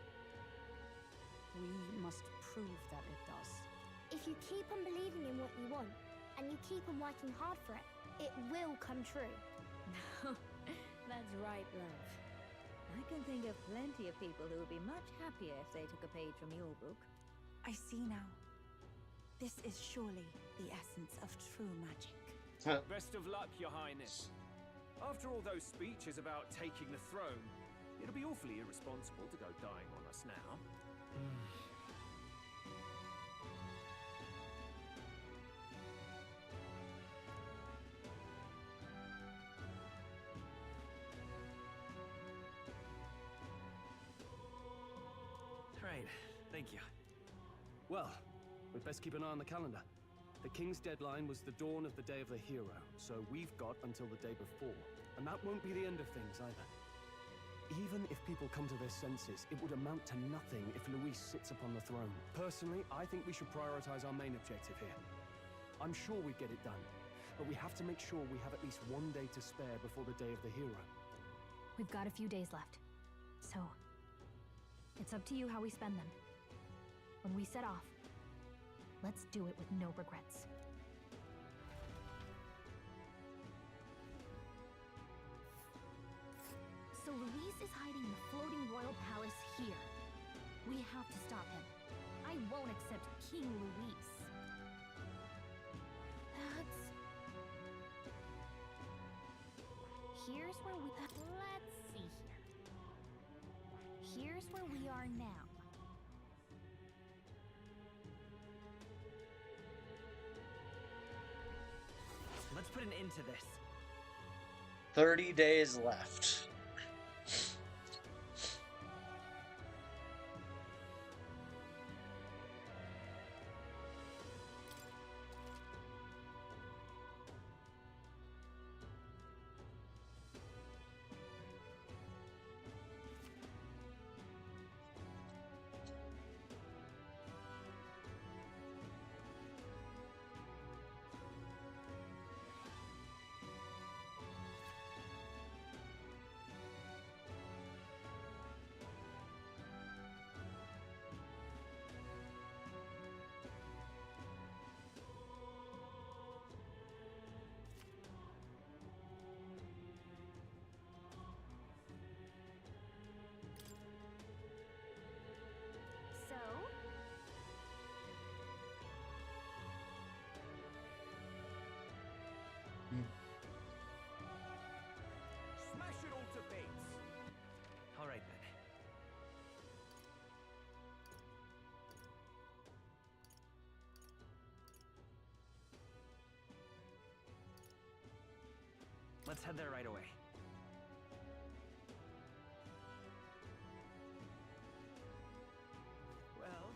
Speaker 10: We must prove that it does.
Speaker 3: If you keep on believing in what you want, and you keep on working hard for it, it will come true.
Speaker 8: That's right, love. I can think of plenty of people who would be much happier if they took a page from your book.
Speaker 9: I see now. This is surely the essence of true magic.
Speaker 17: Best of luck, Your Highness. After all those speeches about taking the throne, it'll be awfully irresponsible to go dying on us now.
Speaker 12: Right, thank you. Well, we'd best keep an eye on the calendar. The King's deadline was the dawn of the Day of the Hero, so we've got until the day before. And that won't be the end of things either. Even if people come to their senses, it would amount to nothing if Luis sits upon the throne. Personally, I think we should prioritize our main objective here. I'm sure we'd get it done, but we have to make sure we have at least one day to spare before the Day of the Hero.
Speaker 3: We've got a few days left, so it's up to you how we spend them. When we set off, let's do it with no regrets. So Luis is hiding in the floating royal palace here. We have to stop him. I won't accept King Luis. Here's where we... Let's see here. Here's where we are now.
Speaker 12: Let's put an end to this.
Speaker 1: 30 days left.
Speaker 4: Let's head there right away. Well,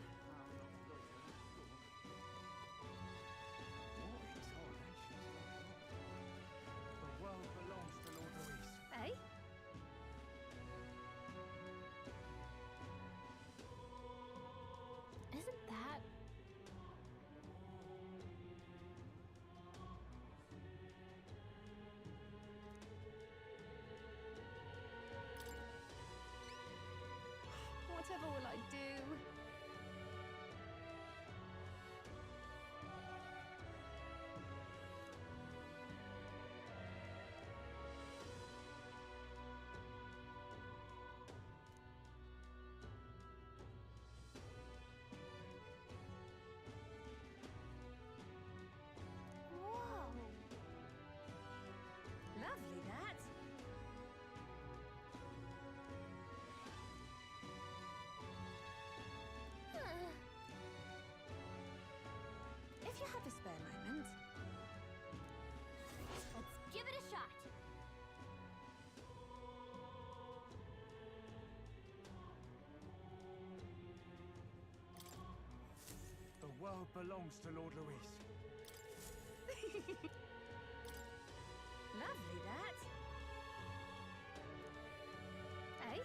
Speaker 23: The world belongs to Lord Luis.
Speaker 3: Eh? Isn't that... Whatever will I do?
Speaker 9: Whoa!
Speaker 8: Lovely, that. If you have a spare moment.
Speaker 13: Let's give it a shot.
Speaker 23: The world belongs to Lord Luis.
Speaker 8: Lovely, that.
Speaker 3: Eh?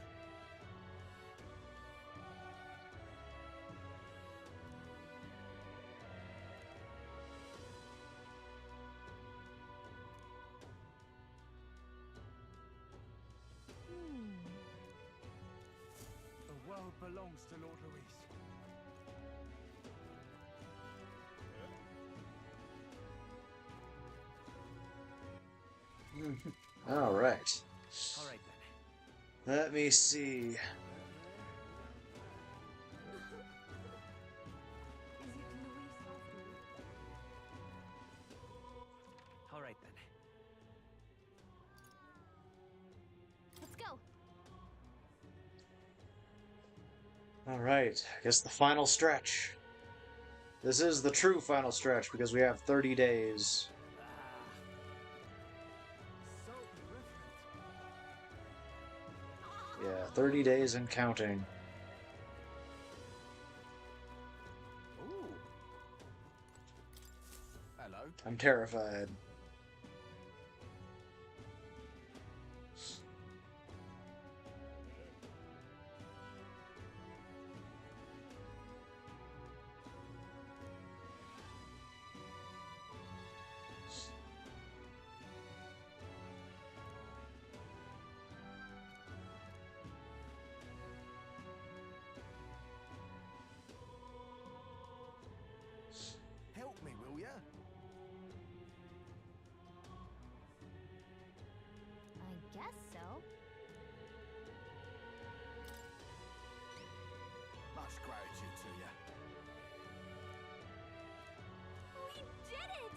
Speaker 23: The world belongs to Lord Luis.
Speaker 1: All right.
Speaker 4: All right then.
Speaker 1: Let me see.
Speaker 4: All right then.
Speaker 13: Let's go.
Speaker 1: All right. I guess the final stretch. This is the true final stretch because we have 30 days. Yeah, 30 days and counting.
Speaker 4: Ooh. Hello.
Speaker 1: I'm terrified.
Speaker 5: Help me, will ya?
Speaker 13: I guess so.
Speaker 18: Much gratitude to ya.
Speaker 13: We did it!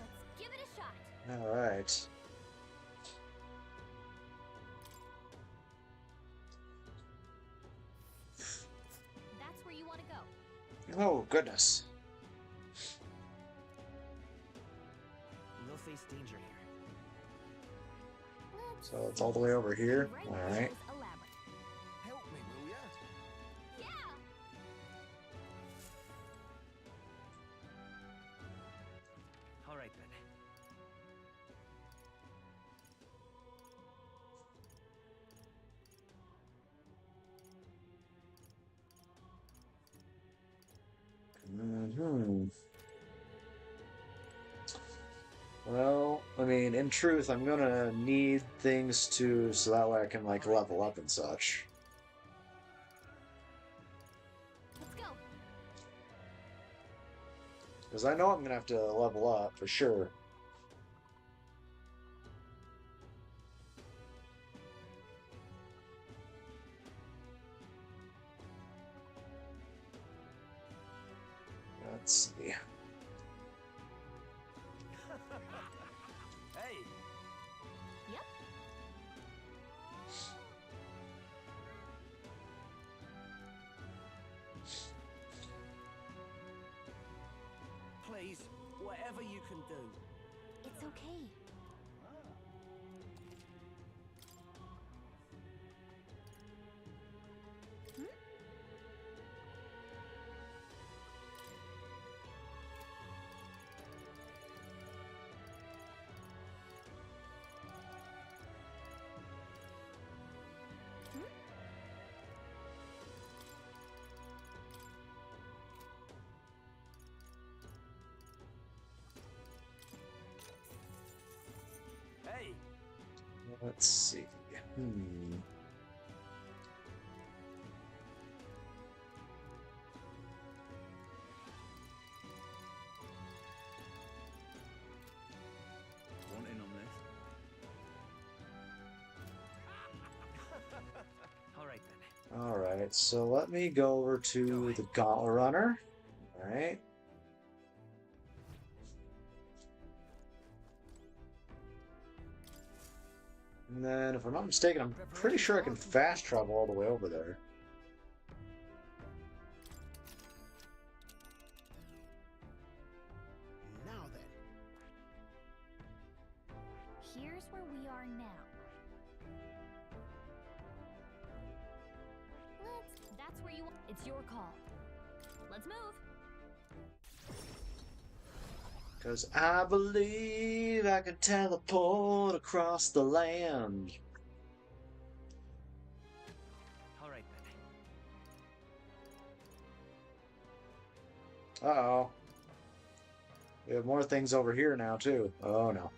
Speaker 13: Let's give it a shot.
Speaker 1: All right.
Speaker 13: That's where you want to go.
Speaker 1: Oh, goodness.
Speaker 4: We'll face danger here.
Speaker 1: So it's all the way over here. All right.
Speaker 5: Help me, will ya?
Speaker 13: Yeah!
Speaker 4: All right then.
Speaker 1: Well, I mean, in truth, I'm gonna need things to, so that way I can, like, level up and such.
Speaker 13: Let's go.
Speaker 1: Because I know I'm gonna have to level up, for sure. Let's see.
Speaker 4: Hey.
Speaker 13: Yep.
Speaker 5: Please, whatever you can do.
Speaker 3: It's okay. Hmm?
Speaker 4: Hey!
Speaker 1: Let's see. Hmm.
Speaker 4: Want in on this? Alright then.
Speaker 1: Alright, so let me go over to the Gauntlet Runner. Alright. And then, if I'm not mistaken, I'm pretty sure I can fast travel all the way over there.
Speaker 7: Now then.
Speaker 3: Here's where we are now. That's where you want. It's your call. Let's move.
Speaker 1: Because I believe I can teleport across the land.
Speaker 4: Alright then.
Speaker 1: Uh-oh. We have more things over here now, too. Oh, no.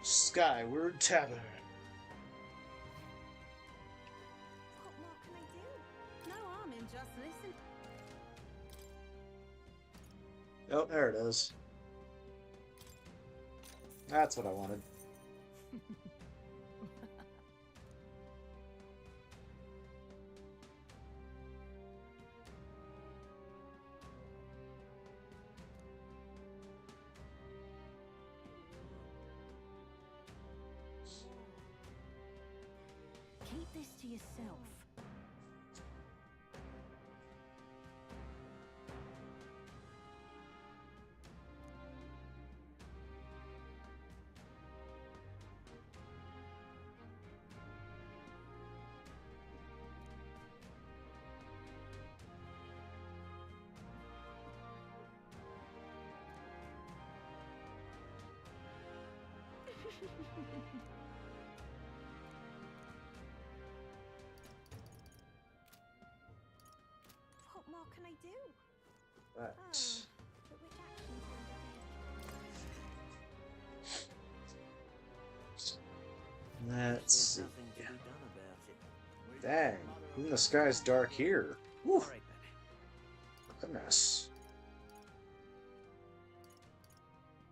Speaker 1: Skyward Tavern.
Speaker 9: What more can I do? No harm in just listening.
Speaker 1: Oh, there it is. That's what I wanted.
Speaker 8: Keep this to yourself.
Speaker 9: What more can I do?
Speaker 1: Right.
Speaker 9: But which action to undertake?
Speaker 1: Let's see. Dang, even the sky's dark here. Whew. Goodness.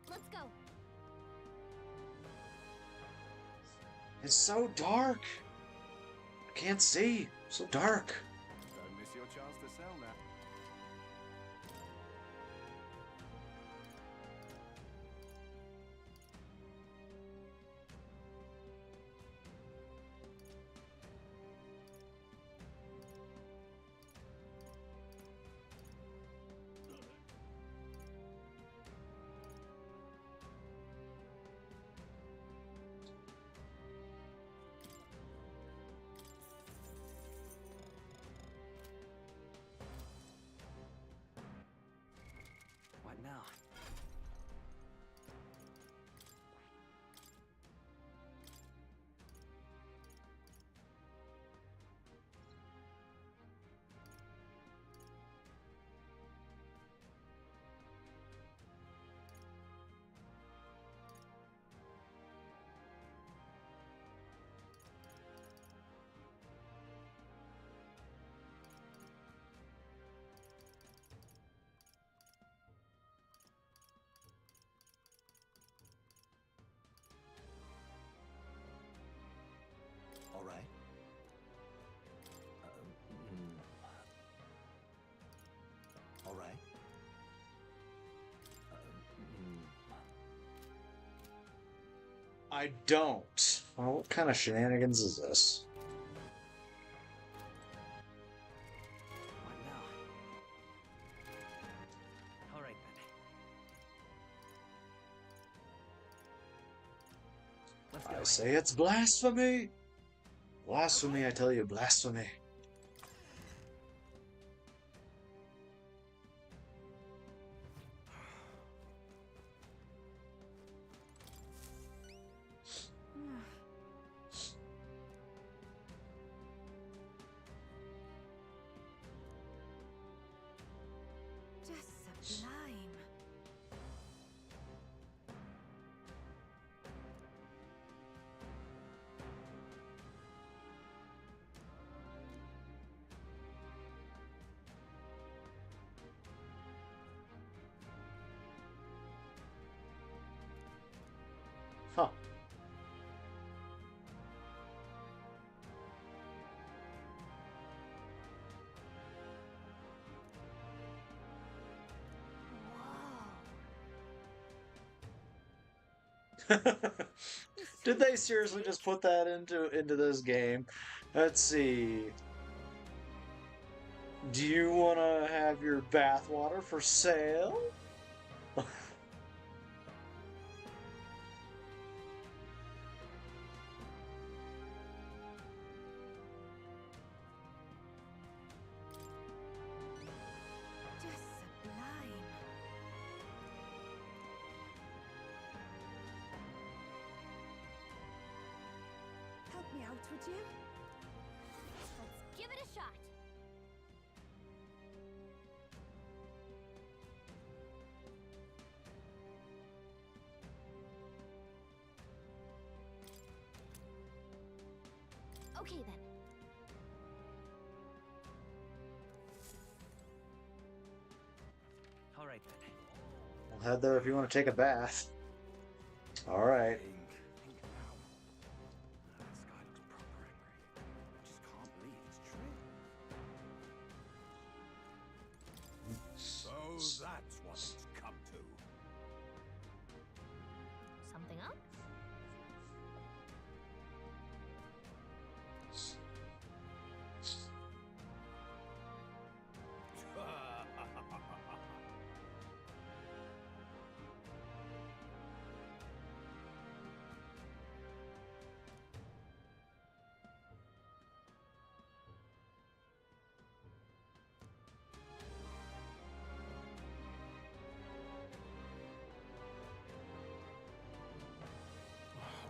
Speaker 3: Let's go.
Speaker 1: It's so dark. I can't see. So dark.
Speaker 17: Don't miss your chance to sell now.
Speaker 4: What now?
Speaker 5: All right. All right.
Speaker 1: I don't. Well, what kind of shenanigans is this?
Speaker 4: What now? All right then. Let's go.
Speaker 1: I say it's blasphemy! Blasphemy, I tell you, blasphemy.
Speaker 8: Just sublime.
Speaker 1: Huh. Did they seriously just put that into this game? Let's see. Do you want to have your bathwater for sale?
Speaker 8: Just sublime. Help me out, would you?
Speaker 13: Let's give it a shot. Okay then.
Speaker 4: All right then.
Speaker 1: We'll head there if you want to take a bath. All right.
Speaker 2: Think now. This guy looks proper angry. I just can't believe it's true.
Speaker 6: So that's what it's come to.
Speaker 13: Something up?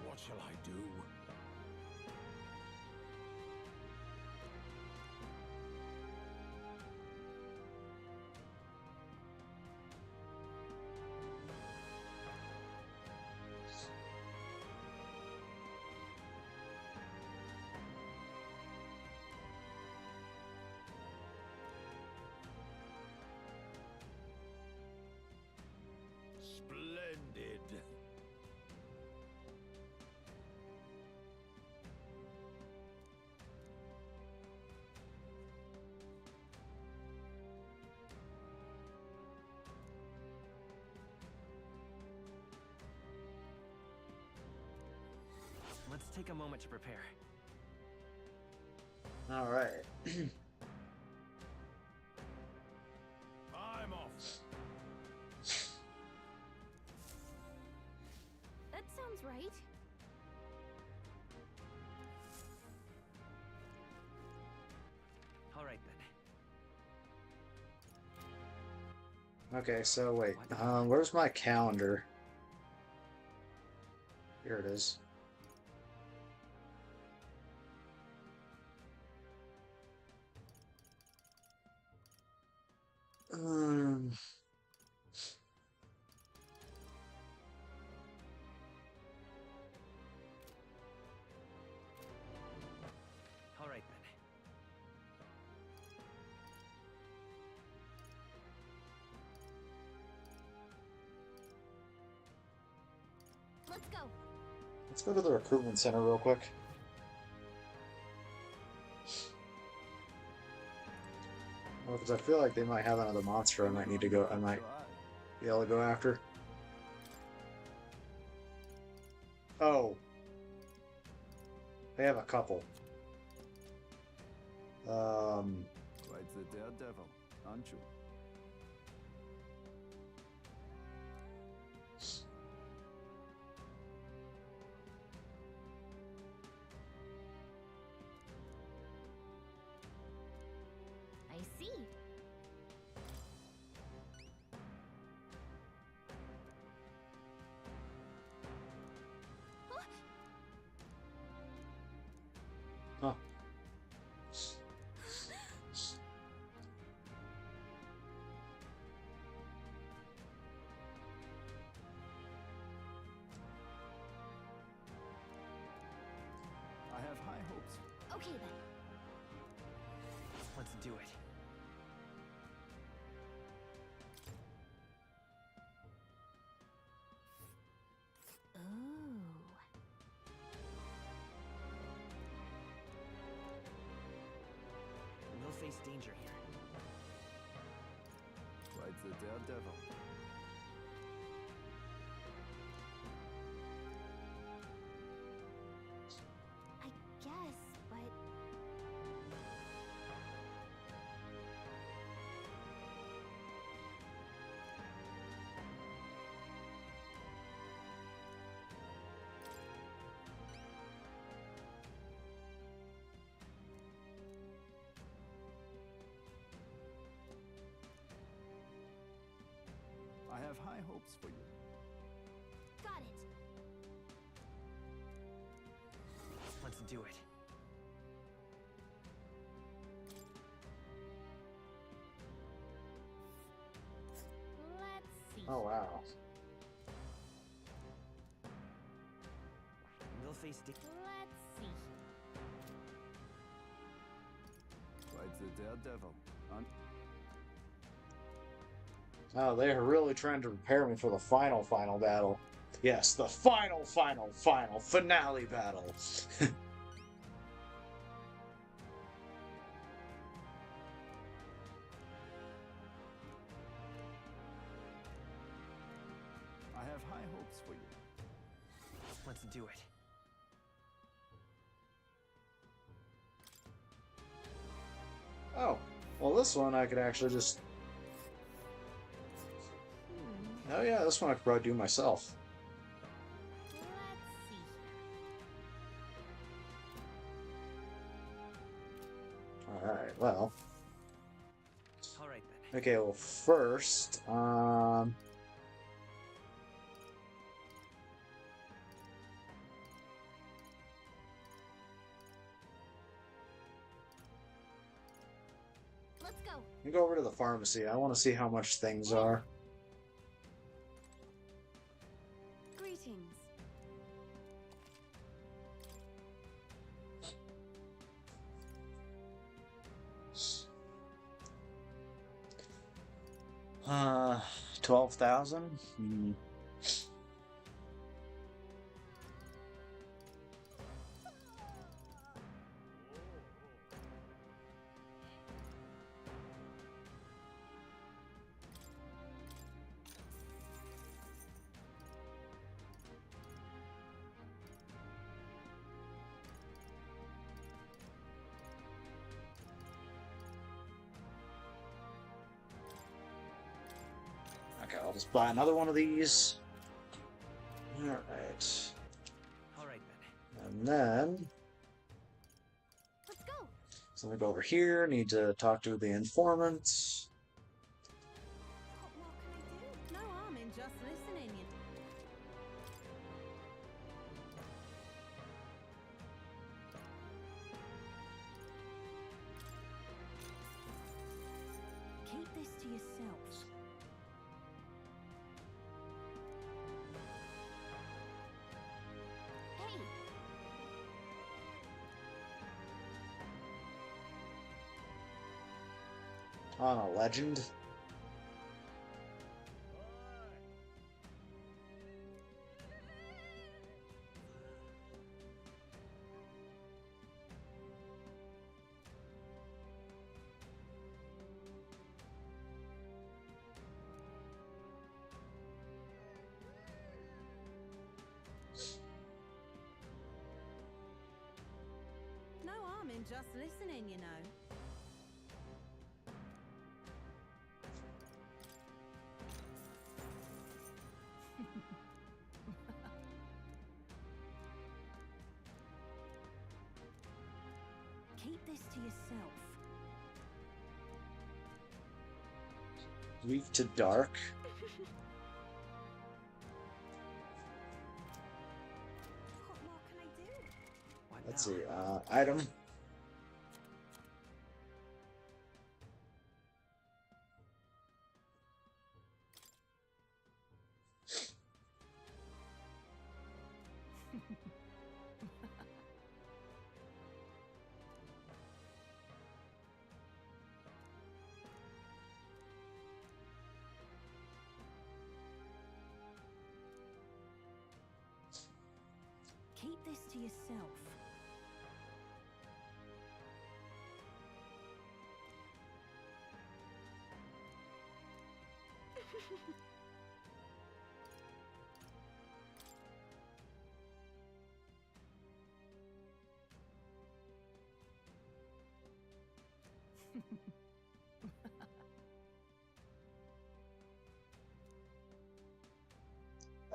Speaker 6: What shall I do? Splendid.
Speaker 4: Let's take a moment to prepare.
Speaker 1: All right.
Speaker 6: I'm off.
Speaker 13: That sounds right.
Speaker 4: All right then.
Speaker 1: Okay, so wait. Where's my calendar? Here it is. Um,
Speaker 4: All right then.
Speaker 13: Let's go.
Speaker 1: let's go to the recruitment center real quick. Well, because I feel like they might have another monster I might need to go. I might be able to go after. Oh. They have a couple.
Speaker 16: Quite the daredevil, aren't you?
Speaker 3: I see.
Speaker 1: Huh.
Speaker 16: I have high hopes.
Speaker 3: Okay then.
Speaker 4: Let's do it.
Speaker 3: Ooh.
Speaker 4: We'll face danger here.
Speaker 16: Quite the daredevil.
Speaker 3: I guess, but
Speaker 16: I have high hopes for you.
Speaker 3: got it.
Speaker 4: Let's do it.
Speaker 3: Let's see.
Speaker 1: Oh wow.
Speaker 4: We'll face
Speaker 3: Let's see.
Speaker 16: Quite the daredevil, aren't
Speaker 1: Oh, they're really trying to prepare me for the final battle. Yes, the final finale battle.
Speaker 16: I have high hopes for you.
Speaker 4: Let's do it.
Speaker 1: Oh, well, this one I could actually just. Oh yeah, this one I could probably do myself.
Speaker 3: Let's see.
Speaker 1: Alright, well.
Speaker 4: Alright then.
Speaker 1: Okay, well first,
Speaker 3: Let's go.
Speaker 1: let me go over to the pharmacy. I want to see how much things are.
Speaker 9: Greetings.
Speaker 1: Uh, 12,000? Okay, I'll just buy another one of these. Alright.
Speaker 4: Alright then.
Speaker 1: And then,
Speaker 3: Let's go.
Speaker 1: so let me go over here. Need to talk to the informants.
Speaker 9: What more can I do? No harm in just listening. Keep this to yourselves.
Speaker 3: Hey.
Speaker 1: On a legend.
Speaker 8: ain't just listening, you know. Keep this to yourself.
Speaker 1: Weak to dark.
Speaker 9: What more can I do?
Speaker 1: Let's see, item.
Speaker 8: Keep this to yourself.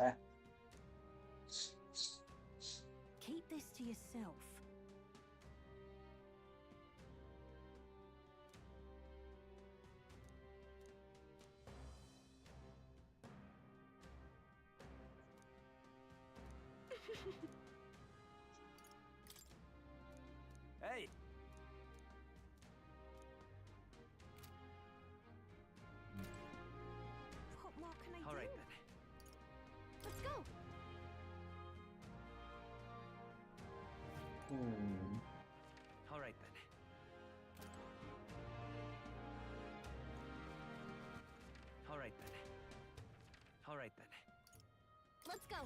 Speaker 1: Eh.
Speaker 8: Keep this to yourself.
Speaker 4: Hey!
Speaker 9: What more can I
Speaker 4: All
Speaker 9: do?
Speaker 4: right then.
Speaker 9: Let's go.
Speaker 4: All right then. All right then. All right then.
Speaker 13: Let's go.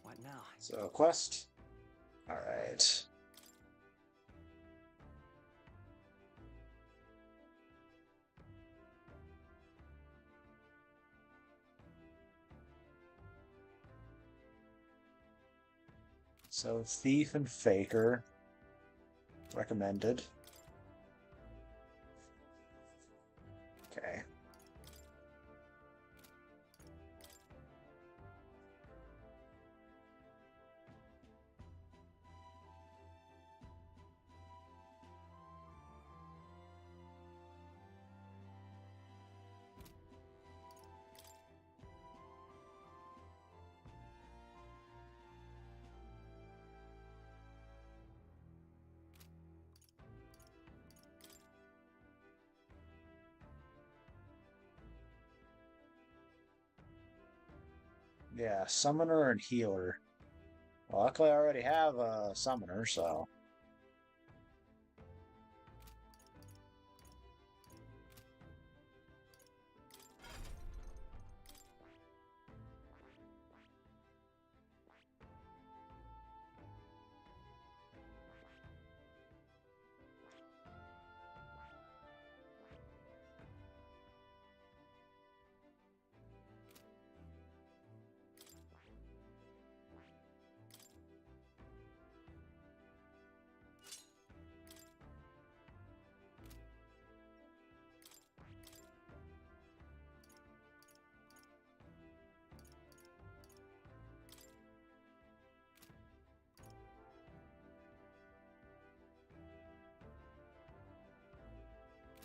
Speaker 4: What now?
Speaker 1: So, quest. Alright. So, Thief and Faker. Recommended. Okay. Yeah, Summoner and Healer. Well, luckily I already have a Summoner, so...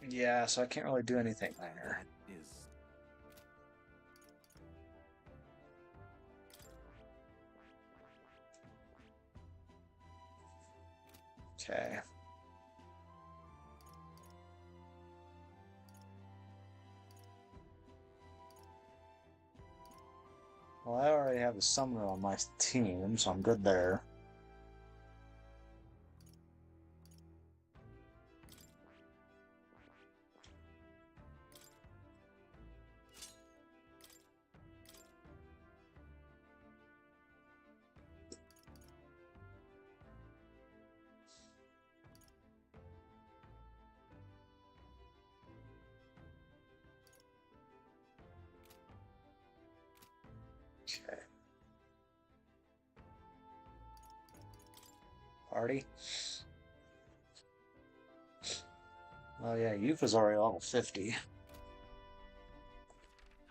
Speaker 1: Yeah, so I can't really do anything there.
Speaker 2: That is...
Speaker 1: Okay. Well, I already have a Summoner on my team, so I'm good there. Okay. party. Oh yeah, Yufa's already level 50.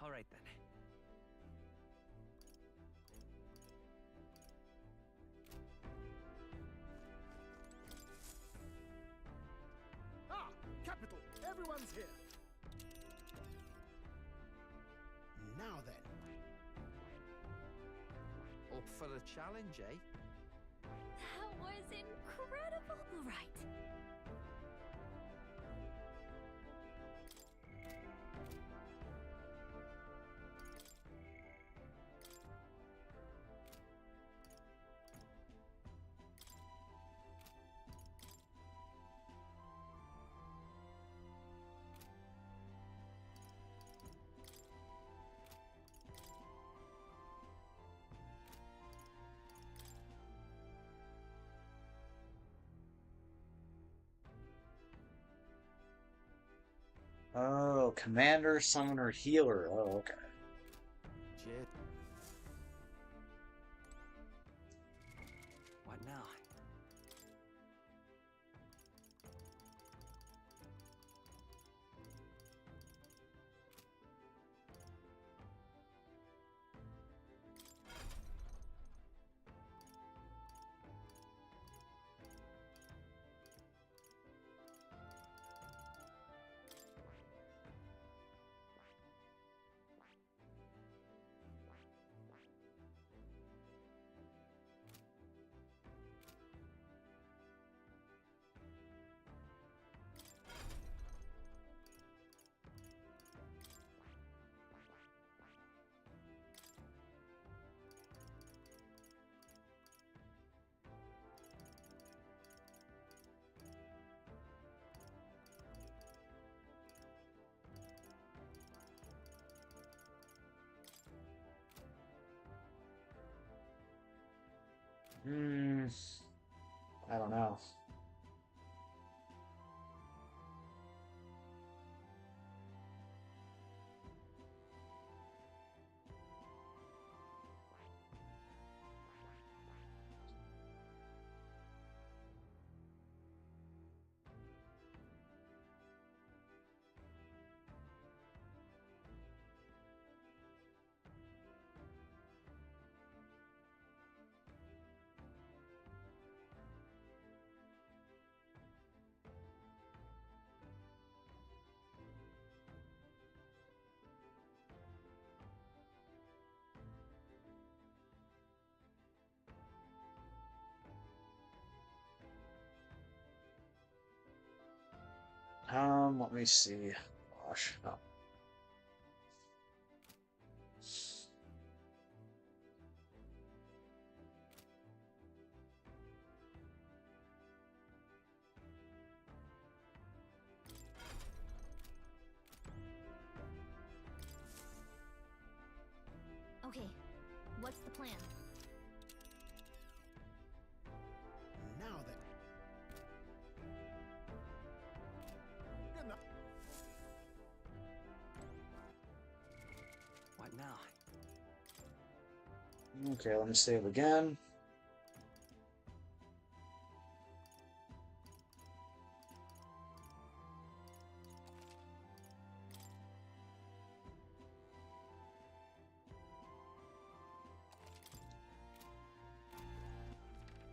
Speaker 4: All right then.
Speaker 11: Ah, capital. Everyone's here. Now then.
Speaker 19: Up for a challenge, eh?
Speaker 15: That was incredible. All right.
Speaker 1: Oh, commander, summoner, healer. Oh, okay.
Speaker 19: Jade. What now?
Speaker 1: I don't know. Let me see. Gosh. Oh.
Speaker 3: Okay, what's the plan?
Speaker 11: Now then. Good enough.
Speaker 19: What now?
Speaker 1: Okay, let me save again.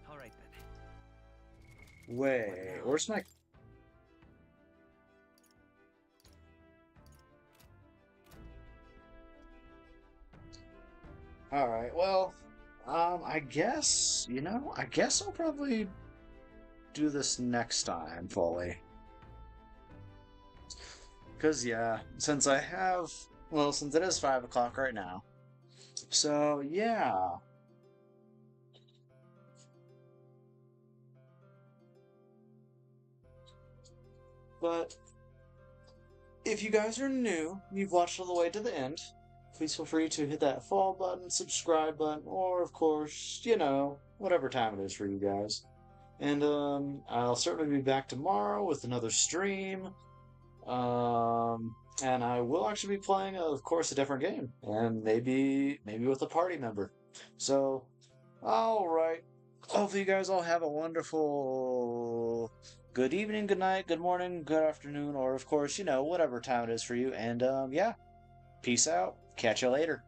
Speaker 4: All right then.
Speaker 1: Wait, where's my... Alright, well, I guess, I guess I'll probably do this next time fully. Because, yeah, since I have, well, since it is 5 o'clock right now. So, yeah. But if you guys are new, you've watched all the way to the end, please feel free to hit that follow button, subscribe button, or of course, whatever time it is for you guys. And I'll certainly be back tomorrow with another stream. And I will actually be playing, of course, a different game, and maybe with a party member. So, all right. hopefully you guys all have a wonderful good evening, good night, good morning, good afternoon, or of course, whatever time it is for you. And yeah, peace out. Catch you later.